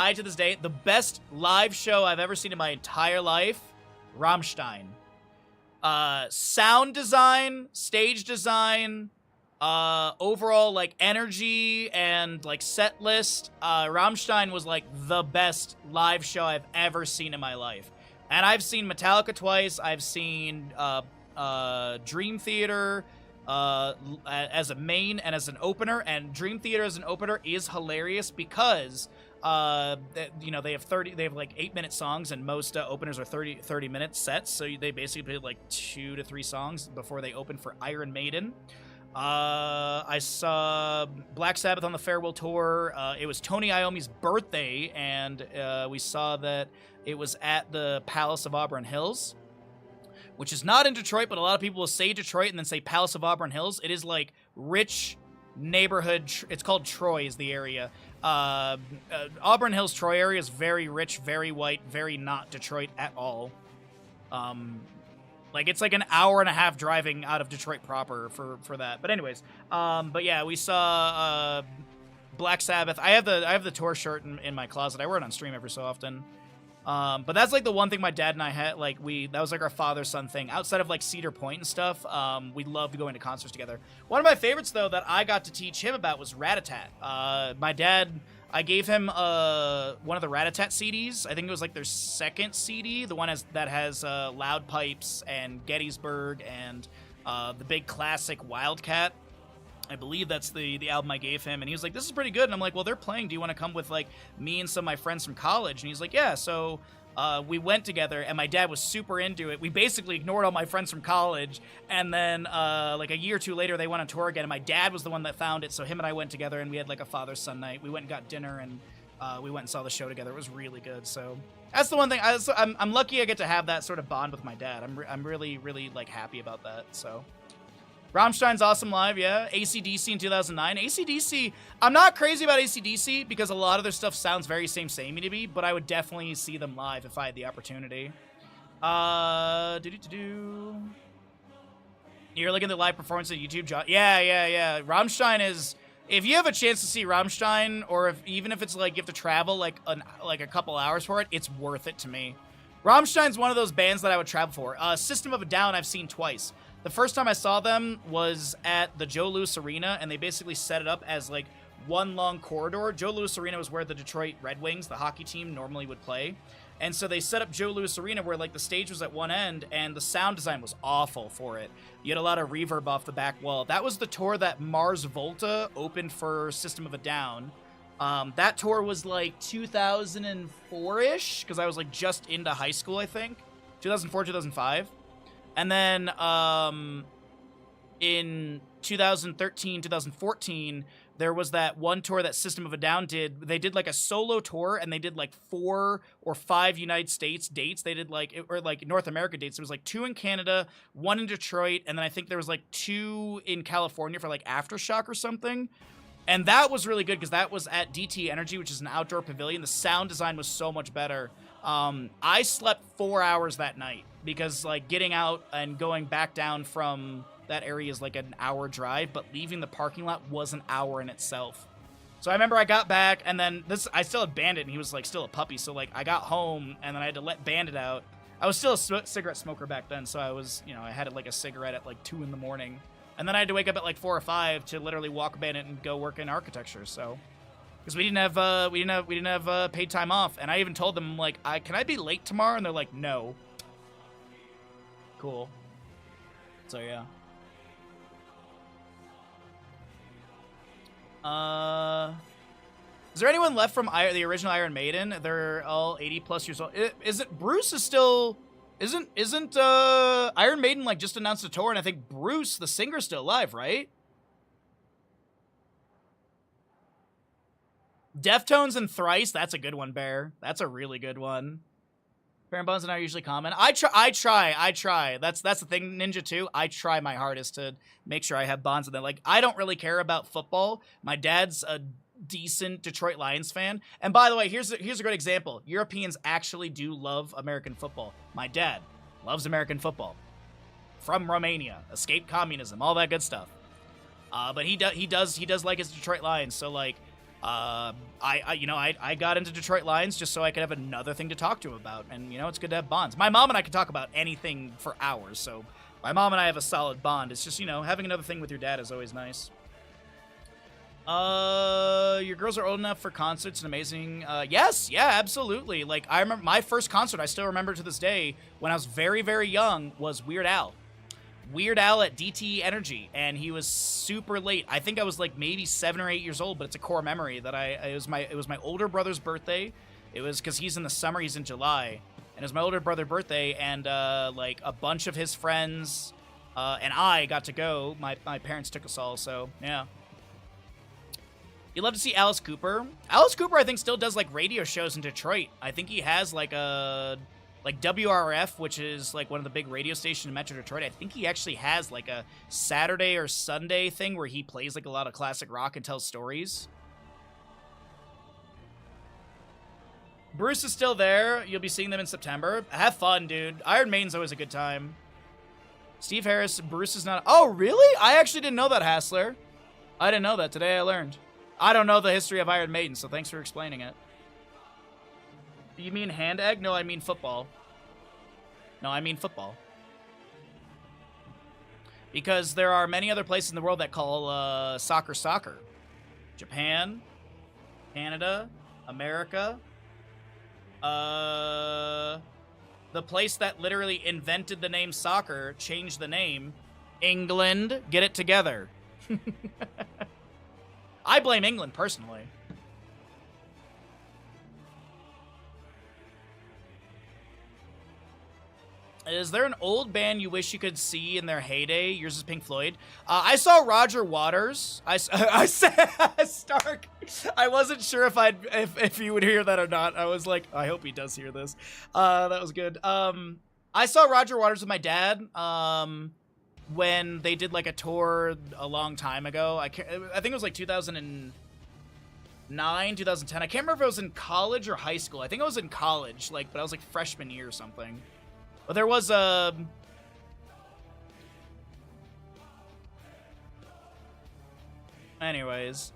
A: the best live show I've ever seen in my entire life, Rammstein. Sound design, stage design, overall, like, energy and, like, set list, Rammstein was, like, the best live show I've ever seen in my life. And I've seen Metallica twice. I've seen Dream Theater as a main and as an opener. And Dream Theater as an opener is hilarious because, you know, they have like 8-minute songs, and most openers are 30-minute sets. So they basically play like 2 to 3 songs before they open for Iron Maiden. I saw Black Sabbath on the Farewell Tour. It was Tony Iommi's birthday, and we saw that it was at the Palace of Auburn Hills, which is not in Detroit, but a lot of people will say Detroit and then say Palace of Auburn Hills. It is like rich neighborhood. It's called Troy is the area. Auburn Hills, Troy area is very rich, very white, very not Detroit at all. Like, it's like an hour and a half driving out of Detroit proper for that. But anyways, but yeah, we saw Black Sabbath. I have the tour shirt in my closet. I wear it on stream every so often. But that's like the one thing my dad and I had, like, that was like our father-son thing. Outside of like Cedar Point and stuff, we loved going to concerts together. One of my favorites, though, that I got to teach him about was Rat-a-Tat. My dad, I gave him one of the Rat-a-Tat CDs. I think it was like their second CD, the one that has Loud Pipes and Gettysburg and the big classic Wildcat. I believe that's the album I gave him, and he was like, this is pretty good, and I'm like, well, they're playing, do you want to come with, like, me and some of my friends from college? And he's like, yeah, so we went together, and my dad was super into it. We basically ignored all my friends from college, and then, like, a year or two later, they went on tour again, and my dad was the one that found it, so him and I went together, and we had, like, a father-son night. We went and got dinner, and we went and saw the show together. It was really good, so that's the one thing. I'm lucky I get to have that sort of bond with my dad. I'm really, really, like, happy about that, so... Rammstein's awesome live, yeah. AC/DC in 2009. AC/DC, I'm not crazy about AC/DC because a lot of their stuff sounds very samey to me, but I would definitely see them live if I had the opportunity. You're looking at the live performance on YouTube, Yeah. Rammstein is... If you have a chance to see Rammstein, or even if it's like you have to travel like a couple hours for it, it's worth it to me. Rammstein's one of those bands that I would travel for. System of a Down I've seen twice. The first time I saw them was at the Joe Louis Arena, and they basically set it up as, like, one long corridor. Joe Louis Arena was where the Detroit Red Wings, the hockey team, normally would play. And so they set up Joe Louis Arena where, like, the stage was at one end, and the sound design was awful for it. You had a lot of reverb off the back wall. That was the tour that Mars Volta opened for System of a Down. That tour was, like, 2004-ish, because I was, like, just into high school, I think. 2004, 2005. And then in 2013, 2014, there was that one tour that System of a Down did. They did like a solo tour, and they did like 4 or 5 United States dates. They did like North America dates. There was like 2 in Canada, 1 in Detroit, and then I think there was like 2 in California for like Aftershock or something. And that was really good because that was at DT Energy, which is an outdoor pavilion. The sound design was so much better. I slept 4 hours that night because, like, getting out and going back down from that area is like an hour drive, but leaving the parking lot was an hour in itself. So I remember I got back, and then I still had Bandit, and he was, like, still a puppy. So, like, I got home, and then I had to let Bandit out. I was still a cigarette smoker back then, so I was, you know, I had, like, a cigarette at, like, 2 in the morning. And then I had to wake up at, like, 4 or 5 to literally walk Bandit and go work in architecture, so... Because we didn't have paid time off, and I even told them, like, can I be late tomorrow? And they're like, no. Cool. So yeah. Is there anyone left from the original Iron Maiden? They're all 80+ years old. Bruce is still? Isn't Iron Maiden like just announced a tour? And I think Bruce, the singer's still alive, right? Deftones and Thrice, that's a good one, Bear. That's a really good one. Bear and Bones and I usually comment. I try. That's the thing, Ninja, too. I try my hardest to make sure I have bonds with them. Like, I don't really care about football. My dad's a decent Detroit Lions fan. And by the way, here's a great example. Europeans actually do love American football. My dad loves American football. From Romania, escaped communism, all that good stuff. But he does like his Detroit Lions. So, like, I got into Detroit Lions just so I could have another thing to talk to him about, and, you know, it's good to have bonds. My mom and I could talk about anything for hours, so my mom and I have a solid bond. It's just, you know, having another thing with your dad is always nice. Your girls are old enough for concerts and amazing. Yes, yeah, absolutely. Like, I remember my first concert, I still remember to this day, when I was very, very young, was Weird Al. Weird Al at DT Energy, and he was super late. I think I was like maybe 7 or 8 years old, but it's a core memory that it was my older brother's birthday. It was because he's in the summer, he's in July, and it was my older brother's birthday, and like a bunch of his friends, And I got to go. My parents took us all, so yeah. You'd love to see Alice Cooper. Alice Cooper, I think, still does like radio shows in Detroit. I think he has like WRF, which is like one of the big radio stations in Metro Detroit. I think he actually has like a Saturday or Sunday thing where he plays like a lot of classic rock and tells stories. Bruce is still there. You'll be seeing them in September. Have fun, dude. Iron Maiden's always a good time. Steve Harris, Bruce is not... Oh, really? I actually didn't know that, Hassler. I didn't know that. Today I learned. I don't know the history of Iron Maiden, so thanks for explaining it. You mean hand egg? No, I mean football. No, I mean football. Because there are many other places in the world that call soccer soccer. Japan, Canada, America. The place that literally invented the name soccer changed the name. England. Get it together. I blame England, personally. Is there an old band you wish you could see in their heyday? Yours is Pink Floyd. I saw Roger Waters. I said Stark. I wasn't sure if you would hear that or not. I was like, I hope he does hear this. That was good. I saw Roger Waters with my dad when they did like a tour a long time ago. I think it was like 2009, 2010. I can't remember if it was in college or high school. I think I was in college, but I was like freshman year or something. But there was a... Anyways.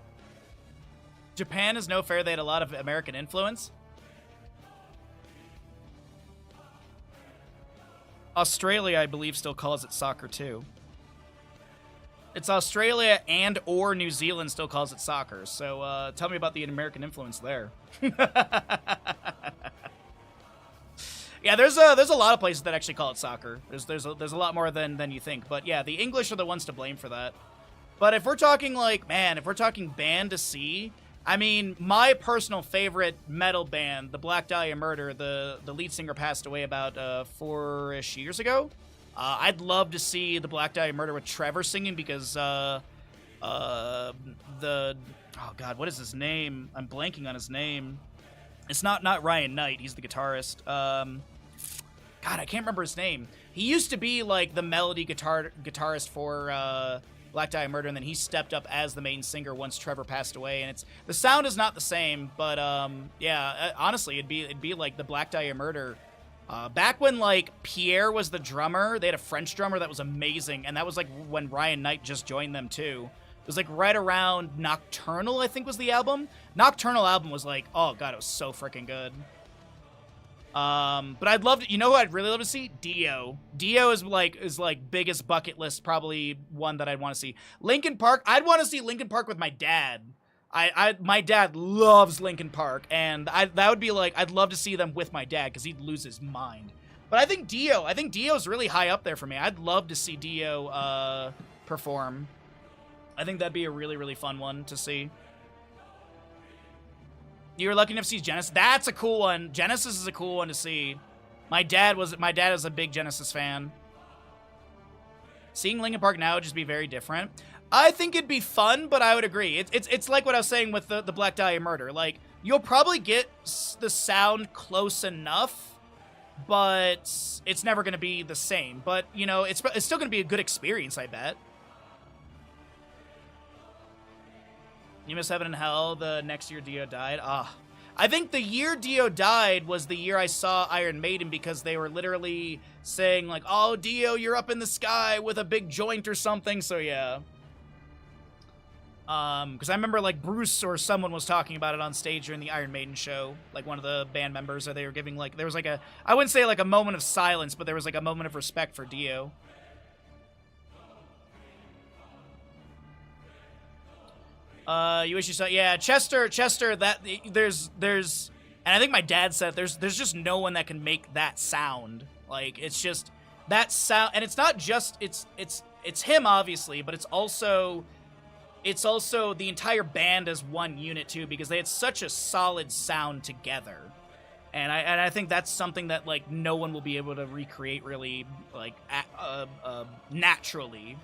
A: Japan is no fair. They had a lot of American influence. Australia, I believe, still calls it soccer, too. It's Australia and or New Zealand still calls it soccer. So tell me about the American influence there. Yeah, there's a lot of places that actually call it soccer. There's a lot more than you think. But yeah, the English are the ones to blame for that. But if we're talking if we're talking band to see, I mean, my personal favorite metal band, the Black Dahlia Murder, the lead singer passed away about 4-ish years ago. I'd love to see the Black Dahlia Murder with Trevor singing because oh god, what is his name? I'm blanking on his name. It's not Ryan Knight. He's the guitarist. God, I can't remember his name. He used to be like the melody guitarist for Black Dahlia Murder, and then he stepped up as the main singer once Trevor passed away. And the sound is not the same, but yeah, honestly, it'd be like the Black Dahlia Murder. Back when Pierre was the drummer, they had a French drummer that was amazing, and that was when Ryan Knight just joined them too. It was right around Nocturnal, I think was the album. Nocturnal album was oh god, it was so freaking good. But I'd love to, you know who I'd really love to see? Dio. Dio is biggest bucket list, probably one that I'd want to see. Linkin Park, I'd want to see Linkin Park with my dad. My dad loves Linkin Park, and that would be I'd love to see them with my dad because he'd lose his mind. But I think Dio's really high up there for me. I'd love to see Dio perform. I think that'd be a really, really fun one to see. You were lucky enough to see Genesis. That's a cool one. Genesis is a cool one to see. My dad is a big Genesis fan. Seeing Linkin Park now would just be very different. I think it'd be fun, but I would agree. It's like what I was saying with the Black Dahlia Murder. You'll probably get the sound close enough, but it's never going to be the same. But, it's still going to be a good experience, I bet. You miss Heaven and Hell the next year Dio died. I think the year Dio died was the year I saw Iron Maiden because they were literally saying oh, Dio, you're up in the sky with a big joint or something. So yeah. Because I remember Bruce or someone was talking about it on stage during the Iron Maiden show, one of the band members, or they were giving there was I wouldn't say a moment of silence, but there was a moment of respect for Dio. You wish you saw, yeah, Chester, that, there's, and I think my dad said there's just no one that can make that sound. It's just, that sound, and it's not just, it's him, obviously, but it's also the entire band as one unit, too, because they had such a solid sound together. And I think that's something that like no one will be able to recreate really like naturally.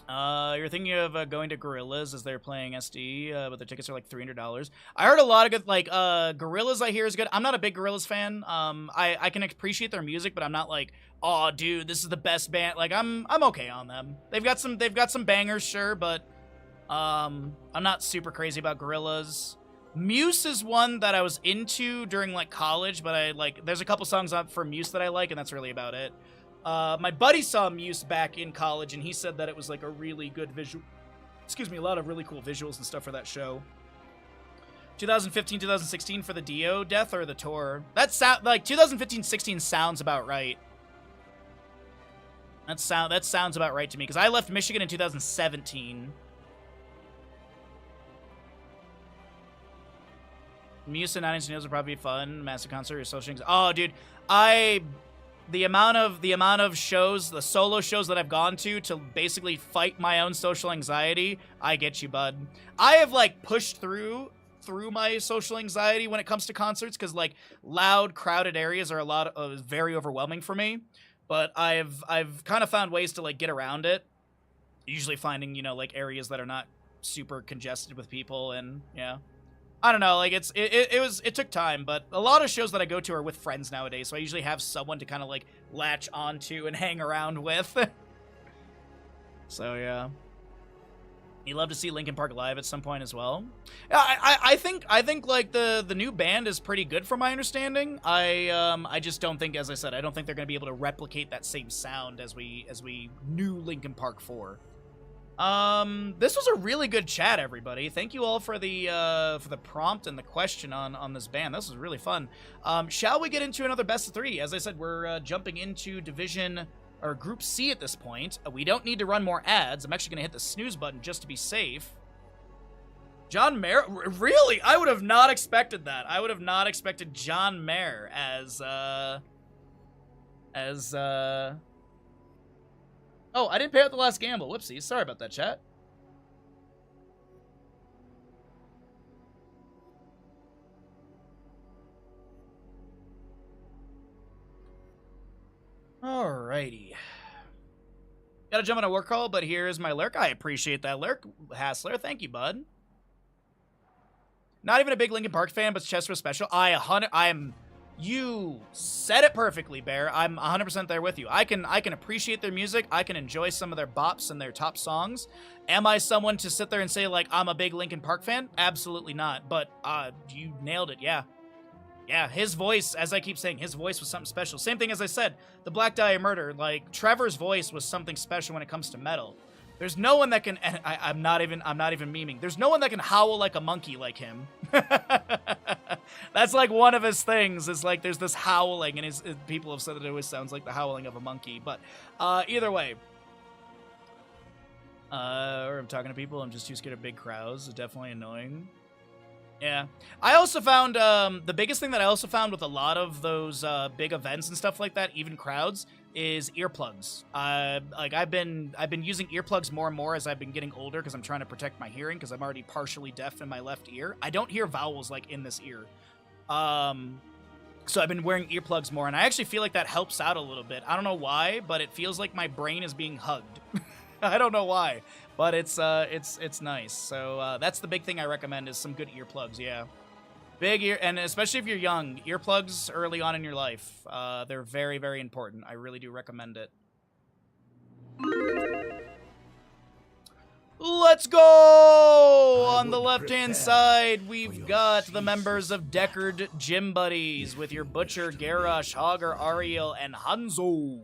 A: You're thinking of going to Gorillas as they're playing SD, but their tickets are like $300. I heard a lot of good, like, Gorillas I hear is good. I'm not a big Gorillas fan. I can appreciate their music, but I'm not like, oh, dude, this is the best band. Like, I'm okay on them. They've got some bangers, sure, but I'm not super crazy about Gorillas. Muse is one that I was into during like college, but there's a couple songs up for Muse that I like, and that's really about it. My buddy saw Muse back in college, and he said that it was like a really good visual. Excuse me, a lot of really cool visuals and stuff for that show. 2015, 2016 for the Dio death or the tour? That sound like 2015-16 sounds about right. That sounds about right to me because I left Michigan in 2017. Muse and 9 Inch Nails would probably be fun. Massive concert or social things. Oh, dude, the amount of shows, the solo shows that I've gone to basically fight my own social anxiety, I get you, bud. I have like pushed through my social anxiety when it comes to concerts because like loud, crowded areas are very overwhelming for me. But I've kind of found ways to like get around it. Usually finding like areas that are not super congested with people and yeah. I don't know, like it took time, but a lot of shows that I go to are with friends nowadays, so I usually have someone to kind of like latch onto and hang around with. So yeah, you love to see Linkin Park live at some point as well. I think like the new band is pretty good from my understanding. I just don't think, as I said, I don't think they're gonna be able to replicate that same sound as we knew Linkin Park for. This was a really good chat, everybody. Thank you all for the prompt and the question on this band. This was really fun. Shall we get into another best of 3? As I said, we're jumping into Division or Group C at this point. We don't need to run more ads. I'm actually going to hit the snooze button just to be safe. John Mayer? Really? I would have not expected that. I would have not expected John Mayer as Oh, I didn't pay out the last gamble. Whoopsies. Sorry about that, chat. Alrighty. Gotta jump on a work call, but here's my lurk. I appreciate that lurk, Hassler. Thank you, bud. Not even a big Linkin Park fan, but Chester was special. You said it perfectly, Bear. I'm 100% there with you. I can appreciate their music. I can enjoy some of their bops and their top songs. Am I someone to sit there and say, like, I'm a big Linkin Park fan? Absolutely not. But you nailed it, yeah. Yeah, his voice, as I keep saying, his voice was something special. Same thing as I said, the Black Dahlia Murder. Like, Trevor's voice was something special when it comes to metal. There's no one that can, and I'm not even memeing. There's no one that can howl like a monkey like him. That's like one of his things, is like there's this howling, and people have said that it always sounds like the howling of a monkey. But either way, or I'm talking to people, I'm just too scared of big crowds. It's definitely annoying. Yeah. I also found, the biggest thing that I also found with a lot of those big events and stuff like that, even crowds, is earplugs. Like I've been using earplugs more and more as I've been getting older because I'm trying to protect my hearing because I'm already partially deaf in my left ear. I don't hear vowels like in this ear. So I've been wearing earplugs more, and I actually feel like that helps out a little bit. I don't know why, but it feels like my brain is being hugged. I don't know why, but it's nice. So that's the big thing I recommend is some good earplugs. Yeah, big ear, and especially if you're young, earplugs early on in your life. They're very, very important. I really do recommend it. Let's go! On the left-hand side, we've got the members of Deckard Gym Buddies with your Butcher, Garrosh, Hogger, Ariel, and Hanzo.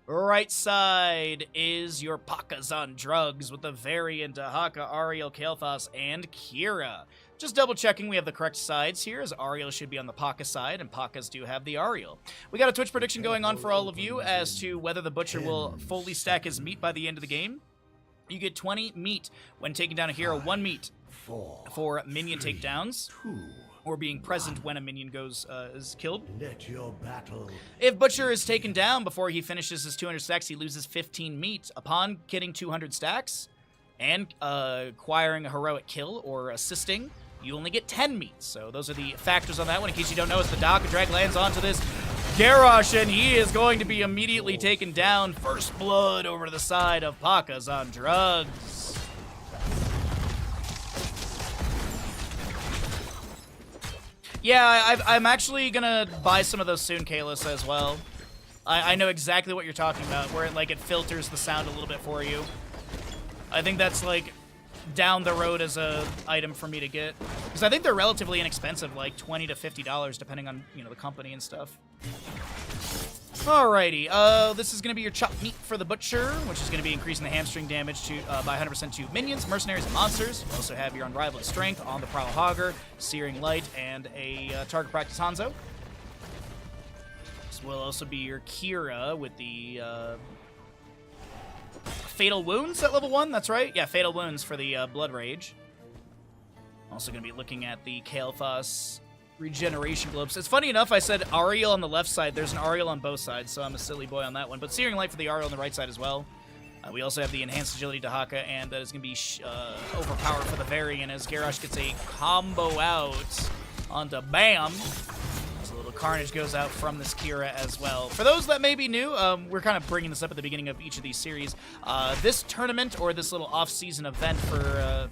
A: Right side is your Pakas on Drugs with the variant Haka, Ariel, Kael'thas, and Kira. Just double checking we have the correct sides here, as Ariel should be on the Paka side, and Pakas do have the Ariel. We got a Twitch prediction going on for all of you as to whether the Butcher will fully stack his meat by the end of the game. You get 20 meat when taking down a hero, 1 meat for minion takedowns, or being present when a minion is killed.
L: Let your battle.
A: If Butcher is taken down before he finishes his 200 stacks, he loses 15 meat. Upon getting 200 stacks and acquiring a heroic kill or assisting, you only get 10 meats. So those are the factors on that one. In case you don't know, as the Dahaka Drag lands onto this Garrosh, and he is going to be immediately taken down. First blood over to the side of Paka's on drugs. Yeah, I'm actually gonna buy some of those soon, Kalis, as well. I know exactly what you're talking about, where it filters the sound a little bit for you. I think that's like down the road as a item for me to get, because I think they're relatively inexpensive, like $20 to $50, depending on the company and stuff. Alrighty, this is going to be your chopped meat for the Butcher, which is going to be increasing the hamstring damage by 100% to minions, mercenaries, and monsters. You also have your unrivaled strength on the Prowl Hogger, Searing Light, and a target practice Hanzo. This will also be your Kira with the Fatal Wounds at level 1, that's right. Yeah, Fatal Wounds for the Blood Rage. Also going to be looking at the Kael'thas Regeneration Globes. It's funny enough, I said Ariel on the left side. There's an Ariel on both sides, so I'm a silly boy on that one. But Searing Light for the Ariel on the right side as well. We also have the Enhanced Agility Dahaka, and that is going to be overpowered for the Varian as Garrosh gets a combo out onto Bam. So a little carnage goes out from this Kira as well. For those that may be new, we're kind of bringing this up at the beginning of each of these series. This tournament, or this little off-season event for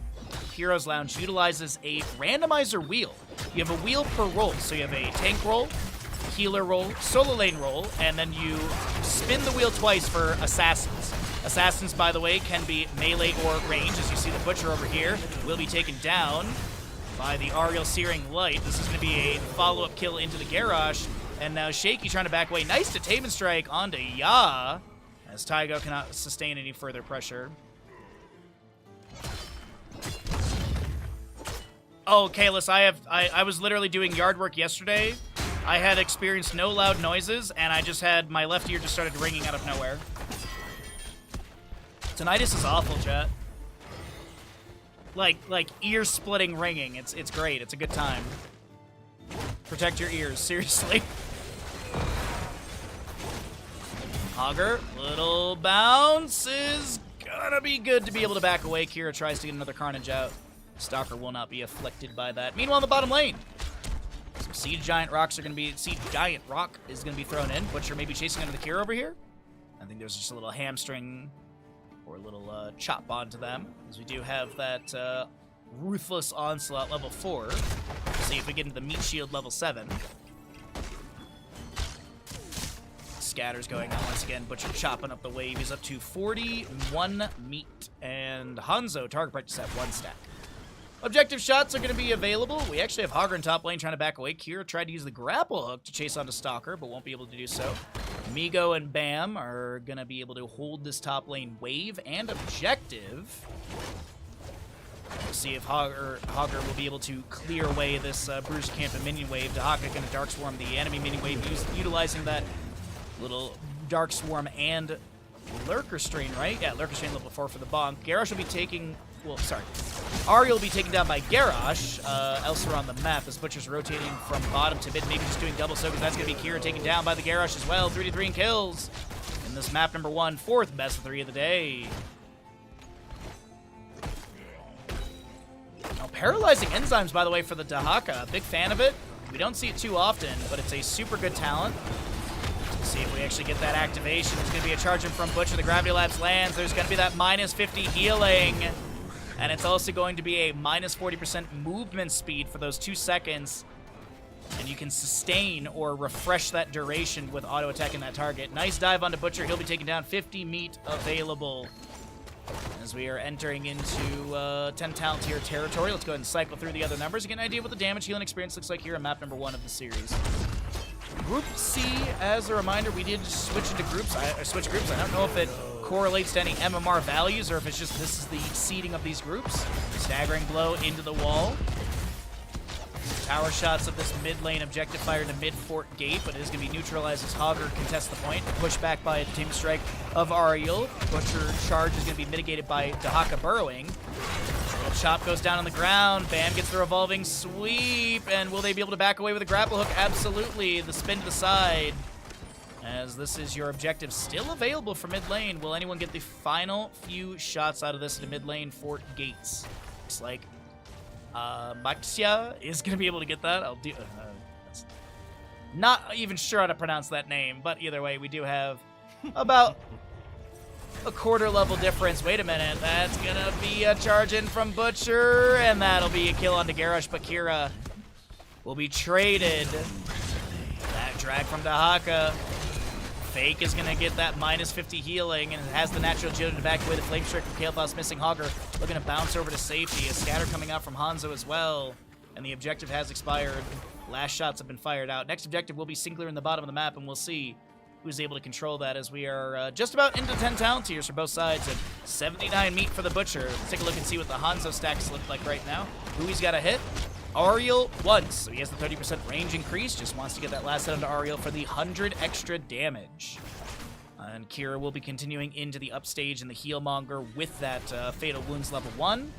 A: Heroes Lounge, utilizes a randomizer wheel. You have a wheel per role, so you have a tank roll, healer roll, solo lane roll, and then you spin the wheel twice for assassins. Assassins, by the way, can be melee or range. As you see, the Butcher over here will be taken down by the Ariel Searing Light. This is going to be a follow-up kill into the Garrosh, and now Shaky trying to back away. Nice Detainment Strike onto Ya, as Taigo cannot sustain any further pressure. Oh, Kalis, I was literally doing yard work yesterday. I had experienced no loud noises, and I just had my left ear just started ringing out of nowhere. Tinnitus is awful, chat. Like ear-splitting ringing. It's great. It's a good time. Protect your ears, seriously. Hogger, little bounce is gonna be good to be able to back away. Kira tries to get another Carnage out. Stalker will not be afflicted by that. Meanwhile, in the bottom lane, some Siege Giant Rock is gonna be thrown in. Butcher maybe chasing under the Kira over here. I think there's just a little hamstring or a little chop onto them, as we do have that Ruthless Onslaught level 4. We'll see if we get into the Meat Shield level 7. Scatters going on once again. Butcher chopping up the wave. He's up to 41 meat. And Hanzo, target practice at 1 stack. Objective shots are going to be available. We actually have Hogger in top lane trying to back away. Kira tried to use the grapple hook to chase onto Stalker, but won't be able to do so. Migo and Bam are going to be able to hold this top lane wave and objective. We'll see if Hogger will be able to clear away this Bruised Camp and minion wave. Dahaka going to Dark Swarm the enemy minion wave, utilizing that little Dark Swarm and Lurker Strain, right? Yeah, Lurker Strain level 4 for the bonk. Garrosh will be taking... Well, sorry. Ariel will be taken down by Garrosh elsewhere on the map as Butcher's rotating from bottom to mid, maybe just doing double soak, because that's going to be Kira taken down by the Garrosh as well. 3-3 in kills in this map number 1, 4th best of 3 of the day. Now, Paralyzing Enzymes, by the way, for the Dahaka. Big fan of it. We don't see it too often, but it's a super good talent. Let's see if we actually get that activation. It's going to be a charge in from Butcher. The Gravity Lapse lands. There's going to be that minus 50 healing. And it's also going to be a minus 40% movement speed for those 2 seconds. And you can sustain or refresh that duration with auto attacking that target. Nice dive onto Butcher. He'll be taken down. 50 meat available as we are entering into 10 talent tier territory. Let's go ahead and cycle through the other numbers to get an idea what the damage healing experience looks like here on map number 1 of the series. Group C, as a reminder, we did switch into groups. I don't know if it correlates to any MMR values or if it's just this is the seeding of these groups. Staggering blow into the wall. Tower shots of this mid lane objective fire into mid fort gate, but it is going to be neutralized as Hogger contests the point. Pushed back by a team strike of Ariel. Butcher charge is going to be mitigated by Dahaka burrowing. Little chop goes down on the ground. Bam gets the revolving sweep, and will they be able to back away with a grapple hook? Absolutely. The spin to the side. As this is your objective still available for mid lane. Will anyone get the final few shots out of this into mid lane fort gates? Looks like Maxia is going to be able to get that. I'll do... not even sure how to pronounce that name, but either way, we do have about a quarter level difference. Wait a minute, that's going to be a charge in from Butcher, and that'll be a kill onto Garrosh, but Kira will be traded. That drag from Dahaka. Fake is going to get that minus 50 healing and has the natural agility to back away the Flame Strike from Kael'thas, missing Hogger. Looking to bounce over to safety. A scatter coming out from Hanzo as well. And the objective has expired. Last shots have been fired out. Next objective will be Sinclair in the bottom of the map, and we'll see who's able to control that as we are just about into 10 talent tiers for both sides. And 79 meat for the Butcher. Let's take a look and see what the Hanzo stacks look like right now. Who he's got to hit. Ariel once, so he has the 30% range increase, just wants to get that last hit onto Ariel for the 100 extra damage. And Kira will be continuing into the upstage in the Healmonger with that Fatal Wounds level 1.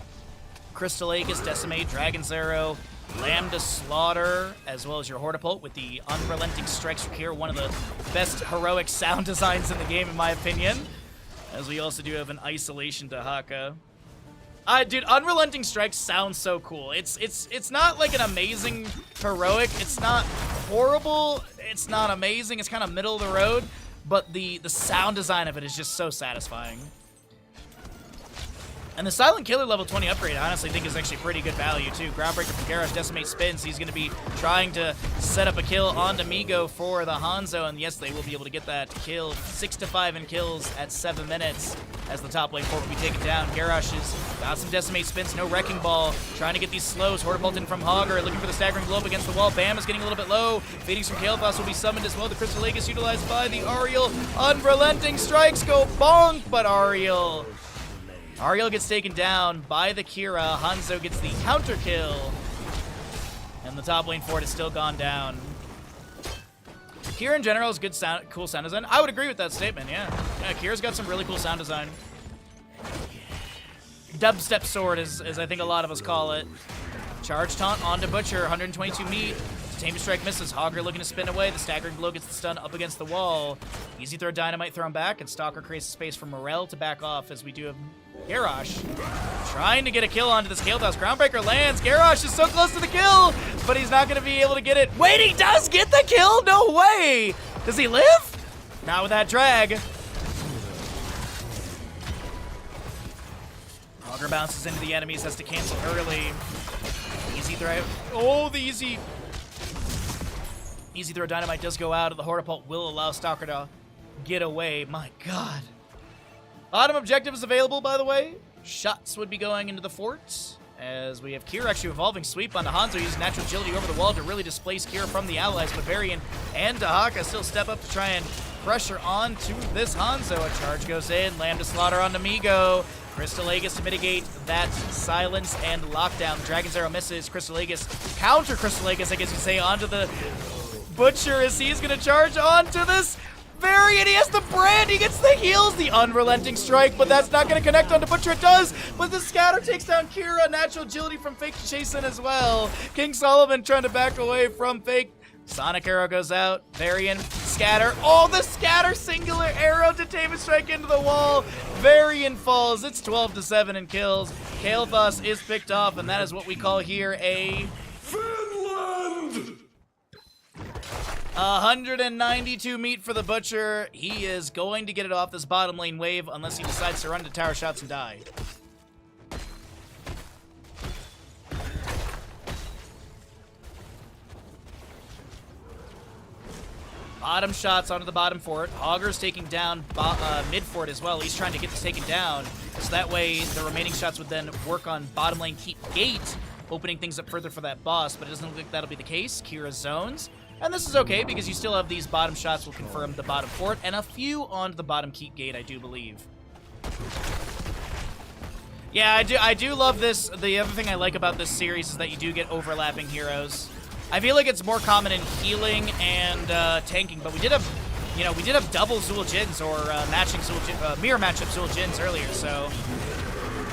A: Crystal Aegis, Decimate, Dragon's Arrow, Lambda Slaughter, as well as your Hortipult with the Unrelenting Strikes for Kira, one of the best heroic sound designs in the game in my opinion. As we also do have an Isolation Dahaka. Dude, Unrelenting Strikes sounds so cool. It's not like an amazing heroic. It's not horrible. It's not amazing. It's kind of middle of the road. But the sound design of it is just so satisfying. And the Silent Killer level 20 upgrade, I honestly think is actually pretty good value, too. Groundbreaker from Garrosh, Decimate spins. He's going to be trying to set up a kill onto Migo for the Hanzo, and yes, they will be able to get that kill. 6-5 in kills at 7 minutes as the top lane fort will be taken down. Garrosh has got some Decimate spins, no Wrecking Ball, trying to get these slows. Hortipult in from Hogger, looking for the Staggering Globe against the wall. Bam is getting a little bit low. Phoenix from Kael'thas will be summoned as well. The Crystal Aegis utilized by the Ariel. Unrelenting Strikes go bonk, but Ariel gets taken down by the Kira. Hanzo gets the counter kill. And the top lane fort has still gone down. Kira in general is good sound, cool sound design. I would agree with that statement, yeah. Yeah, Kira's got some really cool sound design. Dubstep sword, as I think a lot of us call it. Charge taunt onto Butcher, 122 meat. Tame Strike misses. Hogger looking to spin away. The Staggering Blow gets the stun up against the wall. Easy throw Dynamite thrown back, and Stalker creates space for Morel to back off as we do have Garrosh trying to get a kill onto this Kael'thas. Groundbreaker lands. Garrosh is so close to the kill, but he's not going to be able to get it. Wait, he does get the kill? No way. Does he live? Not with that drag. Hogger bounces into the enemies, has to cancel early. Easy throw. Oh, the easy throw Dynamite does go out, and the Hortipult will allow Stalker to get away. My God. Bottom objective is available, by the way. Shots would be going into the fort, as we have Kira actually evolving sweep onto Hanzo, using natural agility over the wall to really displace Kira from the allies, but Varian and Dahaka still step up to try and pressure onto this Hanzo. A charge goes in, Lambda Slaughter onto Migo. Crystal Aegis to mitigate that silence and lockdown. Dragon's Arrow misses. Crystal Aegis, counter Crystal Aegis, I guess you say, onto the Butcher as he's going to charge onto this Varian. He has the brand, he gets the heals, the Unrelenting Strike, but that's not going to connect onto Butcher. It does, but the scatter takes down Kira. Natural agility from Fake to chase in as well. King Solomon trying to back away from Fake. Sonic Arrow goes out. Varian, scatter. Oh, the scatter singular arrow to Tame Strike into the wall. Varian falls. It's 12-7 in kills. Kael'thas is picked off, and that is what we call here a
E: Finland!
A: 192 meat for the Butcher. He is going to get it off this bottom lane wave unless he decides to run into tower shots and die. Bottom shots onto the bottom fort. Hogger's taking down mid fort as well. He's trying to get this taken down, so that way the remaining shots would then work on bottom lane keep gate, opening things up further for that boss, but it doesn't look like that'll be the case. Kira zones. And this is okay, because you still have these bottom shots will confirm the bottom fort, and a few onto the bottom keep gate, I do believe. Yeah, I do love this. The other thing I like about this series is that you do get overlapping heroes. I feel like it's more common in healing and tanking, but we did have double Zul Jins or matching mirror matchup Zul Jins earlier, so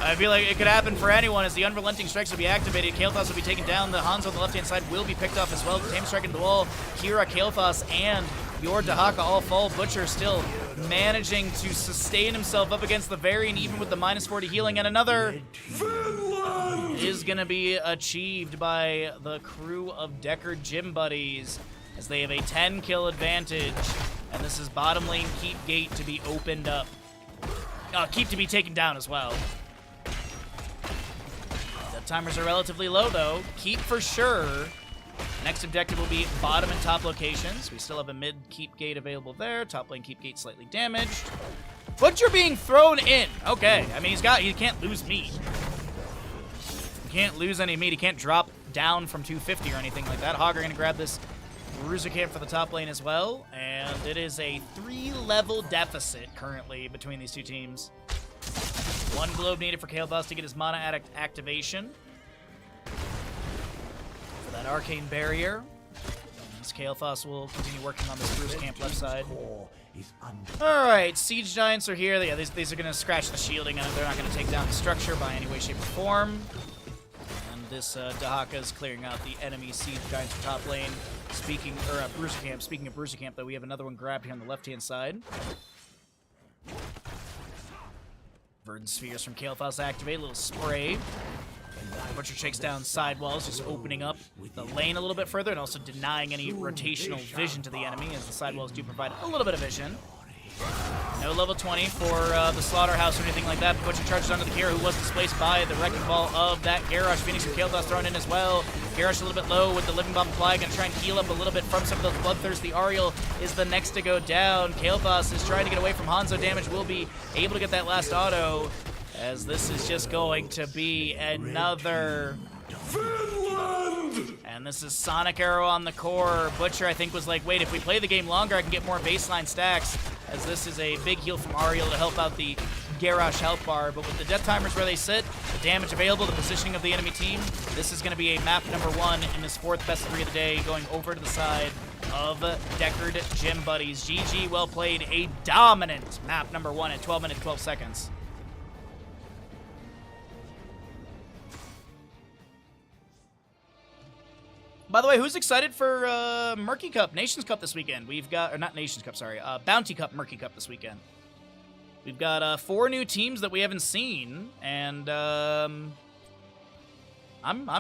A: I feel like it could happen for anyone as the Unrelenting Strikes will be activated. Kael'thas will be taken down. The Hanzo on the left-hand side will be picked off as well. The Tame Strike into the wall. Kira, Kael'thas, and your Dahaka all fall. Butcher still managing to sustain himself up against the Varian, even with the -40 healing, and another Finland! is going to be achieved by the crew of Deckard Gym Buddies as they have a 10-kill advantage. And this is bottom lane keep gate to be opened up. Keep to be taken down as well. The timers are relatively low, though. Keep for sure. Next objective will be bottom and top locations. We still have a mid keep gate available there. Top lane keep gate slightly damaged. Butcher being thrown in. Okay. I mean, he can't lose meat. He can't lose any meat. He can't drop down from 250 or anything like that. Hogger going to grab this Bruiser Camp for the top lane as well, and it is a 3-level deficit currently between these two teams. 1 globe needed for Kael'thas to get his mana activation for that arcane barrier. This Kael'thas will continue working on this Bruiser Camp left side. Alright, Siege Giants are here. Yeah, these are going to scratch the shielding, and they're not going to take down the structure by any way, shape, or form. This Dahaka is clearing out the enemy Siege Giants for top lane. Bruiser Camp. Speaking of Bruiser Camp, though, we have another one grabbed here on the left-hand side. Verdant Spheres from Kael'thas activate. A little spray. Butcher shakes down sidewalls, just opening up the lane a little bit further and also denying any rotational vision to the enemy, as the sidewalls do provide a little bit of vision. No level 20 for the Slaughterhouse or anything like that. The Butcher charges onto the Kira, who was displaced by the Wrecking Ball of that Garrosh. Phoenix and Kael'thas thrown in as well. Garrosh a little bit low with the Living Bomb Flag, gonna try and heal up a little bit from some of those Bloodthirst. The Ariel is the next to go down. Kael'thas is trying to get away from Hanzo damage. Will be able to get that last auto, as this is just going to be another... And this is Sonic Arrow on the core. Butcher, I think, was like, wait, if we play the game longer, I can get more baseline stacks, as this is a big heal from Ariel to help out the Garrosh health bar. But with the death timers where they sit, the damage available, the positioning of the enemy team, this is going to be a map number 1 in this 4th best of 3 of the day, going over to the side of Deckard Gym Buddies. GG, well played. A dominant map number 1 at 12 minutes, 12 seconds. By the way, who's excited for Murky Cup, Nations Cup this weekend? We've got, or not Nations Cup, sorry, Bounty Cup, Murky Cup this weekend. We've got 4 new teams that we haven't seen, and I'm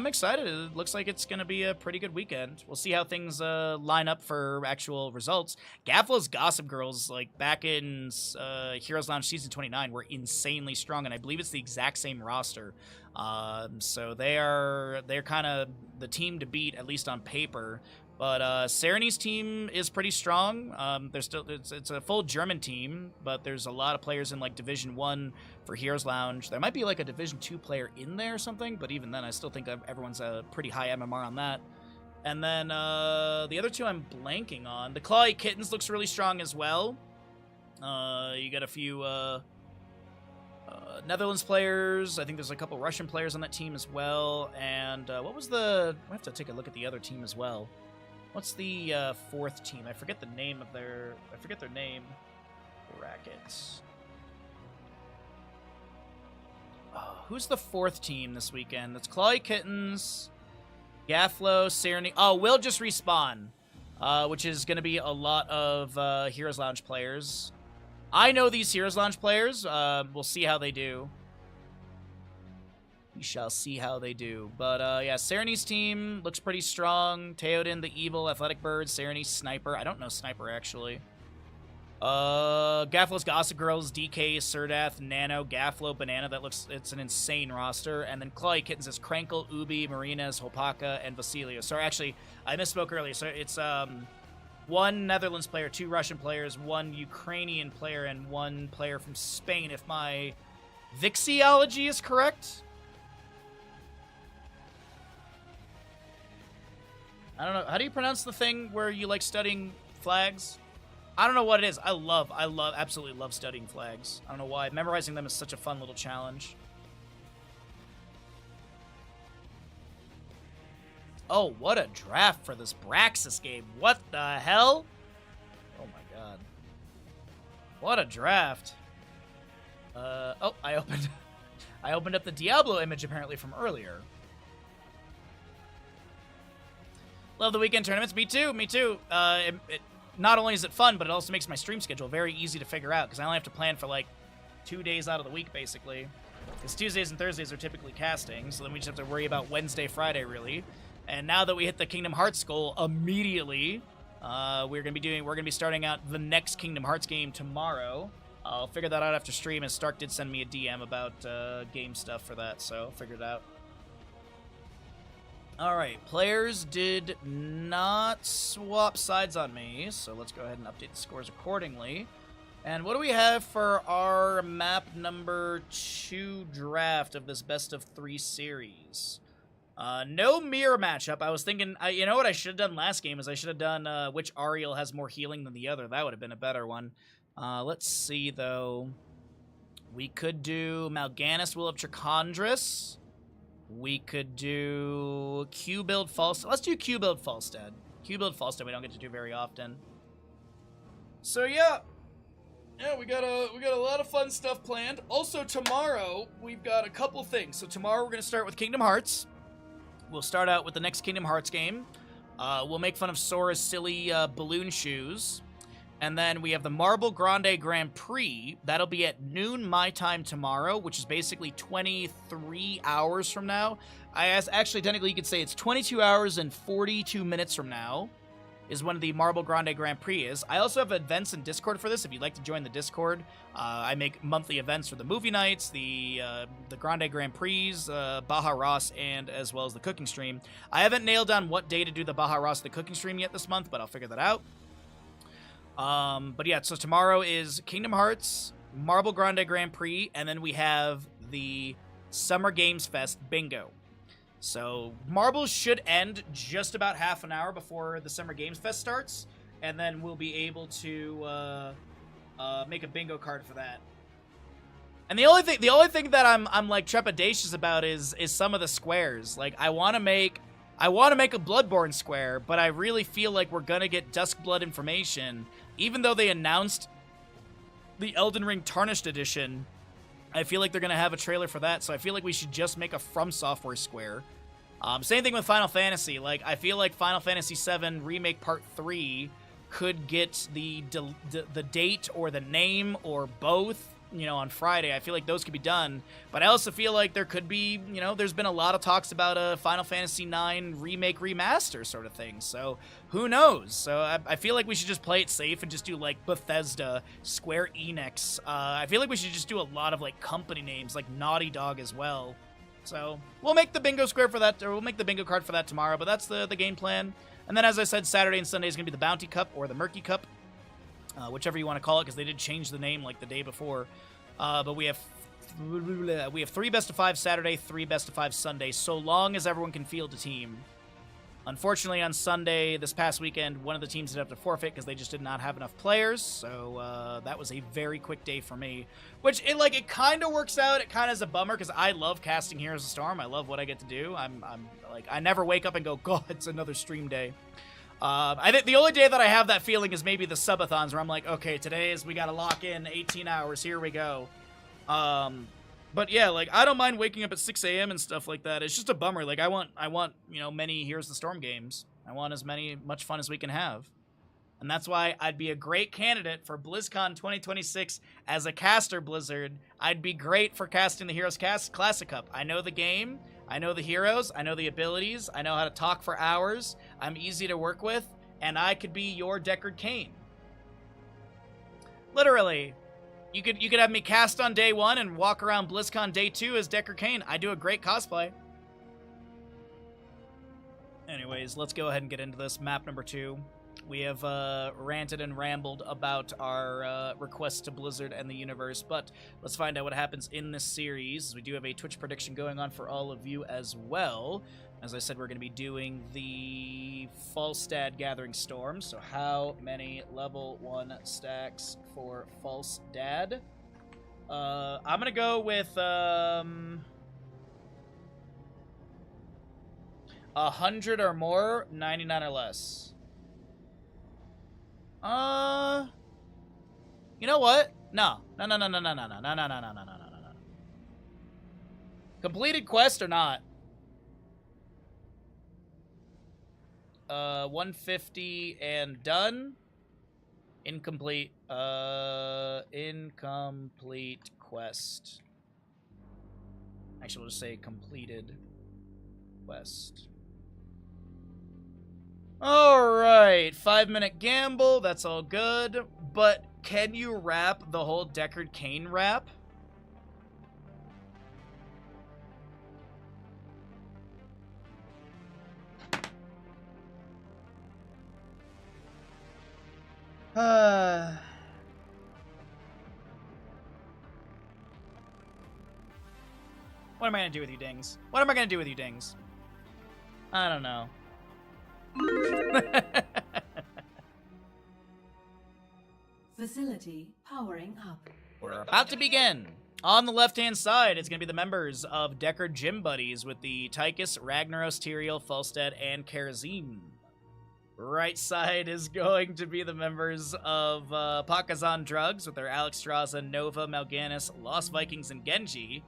A: excited. It looks like it's going to be a pretty good weekend. We'll see how things line up for actual results. Gavlo's Gossip Girls, like back in Heroes Lounge Season 29, were insanely strong, and I believe it's the exact same roster. So they're kind of the team to beat, at least on paper. But Sereni's team is pretty strong. There's still it's a full German team, but there's a lot of players in like Division 1 for Heroes Lounge. There might be like a Division 2 player in there or something, but even then, I still think everyone's a pretty high MMR on that. And then the other two I'm blanking on. The Claw Kittens looks really strong as well. You got a few Netherlands players. I think there's a couple Russian players on that team as well. And what was the... I have to take a look at the other team as well. What's the 4th team? I forget the name of their... I forget their name. Brackets. Who's the 4th team this weekend? That's Clawy Kittens, Gaflo, Sereny. Oh, we'll just respawn, which is going to be a lot of Heroes Lounge players. I know these Heroes Lounge players. We'll see how they do. We shall see how they do. But, yeah, Sereny's team looks pretty strong. Teoden, the Evil, Athletic Bird, Sereny, Sniper. I don't know Sniper, actually. Gaflo's Gossip Girls, DK, Surdath, Nano, Gaflo, Banana. It's an insane roster. And then Clawy Kittens is Krankle, Ubi, Marinas, Hopaka, and Vasilio. Sorry, actually, I misspoke earlier. So it's, 1 Netherlands player, 2 Russian players, 1 Ukrainian player, and 1 player from Spain, if my Vixiology is correct. I don't know. How do you pronounce the thing where you like studying flags? I don't know what it is. I absolutely love studying flags. I don't know why. Memorizing them is such a fun little challenge. Oh, what a draft for this Braxis game. What the hell? Oh my god. What a draft. Oh, I opened up the Diablo image apparently from earlier. Love the weekend tournaments. Me too. Me too. Not only is it fun, but it also makes my stream schedule very easy to figure out because I only have to plan for like 2 days out of the week, basically. Because Tuesdays and Thursdays are typically casting, so then we just have to worry about Wednesday, Friday, really. And now that we hit the Kingdom Hearts goal immediately, we're gonna be starting out the next Kingdom Hearts game tomorrow. I'll figure that out after stream, as Stark did send me a DM about game stuff for that, so I'll figure it out. Alright, players did not swap sides on me, so let's go ahead and update the scores accordingly. And what do we have for our map number 2 draft of this best of 3 series? No mirror matchup. I was thinking, you know what I should have done last game is I should have done which Ariel has more healing than the other. That would have been a better one. Let's see, though. We could do Mal'Ganis, Will of Trachondris. We could do Q-Build Falstad. Let's do Q-Build Falstad. Q-Build Falstad we don't get to do very often. So, yeah. Yeah, we got a lot of fun stuff planned. Also, tomorrow, we've got a couple things. So, tomorrow we're going to start with Kingdom Hearts. We'll start out with the next Kingdom Hearts game. We'll make fun of Sora's silly balloon shoes. And then we have the Marble Grande Grand Prix. That'll be at noon my time tomorrow, which is basically 23 hours from now. Actually, technically, you could say it's 22 hours and 42 minutes from now is when the Marble Grande Grand Prix is. I also have events in Discord for this. If you'd like to join the Discord, I make monthly events for the movie nights, the Grande Grand Prix, Baja Ross, and as well as the cooking stream. I haven't nailed down what day to do the Baja Ross, the cooking stream yet this month, but I'll figure that out. But yeah, so tomorrow is Kingdom Hearts, Marble Grande Grand Prix, and then we have the Summer Games Fest Bingo. So Marbles should end just about half an hour before the Summer Games Fest starts, and then we'll be able to make a bingo card for that. And the only thing that I'm like trepidatious about is some of the squares. Like I want to make a Bloodborne square, but I really feel like we're gonna get Duskblood information. Even though they announced the Elden Ring Tarnished Edition, I feel like they're going to have a trailer for that, so I feel like we should just make a From Software square. Same thing with Final Fantasy. Like, I feel like Final Fantasy VII Remake Part 3 could get the date or the name or both, you know, on Friday. I feel like those could be done. But I also feel like there could be, you know, there's been a lot of talks about a Final Fantasy IX Remake Remaster sort of thing. So, who knows? So, I feel like we should just play it safe and just do, like, Bethesda, Square Enix. I feel like we should just do a lot of, like, company names, like Naughty Dog as well. So, we'll make the bingo square for that, or we'll make the bingo card for that tomorrow, but that's the game plan. And then, as I said, Saturday and Sunday is going to be the Bounty Cup or the Murky Cup. Whichever you want to call it, because they did change the name like the day before. But we have 3 best of 5 Saturday, 3 best of 5 Sunday, so long as everyone can field a team. Unfortunately, on Sunday, this past weekend, one of the teams did have to forfeit because they just did not have enough players. So that was a very quick day for me, which it kind of works out. It kind of is a bummer because I love casting Heroes of Storm. I love what I get to do. I never wake up and go, God, it's another stream day. I think the only day that I have that feeling is maybe the subathons where I'm like, okay, today we got to lock in 18 hours. Here we go. But yeah, like I don't mind waking up at 6 a.m. and stuff like that. It's just a bummer. Like I want, you know, many Heroes of the Storm games. I want much fun as we can have. And that's why I'd be a great candidate for BlizzCon 2026 as a caster, Blizzard. I'd be great for casting the Heroes Classic Cup. I know the game. I know the heroes, I know the abilities, I know how to talk for hours, I'm easy to work with, and I could be your Deckard Cain. Literally. You could have me cast on day 1 and walk around BlizzCon day 2 as Deckard Cain. I do a great cosplay. Anyways, let's go ahead and get into this. Map number 2. We have ranted and rambled about our requests to Blizzard and the universe, but let's find out what happens in this series. We do have a Twitch prediction going on for all of you as well. As I said, we're going to be doing the Falstad Gathering Storm, so how many level 1 stacks for Falstad? I'm going to go with 100 or more, 99 or less. You know what? No. Completed quest or not? 150 and done. Incomplete. Incomplete quest. Actually, we'll just say completed quest. Alright, 5-minute gamble, that's all good. But can you wrap the whole Deckard Cain wrap? What am I gonna do with you, Dings? What am I gonna do with you, Dings? I don't know.
G: Facility powering up.
A: We're about to begin. On the left-hand side, it's going to be the members of Deckard Gym Buddies with the Tychus, Ragnaros, Tyrael, Falstad, and Karazim. Right side is going to be the members of Pakazan Drugs with their Alex Straza, Nova, Mal'Ganis, Lost Vikings, and Genji.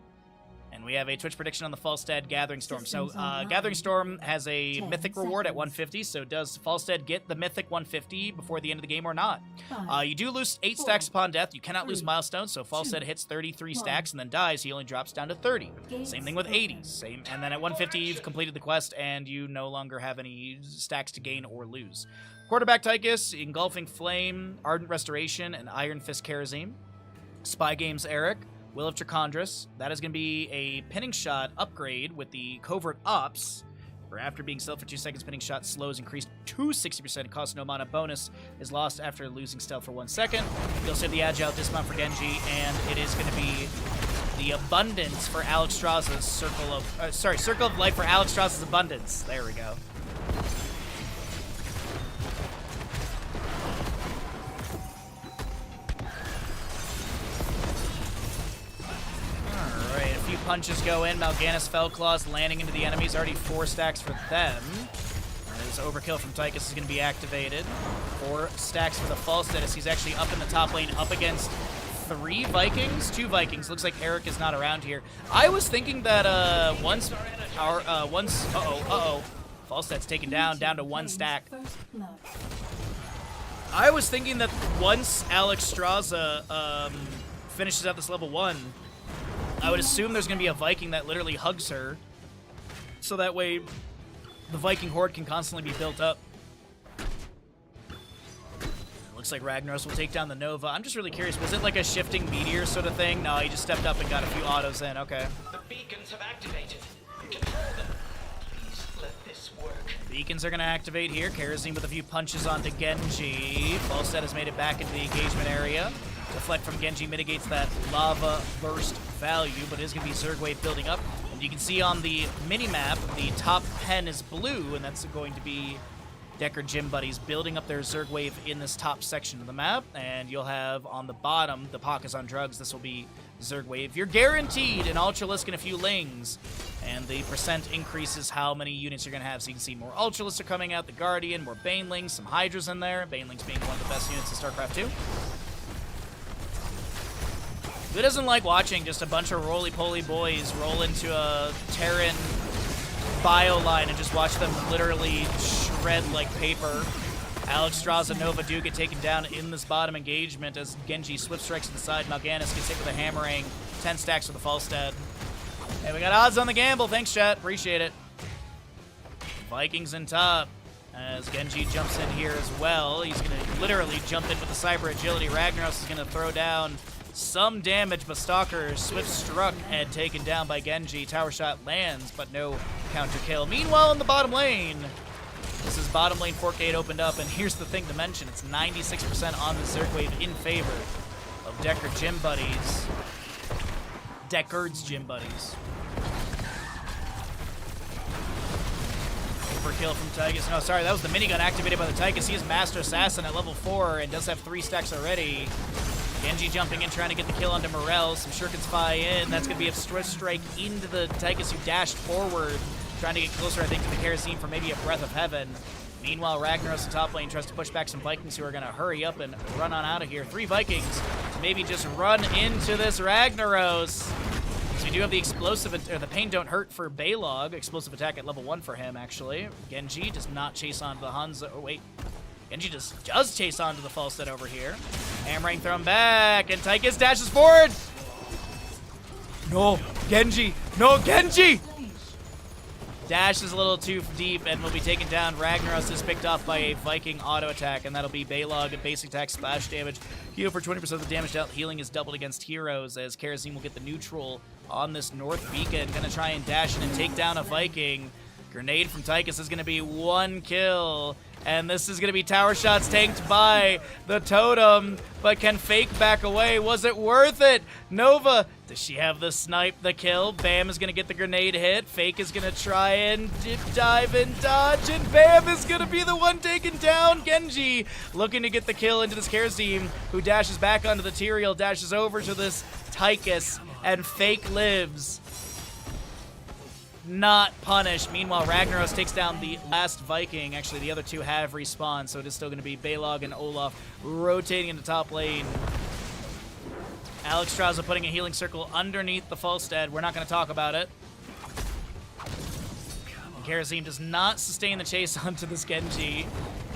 A: And we have a Twitch prediction on the Falstad Gathering Storm. So, Gathering Storm has a Mythic reward at 150, so does Falstad get the Mythic 150 before the end of the game or not? You do lose 8 stacks upon death. You cannot lose milestones, so Falstad hits 33 stacks and then dies. He only drops down to 30. Same thing with 80s. Same, and then at 150, you've completed the quest, and you no longer have any stacks to gain or lose. Quarterback Tychus, Engulfing Flame, Ardent Restoration, and Iron Fist Karazim. Spy Games Eric. Will of Trachondris. That is going to be a pinning shot upgrade with the Covert Ops. For after being stealth for 2 seconds, pinning shot slows increased to 60%. Costs no mana. Bonus is lost after losing stealth for 1 second. You'll save the Agile dismount for Genji, and it is going to be the Abundance for Alex Straza's Circle of... Circle of Life for Alex Straza's Abundance. There we go. Alright, a few punches go in. Mal'Ganis Fellclaws landing into the enemies. Already 4 stacks for them. This overkill from Tychus is going to be activated. 4 stacks for the Falstad as he's actually up in the top lane up against 3 Vikings? 2 Vikings. Looks like Eric is not around here. I was thinking that once... Falstad's taken down to 1 stack. I was thinking that once Alex Straza finishes out this level 1, I would assume there's going to be a Viking that literally hugs her, so that way the Viking horde can constantly be built up. Looks like Ragnaros will take down the Nova. I'm just really curious, was it like a shifting meteor sort of thing? No, he just stepped up and got a few autos in. Okay.
C: The beacons have activated. Control them. Please let this work.
A: Beacons are going to activate here. Karazim with a few punches onto Genji. Falstad has made it back into the engagement area. Deflect from Genji mitigates that lava burst value, but it is going to be Zerg Wave building up. And you can see on the mini-map, the top pen is blue, and that's going to be Deckard Gym Buddies building up their Zerg Wave in this top section of the map. And you'll have on the bottom, the Pakazan Drugs. This will be Zerg Wave. You're guaranteed an Ultralisk and a few Lings. And the percent increases how many units you're going to have. So you can see more Ultralisks are coming out, the Guardian, more Banelings, some Hydras in there. Banelings being one of the best units in StarCraft 2. Who doesn't like watching just a bunch of roly-poly boys roll into a Terran bio line and just watch them literally shred like paper? Alex Straza, Nova do get taken down in this bottom engagement as Genji swift strikes to the side. Mal'Ganis gets hit with a hammering. 10 stacks for the Falstad. Hey, we got odds on the gamble. Thanks, chat. Appreciate it. Vikings in top as Genji jumps in here as well. He's going to literally jump in with the Cyber Agility. Ragnaros is going to throw down some damage, but Stalker swift struck and taken down by Genji. Tower shot lands, but no counter kill. Meanwhile, in the bottom lane, this is bottom lane 4K opened up, and here's the thing to mention. It's 96% on the Zerg Wave in favor of Deckard Gym Buddies. Deckard's Gym Buddies. Overkill from Tychus. No, sorry, that was the minigun activated by the Tychus. He is Master Assassin at level 4 and does have 3 stacks already. Genji jumping in, trying to get the kill onto Morel. Some Shuriken Spy in. That's going to be a swift strike into the Tychus, who dashed forward, trying to get closer, I think, to the Karazim for maybe a Breath of Heaven. Meanwhile, Ragnaros in top lane tries to push back some Vikings who are going to hurry up and run on out of here. 3 Vikings to maybe just run into this Ragnaros. So we do have the explosive, or the Pain Don't Hurt for Baylog. Explosive attack at level 1 for him, actually. Genji does not chase onto the Hanzo. Oh, wait. Genji just does chase onto the Falstad over here. Hammering thrown back, and Tychus dashes forward. No, Genji! No, Genji! Dash is a little too deep and will be taken down. Ragnaros is picked off by a Viking auto attack, and that'll be Balog and basic attack splash damage. Heal for 20% of the damage dealt. Healing is doubled against heroes as Kerosene will get the neutral on this North Beacon. Gonna try and dash in and take down a Viking. Grenade from Tychus is gonna be 1 kill. And this is going to be tower shots tanked by the Totem. But can Fake back away? Was it worth it? Nova, does she have the snipe, the kill? Bam is going to get the grenade hit. Fake is going to try and dip, dive, and dodge. And Bam is going to be the one taken down. Genji looking to get the kill into this Kerosene, who dashes back onto the Tyrael, dashes over to this Tychus, and Fake lives. Not punished. Meanwhile, Ragnaros takes down the last Viking. Actually, the other two have respawned, so it is still going to be Balog and Olaf rotating into top lane. Alex Straza putting a healing circle underneath the Falstad. We're not going to talk about it. Kerosene does not sustain the chase onto this Genji.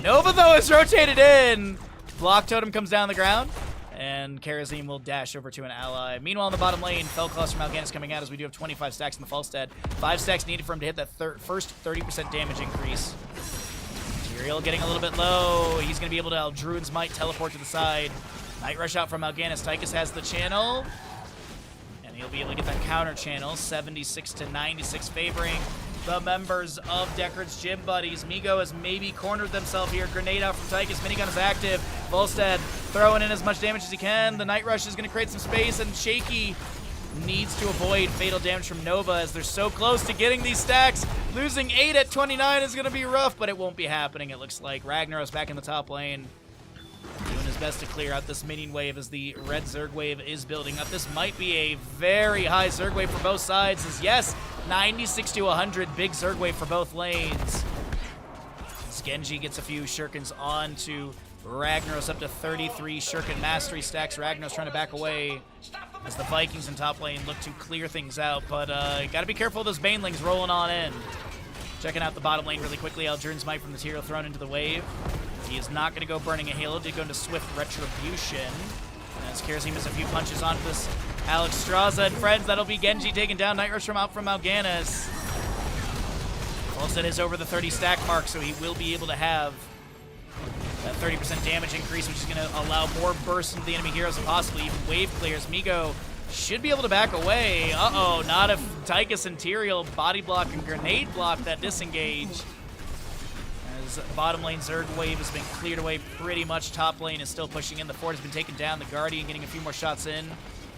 A: Nova, though, is rotated in. Block Totem comes down the ground, and Kerosene will dash over to an ally. Meanwhile, in the bottom lane, Fell Claws from Mal'Ganis coming out as we do have 25 stacks in the Falstad. 5 stacks needed for him to hit that first 30% damage increase. Tyrael getting a little bit low. He's going to be able to Druid's Might teleport to the side. Night Rush out from Mal'Ganis. Tychus has the channel, and he'll be able to get that counter channel. 76 to 96 favoring the members of Deckard's gym buddies. Migo has maybe cornered themselves here. Grenade out from Tychus. Minigun is active. Volstad throwing in as much damage as he can. The Night Rush is going to create some space, and Shaky needs to avoid fatal damage from Nova as they're so close to getting these stacks. Losing 8 at 29 is going to be rough, but it won't be happening, it looks like. Ragnaros back in the top lane, doing his best to clear out this minion wave as the red Zerg wave is building up. This might be a very high Zerg wave for both sides, as yes, 96 to 100, big Zerg wave for both lanes. As Genji gets a few shurikens onto Ragnaros, up to 33 shuriken mastery stacks. Ragnaros trying to back away as the Vikings in top lane look to clear things out, but gotta be careful of those banelings rolling on in. Checking out the bottom lane really quickly. Aldrin's Might from the Tyrael thrown into the wave. He is not going to go Burning a Halo. Did go into Swift Retribution. As Kerosene misses a few punches onto this Alex Straza and friends. That'll be Genji taking down Night Rush from Mal'Ganis. Volstad is over the 30 stack mark, so he will be able to have that 30% damage increase, which is going to allow more bursts into the enemy heroes and possibly even wave clears. Migo should be able to back away. Uh-oh, not if Tychus and Tyrael body block and grenade block that disengage. As bottom lane Zerg wave has been cleared away pretty much. Top lane is still pushing in. The fort has been taken down. The Guardian getting a few more shots in.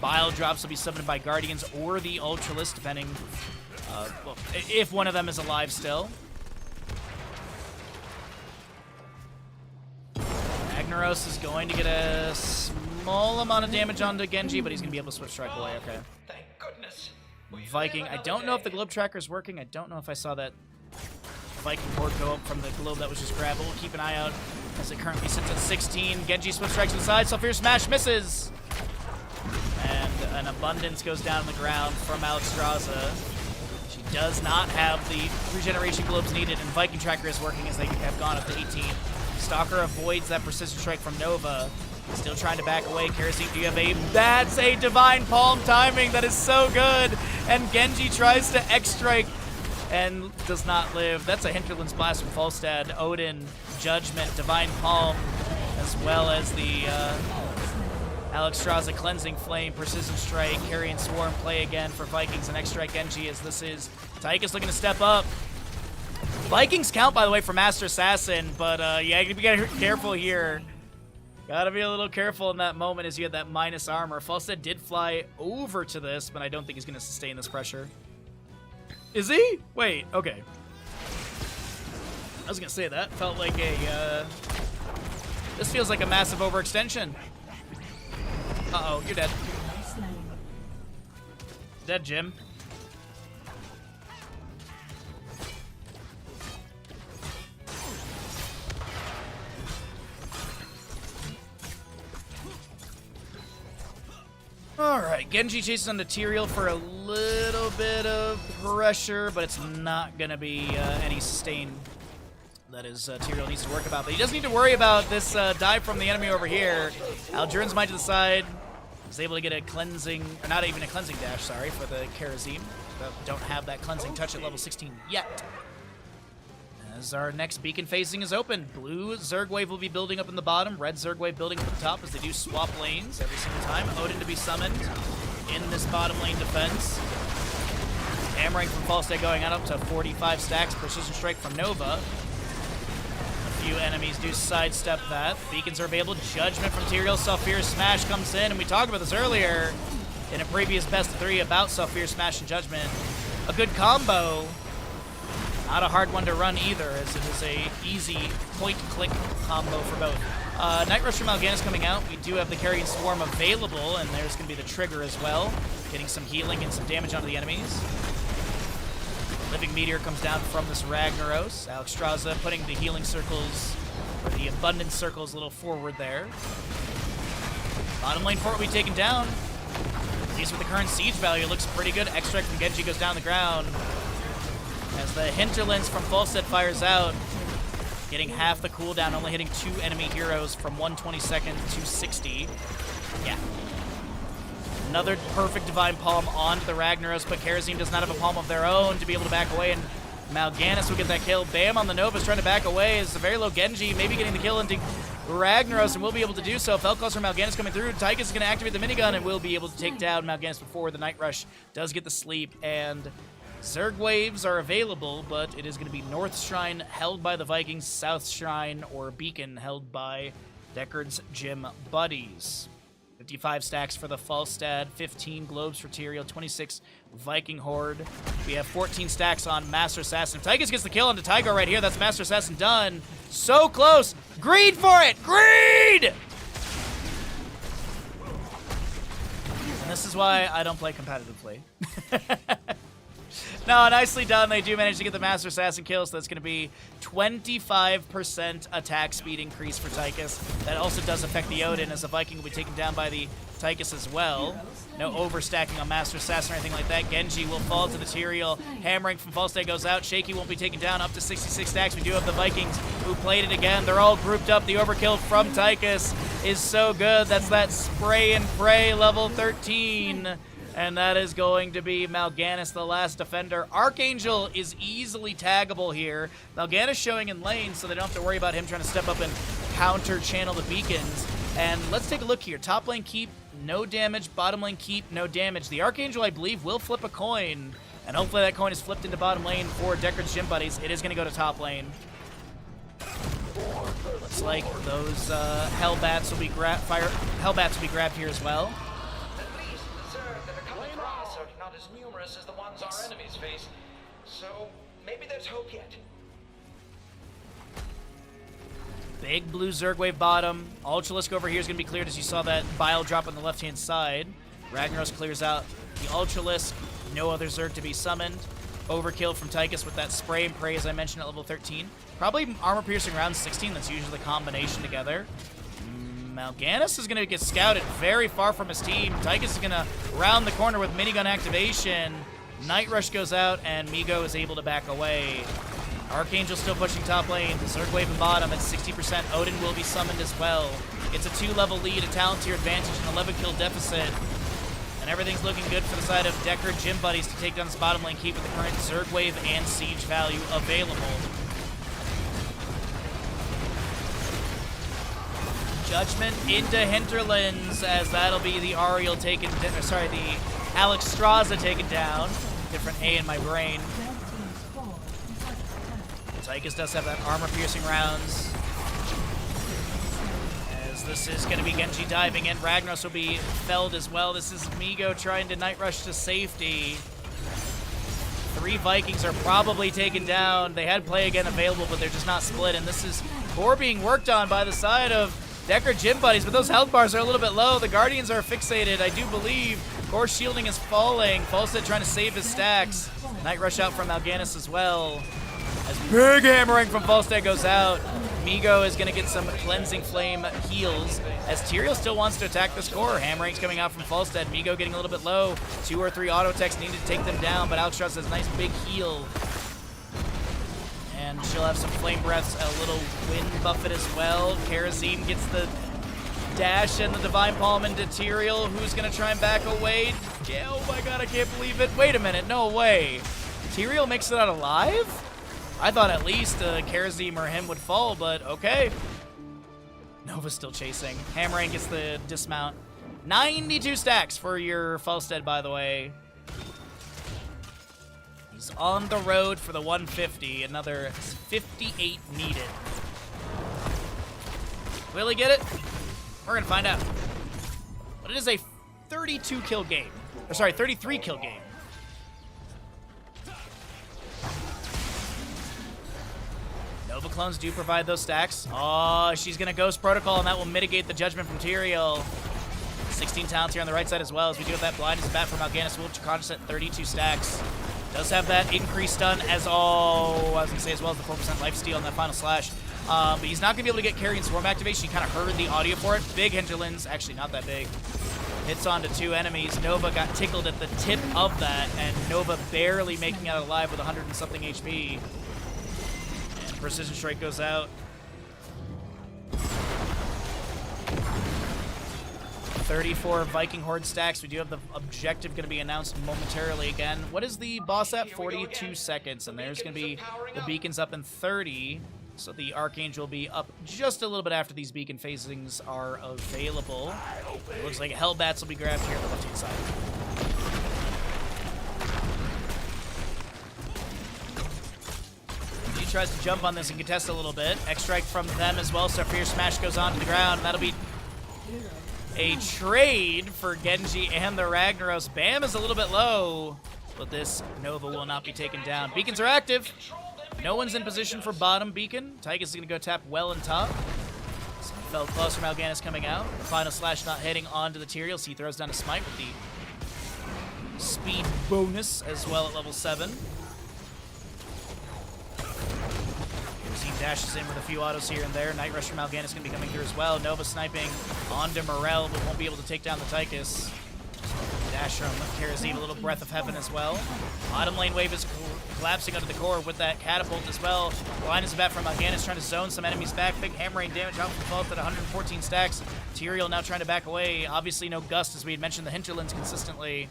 A: Bile drops will be summoned by Guardians or the Ultralisk, depending well, if one of them is alive still. Ragnaros is going to get a small amount of damage onto Genji, but he's going to be able to switch strike away. Okay.
C: Thank goodness.
A: Viking. I don't know if the globe tracker is working. I don't know if I saw that Viking board go up from the globe that was just grabbed. We'll keep an eye out as it currently sits at 16. Genji switch strikes to the side. Sulfur Smash misses. And an abundance goes down on the ground from Alex Straza. She does not have the regeneration globes needed, and Viking tracker is working as they have gone up to 18. Stalker avoids that precision strike from Nova. Still trying to back away. Kerosene, do you have a... That's a Divine Palm timing. That is so good. And Genji tries to X-strike and does not live. That's a Hinterland's Blast from Falstad. Odin, Judgment, Divine Palm, as well as the Alex Straza Cleansing Flame, Precision Strike, Carrion Swarm play again for Vikings and X-strike Genji as this is Tychus looking to step up. Vikings count, by the way, for Master Assassin, but yeah, you gotta be careful here. Gotta be a little careful in that moment as you had that minus armor. Falstad did fly over to this, but I don't think he's gonna sustain this pressure. Is he? Wait, okay. I was gonna say that. Felt like a, this feels like a massive overextension. Uh-oh, you're dead. Dead, Jim. Alright, Genji chases on the Tyrael for a little bit of pressure, but it's not going to be any sustain that is Tyrael needs to work about. But he doesn't need to worry about this dive from the enemy over here. Aldrin's Might to the side. is able to get a cleansing, or not even a cleansing dash, sorry, for the Karazim. Don't have that cleansing touch at level 16 yet. As our next beacon phasing is open, blue Zerg Wave will be building up in the bottom, red Zerg Wave building up at the top as they do swap lanes every single time. Odin to be summoned in this bottom lane defense. Hammering from Falstad going out up to 45 stacks, precision strike from Nova. A few enemies do sidestep that. Beacons are available, Judgment from Tyrael, Sulfur Smash comes in, and we talked about this earlier in a previous best of 3 about Sulfur Smash and Judgment. A good combo. Not a hard one to run either, as it is a easy point-click combo for both. Night Rush from Mal'Ganis coming out. We do have the Carrion Swarm available, and there's going to be the trigger as well. Getting some healing and some damage onto the enemies. Living Meteor comes down from this Ragnaros. Alexstrasza putting the healing circles, or the abundance circles, a little forward there. Bottom lane fort will be taken down. At least with the current siege value, it looks pretty good. Extract from Genji goes down the ground. As the Hinterlands from Falstad fires out, getting half the cooldown, only hitting 2 enemy heroes from 122nd to 60. Yeah. Another perfect Divine Palm onto the Ragnaros, but Karazim does not have a palm of their own to be able to back away, and Mal'Ganis will get that kill. Bam on the Nova's trying to back away. It's a very low Genji, maybe getting the kill into Ragnaros, and will be able to do so. Felcalls from Mal'Ganis coming through. Tychus is going to activate the minigun and will be able to take down Mal'Ganis before the Night Rush does get the sleep, and Zerg Waves are available, but it is going to be North Shrine held by the Vikings, South Shrine or Beacon held by Deckard's Gym Buddies. 55 stacks for the Falstad, 15 globes for Tyrael, 26 Viking Horde. We have 14 stacks on Master Assassin. If Tychus gets the kill onto Tygo right here, that's Master Assassin done. So close. Greed for it. Greed! And this is why I don't play competitively. No, nicely done. They do manage to get the Master Assassin kill, so that's going to be 25% attack speed increase for Tychus. That also does affect the Odin, as the Viking will be taken down by the Tychus as well. No overstacking on Master Assassin or anything like that. Genji will fall to the Tyrael. Hammering from Falstad goes out. Shaky won't be taken down up to 66 stacks. We do have the Vikings who played it again. They're all grouped up. The overkill from Tychus is so good. That's that spray and pray level 13. And that is going to be Mal'Ganis, the last defender. Archangel is easily taggable here. Mal'Ganis showing in lane, so they don't have to worry about him trying to step up and counter-channel the beacons. And let's take a look here. Top lane keep, no damage. Bottom lane keep, no damage. The Archangel, I believe, will flip a coin. And hopefully that coin is flipped into bottom lane for Deckard's Gym Buddies. It is going to go to top lane. Looks like those Hellbats will be Hellbats will be grabbed here as well.
C: Not as numerous as the ones our enemies face, so maybe there's hope yet.
A: Big blue Zerg Wave bottom. Ultralisk over here is going to be cleared as you saw that Bile drop on the left-hand side. Ragnaros clears out the Ultralisk. No other Zerg to be summoned. Overkill from Tychus with that spray and pray, as I mentioned, at level 13. Probably armor-piercing round 16. That's usually the combination together. Mal'Ganis is going to get scouted very far from his team. Tychus is going to round the corner with minigun activation. Night Rush goes out, and Migo is able to back away. Archangel still pushing top lane. Zerg Wave in bottom at 60%. Odin will be summoned as well. It's a 2-level lead, a talent tier advantage, an 11-kill deficit. And everything's looking good for the side of Deckard Gym Buddies to take down this bottom lane keep with the current Zerg Wave and Siege value available. Judgment into Hinterlands, as that'll be the Ariel taken, sorry, the Alexstrasza taken down. Different A in my brain. Tychus does have that armor-piercing rounds. As this is going to be Genji diving in. Ragnaros will be felled as well. This is Migo trying to Night Rush to safety. 3 Vikings are probably taken down. They had play again available, but they're just not split. And this is core being worked on by the side of Deckard Gym Buddies, but those health bars are a little bit low. The Guardians are fixated, I do believe. Core shielding is falling. Falstad trying to save his stacks. Night Rush out from Mal'Ganis as well. As big hammering from Falstad goes out, Migo is going to get some Cleansing Flame heals, as Tyrael still wants to attack this core. Hammering's coming out from Falstad. Migo getting a little bit low. 2 or 3 auto attacks needed to take them down, but Alexstrasza has a nice big heal. And she'll have some Flame Breaths, a little Wind Buffet as well. Karazim gets the dash and the Divine Palm into Tyrael, who's going to try and back away. Yeah, oh my god, I can't believe it. Wait a minute, no way. Tyrael makes it out alive? I thought at least Karazim or him would fall, but okay. Nova's still chasing. Hammering gets the dismount. 92 stacks for your Falstead, by the way. He's on the road for the 150. Another 58 needed. Will he get it? We're going to find out. But it is a 32 kill game. Or sorry, 33 kill game. Nova clones do provide those stacks. Oh, she's going to Ghost Protocol, and that will mitigate the judgment from Tyrael. 16 talents here on the right side as well, as we do have that blind as a bat from Mal'Ganis. Will Conscious at 32 stacks. Does have that increased stun as all, I was going to say, as well as the 4% life steal on that final slash. But he's not going to be able to get Carrion Swarm activation. You kind of heard the audio for it. Big hinterlands, actually not that big. Hits onto 2 enemies. Nova got tickled at the tip of that, and Nova barely making it out alive with 100 and something HP. Precision Strike goes out. 34 Viking Horde stacks. We do have the objective going to be announced momentarily again. What is the boss at? 42 seconds. And there's going to be the beacons up in 30. So the Archangel will be up just a little bit after these beacon phasings are available. It looks like Hellbats will be grabbed here on the left-hand side. Tries to jump on this and contest a little bit. X-Strike from them as well, so Fierce Smash goes on to the ground. That'll be a trade for Genji and the Ragnaros. Bam is a little bit low, but this Nova will not be taken down. Beacons are active. No one's in position for bottom beacon. Tychus is going to go tap well and top. Fell close from Mal'Ganis coming out. Final slash not hitting onto the Tyrael, so he throws down a smite with the speed bonus as well at level 7. Dashes in with a few autos here and there. Night Rush from Mal'Ganis is going to be coming through as well. Nova sniping onto Morel, but won't be able to take down the Tychus. Dash from Karazim, a little Breath of Heaven as well. Bottom lane wave is collapsing under the core with that catapult as well. Blind is a bat from Mal'Ganis trying to zone some enemies back. Big hammering damage out from Fault at 114 stacks. Tyrael now trying to back away. Obviously no Gust, as we had mentioned the hinterlands consistently.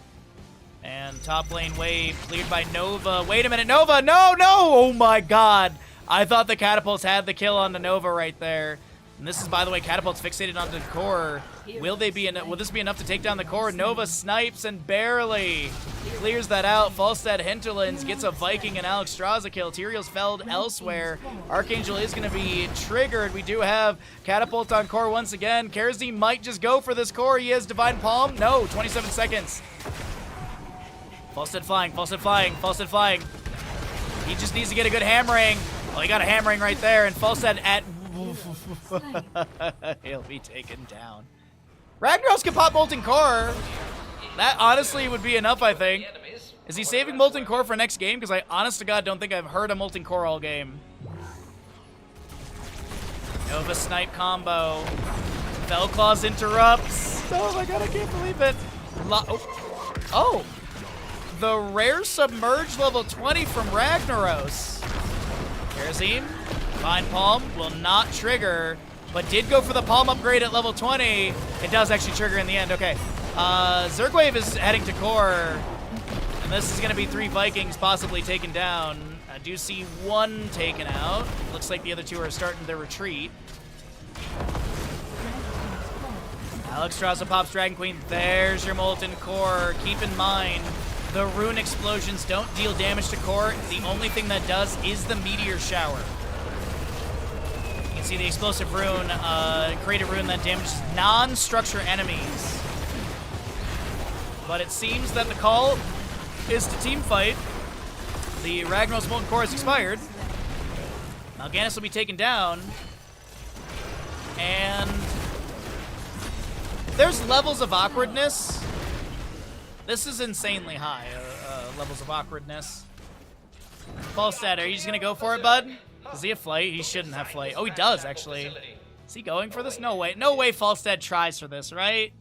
A: And top lane wave cleared by Nova. Wait a minute, Nova! No, no! Oh my god! I thought the catapults had the kill on the Nova right there. And this is, by the way, catapults fixated onto the core. Will this be enough to take down the core? Nova snipes and barely clears that out. Falstad Hinterlands gets a Viking and Alex Straza kill. Tyrael's felled elsewhere. Archangel is going to be triggered. We do have catapult on core once again. Karazim might just go for this core. He has Divine Palm. No, 27 seconds. Falstad flying, Falstad flying, Falstad flying. He just needs to get a good hammering. Well, he got a hammering right there, and Falstad at... He'll be taken down. Ragnaros can pop Molten Core. That honestly would be enough, I think. Is he saving Molten Core for next game? Because I, honest to God, don't think I've heard a Molten Core all game. Nova Snipe combo. Fellclaws interrupts. Oh my god, I can't believe it. Oh. The rare Submerge level 20 from Ragnaros. Karazim, Divine Palm will not trigger, but did go for the Palm upgrade at level 20. It does actually trigger in the end. Okay. Zergwave is heading to core, and this is going to be 3 Vikings possibly taken down. I do see 1 taken out. Looks like the other 2 are starting their retreat. Alex Straza pops Dragon Queen. There's your Molten Core. Keep in mind, the rune explosions don't deal damage to core. The only thing that does is the meteor shower. You can see the explosive rune, create a rune that damages non-structure enemies. But it seems that the call is to team fight. The Ragnaros Molten Core has expired. Mal'Ganis will be taken down. And there's levels of awkwardness. This is insanely high, levels of awkwardness. Falstad, are you just going to go for it, bud? Does he have flight? He shouldn't have flight. Oh, he does, actually. Is he going for this? No way. No way Falstad tries for this, right?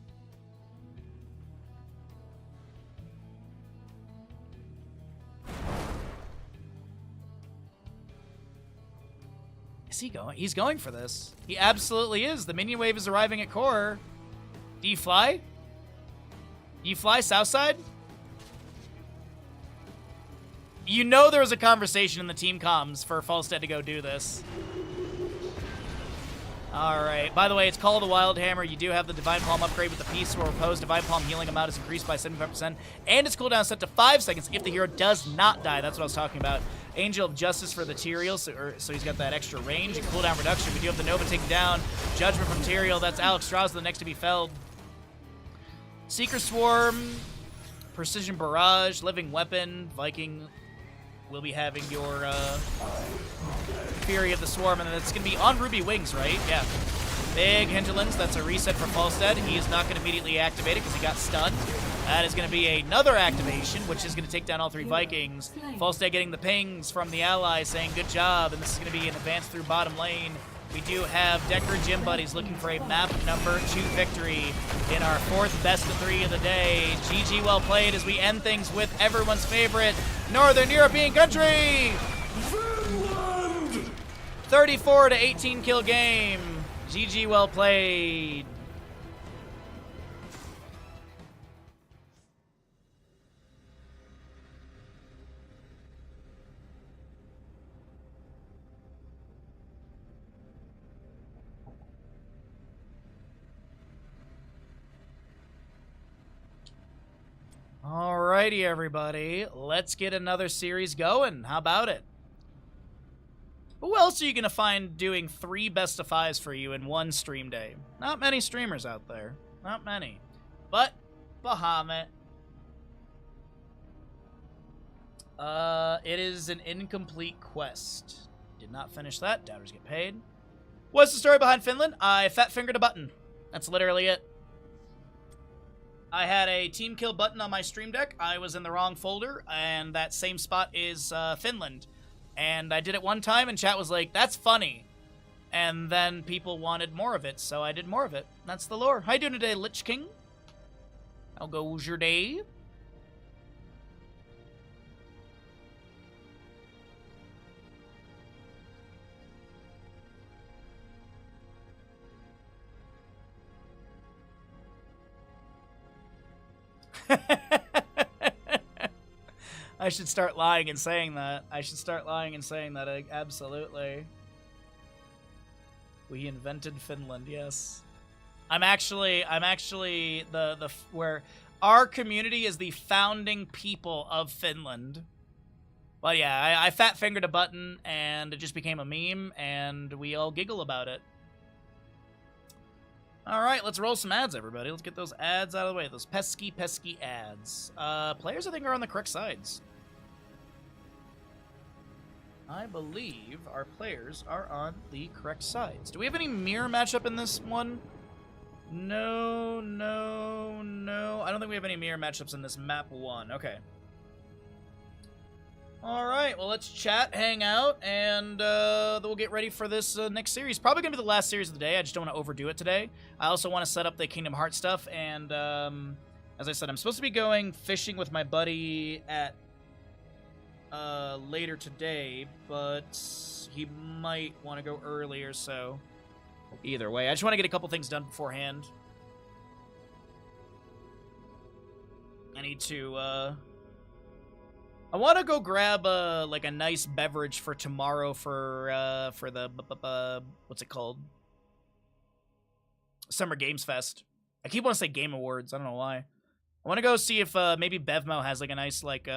A: Is he going? He's going for this. He absolutely is. The minion wave is arriving at core. Do you fly? Do you fly south side? You know there was a conversation in the team comms for Falstead to go do this. Alright, by the way, it's called a Wild Hammer. You do have the Divine Palm upgrade with the Peace or Repose. Divine Palm healing amount is increased by 75%, and its cooldown is set to 5 seconds if the hero does not die. That's what I was talking about. Angel of Justice for the Tyrael, so he's got that extra range and cooldown reduction. We do have the Nova taken down. Judgment from Tyrael, that's Alex Strauss, the next to be felled. Seeker Swarm, Precision Barrage, Living Weapon, Viking will be having your Fury of the Swarm, and it's going to be on Ruby Wings, right? Yeah. Big Hinterlands, that's a reset for Falstead. He is not going to immediately activate it because he got stunned. That is going to be another activation, which is going to take down all 3 Vikings. Falstead getting the pings from the allies saying good job, and this is going to be an advance through bottom lane. We do have Decker Gym Buddies looking for a map number 2 victory in our 4th best of 3 of the day. GG well played as we end things with everyone's favorite Northern European country! Finland! 34 to 18 kill game. GG well played. Alrighty, everybody. Let's get another series going. How about it? Who else are you going to find doing 3 best of 5s for you in 1 stream day? Not many streamers out there. Not many. But, Bahamut. It is an incomplete quest. Did not finish that. Doubters get paid. What's the story behind Finland? I fat-fingered a button. That's literally it. I had a team kill button on my stream deck. I was in the wrong folder, and that same spot is Finland. And I did it one time, and chat was like, that's funny. And then people wanted more of it, so I did more of it. That's the lore. How you doing today, Lich King? How goes your day? I should start lying and saying that. Absolutely. We invented Finland, yes. I'm actually the where our community is the founding people of Finland. But yeah, I fat fingered a button and it just became a meme and we all giggle about it. All right, let's roll some ads, everybody. Let's get those ads out of the way. Those pesky, pesky ads. Players, I think, are on the correct sides. I believe our players are on the correct sides. Do we have any mirror matchup in this one? No. I don't think we have any mirror matchups in this map 1. Okay. All right, well, let's chat, hang out, and then we'll get ready for this next series. Probably going to be the last series of the day. I just don't want to overdo it today. I also want to set up the Kingdom Hearts stuff, and as I said, I'm supposed to be going fishing with my buddy at later today, but he might want to go earlier, so either way. I just want to get a couple things done beforehand. I need to, I want to go grab like a nice beverage for tomorrow for the what's it called? Summer Games Fest. I keep wanting to say Game Awards. I don't know why. I want to go see if maybe Bevmo has like a nice like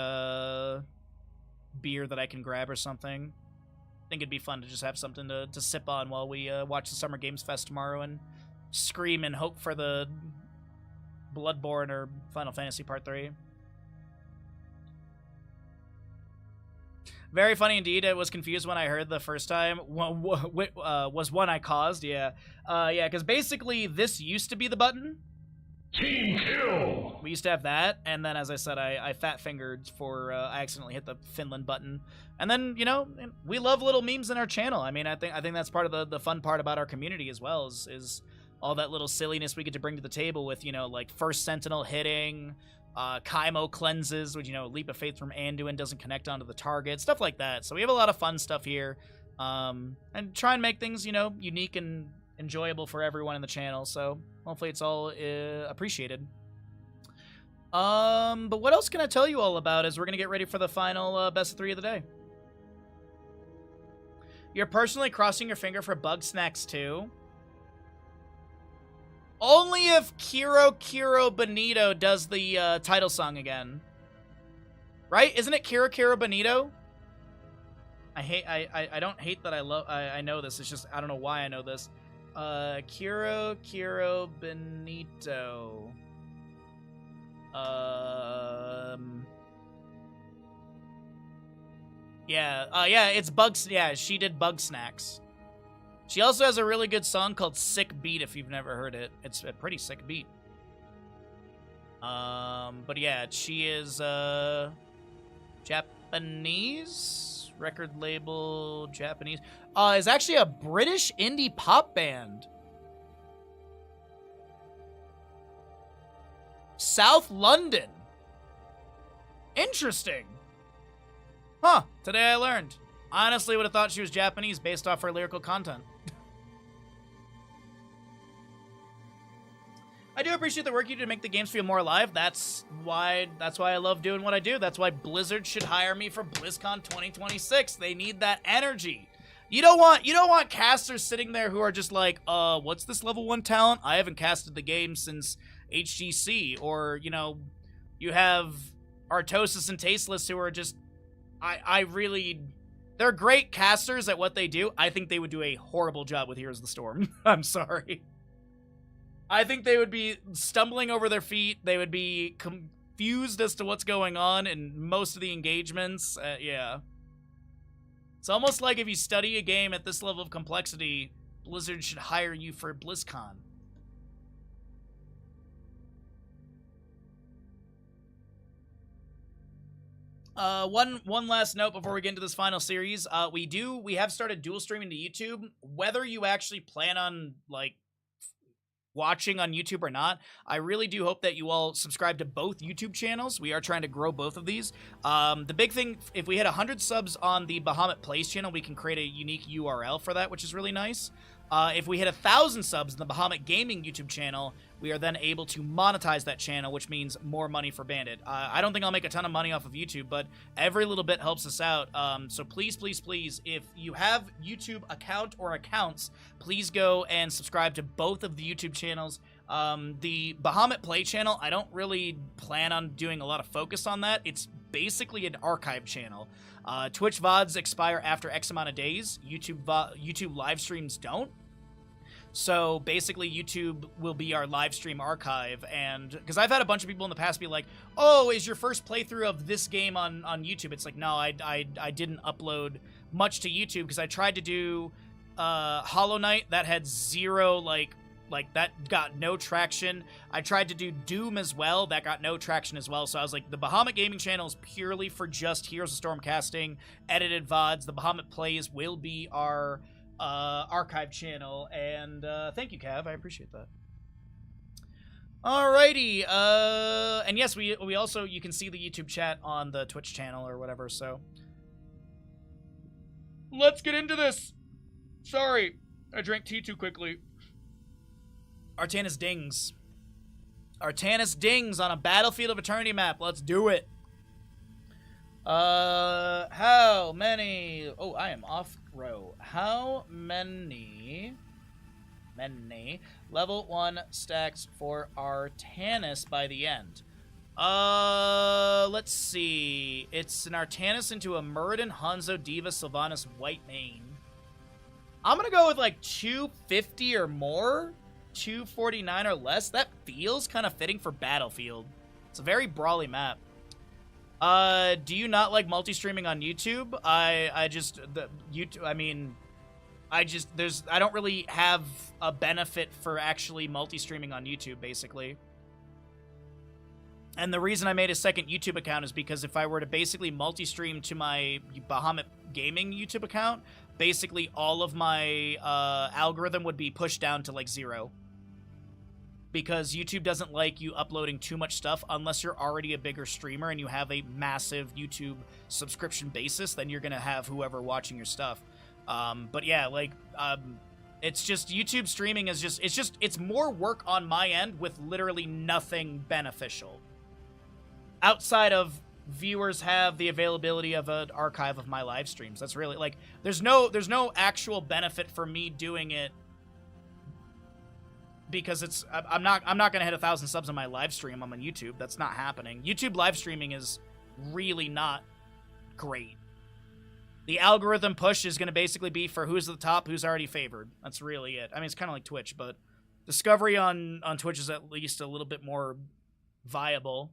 A: beer that I can grab or something. I think it'd be fun to just have something to sip on while we watch the Summer Games Fest tomorrow and scream and hope for the Bloodborne or Final Fantasy Part 3. Very funny indeed. I was confused when I heard the first time. Was one I caused? Yeah. Yeah, because basically this used to be the button. Team kill! We used to have that, and then, as I said, I fat-fingered for, I accidentally hit the Finland button. And then, you know, we love little memes in our channel. I mean, I think that's part of the fun part about our community as well, is all that little silliness we get to bring to the table with, you know, like First Sentinel hitting, Kaimo cleanses, which, you know, Leap of Faith from Anduin doesn't connect onto the target, stuff like that. So we have a lot of fun stuff here. And try and make things, you know, unique and enjoyable for everyone in the channel. So hopefully it's all appreciated. But what else can I tell you all about as we're going to get ready for the final best of 3 of the day? You're personally crossing your finger for Bug Snacks too? Only if Kiro Benito does the title song again. Right? Isn't it Kiro Benito? I don't hate that I know this. It's just I don't know why I know this. Kiro Benito. Yeah, it's Bugs. Yeah, she did Bug Snacks. She also has a really good song called Sick Beat, if you've never heard it. It's a pretty sick beat. But yeah, she is, Japanese? Record label, Japanese. Is actually a British indie pop band. South London. Interesting. Huh, today I learned. I honestly would have thought she was Japanese based off her lyrical content. I do appreciate the work you do to make the games feel more alive. That's why I love doing what I do. That's why Blizzard should hire me for BlizzCon 2026. They need that energy. You don't want casters sitting there who are just like, what's this level 1 talent? I haven't casted the game since HGC. Or, you know, you have Artosis and Tasteless who are just they're great casters at what they do. I think they would do a horrible job with Heroes of the Storm. I'm sorry. I think they would be stumbling over their feet. They would be confused as to what's going on in most of the engagements. Yeah. It's almost like if you study a game at this level of complexity, Blizzard should hire you for BlizzCon. One last note before we get into this final series. We have started dual streaming to YouTube. Whether you actually plan on, like, watching on YouTube or not, I really do hope that you all subscribe to both YouTube channels. We are trying to grow both of these. The big thing, if we hit 100 subs on the Bahamut Plays channel, we can create a unique URL for that, which is really nice. If we hit 1,000 subs in the Bahamut Gaming YouTube channel, we are then able to monetize that channel, which means more money for Bandit. I don't think I'll make a ton of money off of YouTube, but every little bit helps us out. So please, please, please, if you have YouTube account or accounts, please go and subscribe to both of the YouTube channels. The Bahamut Play channel, I don't really plan on doing a lot of focus on that. It's basically an archive channel. Twitch VODs expire after X amount of days. YouTube live streams don't. So basically YouTube will be our live stream archive, and because I've had a bunch of people in the past be like, oh, is your first playthrough of this game on YouTube? It's like, no, I didn't upload much to YouTube because I tried to do Hollow Knight. That had zero, like that got no traction. I tried to do Doom as well. That got no traction as well. So I was like, the Bahamut Gaming channel is purely for just Heroes of Storm casting, edited VODs. The Bahamut Plays will be our archive channel, and thank you, Cav. I appreciate that. Alrighty, and yes, we also, you can see the YouTube chat on the Twitch channel or whatever, so let's get into this. Sorry, I drank tea too quickly. Artanis Dings. Artanis Dings on a Battlefield of Eternity map. Let's do it. How many... Oh, I am off row. How many level 1 stacks for Artanis by the end? Let's see. It's an Artanis into a Muradin, Hanzo, Diva, Sylvanas, White Mane. I'm gonna go with like 250 or more. 249 or less. That feels kind of fitting for Battlefield. It's a very brawly map. Do you not like multi-streaming on YouTube? I don't really have a benefit for actually multi-streaming on YouTube, basically. And the reason I made a second YouTube account is because if I were to basically multi-stream to my Bahamut Gaming YouTube account, basically all of my algorithm would be pushed down to like 0. Because YouTube doesn't like you uploading too much stuff unless you're already a bigger streamer and you have a massive YouTube subscription basis, then you're going to have whoever watching your stuff. But yeah, like, it's just YouTube streaming is just it's more work on my end with literally nothing beneficial. Outside of viewers have the availability of an archive of my live streams. That's really like there's no actual benefit for me doing it because it's I'm not gonna hit 1,000 subs on my live stream on YouTube. That's not happening. YouTube live streaming is really not great. The algorithm push is gonna basically be for who's at the top, who's already favored. That's really it. I mean, it's kind of like Twitch, but discovery on Twitch is at least a little bit more viable.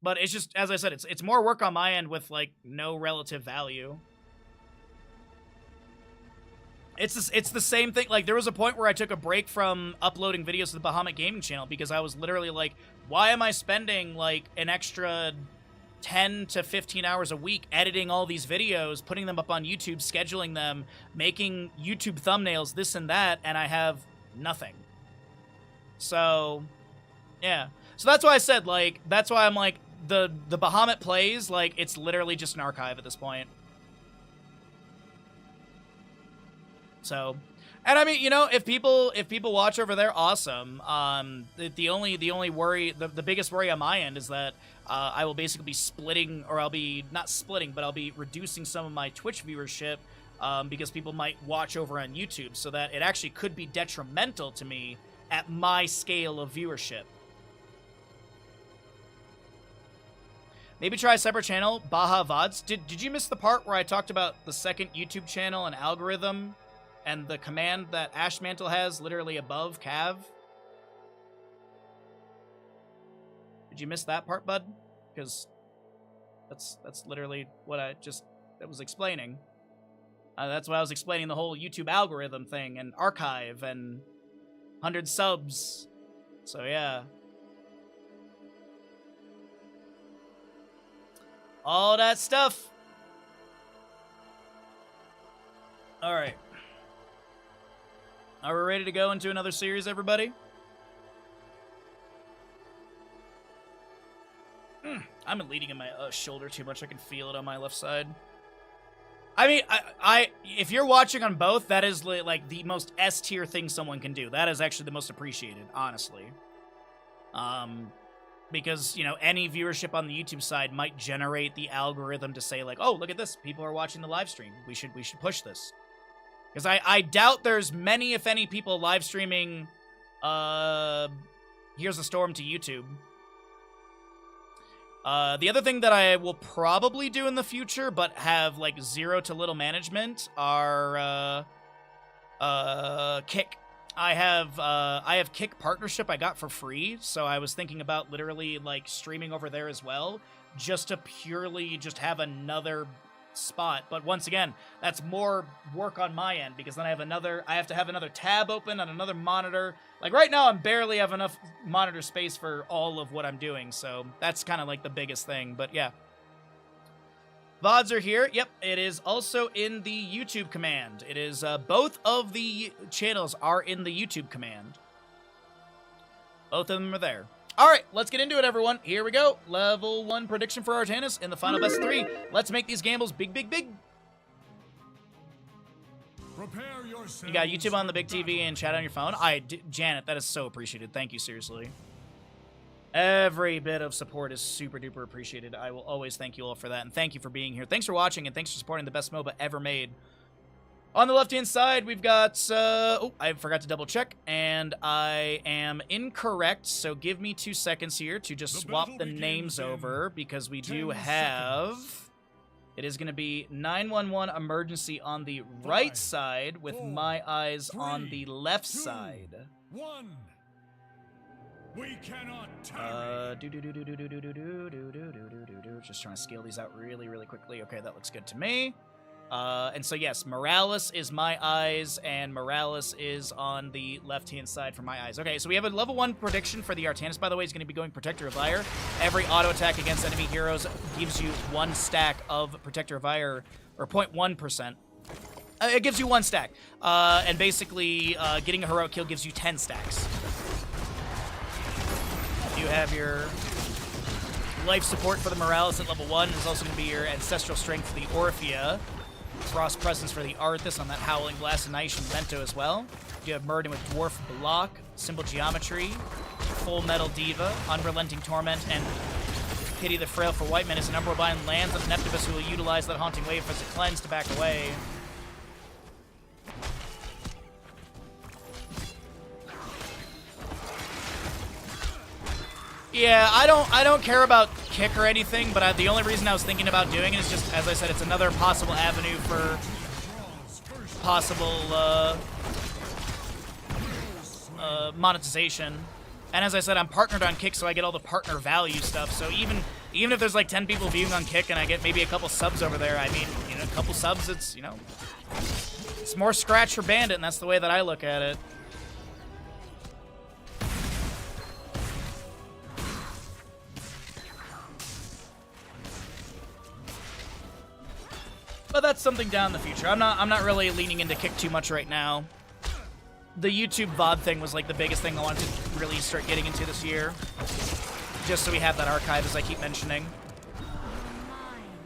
A: But it's just, as I said, it's more work on my end with, like, no relative value. It's the same thing. Like, there was a point where I took a break from uploading videos to the Bahamut Gaming channel because I was literally like, why am I spending, like, an extra 10 to 15 hours a week editing all these videos, putting them up on YouTube, scheduling them, making YouTube thumbnails, this and that, and I have nothing. So, yeah. So that's why I said, like, that's why I'm like, the Bahamut plays, like, it's literally just an archive at this point. So, and I mean, you know, if people watch over there, awesome. The only worry, the biggest worry on my end is that I will basically be splitting, or I'll be not splitting, but I'll be reducing some of my Twitch viewership because people might watch over on YouTube, so that it actually could be detrimental to me at my scale of viewership. Maybe try a separate channel, Baha VODs. Did you miss the part where I talked about the second YouTube channel and algorithm and the command that Ashmantle has literally above Cav? Did you miss that part, bud? Because that's literally what I was explaining. That's why I was explaining the whole YouTube algorithm thing and archive and 100 subs. So yeah. All that stuff. All right. Are we ready to go into another series, everybody? I've been leaning in my shoulder too much. I can feel it on my left side. I mean, if you're watching on both, that is like the most S-tier thing someone can do. That is actually the most appreciated, honestly. Because, you know, any viewership on the YouTube side might generate the algorithm to say, like, oh, look at this. People are watching the live stream. We should push this. Because I doubt there's many, if any, people live streaming Here's a Storm to YouTube. The other thing that I will probably do in the future, but have, like, zero to little management, are Kick. I have Kick partnership I got for free, so I was thinking about literally, like, streaming over there as well, just to purely just have another spot. But once again, that's more work on my end, because then I have to have another tab open on another monitor. Like, right now, I barely have enough monitor space for all of what I'm doing, so that's kind of like the biggest thing. But yeah. VODs are here. Yep, it is also in the YouTube command. It is, both of the channels are in the YouTube command. Both of them are there. All right, let's get into it, everyone. Here we go. Level 1 prediction for Artanis in the final best 3. Let's make these gambles big, big, big. You got YouTube on the big TV and chat on your phone. Janet, that is so appreciated. Thank you, seriously. Every bit of support is super duper appreciated. I will always thank you all for that, and thank you for being here. Thanks for watching, and thanks for supporting the best MOBA ever made. On the left-hand side, we've got, oh, I forgot to double-check, and I am incorrect, so give me 2 seconds here to just swap the names over, because we do have... It is going to be 911 emergency on the right side, with My Eyes on the left side.
E: 1. We cannot
A: just trying to scale these out really, really quickly. Okay, that looks good to me. And so, yes, Morales is My Eyes, and Morales is on the left-hand side for My Eyes. Okay, so we have a level 1 prediction for the Artanis, by the way. He's going to be going Protector of Ire. Every auto attack against enemy heroes gives you 1 stack of Protector of Ire, or 0.1%. It gives you 1 stack. And basically, getting a heroic kill gives you 10 stacks. You have your life support for the Morales at level 1. There's also going to be your Ancestral Strength for the Orphea. Frost Presence for the Arthas on that Howling Blast and Nice and Vento as well. You have Murden with Dwarf Block, Simple Geometry, Full Metal Diva, Unrelenting Torment, and Pity the Frail for Whiteman as an Umbral Bind lands on Neptibus, who will utilize that Haunting Wave as a cleanse to back away. Yeah, I don't care about kick or anything, but the only reason I was thinking about doing it is just, as I said, it's another possible avenue for possible monetization. And as I said, I'm partnered on Kick, so I get all the partner value stuff. So even if there's like 10 people viewing on Kick and I get maybe a couple subs over there, I mean, you know, a couple subs, it's, you know, it's more scratch for Bandit, and that's the way that I look at it. But that's something down in the future. I'm not really leaning into Kick too much right now. The YouTube VOD thing was like the biggest thing I wanted to really start getting into this year. Just so we have that archive, as I keep mentioning.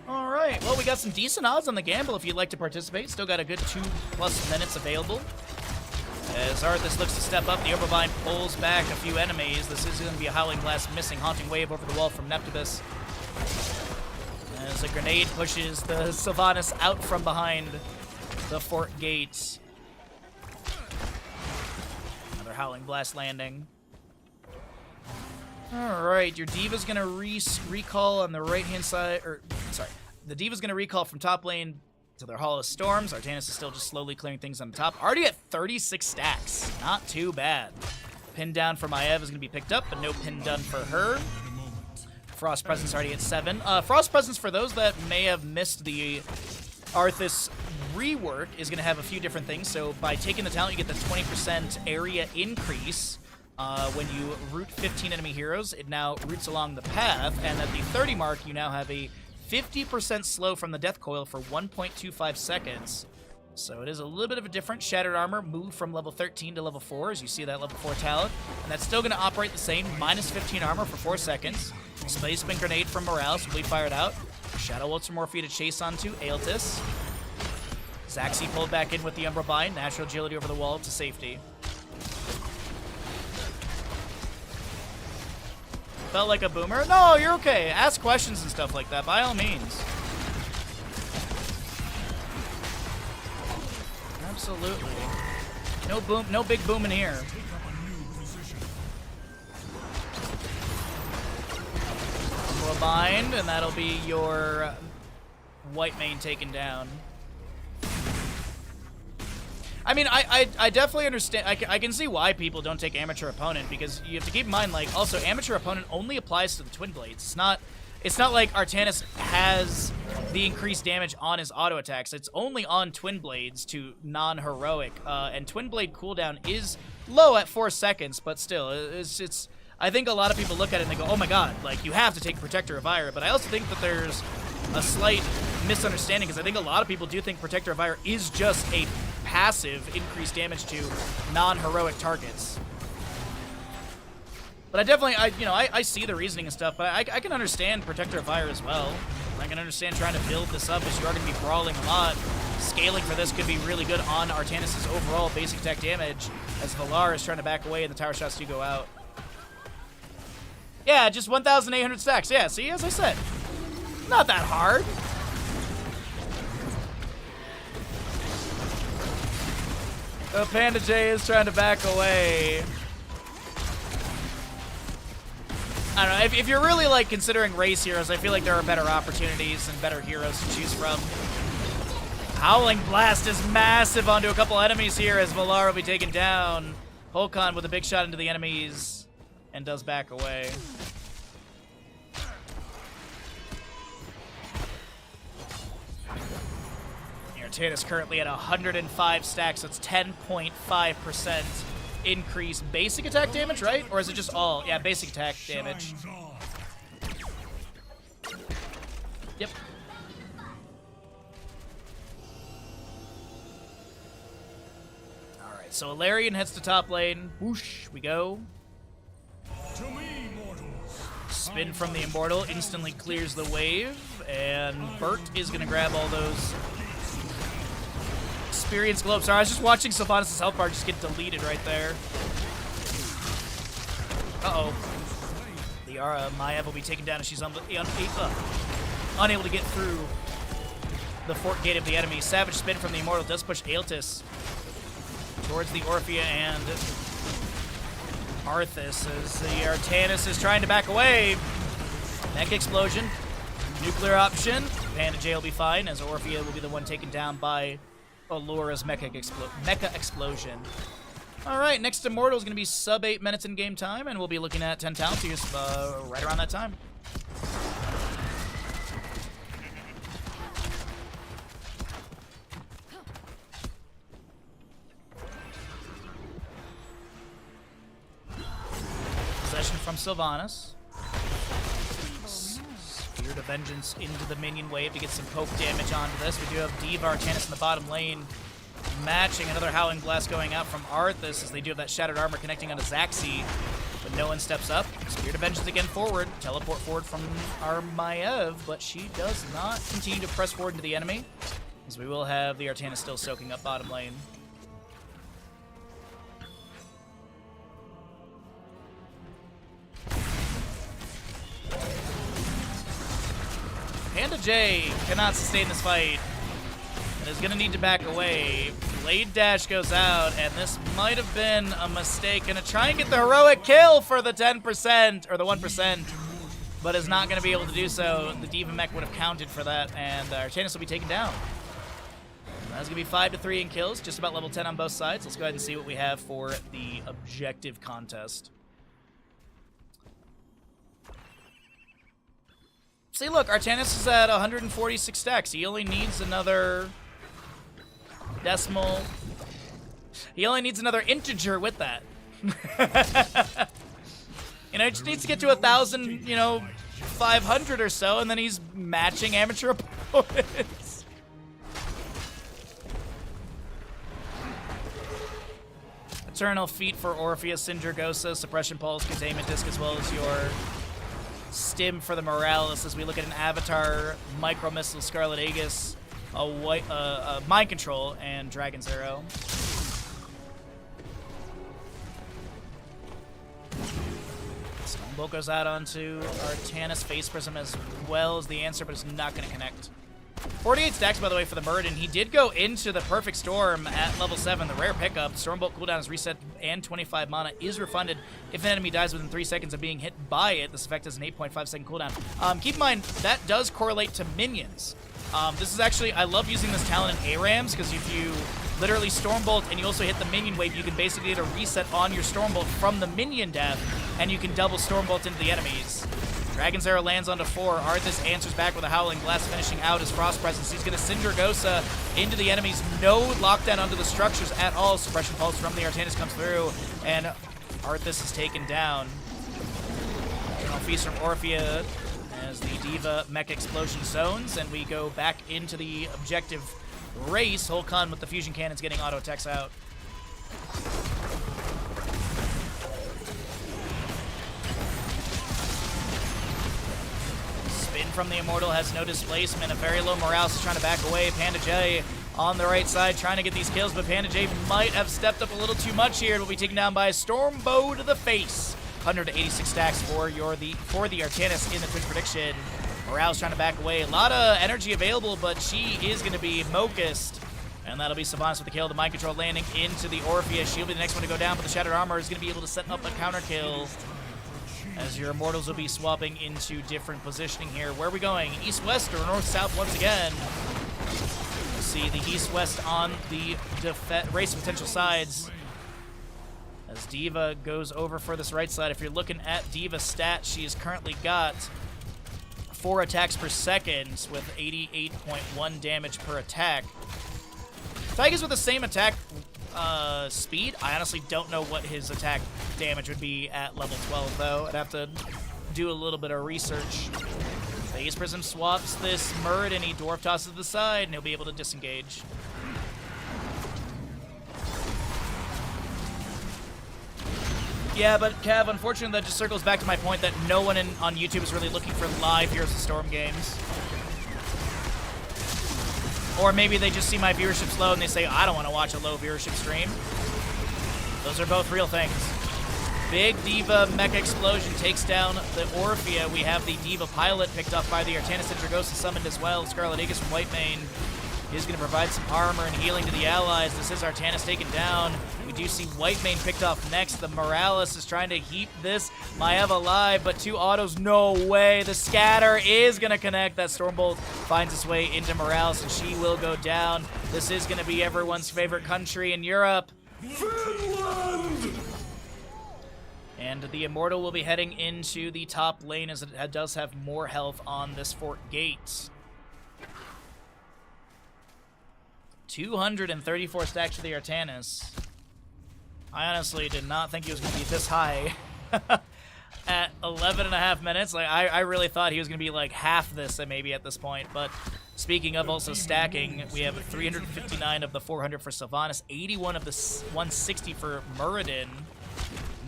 A: Alright, well, we got some decent odds on the gamble if you'd like to participate. Still got a good 2+ minutes available. As Arthas looks to step up, the Overbind pulls back a few enemies. This is going to be a Howling Blast missing Haunting Wave over the wall from Neptibus. As a grenade pushes the Sylvanas out from behind the fort gates. Another Howling Blast landing. Alright, your Diva's gonna recall on the right-hand side, or, sorry. The Diva's gonna recall from top lane to their Hall of Storms. Artanis is still just slowly clearing things on the top. Already at 36 stacks. Not too bad. Pin down for Maiev is gonna be picked up, but no pin done for her. Frost Presence already at 7. Frost Presence, for those that may have missed the Arthas rework, is going to have a few different things. So by taking the talent, you get the 20% area increase. When you root 15 enemy heroes, it now roots along the path. And at the 30 mark, you now have a 50% slow from the Death Coil for 1.25 seconds. So it is a little bit of a different. Shattered Armor moved from level 13 to level 4, as you see that level 4 talent. And that's still going to operate the same, minus 15 armor for 4 seconds. Spacement Grenade from Morales will be fired out. Shadow Ultramorphy to chase onto Aeltis. Zaxi pulled back in with the Umbral Bind. Natural Agility over the wall to safety. Felt like a boomer? No, you're okay. Ask questions and stuff like that, by all means. Absolutely. No boom, no big boom in here. Umbral Bind, and that'll be your white mane taken down. I mean, I definitely understand. I can see why people don't take Amateur Opponent, because you have to keep in mind, like, also Amateur Opponent only applies to the Twin Blades. It's not like Artanis has the increased damage on his auto attacks. It's only on Twin Blades to non-heroic, and Twin Blade cooldown is low at 4 seconds, but still, it's. I think a lot of people look at it and they go, "Oh my God, like you have to take Protector of Ire." But I also think that there's a slight misunderstanding, because I think a lot of people do think Protector of Ire is just a passive increased damage to non-heroic targets. But I definitely, I see the reasoning and stuff, but I can understand Protector of Ire as well. I can understand trying to build this up, as you are going to be brawling a lot. Scaling for this could be really good on Artanis' overall basic attack damage, as Valar is trying to back away and the tower shots do go out. Yeah, just 1,800 stacks. Yeah, see, as I said, not that hard. Panda J is trying to back away. I don't know, if you're really, like, considering race heroes, I feel like there are better opportunities and better heroes to choose from. Howling Blast is massive onto a couple enemies here, as Valar will be taken down. Holcon with a big shot into the enemies and does back away. Artanis currently at 105 stacks, so it's 10.5% increase basic attack damage, right? Or is it just all? Yeah, basic attack damage. Yep. Alright, so Alarian heads to top lane. Whoosh, we go. Spin from the Immortal instantly clears the wave, and Bert is going to grab all those experience globe. Sorry, I was just watching Sylvanas' health bar just get deleted right there. Uh-oh. The Maiev will be taken down as she's unable to get through the fort gate of the enemy. Savage spin from the Immortal does push Aeltis towards the Orphea and Arthas as the Artanis is trying to back away. Mech explosion. Nuclear option. Panda J will be fine as Orphea will be the one taken down by Allura's Mecha Explosion. Alright, next Immortal is going to be sub 8 minutes in game time, and we'll be looking at 10 talent tiers right around that time. Possession from Sylvanas. Spirit of Vengeance into the minion wave to get some poke damage onto this. We do have D.Va Artanis in the bottom lane, matching another Howling Blast going out from Arthas as they do have that Shattered Armor connecting onto Zaxi, but no one steps up. Spirit of Vengeance again forward. Teleport forward from our Maiev, but she does not continue to press forward into the enemy, as we will have the Artanis still soaking up bottom lane. Panda J cannot sustain this fight and is going to need to back away. Blade Dash goes out, and this might have been a mistake. Going to try and get the heroic kill for the 10%, or the 1%, but is not going to be able to do so. The D.Va mech would have counted for that, and Artanis will be taken down. That's going to be 5-3 in kills, just about level 10 on both sides. Let's go ahead and see what we have for the objective contest. See, look, Artanis is at 146 stacks. He only needs another decimal. He only needs another integer with that. You know, he just needs to get to 1,000, 500 or so, and then he's matching amateur opponents. Eternal Feet for Orphea, Syndragosa, Suppression Pulse, Containment Disc, as well as your Stim for the Morales as we look at an Avatar, Micro Missile, Scarlet Aegis, a Mind Control, and Dragon's Arrow. Stonebolt goes out onto Artanis. Face Prism as well as the answer, but it's not going to connect. 48 stacks, by the way, for the Muradin. He did go into the Perfect Storm at level 7, the rare pickup. Stormbolt cooldown is reset, and 25 mana is refunded if an enemy dies within 3 seconds of being hit by it. This effect has an 8.5 second cooldown. Keep in mind, that does correlate to minions. This is actually, I love using this talent in ARAMs, because if you literally Stormbolt and you also hit the minion wave, you can basically get a reset on your Stormbolt from the minion death, and you can double Stormbolt into the enemies. Dragon's Arrow lands onto 4. Arthas answers back with a Howling Blast, finishing out his Frost Presence. He's going to Syndragosa into the enemies. No lockdown onto the structures at all. Suppression Pulse from the Artanis comes through, and Arthas is taken down. Eternal Feast from Orphea as the D.Va Mech Explosion zones, and we go back into the objective race. Holcon with the Fusion Cannons getting auto attacks out. Spin from the Immortal has no displacement. A very low morale, is trying to back away. Panda J on the right side trying to get these kills, but Panda J might have stepped up a little too much here. It will be taken down by a Stormbow to the face. 186 stacks for the Artanis in the Twitch prediction. Morale's trying to back away. A lot of energy available, but she is going to be Mocused. And that'll be Sylvanas with the kill. The Mind Control landing into the Orphea. She'll be the next one to go down, but the Shattered Armor is going to be able to set up a counter kill, as your Immortals will be swapping into different positioning here. Where are we going? East-west or north-south once again? We'll see the east-west on the race potential sides, as D.Va goes over for this right side. If you're looking at D.Va's stats, she has currently got 4 attacks per second with 88.1 damage per attack. Tyga's with the same attack speed. I honestly don't know what his attack damage would be at level 12, though. I'd have to do a little bit of research. Phase Prism swaps this Murd, and he Dwarf tosses to the side, and he'll be able to disengage. Yeah, but Cav, unfortunately, that just circles back to my point that no one on YouTube is really looking for live Heroes of Storm games. Or maybe they just see my viewership's low and they say, I don't want to watch a low viewership stream. Those are both real things. Big Diva Mecha Explosion takes down the Orphea. We have the Diva Pilot picked up by the Artanis and Dragosa summoned as well. Scarlet Aegis from Whitemane is going to provide some armor and healing to the allies. This is Artanis taken down. We do see Whitemane picked off next. The Morales is trying to heap this Maiev alive, but 2 autos, no way. The scatter is going to connect. That Stormbolt finds its way into Morales, and she will go down. This is going to be everyone's favorite country in Europe.
E: Finland!
A: And the Immortal will be heading into the top lane as it does have more health on this fort gate. 234 stacks for the Artanis. I honestly did not think he was going to be this high at 11.5 minutes. Like I really thought he was going to be like half this maybe at this point. But speaking of also stacking, we have 359 of the 400 for Sylvanas, 81 of the 160 for Muradin,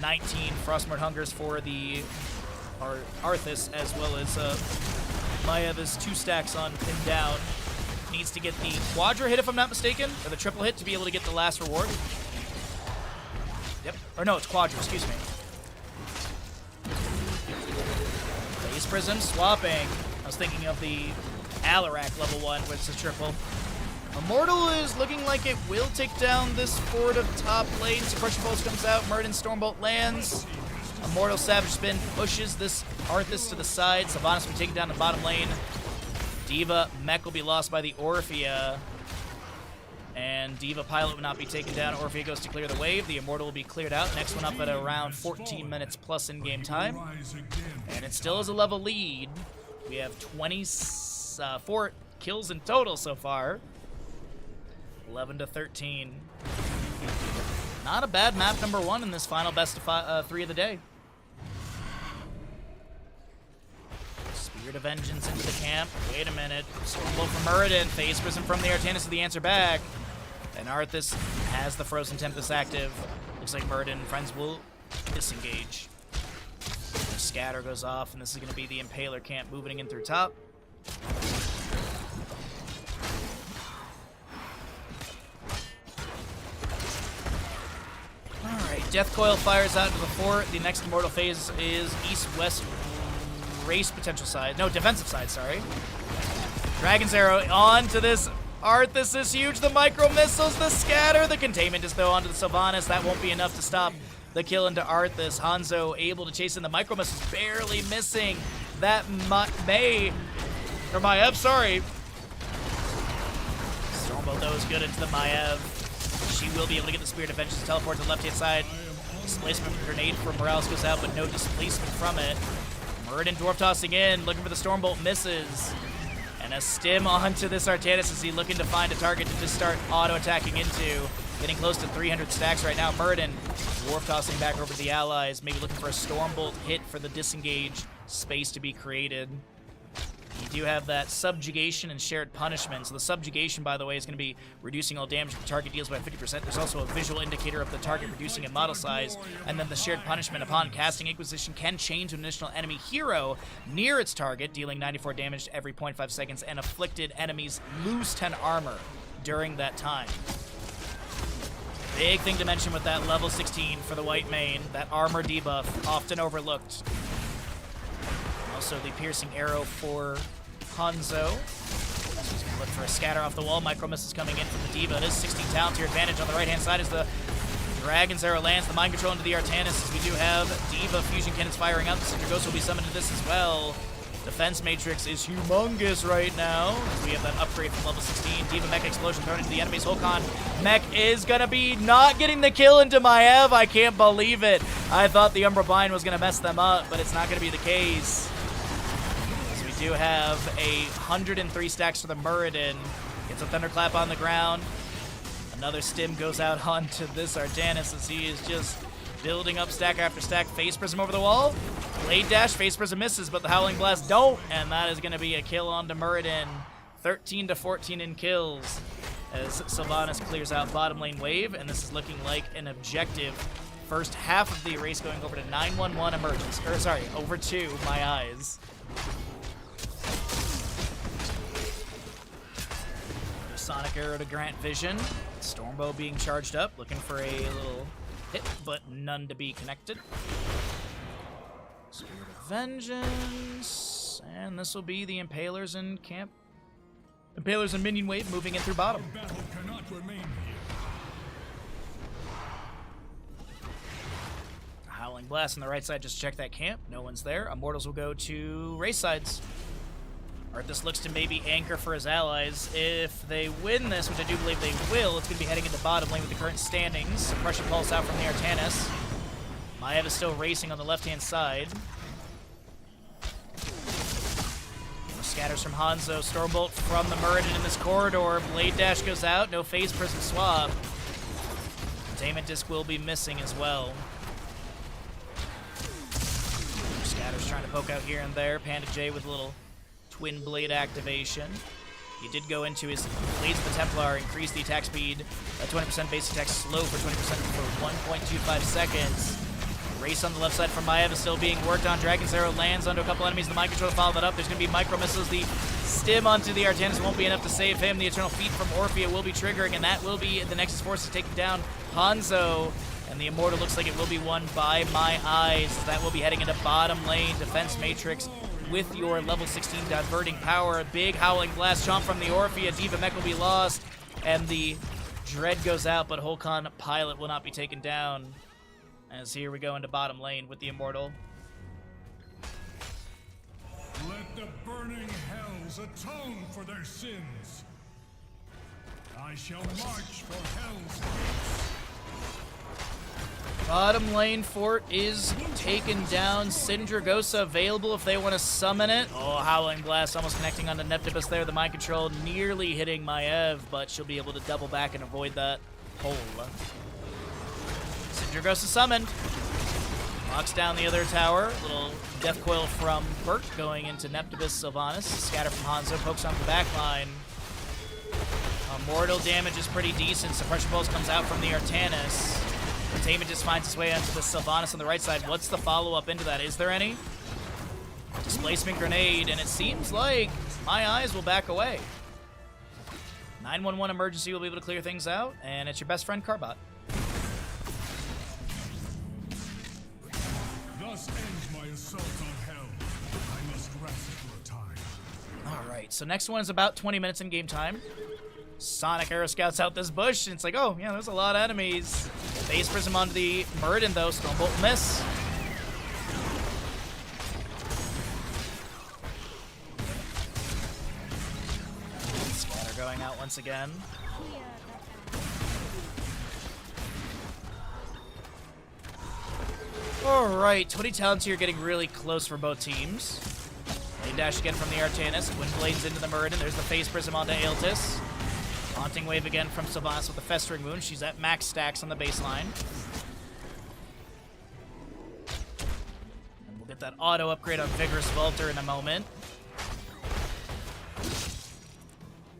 A: 19 Frostmourne Hungers for the Arthas, as well as Maiev is 2 stacks on pinned down. Needs to get the Quadra hit, if I'm not mistaken, or the triple hit to be able to get the last reward. Yep. Or no, it's Quadra, excuse me. Phase Prism swapping. I was thinking of the Alarak level 1, which is a triple. Immortal is looking like it will take down this fort of top lane. Suppression Pulse comes out. Muradin Stormbolt lands. Immortal Savage Spin pushes this Arthas to the side. Sylvanas will be taken down the bottom lane. Diva Mech will be lost by the Orphea. And Diva Pilot will not be taken down. Orphea goes to clear the wave. The Immortal will be cleared out. Next one up at around 14 minutes plus in-game time. And it still is a level lead. We have 24 kills in total so far. 11 to 13. Not a bad map number 1 in this final best of 3 of the day. Spirit of Vengeance into the camp. Wait a minute. Stormbolt from Muradin. Phase Prism from the Artanis with the answer back. And Arthas has the Frozen Tempest active. Looks like Muradin and friends will disengage. The scatter goes off, and this is going to be the Impaler camp moving in through top. Alright, Death Coil fires out into the fort. The next Immortal phase is east-west race potential side. No, defensive side, sorry. Dragon's Arrow onto this Arthas is huge. The micro missiles, the scatter. The containment is though onto the Sylvanas. That won't be enough to stop the kill into Arthas. Hanzo able to chase in the micro missiles, barely missing that Maiev, sorry. Stormbolt though is good into the Maiev. She will be able to get the Spirit of Vengeance, teleport to the left-hand side. Displacement grenade from Morales goes out, but no displacement from it. Muradin dwarf tossing in, looking for the Stormbolt, misses. And a stim onto this Artanis as he looking to find a target to just start auto-attacking into. Getting close to 300 stacks right now. Muradin dwarf tossing back over to the allies, maybe looking for a Stormbolt hit for the disengage space to be created. You do have that subjugation and shared punishment. So the subjugation, by the way, is going to be reducing all damage the target deals by 50%. There's also a visual indicator of the target reducing in model size. And then the shared punishment upon casting Inquisition can chain to an additional enemy hero near its target, dealing 94 damage to every 0.5 seconds, and afflicted enemies lose 10 armor during that time. Big thing to mention with that level 16 for the Whitemane, that armor debuff, often overlooked. Also the piercing arrow for Hanzo. He's going to look for a scatter off the wall. Micro missiles coming in from the Diva. It is 16 talent to your advantage on the right-hand side as the Dragon's Arrow lands. The mind control into the Artanis as we do have Diva fusion cannons firing up. The Cinder Ghost will be summoned to this as well. Defense matrix is humongous right now. We have that upgrade from level 16. Diva Mech Explosion thrown into the enemy's Holcon. Mech is going to be not getting the kill into Maiev. I can't believe it. I thought the Umbra Bind was going to mess them up, but it's not going to be the case. We do have 103 stacks for the Muradin. Gets a Thunderclap on the ground. Another stim goes out onto this Artanis as he is just building up stack after stack. Phase Prism over the wall. Blade Dash, Phase Prism misses, but the Howling Blast don't. And that is going to be a kill onto Muradin. 13 to 14 in kills as Sylvanas clears out bottom lane wave. And this is looking like an objective. First half of the race going over to 911 emergence. Or sorry, over to My Eyes. Sonic Arrow to grant vision. Stormbow being charged up, looking for a little hit, but none to be connected. Spirit of Vengeance. And this will be the Impalers in camp. Impalers and Minion Wave moving in through bottom.
E: Battle cannot remain here.
A: Howling Blast on the right side, just check that camp. No one's there. Immortals will go to race sides. Arthas looks to maybe anchor for his allies. If they win this, which I do believe they will, it's going to be heading into bottom lane with the current standings. Suppression Pulse out from the Artanis. Maiev is still racing on the left-hand side. Scatters from Hanzo. Stormbolt from the Muradin in this corridor. Blade Dash goes out. No Phase Prism swap. Containment Disc will be missing as well. Scatter's trying to poke out here and there. Panda J with a little Twin Blade activation. He did go into his Blades of the Templar, increase the attack speed by 20%, base attack slow for 20% for 1.25 seconds. Race on the left side from Maiev is still being worked on. Dragon's Arrow lands onto a couple enemies. The Mind Control follow that up. There's going to be micro missiles. The stim onto the Artanis won't be enough to save him. The Eternal Feet from Orphea will be triggering, and that will be the Nexus Force to take down Hanzo. And the Immortal looks like it will be won by My Eyes. That will be heading into bottom lane. Defense Matrix with your level 16 diverting power. Big Howling Blast chomp from the Orphea. Diva Mech will be lost. And the Dread goes out, but Holcon Pilot will not be taken down. As here we go into bottom lane with the Immortal.
E: Let the burning hells atone for their sins. I shall march for hell's gates.
A: Bottom lane fort is taken down. Syndragosa available if they want to summon it. Oh, Howling Blast almost connecting onto Neptibus there. The Mind Control nearly hitting Maiev, but she'll be able to double back and avoid that hole. Syndragosa summoned. Knocks down the other tower. Little Death Coil from Burt going into Neptibus Sylvanas. Scatter from Hanzo, pokes on the back line. Mortal damage is pretty decent. Suppression Pulse comes out from the Artanis. Containment just finds its way onto the Sylvanas on the right side. What's the follow-up into that? Is there any? Displacement Grenade, and it seems like My Eyes will back away. 911 emergency will be able to clear things out, and it's your best friend, Carbot.
E: Thus ends my assault on hell. I must rest for a time.
A: Alright, so next one is about 20 minutes in game time. Sonic Arrow scouts out this bush, and it's like, oh, yeah, there's a lot of enemies. Phase Prism onto the Muradin, though. Stormbolt will miss. Scatter going out once again. Alright, 20 talents here getting really close for both teams. Blade Dash again from the Artanis. Wind Blades into the Muradin. There's the Phase Prism onto Aeltis. Haunting Wave again from Sylvanas with the Festering Wound. She's at max stacks on the baseline. And we'll get that auto upgrade on Vigorous Vaulter in a moment.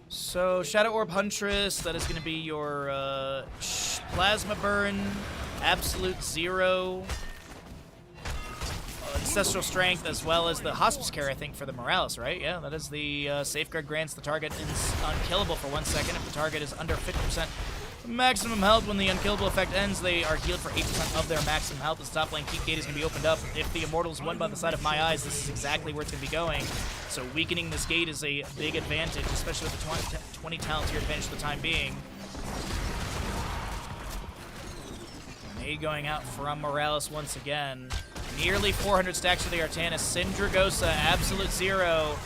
A: So, Shadow Orb Huntress, that is going to be your Plasma Burn, Absolute Zero, Ancestral Strength, as well as the Hospice Care, I think, for the Morales, right? Yeah, that is the Safeguard grants the target is unkillable for 1 second. If the target is under 50% maximum health, when the unkillable effect ends, they are healed for 8% of their maximum health. This top lane keep gate is going to be opened up. If the Immortals won by the side of My Eyes, this is exactly where it's going to be going. So weakening this gate is a big advantage, especially with the 20 talents here advantage for the time being. Nade going out from Morales once again. Nearly 400 stacks for the Artanis. Syndragosa, Absolute Zero.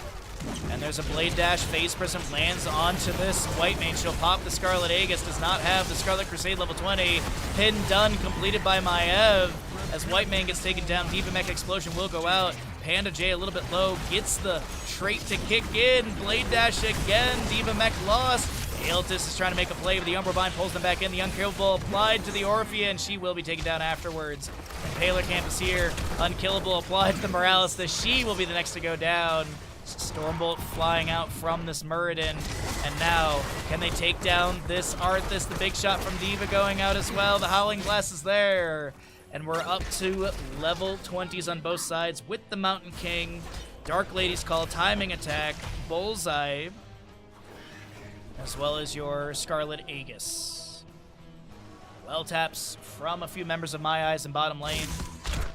A: And there's a Blade Dash. Phase Prism lands onto this White Mage. She'll pop the Scarlet Aegis. Does not have the Scarlet Crusade level 20. Pin done, completed by Maiev. As White Man gets taken down, Diva Mech Explosion will go out. Panda J a little bit low. Gets the trait to kick in. Blade Dash again. Diva Mech lost. Aeltis is trying to make a play, but the Umbral Bind pulls them back in. The Unkillable applied to the Orphea, and she will be taken down afterwards. Impaler Camp is here. Unkillable applied to the Morales. The She will be the next to go down. Stormbolt flying out from this Muradin. And now, can they take down this Arthas? The big shot from Diva going out as well. The Howling Blast is there. And we're up to level 20s on both sides with the Mountain King. Dark Lady's Call, Timing Attack, Bullseye. as well as your Scarlet Aegis. Well taps from a few members of My Eyes in bottom lane.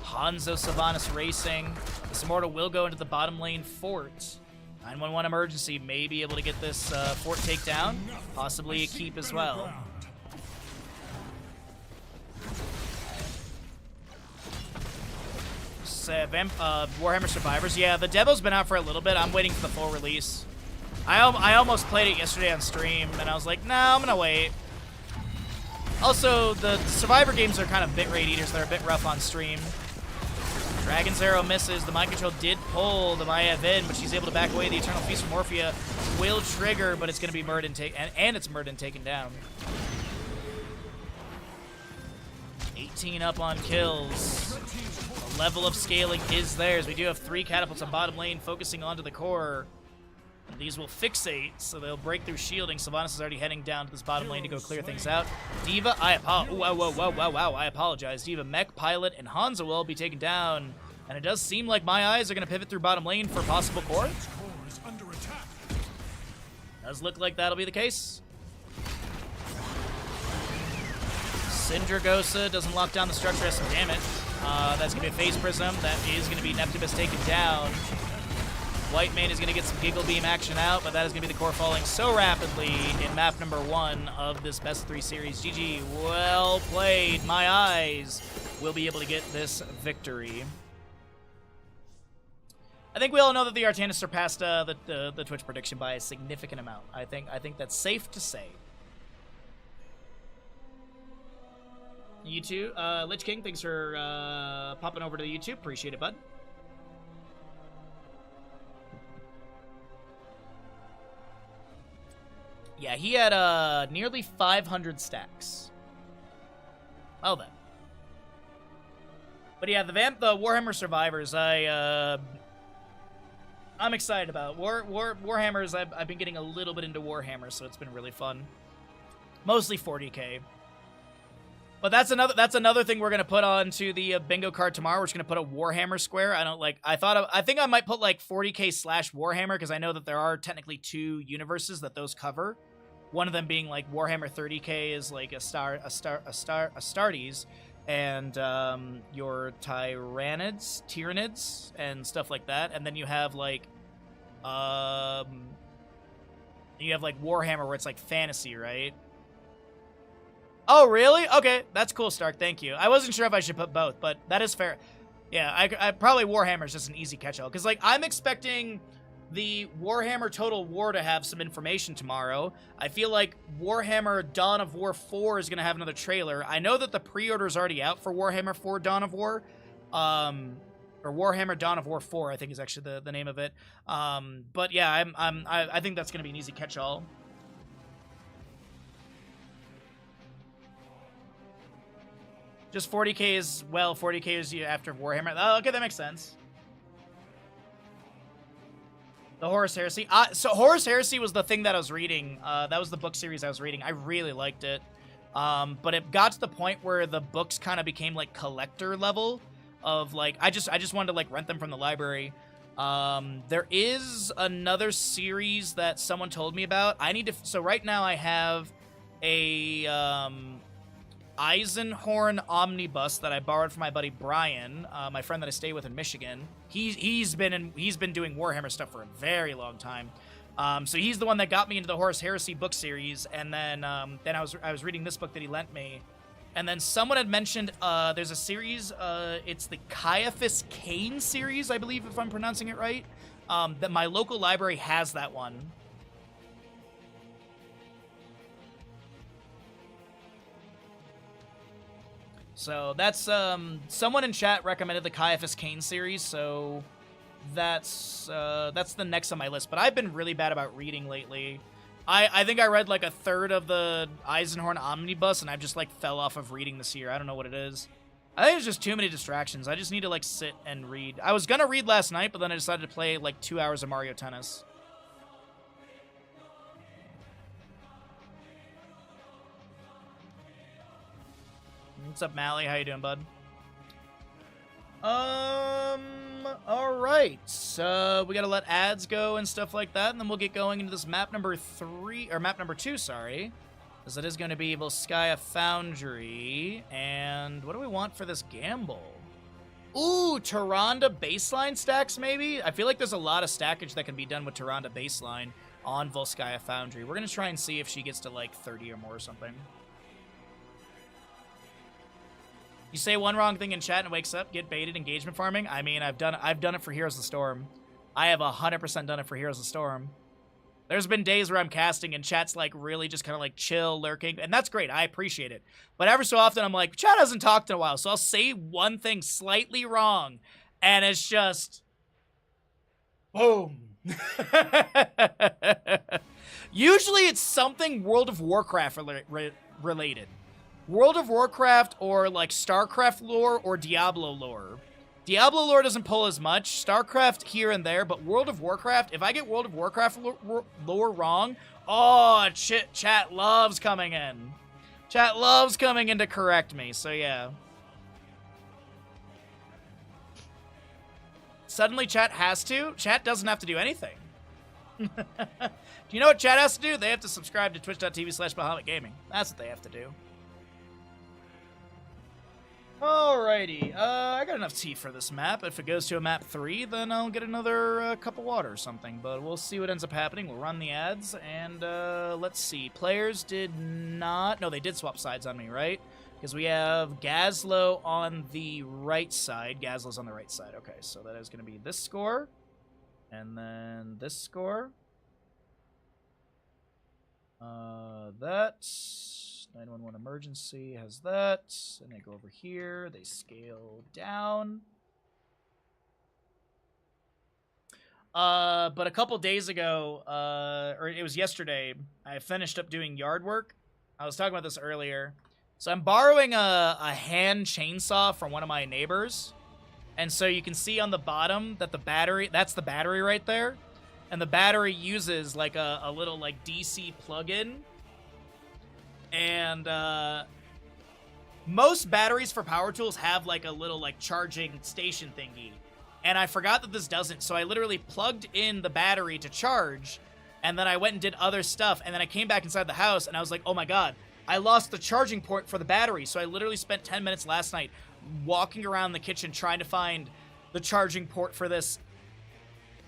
A: Hanzo Sylvanas racing. This Immortal will go into the bottom lane fort. 911 emergency may be able to get this fort takedown, possibly a keep as well. Warhammer Survivors. Yeah, the demo's been out for a little bit. I'm waiting for the full release. I almost played it yesterday on stream, and I was like, nah, I'm gonna wait. Also, the Survivor games are kind of bitrate eaters. They're a bit rough on stream. Dragon's Arrow misses. The mind control did pull the Maiev in, but she's able to back away. The Eternal Feast from Morphia will trigger, but it's going to be Murden and it's Murden taken down. 18 up on kills. The level of scaling is theirs. We do have 3 catapults on bottom lane focusing onto the core. And these will fixate, so they'll break through shielding. Sylvanas is already heading down to this bottom lane to go clear things out. Diva, I apologize. Diva, Mech, Pilot, and Hanzo will be taken down. And it does seem like My Eyes are going to pivot through bottom lane for possible core. Does look like that'll be the case. Syndragosa doesn't lock down the structure, has some damage. That's going to be a Phase Prism. That is going to be Neptibus taken down. White Mane is going to get some Giggle Beam action out, but that is going to be the core falling so rapidly in map number 1 of this best of 3 series. GG, well played. My Eyes will be able to get this victory. I think we all know that the Artanis surpassed the Twitch prediction by a significant amount. I think that's safe to say. YouTube, Lich King, thanks for popping over to the YouTube. Appreciate it, bud. Yeah, he had nearly 500 stacks. Well then. But yeah, the Warhammer Survivors, I'm excited about. Warhammers, I've been getting a little bit into Warhammer, so it's been really fun. Mostly 40k. But that's another thing we're gonna put onto the bingo card tomorrow. We're just gonna put a Warhammer square. I think I might put like 40k / Warhammer, because I know that there are technically 2 universes that those cover. One of them being like Warhammer 30k is like Astartes, and your Tyranids and stuff like that. And then you have like Warhammer where it's like fantasy, right? Oh, really? Okay, that's cool, Stark. Thank you. I wasn't sure if I should put both, but that is fair. Yeah, I probably Warhammer is just an easy catch-all, because like I'm expecting the Warhammer Total War to have some information tomorrow. I feel like Warhammer Dawn of War 4 is going to have another trailer. I know that the pre-order is already out for Warhammer 4 Dawn of War, or Warhammer Dawn of War 4, I think is actually the name of it. But yeah, I think that's going to be an easy catch-all. Just 40k is, well, 40k is after Warhammer. Oh, okay, that makes sense. The Horus Heresy. So Horus Heresy was the thing that I was reading. That was the book series I was reading. I really liked it. But it got to the point where the books kind of became like collector level of like, I just wanted to like rent them from the library. There is another series that someone told me about. So right now I have a, Eisenhorn omnibus that I borrowed from my buddy Brian, my friend that I stay with in Michigan. He's been doing Warhammer stuff for a very long time. So he's the one that got me into the Horus Heresy book series, and then I was reading this book that he lent me, and then someone had mentioned there's a series. It's the Caiaphas Cain series, I believe, if I'm pronouncing it right. That my local library has that one. So that's, someone in chat recommended the Caiaphas Cain series, so that's the next on my list. But I've been really bad about reading lately. I think I read like a third of the Eisenhorn Omnibus, and I just like fell off of reading this year. I don't know what it is. I think it's just too many distractions. I just need to like sit and read. I was gonna read last night, but then I decided to play like 2 hours of Mario Tennis. What's up, Mally? How you doing, bud? All right. right, so we gotta let ads go and stuff like that, and then we'll get going into this map number 2, sorry. Because it is going to be Volskaya Foundry, and what do we want for this gamble? Ooh, Tyrande baseline stacks, maybe? I feel like there's a lot of stackage that can be done with Tyrande baseline on Volskaya Foundry. We're going to try and see if she gets to, like, 30 or more or something. You say one wrong thing in chat and wakes up, get baited engagement farming. I mean, I've done it for Heroes of the Storm. I have 100% done it for Heroes of the Storm. There's been days where I'm casting and chat's like really just kind of like chill, lurking, and that's great. I appreciate it. But every so often I'm like, chat hasn't talked in a while, so I'll say one thing slightly wrong, and it's just boom. Usually it's something World of Warcraft related. World of Warcraft or like StarCraft lore or Diablo lore. Diablo lore doesn't pull as much. StarCraft here and there, but World of Warcraft, if I get World of Warcraft lore wrong, oh, chat loves coming in. Chat loves coming in to correct me, so yeah. Suddenly chat has to? Chat doesn't have to do anything. Do you know what chat has to do? They have to subscribe to twitch.tv/Bahamut Gaming. That's what they have to do. Alrighty, I got enough tea for this map. If it goes to a map 3, then I'll get another cup of water or something, but we'll see what ends up happening. We'll run the ads, and let's see. Players did not... No, they did swap sides on me, right? Because we have Gazlo on the right side. Gazlo's on the right side. Okay, so that is going to be this score, and then this score. That's... 911 emergency has that, and they go over here, they scale down. But a couple days ago, or it was yesterday, I finished up doing yard work. I was talking about this earlier. So I'm borrowing a hand chainsaw from one of my neighbors, and so you can see on the bottom that the battery, that's the battery right there, and the battery uses like a little like DC plug-in. And most batteries for power tools have like a little like charging station thingy. And I forgot that this doesn't, so I literally plugged in the battery to charge, and then I went and did other stuff, and then I came back inside the house, and I was like, oh my god, I lost the charging port for the battery. So I literally spent 10 minutes last night walking around the kitchen trying to find the charging port for this.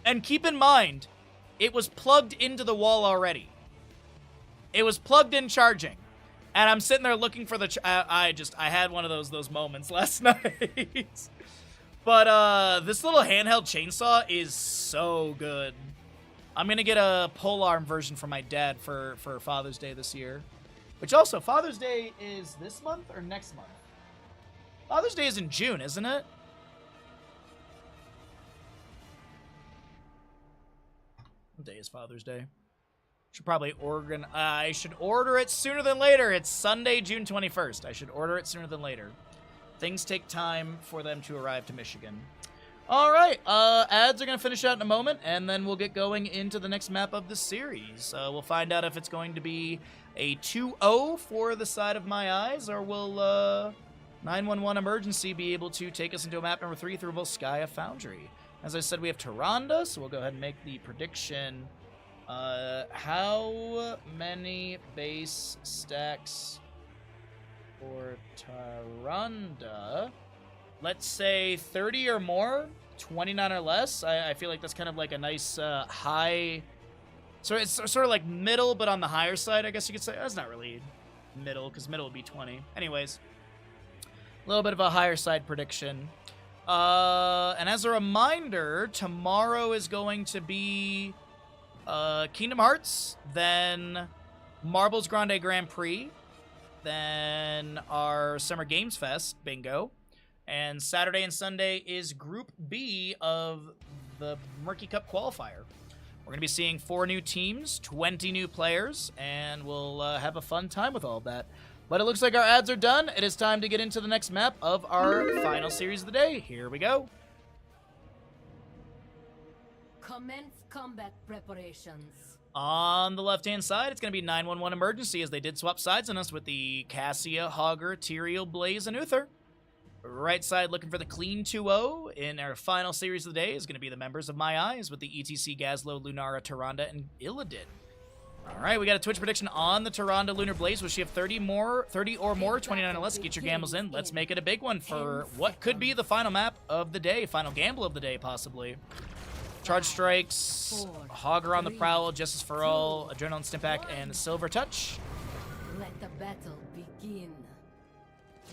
A: And keep in mind, it was plugged into the wall already. It was plugged in charging. And I'm sitting there looking for the... I had one of those moments last night. But this little handheld chainsaw is so good. I'm going to get a polearm version for my dad for Father's Day this year. Which also, Father's Day is this month or next month? Father's Day is in June, isn't it? What day is Father's Day? Should probably I should order it sooner than later. It's Sunday, June 21st. I should order it sooner than later. Things take time for them to arrive to Michigan. All right, ads are going to finish out in a moment, and then we'll get going into the next map of the series. We'll find out if it's going to be a 2-0 for the side of my eyes, or will 911 Emergency be able to take us into a map number 3 through Volskaya Foundry. As I said, we have Tyrande, so we'll go ahead and make the prediction. How many base stacks for Tyrande? Let's say 30 or more, 29 or less. I feel like that's kind of like a nice high. So it's sort of like middle, but on the higher side, I guess you could say. That's not really middle, because middle would be 20. Anyways, a little bit of a higher side prediction. And as a reminder, tomorrow is going to be Kingdom Hearts, then Marbles Grande Grand Prix, then our Summer Games Fest bingo, and Saturday and Sunday is Group B of the Murky Cup qualifier. We're going to be seeing 4 new teams, 20 new players, and we'll have a fun time with all of that. But it looks like our ads are done. It is time to get into the next map of our final series of the day. Here we go.
G: Commence combat preparations.
A: On the left-hand side, it's going to be 911 Emergency, as they did swap sides on us with the Cassia, Hogger, Tyrael, Blaze, and Uther. right side looking for the clean 2-0 in our final series of the day is going to be the members of My Eyes with the ETC, Gazlo, Lunara, Tyrande, and Illidan. All right, we got a Twitch prediction on the Tyrande Lunar Blaze. Will she have 30 or more, 29 or less? Get your gambles in. Let's make it a big one for what could be the final map of the day, final gamble of the day, possibly. Charge Strikes, Hogger on the Prowl, Justice for All, Adrenaline Stimpack, and Silver Touch.
G: Let the battle begin.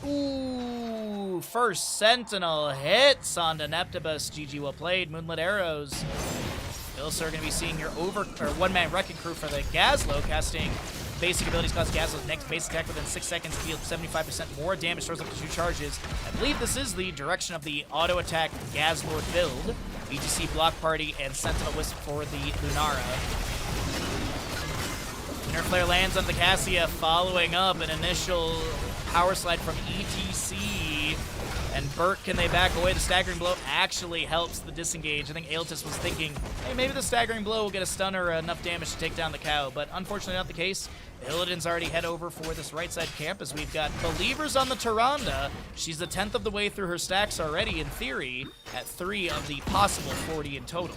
A: Ooh, first Sentinel hits onto Neptibus. GG, well played. Moonlit Arrows. Also, are going to be seeing your one-man Wrecking Crew for the Gazlo, casting basic abilities cause Gazlo's next base attack within 6 seconds, deals 75% more damage, throws up to 2 charges. I believe this is the direction of the auto-attack Gazlord build. ETC Block Party and Sentinel Wisp for the Lunara. Lunar Flare lands on the Cassia, following up an initial power slide from ETC. And Burt, can they back away? The Staggering Blow actually helps the disengage. I think Aeltis was thinking, hey, maybe the Staggering Blow will get a stun or enough damage to take down the cow, but unfortunately not the case. Illidan's already head over for this right side camp as we've got Believers on the Tyrande. She's a 10th of the way through her stacks already, in theory, at 3 of the possible 40 in total.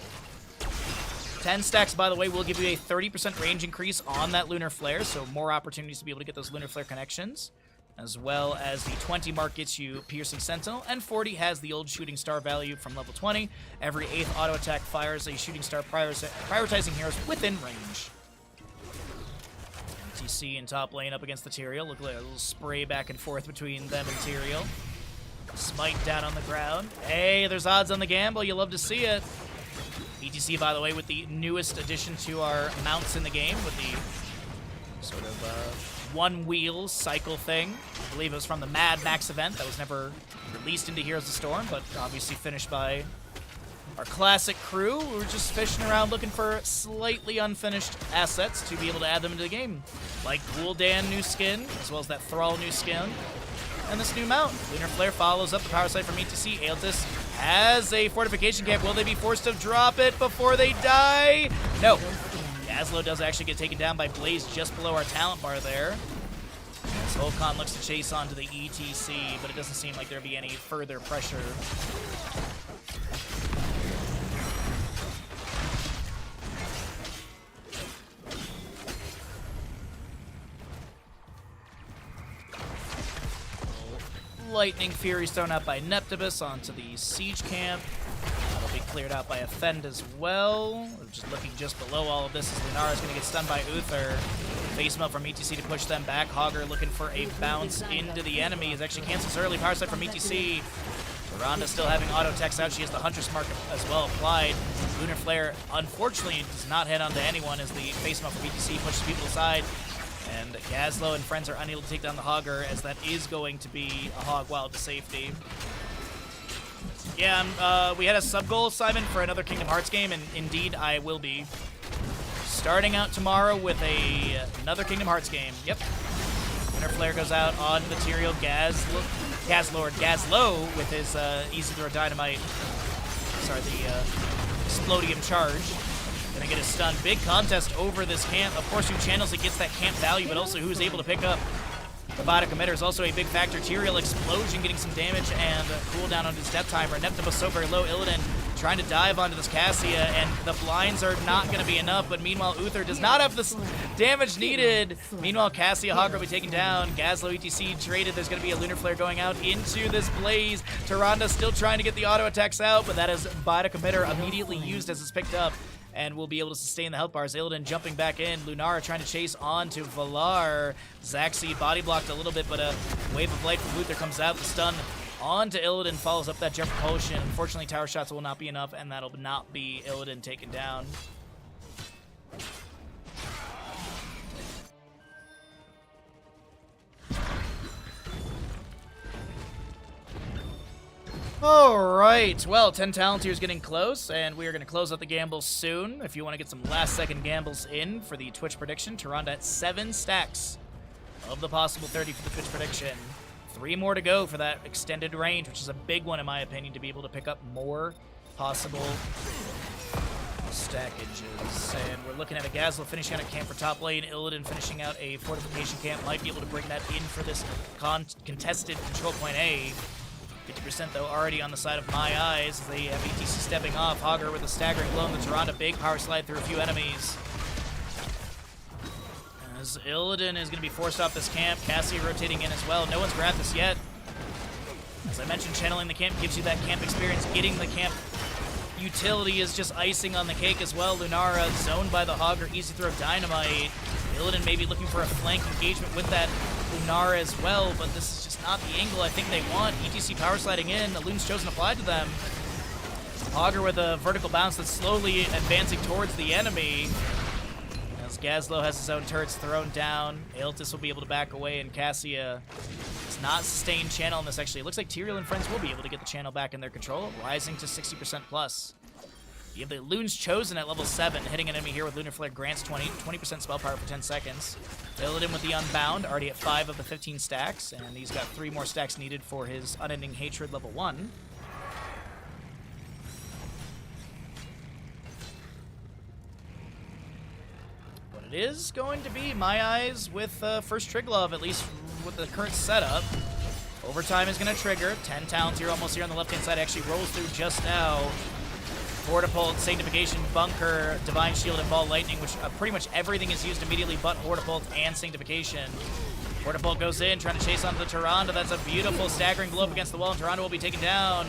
A: 10 stacks, by the way, will give you a 30% range increase on that Lunar Flare, so more opportunities to be able to get those Lunar Flare connections. As well as the 20 mark gets you Piercing Sentinel, and 40 has the old Shooting Star value from level 20. Every 8th auto attack fires a Shooting Star prioritizing heroes within range. MTC in top lane up against the Tyrael. Look like a little spray back and forth between them and Tyrael. Smite down on the ground. Hey, there's odds on the gamble. You love to see it. ETC, by the way, with the newest addition to our mounts in the game, with the sort of one-wheel cycle thing. I believe it was from the Mad Max event that was never released into Heroes of Storm, but obviously finished by our classic crew. We were just fishing around looking for slightly unfinished assets to be able to add them into the game. Like Gul'dan new skin, as well as that Thrall new skin, and this new mount. Lunar Flare follows up the power side from ETC. Aeltis has a fortification camp. Will they be forced to drop it before they die? No. Gazlo does actually get taken down by Blaze just below our talent bar there. As Holcon looks to chase onto the ETC, but it doesn't seem like there'll be any further pressure. Lightning Fury's thrown out by Neptibus onto the Siege Camp. That'll be cleared out by a Fend as well. We're just looking just below all of this as Lunara's going to get stunned by Uther. Face melt from ETC to push them back. Hogger looking for a bounce into the enemy. Is actually cancels early. Power side from ETC. Tyrande still having auto attacks out. She has the Huntress mark as well applied. Lunar Flare, unfortunately, does not head onto anyone as the face melt from ETC pushes people aside. And Gazlo and friends are unable to take down the Hogger, as that is going to be a Hog Wild to safety. Yeah, we had a sub-goal, Simon, for another Kingdom Hearts game, and indeed I will be starting out tomorrow with another Kingdom Hearts game. Yep. Lunar Flare goes out on material. Gazlo with his Easy Throw Dynamite. Sorry, the Explodium Charge. Gonna get a stun. Big contest over this camp. Of course, who channels it gets that camp value, but also who's able to pick up the Bodic Emitter is also a big factor. Tyrael Explosion getting some damage and cooldown on his death timer. Neptibus so very low. Illidan trying to dive onto this Cassia, and the blinds are not going to be enough, but meanwhile, Uther does not have the damage needed. Meanwhile, Cassia Hogger will be taken down. Gazlo ETC traded. There's going to be a Lunar Flare going out into this Blaze. Tyrande still trying to get the auto attacks out, but that is Bodic Emitter immediately used as it's picked up, and will be able to sustain the health bars. Illidan jumping back in. Lunara trying to chase on to Valar. Zaxi body blocked a little bit, but a wave of light from Uther comes out. The stun onto Illidan follows up that jump potion. Unfortunately, tower shots will not be enough, and that'll not be Illidan taken down. Alright, well, 10 talent tiers getting close, and we are going to close out the gambles soon. If you want to get some last-second gambles in for the Twitch prediction, Tyrande at 7 stacks of the possible 30 for the Twitch prediction. 3 more to go for that extended range, which is a big one in my opinion, to be able to pick up more possible stackages. And we're looking at a Gazlo finishing out a camp for top lane, Illidan finishing out a fortification camp, might be able to bring that in for this contested control point A. 50% though already on the side of My Eyes. They have ETC stepping off. Hogger with a staggering blow in the Tyrande. Big power slide through a few enemies. As Illidan is going to be forced off this camp. Cassie rotating in as well. No one's grabbed this yet. As I mentioned, channeling the camp gives you that camp experience. Getting the camp utility is just icing on the cake as well. Lunara zoned by the Hogger. Easy throw dynamite. Illidan maybe looking for a flank engagement with that Lunara as well, but this is just not the angle I think they want. ETC power sliding in. The Loon's Chosen applied to them. Hogger with a vertical bounce that's slowly advancing towards the enemy. As Gazlowe has his own turrets thrown down, Aeltis will be able to back away, and Cassia does not sustain channel in this. Actually, it looks like Tyrael and friends will be able to get the channel back in their control, rising to 60% plus. You have the Loon's Chosen at level 7, hitting an enemy here with Lunar Flare grants 20% spell power for 10 seconds. Illidan with the Unbound, already at 5 of the 15 stacks, and he's got 3 more stacks needed for his Unending Hatred level 1. But it is going to be My Eyes with first Triglav, at least with the current setup. Overtime is going to trigger. 10 talents here, almost here on the left-hand side, actually rolls through just now. Hortipult, Sanctification, Bunker, Divine Shield, and Ball Lightning, which pretty much everything is used immediately but Hortipult and Sanctification. Hortipult goes in, trying to chase onto the Tyrande. That's a beautiful staggering blow up against the wall, and Tyrande will be taken down.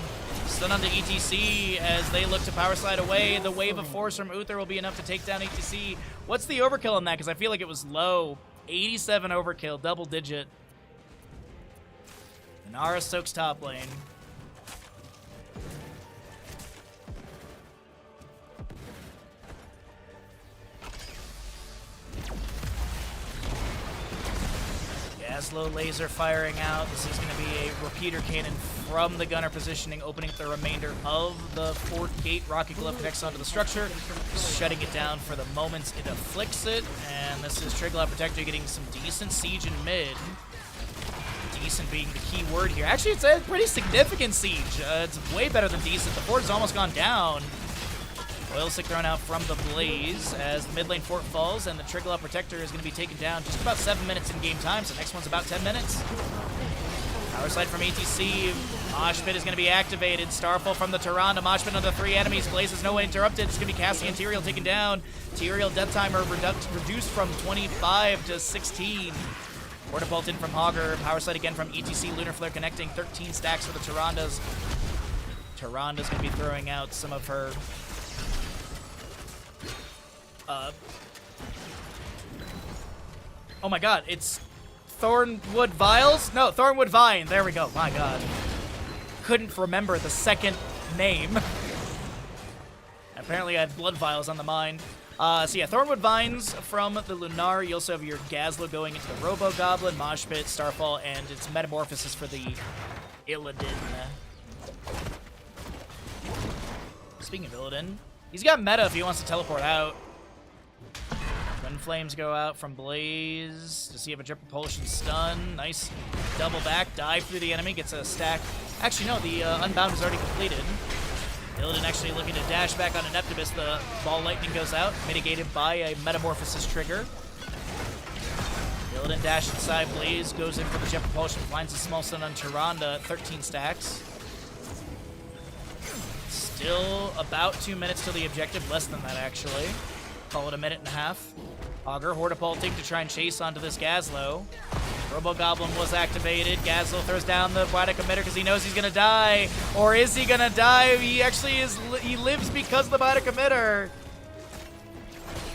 A: Stun onto ETC as they look to power slide away. The wave of force from Uther will be enough to take down ETC. What's the overkill on that? Because I feel like it was low. 87 overkill, double digit. Inara soaks top lane. Gazlowe laser firing out. This is going to be a repeater cannon from the gunner positioning, opening up the remainder of the fort gate. Rocket Glove connects onto the structure, shutting it down for the moments it afflicts it. And this is Triglav Protector getting some decent siege in mid. Decent being the key word here. Actually, it's a pretty significant siege. It's way better than decent. The fort has almost gone down. Oil Sick thrown out from the Blaze as the mid lane fort falls, and the Triglav Protector is going to be taken down just about 7 minutes in game time, so the next one's about 10 minutes. Power slide from ETC. Mosh Pit is going to be activated. Starfall from the Tyrande. Mosh Pit under 3 enemies. Blaze is no way interrupted. It's going to be Cassie and Tyrael taken down. Tyrael death timer reduced from 25 to 16. Hortipult in from Hogger. Power slide again from ETC. Lunar Flare connecting. 13 stacks for the Tyrandas. Tyranda's going to be throwing out some of her... oh my god, it's Thornwood Vials? No, Thornwood Vine. There we go. My god. Couldn't remember the second name. Apparently I had Blood Vials on the mind. So yeah, Thornwood Vines from the Lunar. You also have your Gazlowe going into the Robo Goblin, Mosh Pit, Starfall, and its Metamorphosis for the Illidan. Speaking of Illidan, he's got meta if he wants to teleport out. Twin Flames go out from Blaze. Does he have a Jet Propulsion stun? Nice double back, dive through the enemy, gets a stack. Actually, no, the Unbound is already completed. Illidan actually looking to dash back on Aneptibus. The Ball Lightning goes out, mitigated by a Metamorphosis trigger. Illidan dash inside, Blaze goes in for the Jet Propulsion, finds a small stun on Tyrande, 13 stacks. Still about 2 minutes till the objective, less than that actually. Call it a minute and a half. Hogger Hortipulting to try and chase onto this Gazlowe. Robo Goblin was activated. Gazlowe throws down the Poetic Emitter because he knows he's gonna die. Or is he gonna die? He actually is. He lives because of the Poetic Emitter.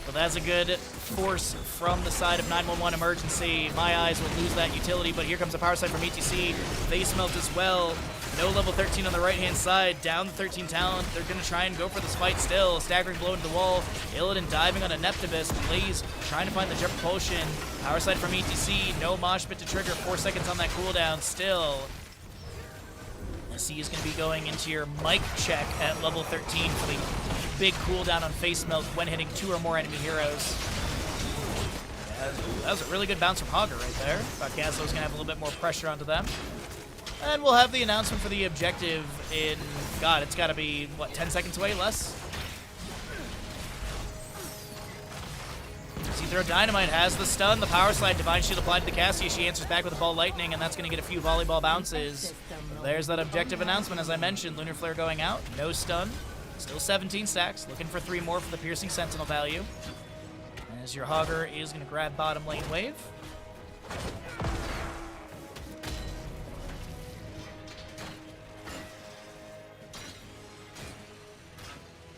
A: But that's a good force from the side of 911 Emergency. My Eyes will lose that utility, but here comes a power side from ETC. Face Melt as well. No level 13 on the right-hand side. Down the 13 talent. They're going to try and go for this fight still. Staggering blow into the wall. Illidan diving on Aneptibus. Blaze trying to find the Jet Propulsion. Power side from ETC. No Mosh Pit to trigger. 4 seconds on that cooldown still. SC is going to be going into your mic check at level 13 for the big cooldown on Face Melt when hitting 2 or more enemy heroes. That was a really good bounce from Hogger right there. Thought Gazlowe's going to have a little bit more pressure onto them. And we'll have the announcement for the objective in, God, it's got to be, what, 10 seconds away, less? Easy throw dynamite has the stun, the power slide, divine shield applied to the Cassia. She answers back with a ball lightning, and that's going to get a few volleyball bounces. There's that objective announcement, as I mentioned. Lunar Flare going out, no stun, still 17 stacks, looking for 3 more for the piercing sentinel value. As your Hogger is going to grab bottom lane wave.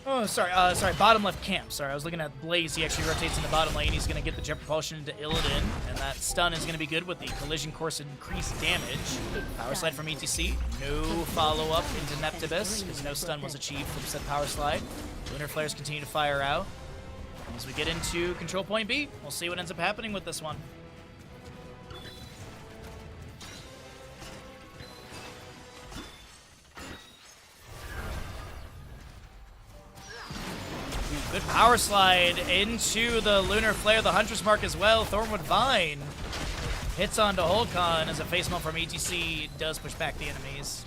A: Oh, sorry, bottom left camp. Sorry, I was looking at Blaze. He actually rotates in the bottom lane. He's going to get the jet propulsion into Illidan, and that stun is going to be good with the collision course increased damage. Power slide from ETC. No follow-up into Neptibus, because no stun was achieved from said power slide. Lunar Flares continue to fire out. As we get into Control Point B, we'll see what ends up happening with this one. Good power slide into the Lunar Flare, the Huntress Mark as well. Thornwood Vine hits onto Holcon as a face melt from ETC does push back the enemies.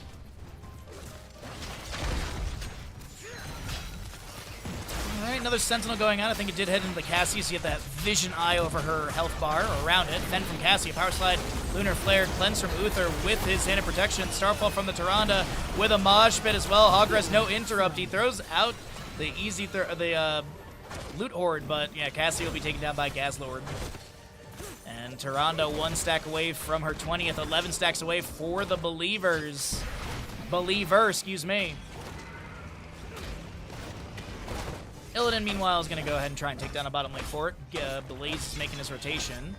A: Alright, another Sentinel going out. I think it did head into the Cassia, so you get that vision eye over her health bar, or around it. Then from Cassia, power slide, Lunar Flare, cleanse from Uther with his hand of protection. Starfall from the Tyrande with a Mosh Pit as well. Hogger has no interrupt. He throws out the Loot Horde, but yeah, Cassie will be taken down by Gazlord. And Tyrande 1 stack away from her 20th, 11 stacks away for the Believers. Excuse me. Illidan, meanwhile, is going to go ahead and try and take down a bottom lane fort. Blaze is making his rotation.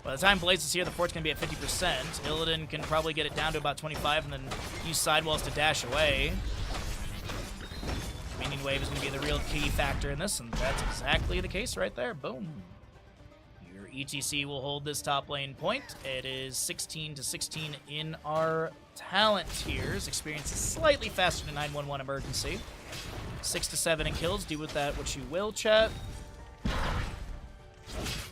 A: By the time Blaze is here, the fort's going to be at 50%. Illidan can probably get it down to about 25 and then use sidewalls to dash away. Minion wave is going to be the real key factor in this, and that's exactly the case right there. Boom. Your ETC will hold this top lane point. It is 16-16 in our talent tiers. Experience is slightly faster than 911 emergency. 6-7 in kills. Do with that what you will, chat.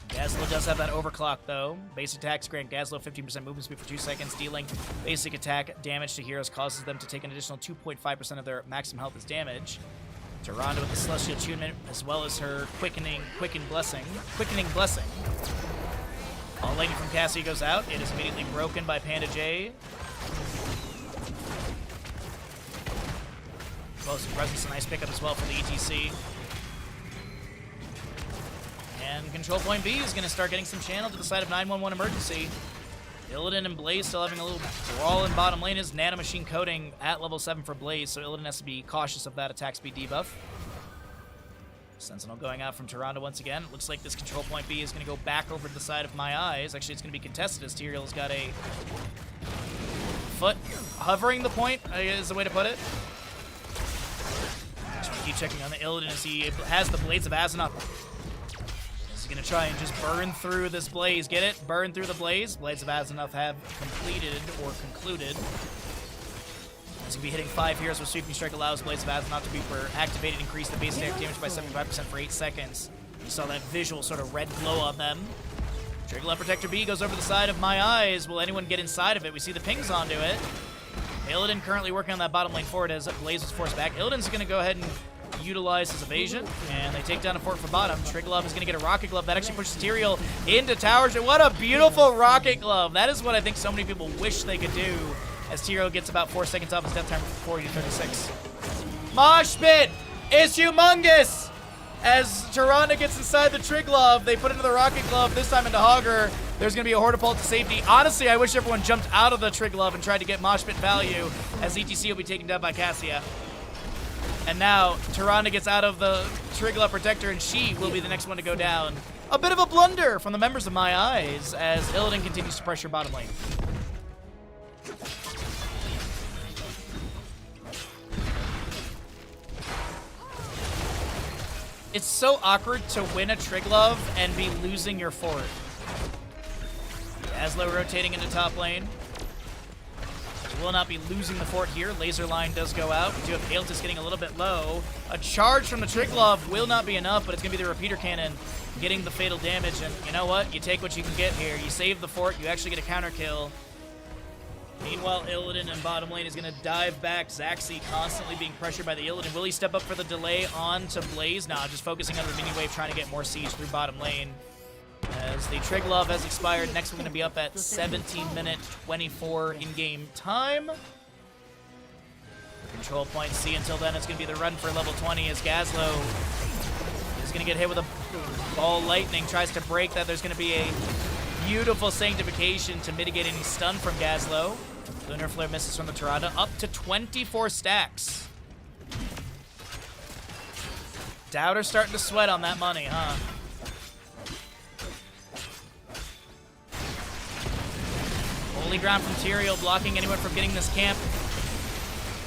A: Gazlo does have that overclock, though. Basic attacks grant Gazlo 15% movement speed for 2 seconds. Dealing basic attack damage to heroes causes them to take an additional 2.5% of their maximum health as damage. Tyrande with the Celestial Attunement, as well as her Quickening Blessing. All lightning from Cassie goes out. It is immediately broken by Panda J. Explosive Presence, a nice pickup as well for the ETC. And Control Point B is going to start getting some channel to the side of 911 Emergency. Illidan and Blaze still having a little brawl in bottom lane. Is Nanomachine Coating at level 7 for Blaze, so Illidan has to be cautious of that attack speed debuff. Sentinel going out from Tyrande once again. It looks like this Control Point B is going to go back over to the side of My Eyes. Actually, it's going to be contested as Tyrael has got a foot hovering the point, is the way to put it. Just want to keep checking on the Illidan as he has the Blades of Azzinoth. He's going to try and just burn through this Blaze. Get it? Burn through the Blaze. Blades of Azzinoth have completed or concluded. He's going to be hitting 5 heroes with Sweeping Strike allows Blades of Azzinoth to be activated, increase the base attack damage by 75% for 8 seconds. You saw that visual sort of red glow on them. Trigger Protector B goes over the side of My Eyes. Will anyone get inside of it? We see the pings onto it. Illidan currently working on that bottom lane forward as Blaze was forced back. Illidan's going to go ahead and utilize his evasion, and they take down a fort for bottom. Trigglove is going to get a Rocket Glove. That actually pushes Tyrael into towers. What a beautiful Rocket Glove. That is what I think so many people wish they could do, as Tyrael gets about 4 seconds off his death timer from 40 to 36. Mosh Pit is humongous! As Tyrande gets inside the Trigglove, they put into the Rocket Glove, this time into Hogger. There's going to be a Hortipult to safety. Honestly, I wish everyone jumped out of the Trigglove and tried to get Mosh Pit value, as ETC will be taken down by Cassia. And now, Tyrande gets out of the Trigglove Protector, and she will be the next one to go down. A bit of a blunder from the members of My Eyes, as Illidan continues to pressure bottom lane. It's so awkward to win a Trigglove and be losing your fort. Aslo rotating into top lane. Will not be losing the fort here. Laser line does go out. We do have Aeltis getting a little bit low. A charge from the Trigglove will not be enough, but it's going to be the repeater cannon getting the fatal damage. And you know what? You take what you can get here. You save the fort. You actually get a counter kill. Meanwhile, Illidan in bottom lane is going to dive back. Zaxi constantly being pressured by the Illidan. Will he step up for the delay onto Blaze? Nah, just focusing on the mini wave, trying to get more siege through bottom lane. As the Triglav has expired, next we're going to be up at 17-minute 24 in-game time. For control point C, until then it's going to be the run for level 20 as Gazlo is going to get hit with a ball lightning, tries to break that. There's going to be a beautiful sanctification to mitigate any stun from Gazlo. Lunar Flare misses from the Tyrande, up to 24 stacks. Doubter's starting to sweat on that money, huh? Holy Ground from Tyrael, blocking anyone from getting this camp.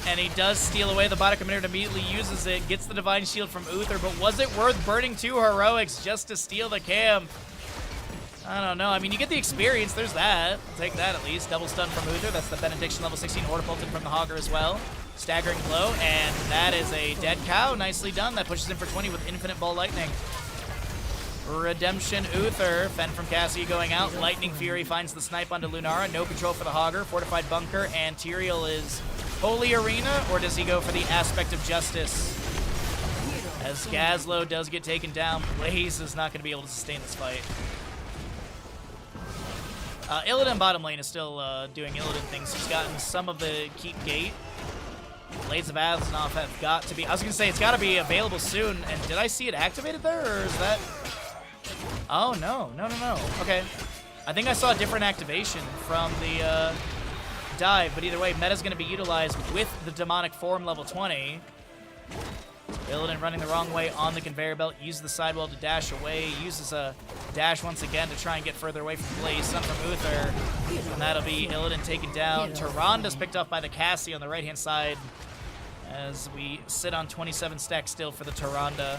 A: And he does steal away the Bodic Emitter and immediately uses it, gets the Divine Shield from Uther, but was it worth burning 2 heroics just to steal the camp? I don't know. I mean, you get the experience. There's that. I'll take that at least. Double stun from Uther. That's the Benediction level 16 Hortipulted from the Hogger as well. Staggering blow, and that is a dead cow. Nicely done. That pushes him for 20 with Infinite Ball Lightning. Redemption Uther. Fend from Cassie going out. Lightning Fury finds the snipe onto Lunara. No control for the Hogger. Fortified Bunker, and Tyrael is Holy Arena, or does he go for the Aspect of Justice? As Gazlo does get taken down, Blaze is not going to be able to sustain this fight. Illidan bottom lane is still doing Illidan things. He's gotten some of the Keep Gate. Blades of Aznov have got to be... I was going to say, it's got to be available soon. And did I see it activated there, or is that... Oh, no. No. Okay. I think I saw a different activation from the dive, but either way, meta's going to be utilized with the Demonic Form level 20. Illidan running the wrong way on the conveyor belt, uses the sidewall to dash away, uses a dash once again to try and get further away from Blaze, stun from Uther, and that'll be Illidan taken down. Tyranda's picked off by the Cassie on the right-hand side as we sit on 27 stacks still for the Tyrande.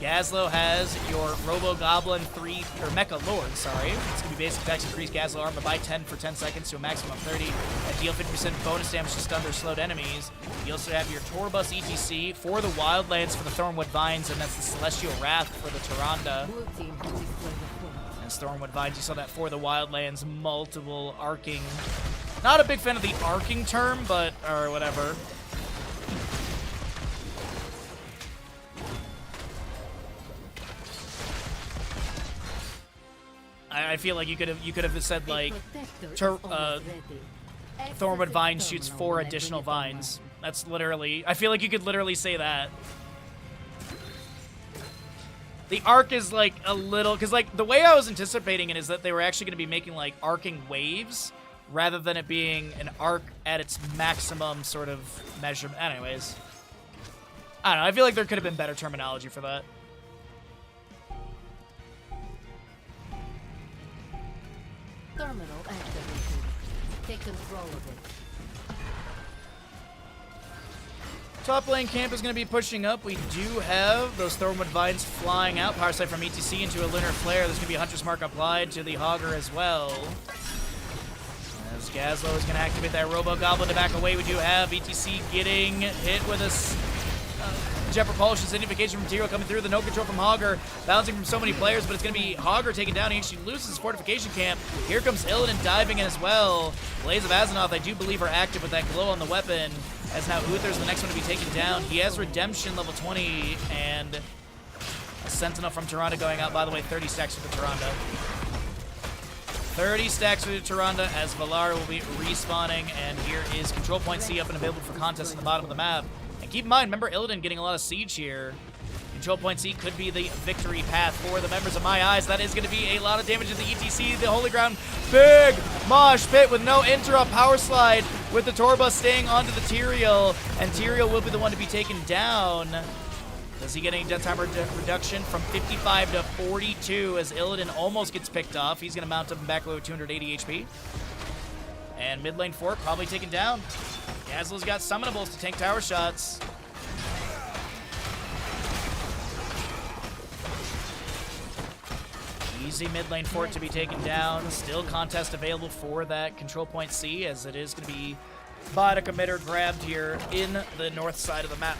A: Gazlo has your Robo-Goblin 3, or Mecha Lord, sorry. It's going to be basic attacks increase Gazlo armor by 10 for 10 seconds to a maximum of 30. And deal 50% bonus damage to stunned or slowed enemies. You also have your Torbus ETC for the Wildlands for the Thornwood Vines, and that's the Celestial Wrath for the Tyrande. As Thornwood Vines, you saw that for the Wildlands, multiple arcing. Not a big fan of the arcing term, but, or whatever. I feel like you could have said like Thornwood Vine shoots 4 additional vines. That's literally, I feel like you could literally say that. The arc is like a little, because like the way I was anticipating it is that they were actually going to be making like arcing waves rather than it being an arc at its maximum sort of measurement. Anyways, I don't know. I feel like there could have been better terminology for that.
G: Terminal activated. Take control of it.
A: Top lane camp is going to be pushing up. We do have those Thornwood Vines flying out. Power Sight from ETC into a Lunar Flare. There's going to be a Hunter's Mark applied to the Hogger as well. As Gazlo is going to activate that Robo-Goblin to back away. We do have ETC getting hit with a Jet Propulsion, Signification from Tyrael coming through, the no control from Hogger, bouncing from so many players, but it's going to be Hogger taken down. He actually loses his Fortification Camp. Here comes Illidan diving in as well. Blades of Aznov, I do believe, are active with that glow on the weapon, as now Uther's the next one to be taken down. He has Redemption level 20, and a Sentinel from Tyrande going out. By the way, 30 stacks for the Tyrande. 30 stacks for the Tyrande as Valar will be respawning, and here is Control Point C up and available for contest in the bottom of the map. And keep in mind, remember Illidan getting a lot of siege here. Control Point C could be the victory path for the members of My Eyes. That is going to be a lot of damage to the ETC, the Holy Ground. Big mosh pit with no interrupt. Power slide with the Torbus staying onto the Tyrael. And Tyrael will be the one to be taken down. Does he get any death time reduction from 55 to 42 as Illidan almost gets picked off? He's going to mount up and back low with 280 HP. And mid lane Fork probably taken down. Gazlo's got summonables to tank tower shots. Easy mid lane Fork to be taken down. Still contest available for that Control Point C, as it is going to be Bodic Emitter grabbed here in the north side of the map.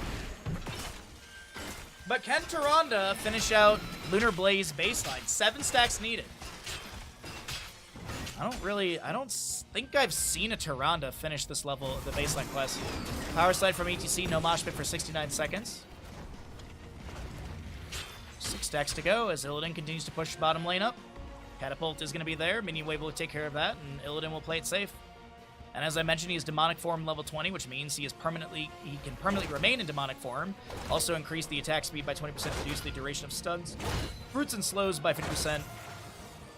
A: But can Tyrande finish out Lunar Blaze baseline? 7 stacks needed. I don't think I've seen a Tyrande finish this level, the baseline quest. Power slide from ETC, no mosh pit for 69 seconds. 6 stacks to go as Illidan continues to push bottom lane up. Catapult is going to be there. Minion Wave will take care of that, and Illidan will play it safe. And as I mentioned, he is Demonic Form level 20, which means he can permanently remain in Demonic Form. Also increase the attack speed by 20%, reduce the duration of stuns, fruits and slows by 50%. And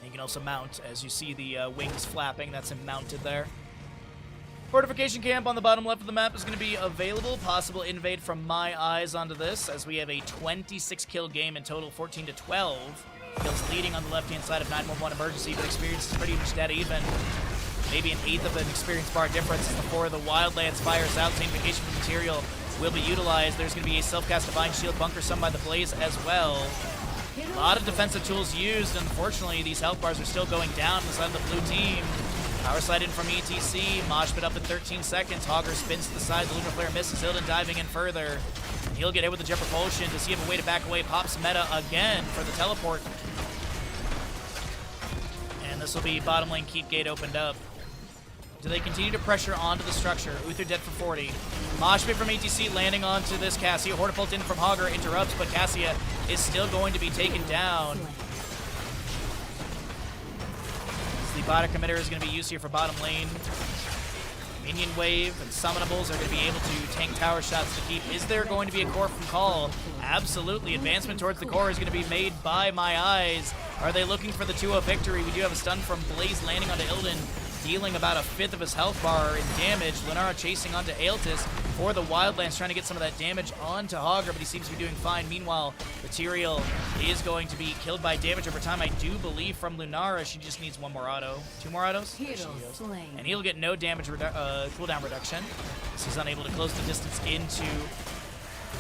A: he can also mount, as you see the wings flapping. That's him mounted there. Fortification Camp on the bottom left of the map is going to be available. Possible invade from my eyes onto this, as we have a 26-kill game in total, 14 to 12. Kills leading on the left-hand side of 911 Emergency, but experience is pretty much dead even. Maybe an eighth of an experience bar difference as before the Wildlands fires out. Sanctification for material will be utilized. There's going to be a self-cast Divine Shield bunker summoned by the Blaze as well. A lot of defensive tools used. Unfortunately, these health bars are still going down on the side of the blue team. Power slide in from ETC. Mosh pit up in 13 seconds. Hogger spins to the side. The Lunar Flare misses. Illidan diving in further. He'll get hit with the Jet Propulsion. Does he have a way to back away? Pops meta again for the teleport. And this will be bottom lane keep gate opened up. Do they continue to pressure onto the structure? Uther dead for 40. Mosh pit from ETC landing onto this Cassia. Hortipult in from Hogger interrupts, but Cassia is still going to be taken down. The Bodic Emitter is going to be used here for bottom lane. Minion Wave and Summonables are going to be able to tank tower shots to keep. Is there going to be a core from Call? Absolutely. Advancement towards the core is going to be made by My Eyes. Are they looking for the 2-0 victory? We do have a stun from Blaze landing onto Illidan, dealing about a fifth of his health bar in damage. Lunara chasing onto Aeltis for the Wildlands, trying to get some of that damage onto Hogger, but he seems to be doing fine. Meanwhile, Material is going to be killed by damage over time, I do believe, from Lunara. She just needs one more auto. 2 more autos? And he'll get no damage cooldown reduction, as he's unable to close the distance into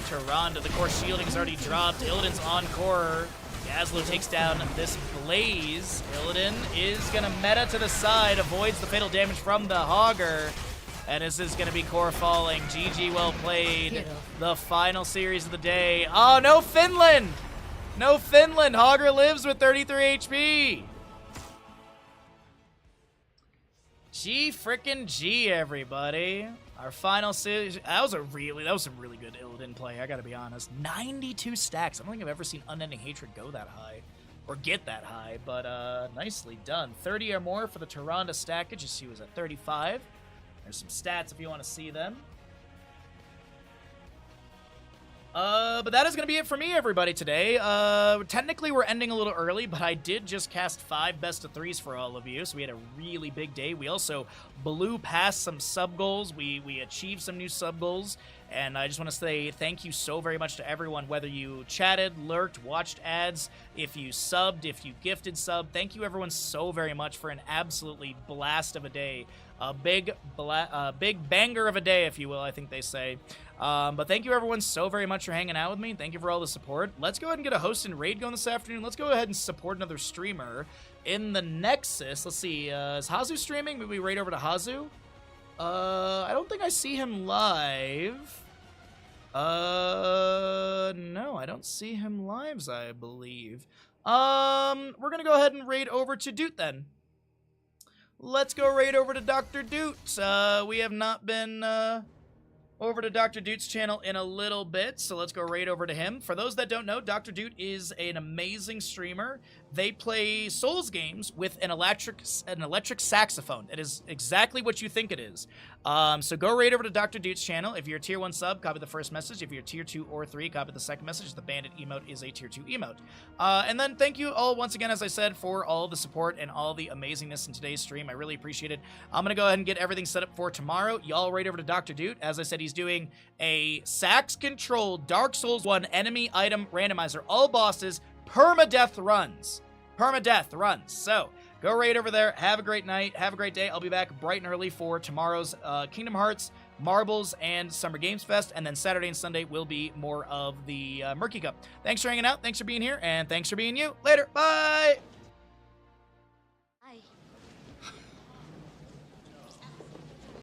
A: Tyrande. The core shielding is already dropped. Illidan's on core. Gazlo takes down this Blaze. Illidan is going to meta to the side, avoids the fatal damage from the Hogger. And this is going to be core falling. GG, well played. The final series of the day. Oh, no Finland! No Finland! Hogger lives with 33 HP! G frickin' G, everybody. Our final series. That was some really good Illidan play, I gotta be honest. 92 stacks. I don't think I've ever seen Unending Hatred go that high. Or get that high, but nicely done. 30 or more for the Tyrande stackage. You see he was at 35. There's some stats if you want to see them. But that is going to be it for me, everybody, today. Technically, we're ending a little early, but I did just cast 5 best of 3s for all of you, so we had a really big day. We also blew past some sub goals. We achieved some new sub goals, and I just want to say thank you so very much to everyone, whether you chatted, lurked, watched ads, if you subbed, if you gifted sub. Thank you, everyone, so very much for an absolutely blast of a day. A big banger of a day, if you will, I think they say. But thank you, everyone, so very much for hanging out with me. Thank you for all the support. Let's go ahead and get a host and raid going this afternoon. Let's go ahead and support another streamer in the Nexus. Let's see, is Hazu streaming? Maybe we raid over to Hazu? I don't think I see him live. No, I don't see him lives, I believe. We're gonna go ahead and raid over to Doot then. Let's go raid over to Dr. Doot. We have not been over to Dr. Doot's channel in a little bit, so let's go raid over to him. For those that don't know, Dr. Doot is an amazing streamer. They play Souls games with an electric saxophone. It is exactly what you think it is. So go raid over to Dr. Doot's channel. If you're a tier 1 sub, copy the first message. If you're tier 2 or 3, copy the second message. The bandit emote is a tier 2 emote. And then thank you all once again, as I said, for all the support and all the amazingness in today's stream. I really appreciate it. I'm going to go ahead and get everything set up for tomorrow. Y'all raid over to Dr. Doot. As I said, he's doing a sax-controlled Dark Souls 1 enemy item randomizer. All bosses, permadeath runs. Permadeath runs. So go raid over there. Have a great night. Have a great day. I'll be back bright and early for tomorrow's Kingdom Hearts, Marbles, and Summer Games Fest. And then Saturday and Sunday will be more of the Murky Cup. Thanks for hanging out. Thanks for being here. And thanks for being you. Later. Bye.